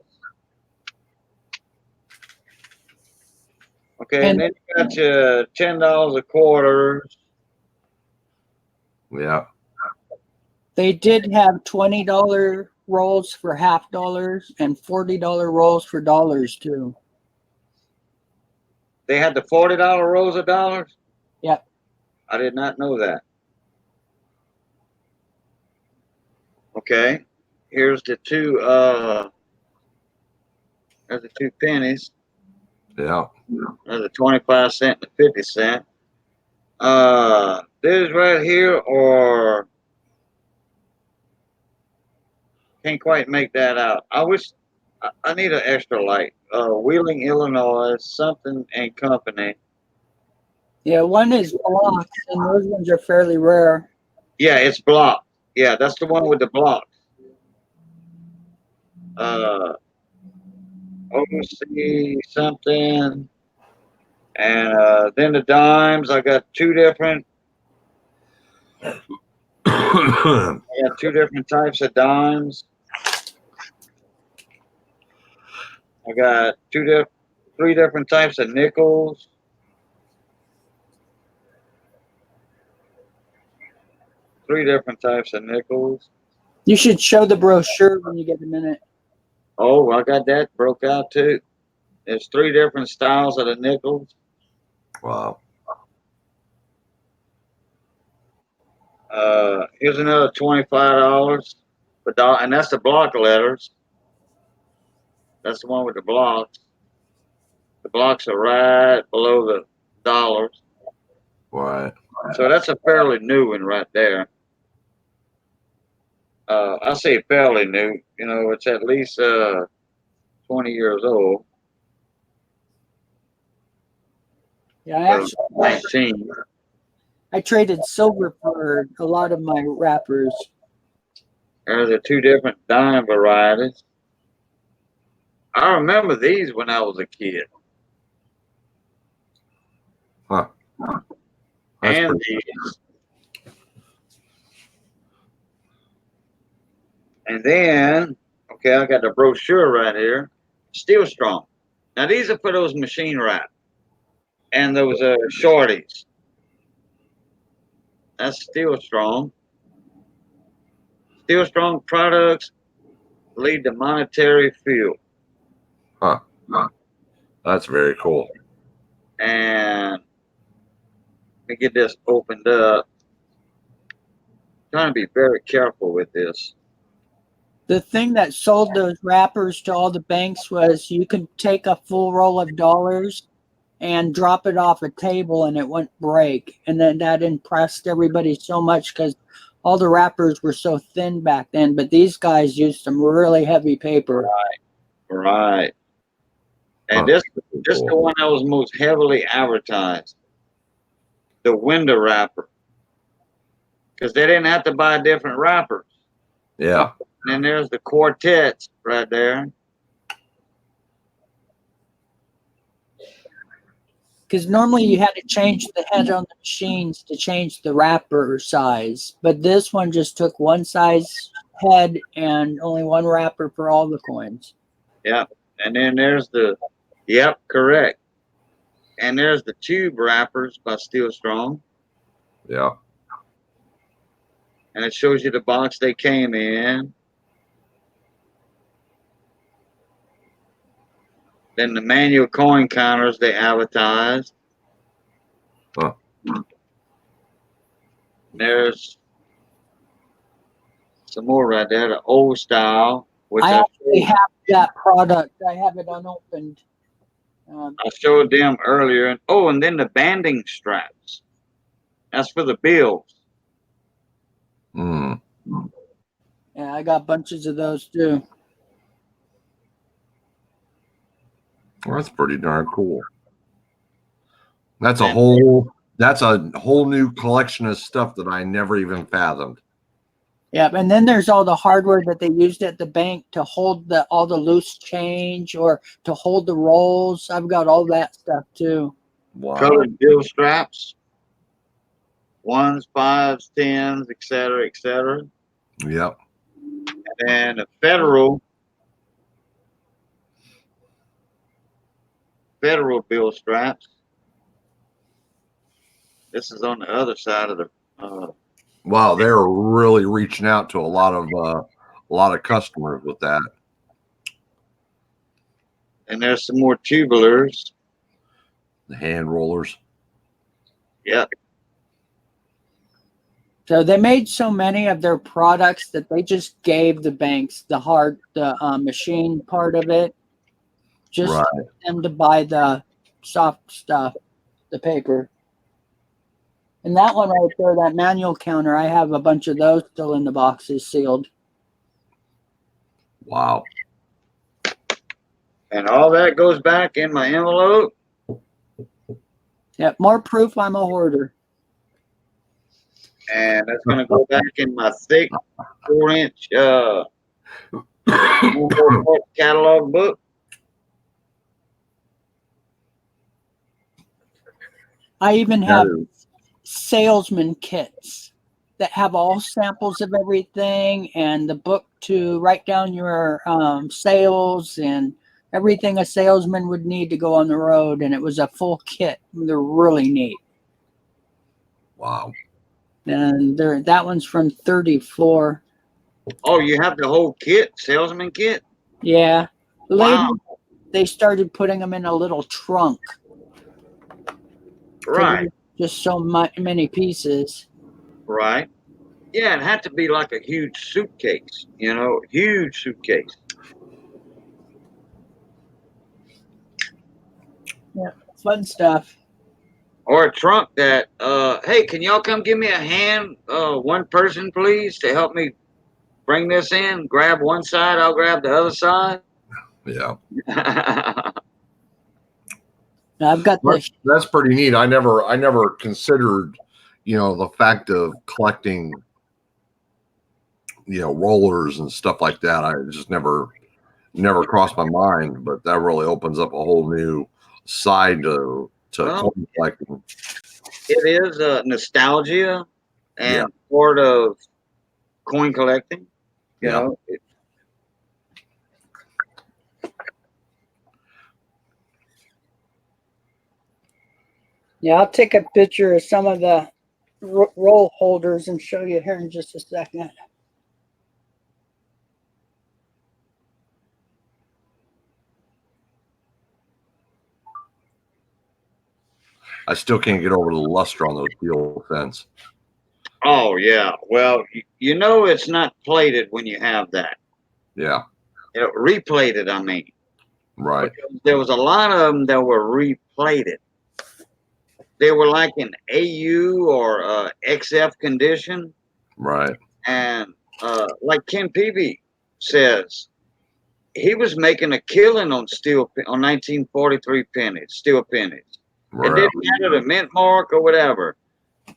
Okay, and then you got your $10 a quarter. Yeah. They did have $20 rolls for $half and $40 rolls for dollars too. They had the $40 rolls of dollars? Yep. I did not know that. Okay. Here's the two there's the 2 pennies. Yeah. There's a 25 cent and a 50 cent. This right here, or can't quite make that out. I wish I need an extra light. Wheeling, Illinois, something and company. Yeah, one is blocks, and those ones are fairly rare. Yeah, it's blocked. Yeah, that's the one with the blocks. OC something. And then the dimes, I got 2 different. I got 2 different types of dimes. I got 3 different types of nickels. 3 different types of nickels. You should show the brochure when you get a minute. Oh, I got that broke out too. There's 3 different styles of the nickels. Wow. Here's another $25 and that's the block letters. That's the one with the blocks. The blocks are right below the dollars. Right. So that's a fairly new one right there. I say fairly new. You know, it's at least 20 years old. Yeah, So 19. I traded silver for a lot of my wrappers. There's the 2 different dime varieties. I remember these when I was a kid. Huh. That's And pretty these. And then, okay, I got the brochure right here. Steel Strong. Now these are for those machine wrap and those shorties. That's Steel Strong. Steel Strong products lead to monetary field. Huh. That's very cool. And let me get this opened up. Trying to be very careful with this. The thing that sold those wrappers to all the banks was you could take a full roll of dollars and drop it off a table and it wouldn't break. And then that impressed everybody so much because all the wrappers were so thin back then. But these guys used some really heavy paper. Right. And this is the one that was most heavily advertised. The window wrapper. Because they didn't have to buy different wrappers. Yeah. And then there's the quartets right there. Because normally you had to change the head on the machines to change the wrapper size. But this one just took one size head and only one wrapper for all the coins. Yep. And then there's the, yep, correct. And there's the tube wrappers by Steel Strong. Yeah. And it shows you the box they came in. Then the manual coin counters they advertised. Huh. There's some more right there, the old style, which I actually have that product. I have it unopened. I showed them earlier. And oh, and then the banding straps. That's for the bills. Mm. Yeah, I got bunches of those too. Well, that's pretty darn cool. That's a whole new collection of stuff that I never even fathomed. Yeah, and then there's all the hardware that they used at the bank to hold all the loose change or to hold the rolls. I've got all that stuff too. Wow. Colored bill straps. 1s, 5s, 10s, etc., etc. Yep. And the federal bill straps. This is on the other side of the. Wow, they're really reaching out to a lot of customers with that. And there's some more tubulars. The hand rollers. Yep. So they made so many of their products that they just gave the banks the machine part of it, just Right. for them to buy the soft stuff, the paper. And that one right there, that manual counter, I have a bunch of those still in the boxes sealed. Wow. And all that goes back in my envelope. Yeah, more proof I'm a hoarder. And that's going to go back in my thick 4-inch catalog book. I even have salesman kits that have all samples of everything and the book to write down your sales and everything a salesman would need to go on the road. And it was a full kit. They're really neat. Wow. And that one's from 34. Oh, you have the whole kit, salesman kit? Yeah. Later, Wow. they started putting them in a little trunk. Right. Just so many pieces. Right. Yeah, it had to be like a huge suitcase, huge suitcase. Yeah, fun stuff. Or a trunk that, hey, can y'all come give me a hand, one person, please, to help me bring this in? Grab one side, I'll grab the other side. Yeah. I've got that's pretty neat. I never considered, the fact of collecting, rollers and stuff like that. I just never crossed my mind, but that really opens up a whole new side to coin collecting. It is nostalgia and part of coin collecting. You know. Yeah, I'll take a picture of some of the roll holders and show you here in just a second. I still can't get over the luster on those steel fence. Oh yeah, well it's not plated when you have that. Yeah. Replated, I mean. Right. Because there was a lot of them that were replated. They were like in AU or XF condition. Right. And like Ken Peavy says, he was making a killing on 1943 pennies, steel pennies. Right. It didn't matter the mint mark or whatever.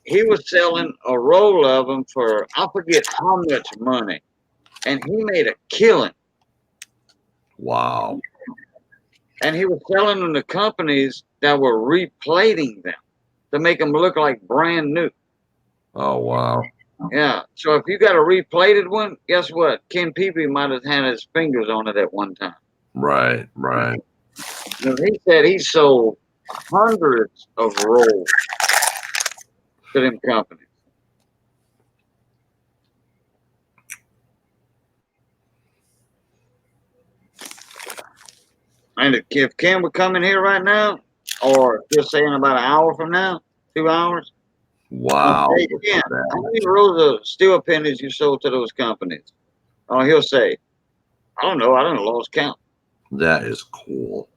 He was selling a roll of them for, I forget how much money. And he made a killing. Wow. And he was selling them to companies that were replating them to make them look like brand new. Oh, wow. Yeah. So if you got a replated one, guess what? Ken Peavy might have had his fingers on it at one time. Right. Right. He said he sold hundreds of rolls to them companies. And if Ken would come in here right now, or just say in about an hour from now, 2 hours. Wow. Hey, Ken, how many rolls of steel pennies you sold to those companies? Oh, he'll say, I don't know. I don't lost count. That is cool.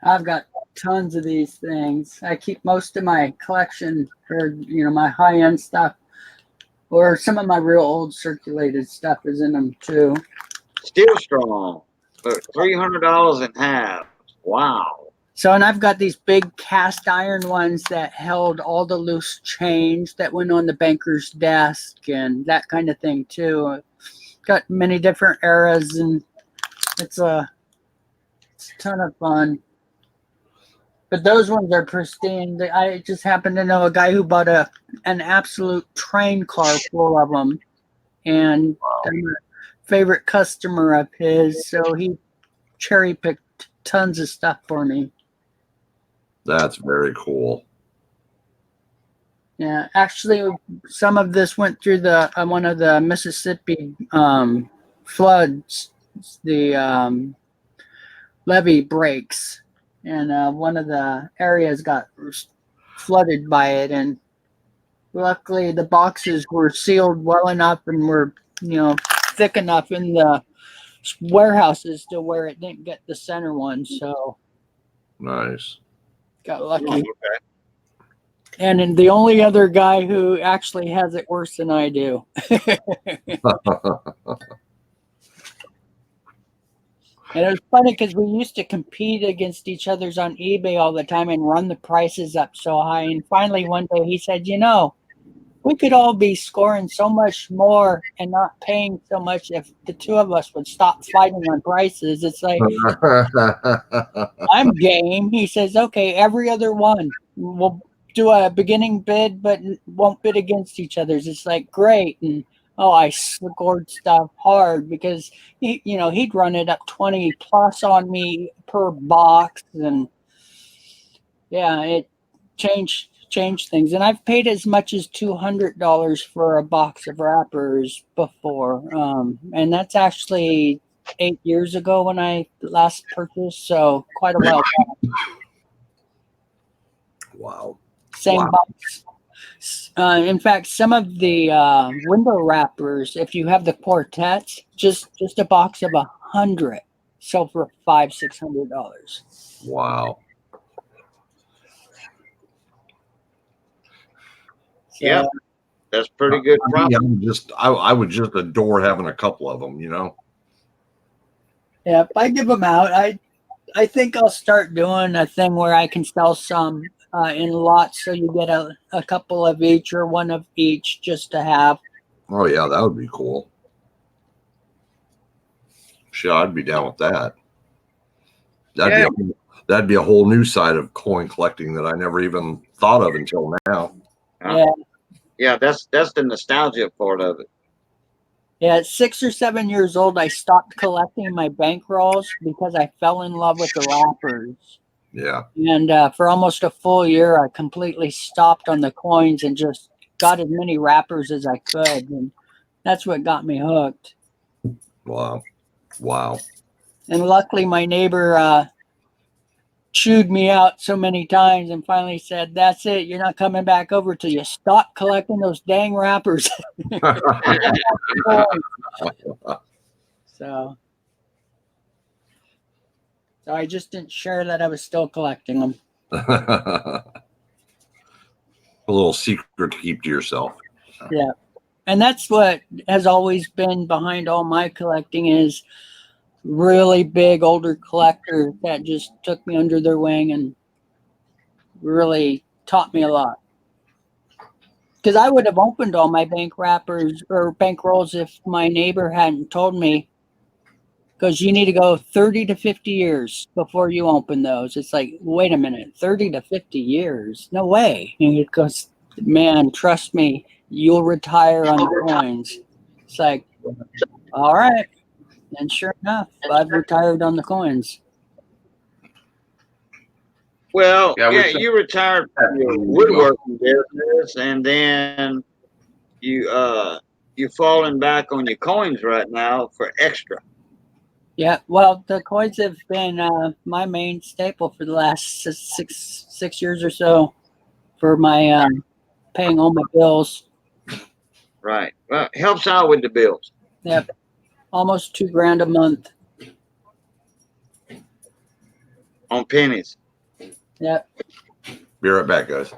I've got tons of these things. I keep most of my collection, or my high-end stuff, or some of my real old circulated stuff is in them too. Steel strong, but $300 in half. Wow. So, and I've got these big cast iron ones that held all the loose change that went on the banker's desk and that kind of thing too. Got many different eras, and it's a ton of fun. But those ones are pristine. I just happen to know a guy who bought an absolute train car full of them, and I'm a favorite customer of his, so he cherry picked tons of stuff for me. That's very cool. Yeah, actually, some of this went through the one of the Mississippi floods, the levee breaks, and one of the areas got flooded by it. And luckily, the boxes were sealed well enough and were, thick enough in the warehouses to where it didn't get the center one. So Nice. got lucky. Okay. And then the only other guy who actually has it worse than I do. And it was funny because we used to compete against each other's on eBay all the time and run the prices up so high. And finally, one day he said, we could all be scoring so much more and not paying so much if the two of us would stop fighting on prices. It's like, I'm game. He says, okay, every other one. We'll do a beginning bid, but won't bid against each other's. It's like, great. And I scored stuff hard because he'd run it up 20 plus on me per box, and yeah, it changed things. And I've paid as much as $200 for a box of wrappers before, and that's actually 8 years ago when I last purchased, so quite a while back. Wow. Same Wow. box. In fact, some of the window wrappers, if you have the quartets, just a box of 100 sell for $500-$600. Wow. So, Yeah, that's pretty good profit. I would just adore having a couple of them, yeah, if I give them out, I think I'll start doing a thing where I can sell some in lots, so you get a couple of each or one of each just to have. Oh yeah, that would be cool. Sure, I'd be down with that. That'd be a whole new side of coin collecting that I never even thought of until now. Yeah, that's the nostalgia part of it. Yeah, at 6 or 7 years old, I stopped collecting my bankrolls because I fell in love with the wrappers. Yeah. And for almost a full year, I completely stopped on the coins and just got as many wrappers as I could. And that's what got me hooked. Wow. And luckily, my neighbor chewed me out so many times and finally said, that's it. You're not coming back over till you stop collecting those dang wrappers. So I just didn't share that I was still collecting them. A little secret to keep to yourself. Yeah. And that's what has always been behind all my collecting is really big older collectors that just took me under their wing and really taught me a lot. Because I would have opened all my bank wrappers or bank rolls if my neighbor hadn't told me, because you need to go 30 to 50 years before you open those. It's like, wait a minute, 30 to 50 years? No way. And he goes, man, trust me, you'll retire on the coins. It's like, all right. And sure enough, I've retired on the coins. Well, Yeah, you retired from your woodworking business, and then you falling back on your coins right now for extra. Yeah, well, the coins have been my main staple for the last six years or so for my paying all my bills. Right. Well, helps out with the bills. Yep, almost $2,000 a month. On pennies. Yep. Be right back, guys.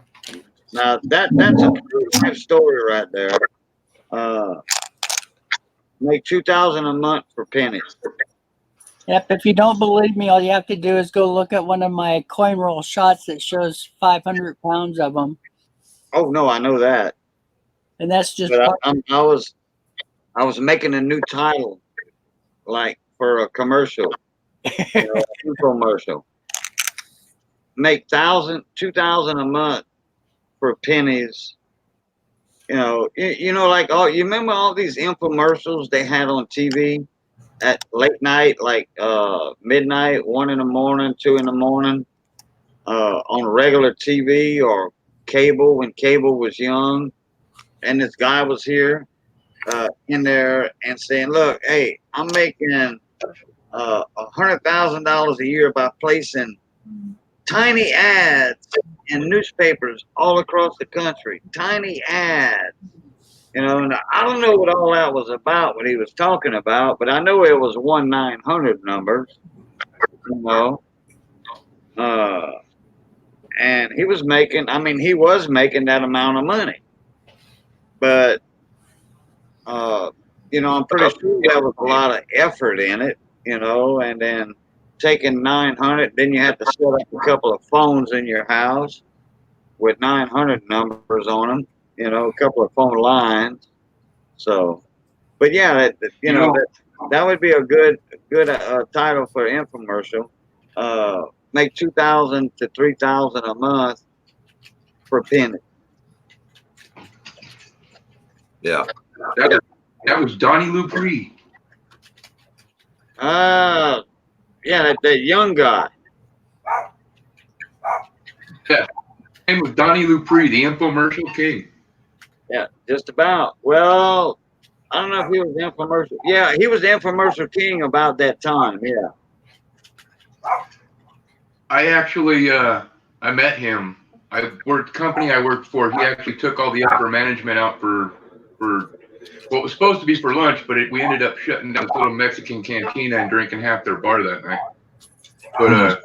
Now that's a true life story right there. Make $2,000 a month for pennies. Yep. If you don't believe me, all you have to do is go look at one of my coin roll shots that shows 500 pounds of them. Oh no, I know that. And that's just. But I was making a new title, like for a commercial, infomercial. Make $2,000 a month for pennies. Like you remember all these infomercials they had on TV at late night, like midnight, 1 in the morning, 2 in the morning, on regular TV or Cable when Cable was young, and this guy was here in there and saying, "Look, hey, I'm making $100,000 a year by placing tiny ads in newspapers all across the country. Tiny ads." You know, and I don't know what all that was about, what he was talking about, but I know it was 1-900 numbers, you know. And he was making, I mean, he was making that amount of money. But, you know, I'm pretty sure there was a lot of effort in it, you know, and then taking 900, then you have to set up a couple of phones in your house with 900 numbers on them, you know, a couple of phone lines. So, but yeah, you know, that would be a good title for an infomercial. Make 2,000 to 3,000 a month for penny. Yeah. That was Donnie Lupree. Yeah, that young guy. Yeah. His name was Donnie Lupree, the infomercial king. Yeah, just about. Well, I don't know if he was the infomercial. Yeah, he was the infomercial king about that time. Yeah. I actually I met him. Company I worked for, he actually took all the upper management out for what was supposed to be for lunch, but we ended up shutting down this little Mexican cantina and drinking half their bar that night. But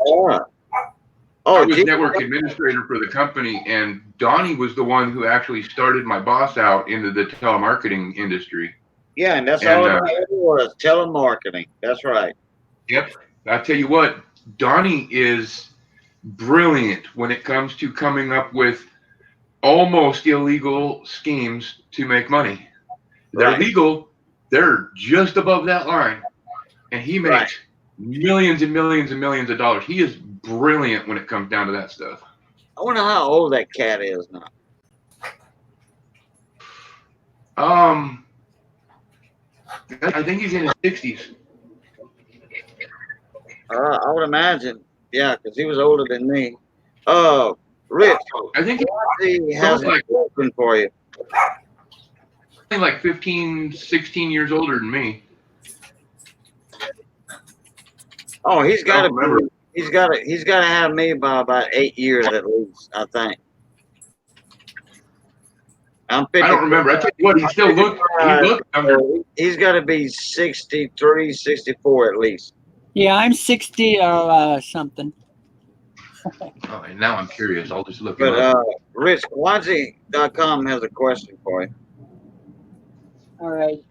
I was network administrator for the company, and Donnie was the one who actually started my boss out into the telemarketing industry. Yeah, and that's all it was, telemarketing. That's right. Yep. I tell you what, Donnie is brilliant when it comes to coming up with almost illegal schemes to make money. They're legal. They're just above that line. And he makes millions and millions and millions of dollars. He is brilliant when it comes down to that stuff. I wonder how old that cat is now. I think he's in his 60s. I would imagine. Yeah, because he was older than me. Rich, I think he has a question for you. Like 15, 16 years older than me. Oh, he's got to have me by about 8 years at least, I think. I'm 50. I don't remember. I tell you what, he looked younger. He's got to be 63, 64 at least. Yeah, I'm 60 or something. Oh, and now I'm curious. I'll just look it But up. Rich, Quanzi.com has a question for you. All right.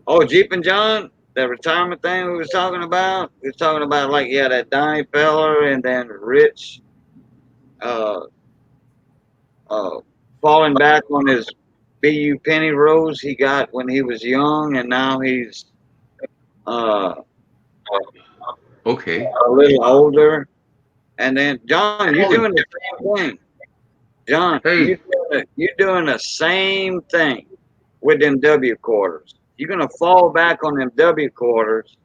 Oh, Jeep and John, that retirement thing we was talking about. We was talking about like that Donnie feller and then Rich falling back on his BU penny rolls he got when he was young, and now he's okay, a little older. And then John, you're doing the same thing. John, hey, you're doing the same thing with them W quarters. You're gonna fall back on them W quarters,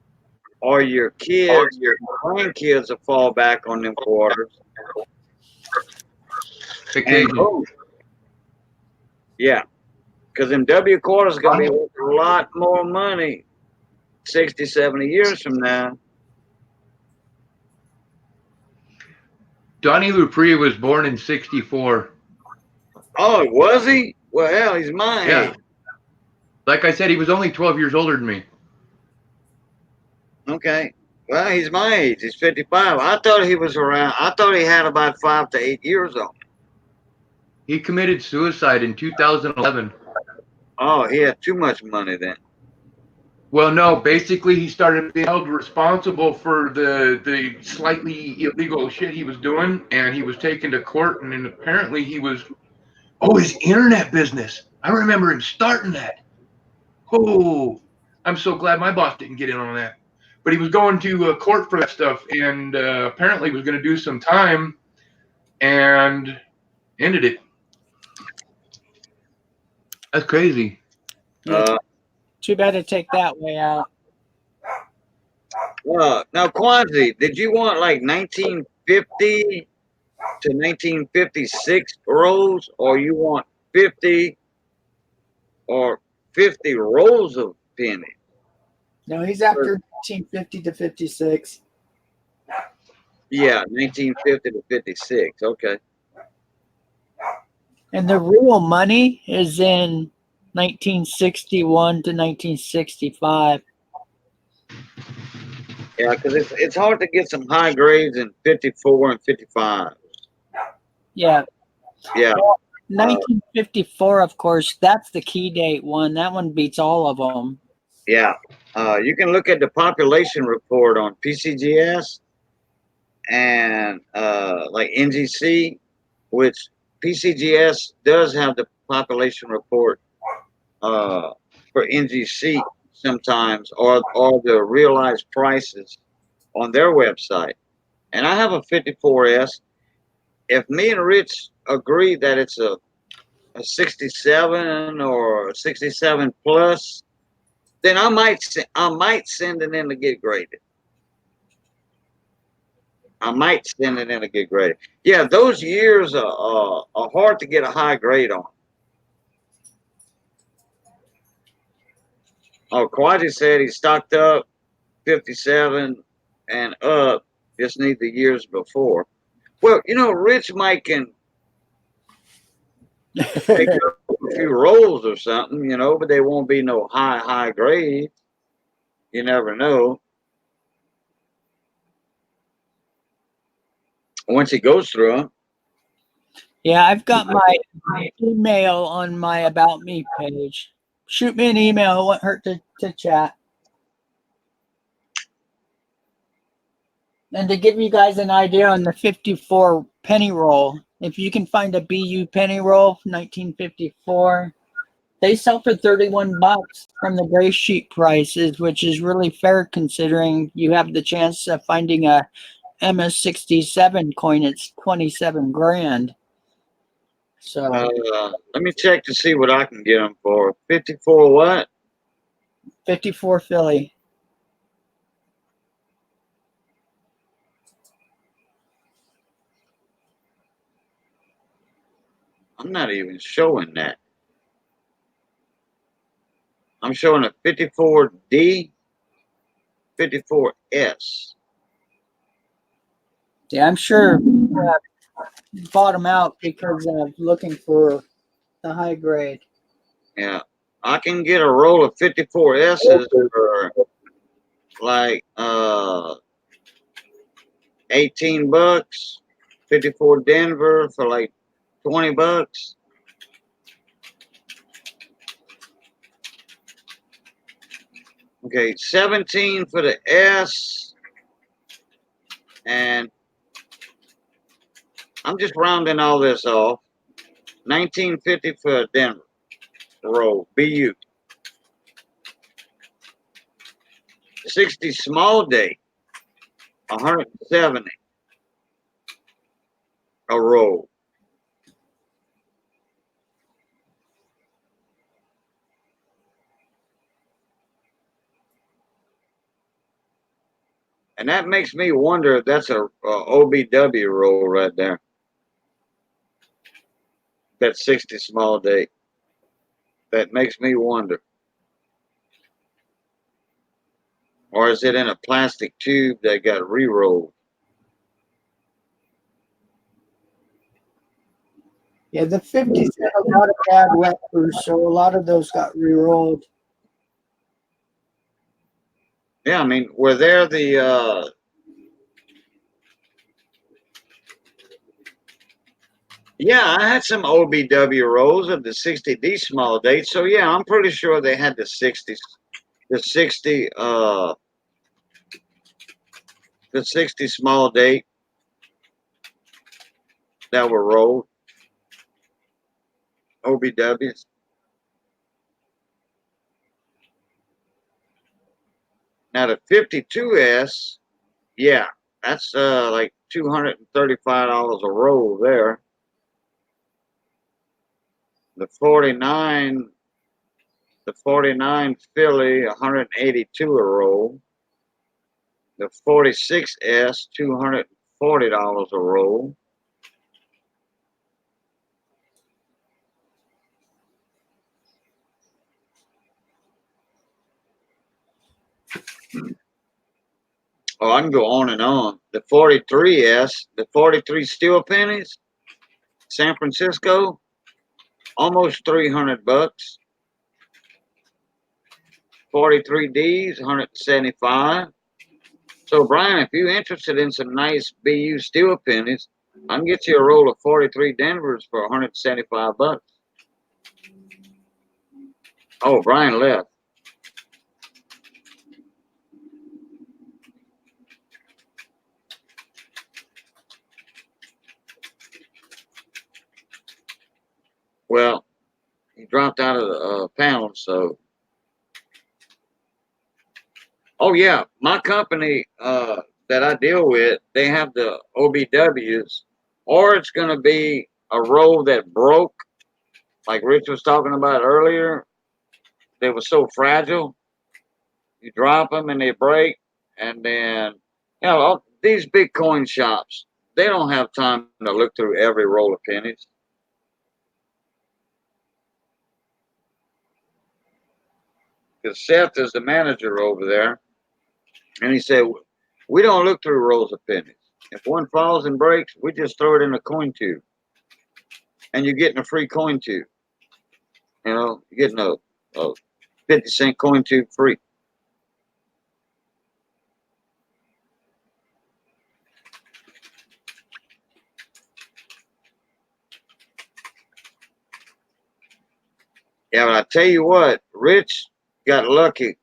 or your kids, your grandkids will fall back on them quarters. Yeah, because them W quarters are gonna be worth a lot more money 60, 70 years from now. Donnie Lupree was born in 64. Oh, was he? Well, hell, he's my age. Like I said, he was only 12 years older than me. Okay. Well, he's my age. He's 55. I thought he was around. I thought he had about 5 to 8 years on him. He committed suicide in 2011. Oh, he had too much money then. Well, no. Basically, he started being held responsible for the slightly illegal shit he was doing, and he was taken to court. And then apparently, he was his internet business. I remember him starting that. Oh, I'm so glad my boss didn't get in on that. But he was going to court for that stuff, and apparently was going to do some time, and ended it. That's crazy. Yeah, too bad to take that way out. Now, Quanzi, did you want like 1950 to 1956 rolls, or you want 50 or 50 rolls of pennies? No, he's after 1950 to 56. Yeah, 1950 to 56. Okay. And the real money is in 1961 to 1965. Yeah, because it's hard to get some high grades in 54 and 55. Yeah. Yeah. 1954, of course, that's the key date one. That one beats all of them. Yeah. You can look at the population report on PCGS and like NGC, which PCGS does have the population report for NGC sometimes, or the realized prices on their website. And I have a 54S. If me and Rich agree that it's a 67 or 67 plus, then I might send it in to get graded. I might send it in to get graded. Yeah, those years are hard to get a high grade on. Oh, Kwaji said he stocked up 57 and up. Just need the years before. Well, Rich Mike can pick up a few rolls or something, but they won't be no high grade. You never know. Once he goes through them. Yeah, I've got my email on my About Me page. Shoot me an email. It won't hurt to chat. And to give you guys an idea on the 54 penny roll, if you can find a BU penny roll, 1954, they sell for 31 bucks from the gray sheet prices, which is really fair considering you have the chance of finding a MS-67 coin. It's 27 grand. So let me check to see what I can get them for. 54 what? 54 Philly. I'm not even showing that. I'm showing a 54D, 54S. Yeah, I'm sure bottom out because of looking for the high grade. Yeah, I can get a roll of 54S's for like 18 bucks. 54 Denver for like 20 bucks. Okay, 17 for the S. And I'm just rounding all this off. 1950 for Denver roll, BU. 60 small date, 170 a roll. And that makes me wonder if that's a OBW roll right there. That 60 small date. That makes me wonder. Or is it in a plastic tube that got re-rolled? Yeah, the 50s had a lot of bad wet proofs, so a lot of those got re-rolled. Yeah, I mean, were there the yeah, I had some OBW rolls of the 60D small date. So yeah, I'm pretty sure they had the 60s. The 60 small date that were rolled. OBWs. Now the 52S, yeah, that's like $235 a roll there. The The 49 Philly, 182 a roll. The 46S, $240 a roll. Oh, I can go on and on. The 43S, the 43 steel pennies, San Francisco, almost $300. 43Ds, 175. So, Brian, if you're interested in some nice BU steel pennies, I can get you a roll of 43 Denvers for $175. Oh, Brian left. Well, he dropped out of the panel, so. Oh, yeah, my company that I deal with, they have the OBWs, or it's going to be a roll that broke, like Rich was talking about earlier. They were so fragile. You drop them and they break, and then, these big coin shops, they don't have time to look through every roll of pennies. Because Seth is the manager over there, and he said, we don't look through rolls of pennies. If one falls and breaks, we just throw it in a coin tube. And you're getting a free coin tube. You're getting a 50-cent coin tube free. Yeah, but I tell you what, Rich got lucky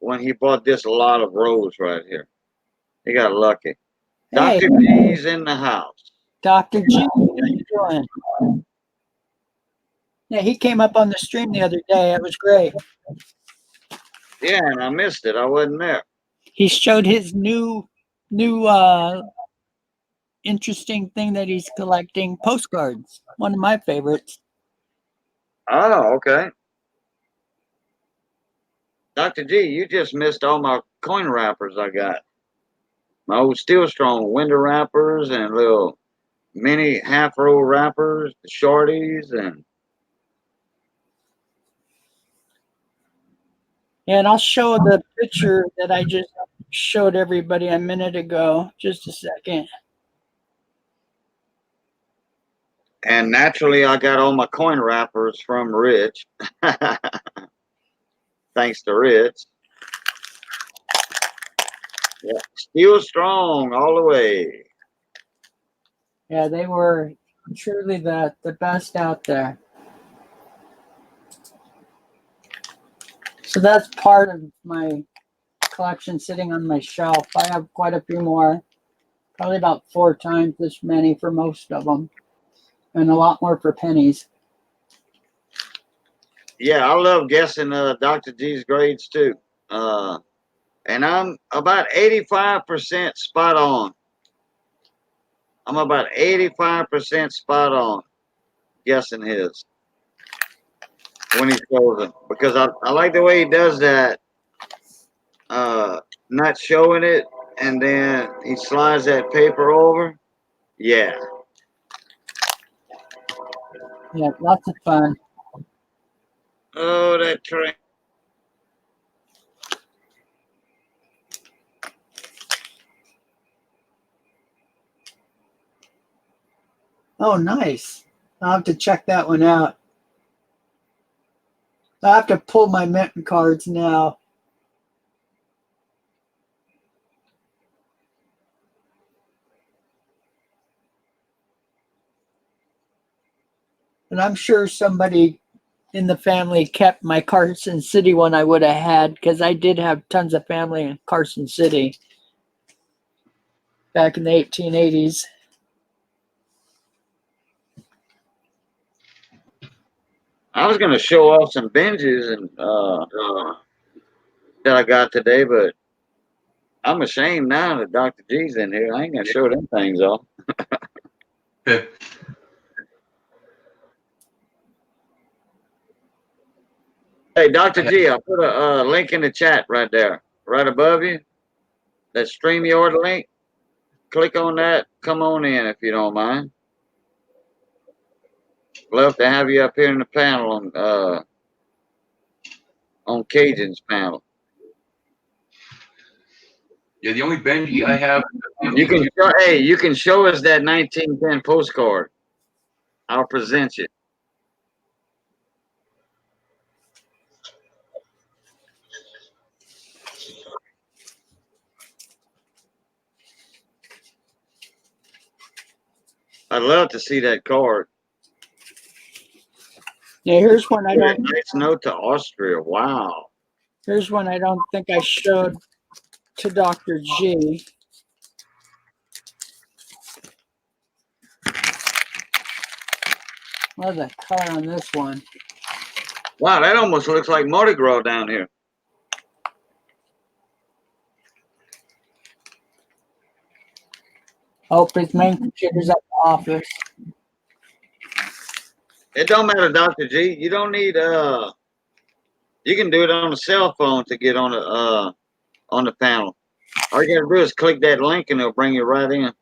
when he bought this lot of rolls right here. He got lucky. Hey, Dr. G's in the house. Dr. G, how you doing? Yeah, he came up on the stream the other day. It was great. Yeah, and I missed it. I wasn't there. He showed his new interesting thing that he's collecting, postcards. One of my favorites. Oh, okay. Dr. G, you just missed all my coin wrappers I got. My old Steel Strong window wrappers and little mini half roll wrappers, the shorties, and And I'll show the picture that I just showed everybody a minute ago. Just a second. naturally I got all my coin wrappers from Rich. Thanks to Rich. Yeah. Steel Strong all the way. Yeah, they were truly the best out there. So that's part of my collection sitting on my shelf. I have quite a few more, probably about 4 times this many for most of them, and a lot more for pennies. Yeah, I love guessing Dr. G's grades too. And I'm about 85% spot on. I'm about 85% spot on guessing his when he's closing. Because I like the way he does that, not showing it, and then he slides that paper over. Yeah. Yeah, lots of fun. Oh, that train. Oh, nice. I'll have to check that one out. I have to pull my Minton cards now. And I'm sure somebody in the family kept my Carson City one I would have had, because I did have tons of family in Carson City back in the 1880s. I was gonna show off some binges and that I got today, but I'm ashamed now that Dr. G's in here. I ain't gonna show them things off. Hey, Dr. G, I put a link in the chat right there, right above you. That StreamYard link. Click on that. Come on in if you don't mind. Love to have you up here in the panel on Cajun's panel. Yeah, the only Benji I have. You can show us that 1910 postcard. I'll present you. I'd love to see that card. Yeah, here's one I don't. Nice note to Austria. Wow. Here's one I don't think I showed to Dr. G. Love the color on this one. Wow, that almost looks like Mardi Gras down here. Oh, his main computer's at the office. It don't matter, Dr. G. You don't need you can do it on a cell phone to get on the panel. All you gotta do is click that link and it'll bring you right in.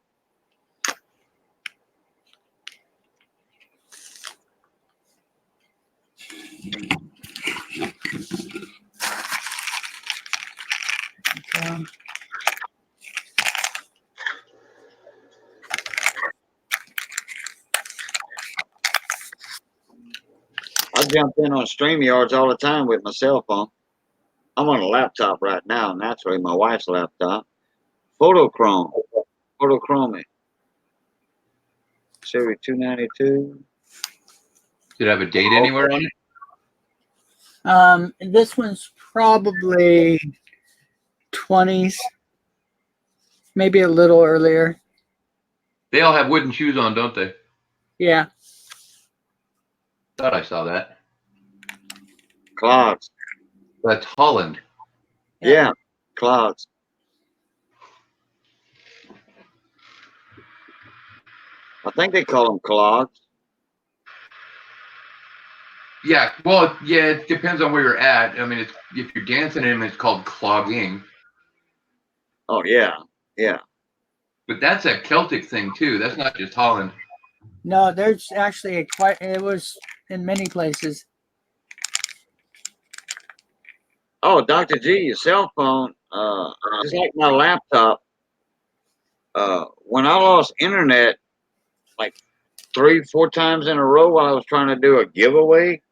I jump in on StreamYards all the time with my cell phone. I'm on a laptop right now, naturally, my wife's laptop. Photochrome. Photochrome. Series 292. Did it have a date anywhere on it? This one's probably 20s, maybe a little earlier. They all have wooden shoes on, don't they? Yeah. Thought I saw that. Clogs. That's Holland. Yeah, clogs. I think they call them clogs. Yeah, well, yeah, it depends on where you're at. I mean, if you're dancing in them, it's called clogging. Oh, yeah, yeah. But that's a Celtic thing, too. That's not just Holland. No, there's actually it was in many places. Oh, Dr. G, your cell phone, just like my laptop, when I lost internet like 3-4 times in a row while I was trying to do a giveaway,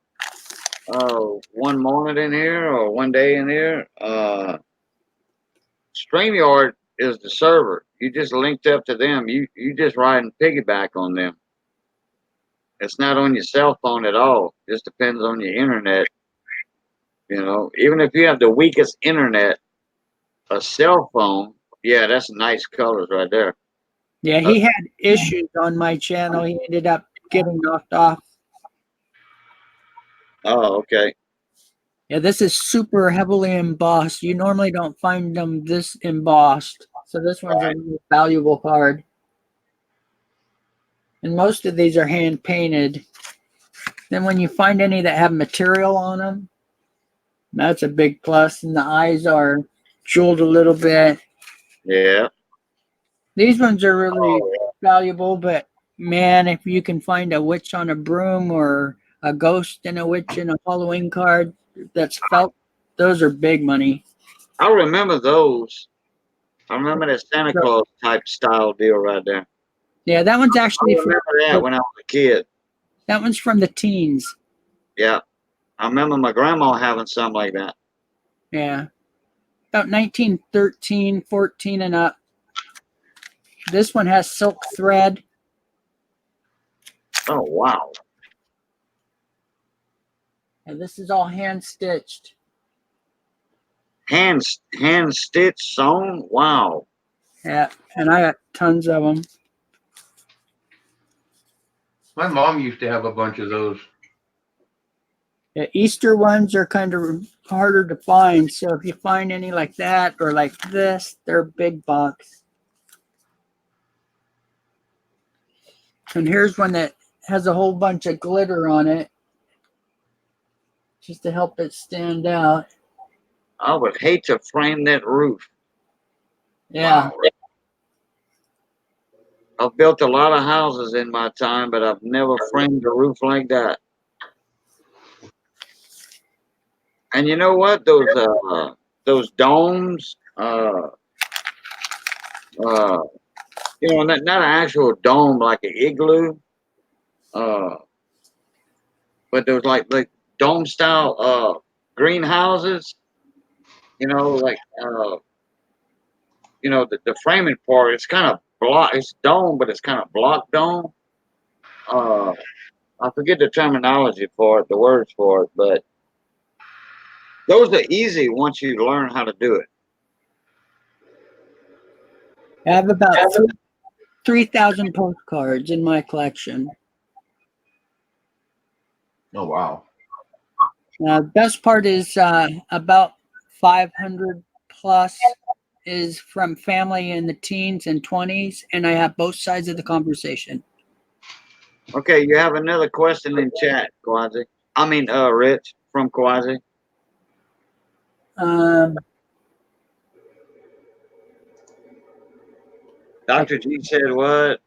one morning in here or one day in here, StreamYard is the server. You just linked up to them. You just riding piggyback on them. It's not on your cell phone at all. It just depends on your internet. You know, even if you have the weakest internet, a cell phone, yeah, that's nice colors right there. Yeah, he had issues on my channel. He ended up getting knocked off. Oh, okay. Yeah, this is super heavily embossed. You normally don't find them this embossed. So this one's a really valuable card. And most of these are hand painted. Then when you find any that have material on them, that's a big plus. And the eyes are jeweled a little bit. Yeah. These ones are really valuable, but man, if you can find a witch on a broom or a ghost and a witch in a Halloween card that's felt, those are big money. I remember those. I remember that Santa Claus type style deal right there. Yeah, that one's actually I remember that when I was a kid. That one's from the teens. Yeah. I remember my grandma having something like that. Yeah. About 1913, 14 and up. This one has silk thread. Oh, wow. And this is all hand stitched. Hand stitched sewn? Wow. Yeah, and I got tons of them. My mom used to have a bunch of those. The Easter ones are kind of harder to find. So if you find any like that or like this, they're big bucks. And here's one that has a whole bunch of glitter on it. just to help it stand out. I would hate to frame that roof. Yeah. Wow. I've built a lot of houses in my time, but I've never framed a roof like that. And you know what? Those domes, you know, not an actual dome like an igloo, uh, but those like dome style greenhouses. You know, like you know, the framing part. It's kind of block. It's dome, but it's kind of block dome. Uh, I forget the terminology for it, the words for it, but those are easy once you learn how to do it. I have about 3,000 postcards in my collection. Oh wow. Best part is about 500 plus is from family in the teens and 20s, and I have both sides of the conversation. Okay, you have another question in chat, Kwazi. I mean, Rich from Kwazi. Dr. G said what?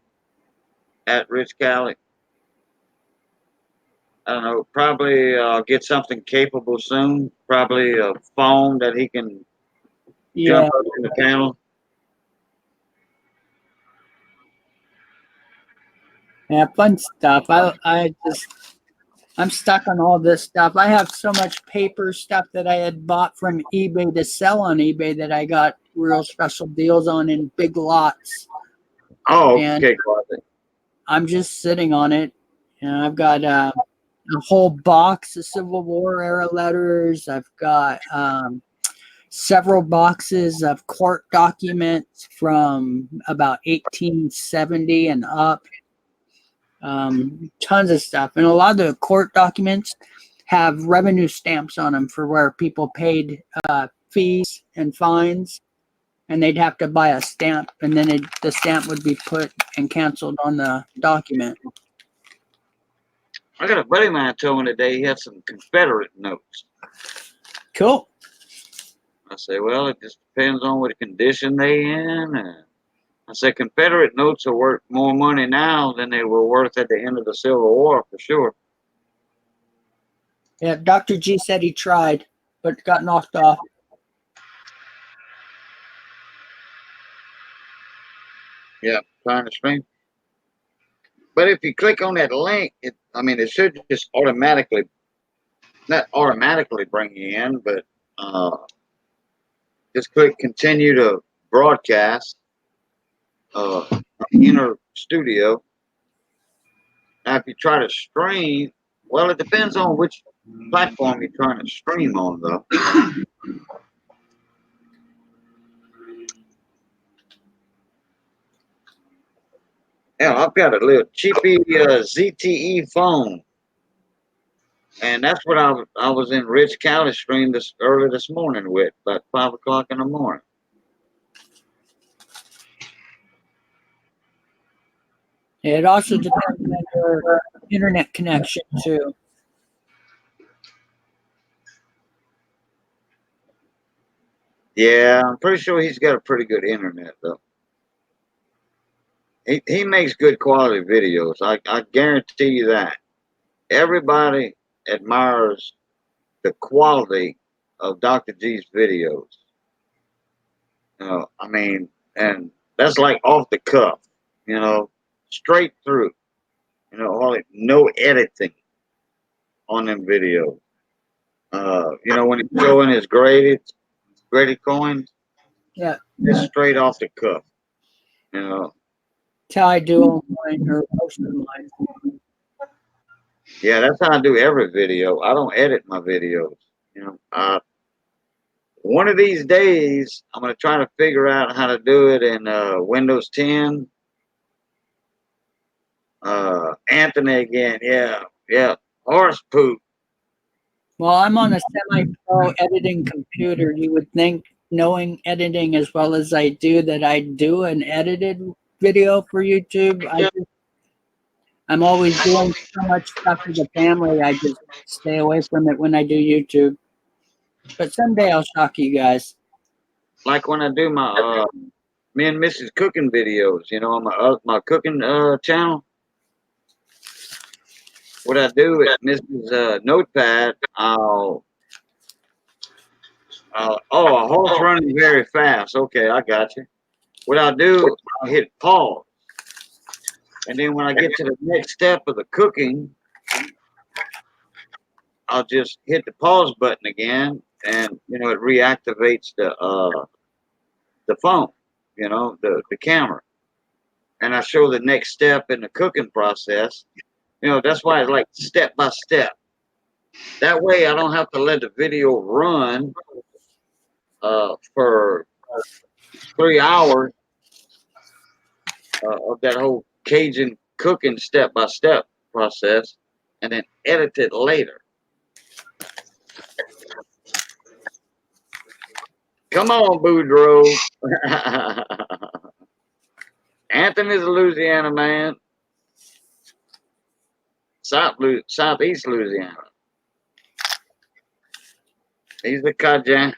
At Rich Cali. I don't know. Probably get something capable soon. Probably a phone that he can Yeah, jump up in the panel. yeah, fun stuff. I'm stuck on all this stuff. I have so much paper stuff that I had bought from eBay to sell on eBay that I got real special deals on in big lots. Oh, And okay, Kwazi. I'm just sitting on it. And I've got a whole box of Civil War era letters. I've got several boxes of court documents from about 1870 and up. Tons of stuff. And a lot of the court documents have revenue stamps on them for where people paid fees and fines, and they'd have to buy a stamp, and then the stamp would be put and canceled on the document. I got a buddy of mine told me today he had some Confederate notes. Cool. I say, well, it just depends on what condition they in. I said, Confederate notes are worth more money now than they were worth at the end of the Civil War, for sure. Yeah, Dr. G said he tried, but got knocked off. Yeah, trying to stream. But if you click on that link, it should just automatically, not automatically bring you in, but just click continue to broadcast, enter studio. Now, if you try to stream, well, it depends on which platform you're trying to stream on, though. Yeah, I've got a little cheapy ZTE phone, and that's what I was in Rich Cali stream early this morning with, about 5 o'clock in the morning. It also depends on your internet connection too. Yeah, I'm pretty sure he's got a pretty good internet, though. He makes good quality videos. I guarantee you that. Everybody admires the quality of Dr. G's videos. And that's like off the cuff, straight through. No editing on them videos. When he's showing his graded coins, Yeah, it's straight off the cuff. that's how I do all mine, or most of mine. Yeah, that's how I do every video. I don't edit my videos. One of these days, I'm going to try to figure out how to do it in Windows 10. Anthony again. Yeah. Horse poop. Well, I'm on a semi-pro editing computer. You would think, knowing editing as well as I do, that I do an edited video for YouTube. I'm always doing so much stuff with the family. I just stay away from it when I do YouTube. But someday I'll shock you guys. Like when I do my me and Mrs. cooking videos, you know, on my cooking channel. What I do with Mrs. Notepad, oh, a horse running very fast. Okay, I got you. What I'll do, I'll hit pause. And then when I get to the next step of the cooking, I'll just hit the pause button again, and you know it reactivates the phone, you know, the camera, and I show the next step in the cooking process. You know, that's why it's like step by step. That way, I don't have to let the video run for 3 hours of that whole Cajun cooking step by step process, and then edit it later. Come on, Boudreaux. Anthony's a Louisiana man. Southeast Louisiana. He's the Cajun.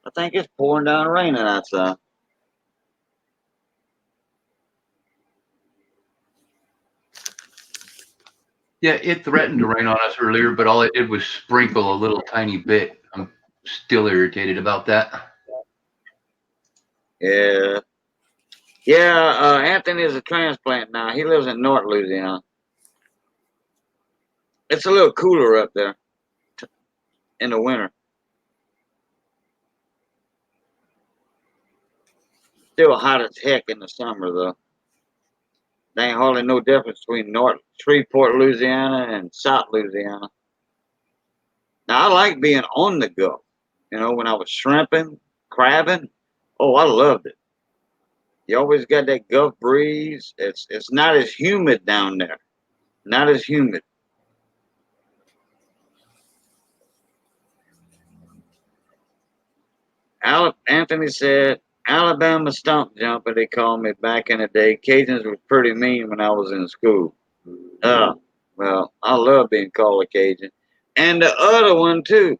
I think it's pouring down raining outside. Yeah, it threatened to rain on us earlier, but all it did was sprinkle a little tiny bit. I'm still irritated about that. Yeah. Yeah, Anthony is a transplant now. He lives in North Louisiana. It's a little cooler up there in the winter. Still hot as heck in the summer, though. There ain't hardly no difference between North Shreveport, Louisiana, and South Louisiana. Now, I like being on the go. You know, when I was shrimping, crabbing, oh, I loved it. You always got that Gulf breeze. It's not as humid down there. Not as humid. Anthony said, Alabama stump jumper, they called me back in the day. Cajuns was pretty mean when I was in school. Well, I love being called a Cajun. And the other one, too.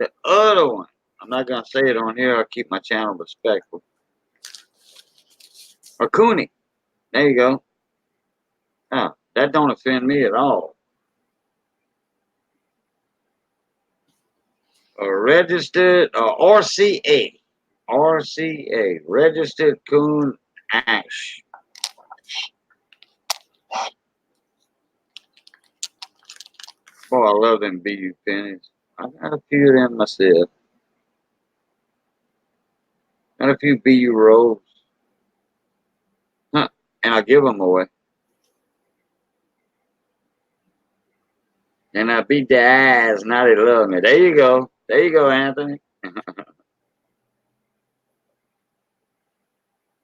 The other one. I'm not going to say it on here. I'll keep my channel respectful. Or Cooney. There you go. That don't offend me at all. Registered RCA. RCA. Registered Coon Ash. Boy, I love them BU pennies. I got a few of them myself. Got a few BU rolls. Huh. And I give them away. And I beat their ass. Now they love me. There you go. There you go, Anthony.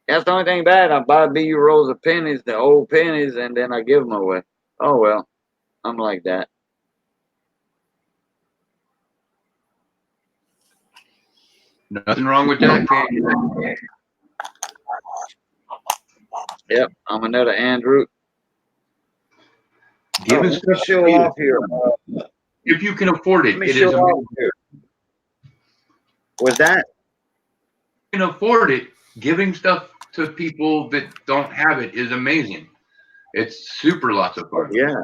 That's the only thing bad. I buy BU rolls of pennies, the old pennies, and then I give them away. Oh, well. I'm like that. Nothing wrong with that. Okay. Yep, I'm another Andrew. Giving Let me stuff show away, off here. if you can afford it, Let me it show is off amazing. here. Was that? If you can afford it, giving stuff to people that don't have it is amazing. It's super lots of fun. Yeah.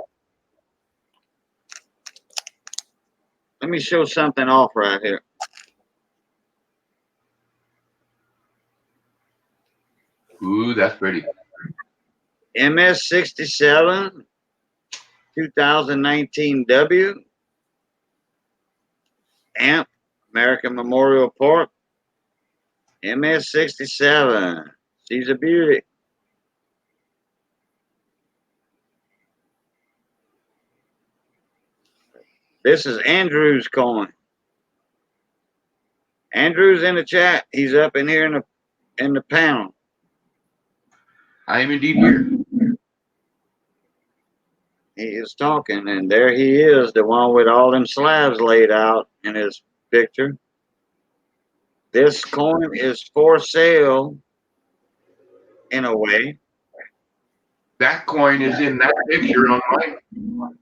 Let me show something off right here. Ooh, that's pretty. MS67 2019 W AMP American Memorial Park. MS67. She's a beauty. This is Andrew's coin. Andrew's in the chat. He's up in here in the panel. I am indeed here. he is talking, and there he is, the one with all them slabs laid out in his picture. This coin is for sale in a way. That coin is in that picture on mine.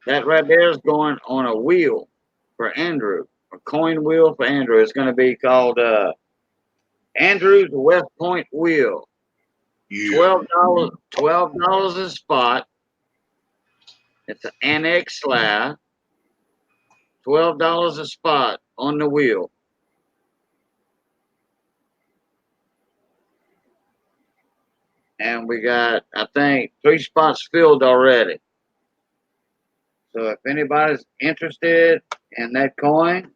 That right there is going on a wheel for Andrew, a coin wheel for Andrew. It's going to be called Andrew's West Point Wheel. $12, $12 a spot. It's an annex slab. $12 a spot on the wheel. And we got, I think, 3 spots filled already. So if anybody's interested in that coin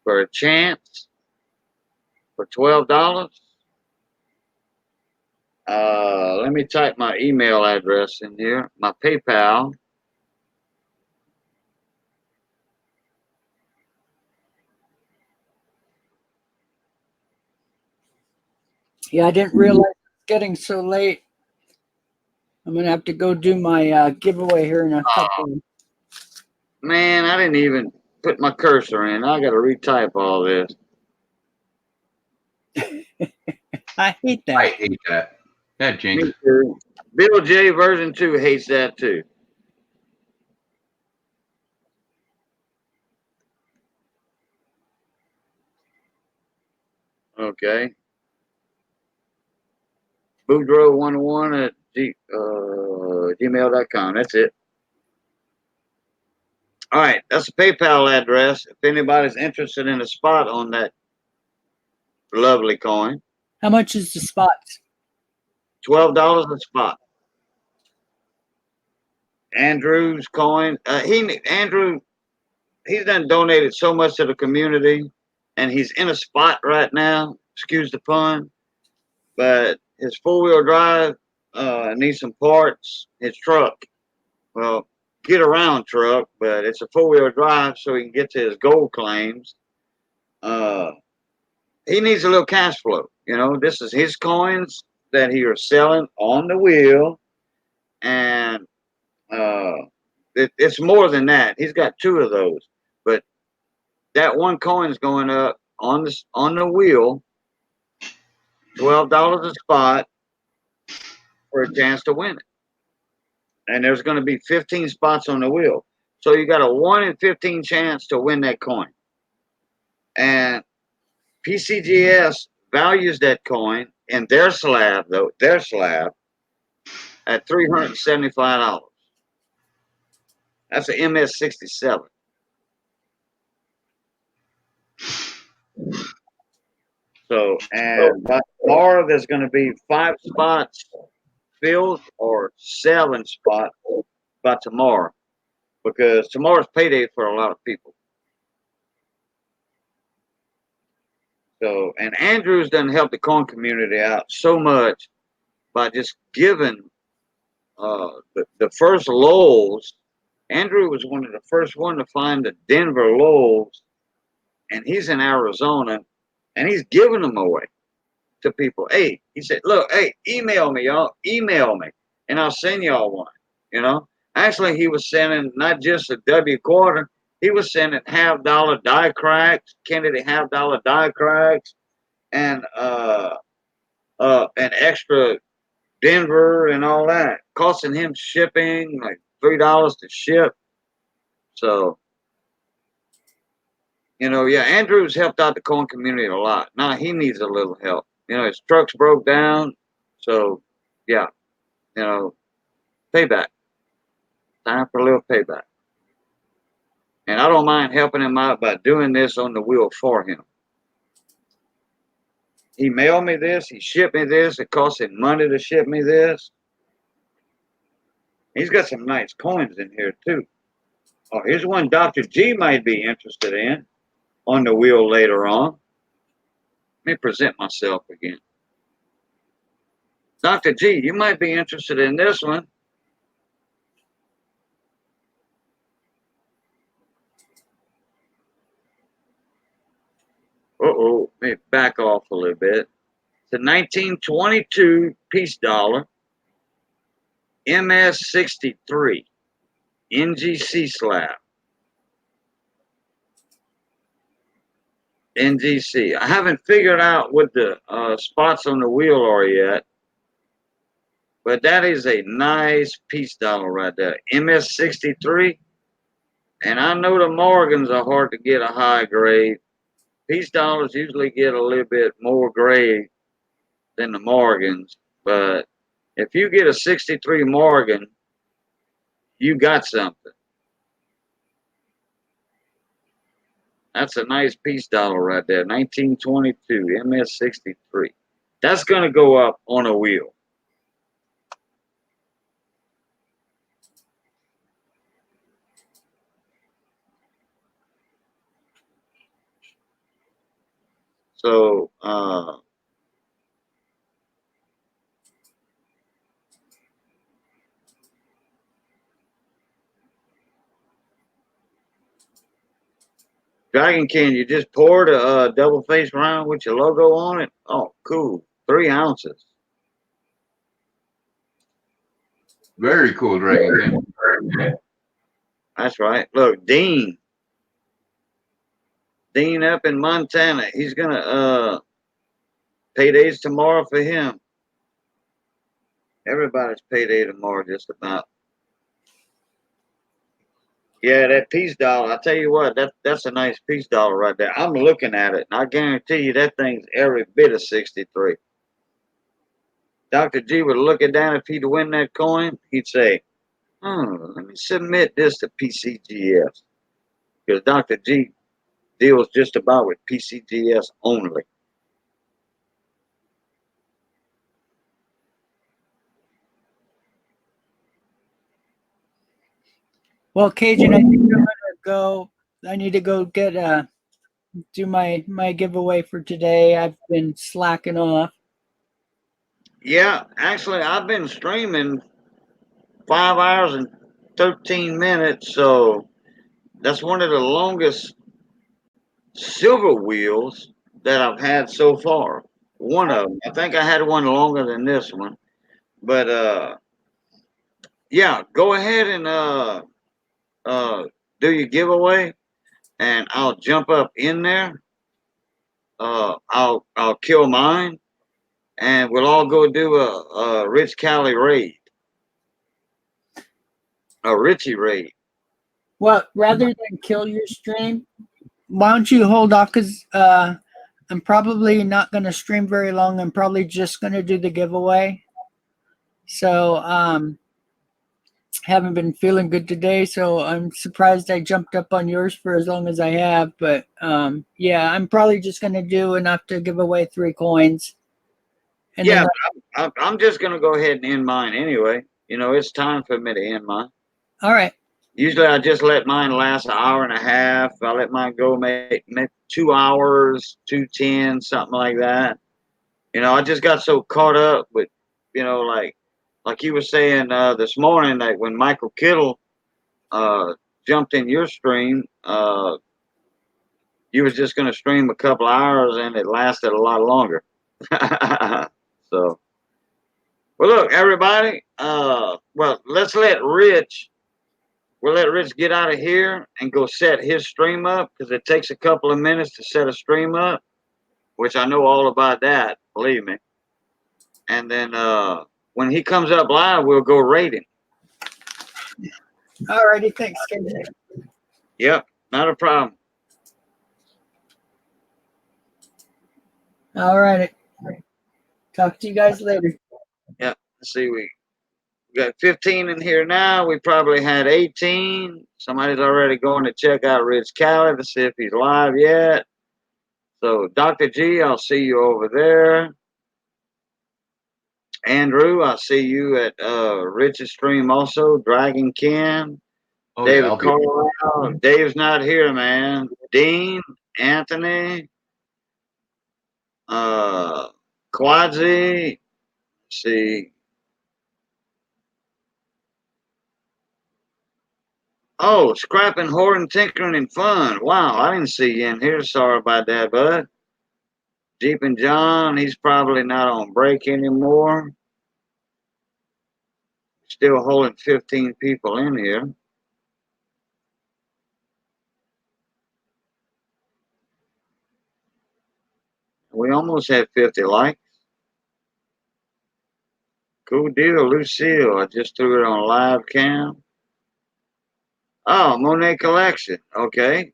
for a chance for $12, let me type my email address in here, my PayPal. Yeah, I didn't realize it's getting so late. I'm gonna have to go do my giveaway here in a couple. Man, I didn't even put my cursor in. I got to retype all this. I hate I that. hate that. That jinx. Me too. Bill J version 2 hates that too. Okay. Boudreaux101 at gmail.com. That's it. All right. That's a PayPal address. If anybody's interested in a spot on that lovely coin, How much is the spot? $12 a spot. Andrew's coin. Andrew, he's done donated so much to the community, and he's in a spot right now. Excuse the pun, but his 4-wheel drive needs some parts. His truck, well, get around truck, but it's a 4-wheel drive, so he can get to his gold claims. He needs a little cash flow. You know, this is his coins that he is selling on the wheel, and it's more than that. He's got 2 of those, but that one coin is going up on the wheel, $12 a spot for a chance to win it. And there's going to be 15 spots on the wheel, so you got a 1 in 15 chance to win that coin. And PCGS values that coin in their slab, at $375. That's an MS-67. So, and by tomorrow, there's going to be 5 spots filled or 7 spots by tomorrow, because tomorrow's payday for a lot of people. So, and Andrew's done helped the coin community out so much by just giving the first lulls. Andrew was one of the first one to find the Denver lulls, and he's in Arizona, and he's giving them away to people. Hey, he said, look, hey, email me, y'all, email me, and I'll send y'all one. You know, actually, he was sending not just a W quarter, he was sending half-dollar die cracks, Kennedy half-dollar die cracks, and an extra Denver and all that, costing him shipping like $3 to ship. So, you know, yeah, Andrew's helped out the coin community a lot. Now he needs a little help. You know, his truck's broke down. So, yeah, you know, payback. Time for a little payback. And I don't mind helping him out by doing this on the wheel for him. He mailed me this. He shipped me this. It cost him money to ship me this. He's got some nice coins in here, too. Oh, here's one Dr. G might be interested in on the wheel later on. Let me present myself again. Dr. G, you might be interested in this one. Uh-oh, let me back off a little bit. It's a 1922 peace dollar, MS-63, NGC slab. NGC. I haven't figured out what the spots on the wheel are yet, but that is a nice peace dollar right there. MS-63. And I know the Morgans are hard to get a high grade. Peace dollars usually get a little bit more grade than the Morgans, but if you get a 63 Morgan, you got something. That's a nice peace dollar right there, 1922 MS-63. That's going to go up on a wheel. So, Dragon Can, you just poured a double face round with your logo on it? Oh, cool. 3 ounces. Very cool, Dragon King. That's right. Look, Dean up in Montana. He's gonna payday's tomorrow for him. Everybody's payday tomorrow, just about. Yeah, that peace dollar. I tell you what, that's a nice peace dollar right there. I'm looking at it, and I guarantee you that thing's every bit of 63. Dr. G would look it down if he'd win that coin. He'd say, let me submit this to PCGS. Because Dr. G deals just about with PCGS only. Well, Cajun, I think I'm gonna go. I need to go get do my giveaway for today. I've been slacking off. Yeah, actually, I've been streaming 5 hours and 13 minutes, so that's one of the longest silver wheels that I've had so far. One of them. I think I had one longer than this one. But yeah, go ahead and do your giveaway, and I'll jump up in there. I'll kill mine, and we'll all go do a Rich Cali raid, a Richie raid. Well, rather than kill your stream, why don't you hold off? Because I'm probably not going to stream very long. I'm probably just going to do the giveaway. So haven't been feeling good today, so I'm surprised I jumped up on yours for as long as I have. But yeah, I'm probably just going to do enough to give away 3 coins. And Yeah, then I'm just gonna go ahead and end mine anyway. You know, it's time for me to end mine. all right. Usually, I just let mine last an hour and a half. I let mine go maybe 2 hours, 2:10, something like that. You know, I just got so caught up with, you know, like you were saying this morning, like when Michael Kittle jumped in your stream, you was just gonna stream a couple hours, and it lasted a lot longer. So, well, look, everybody. Well, let's let Rich. We'll let Rich get out of here and go set his stream up because it takes a couple of minutes to set a stream up, which I know all about that, believe me. And then when he comes up live, we'll go rate him. All righty. Thanks, Cajun. Yep, not a problem. All right. Talk to you guys later. Yep. Let's see, we got 15 in here now. We probably had 18. Somebody's already going to check out Rich Cali to see if he's live yet. So, Dr. G, I'll see you over there. Andrew, I see you at Rich's stream also. Dragon Ken, Oh, yeah, David I'll be. Carlisle. Dave's not here, man. Dean, Anthony, Quadzi. See. Oh, Scrapping, Hoarding, Tinkering, and Fun. Wow, I didn't see you in here. Sorry about that, bud. Jeep and John, he's probably not on break anymore. Still holding 15 people in here. We almost had 50 likes. Cool deal, Lucille. I just threw it on live cam. Oh, Monet Collection. Okay.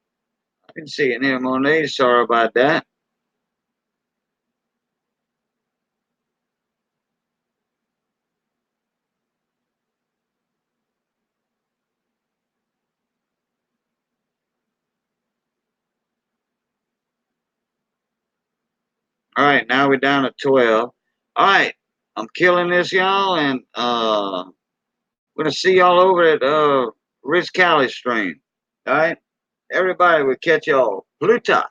I can see it here, Monet. Sorry about that. All right, now we're down to 12. All right, I'm killing this, y'all, and we're gonna see y'all over at Rich Cali stream. All right, everybody, we'll catch y'all. Pluta.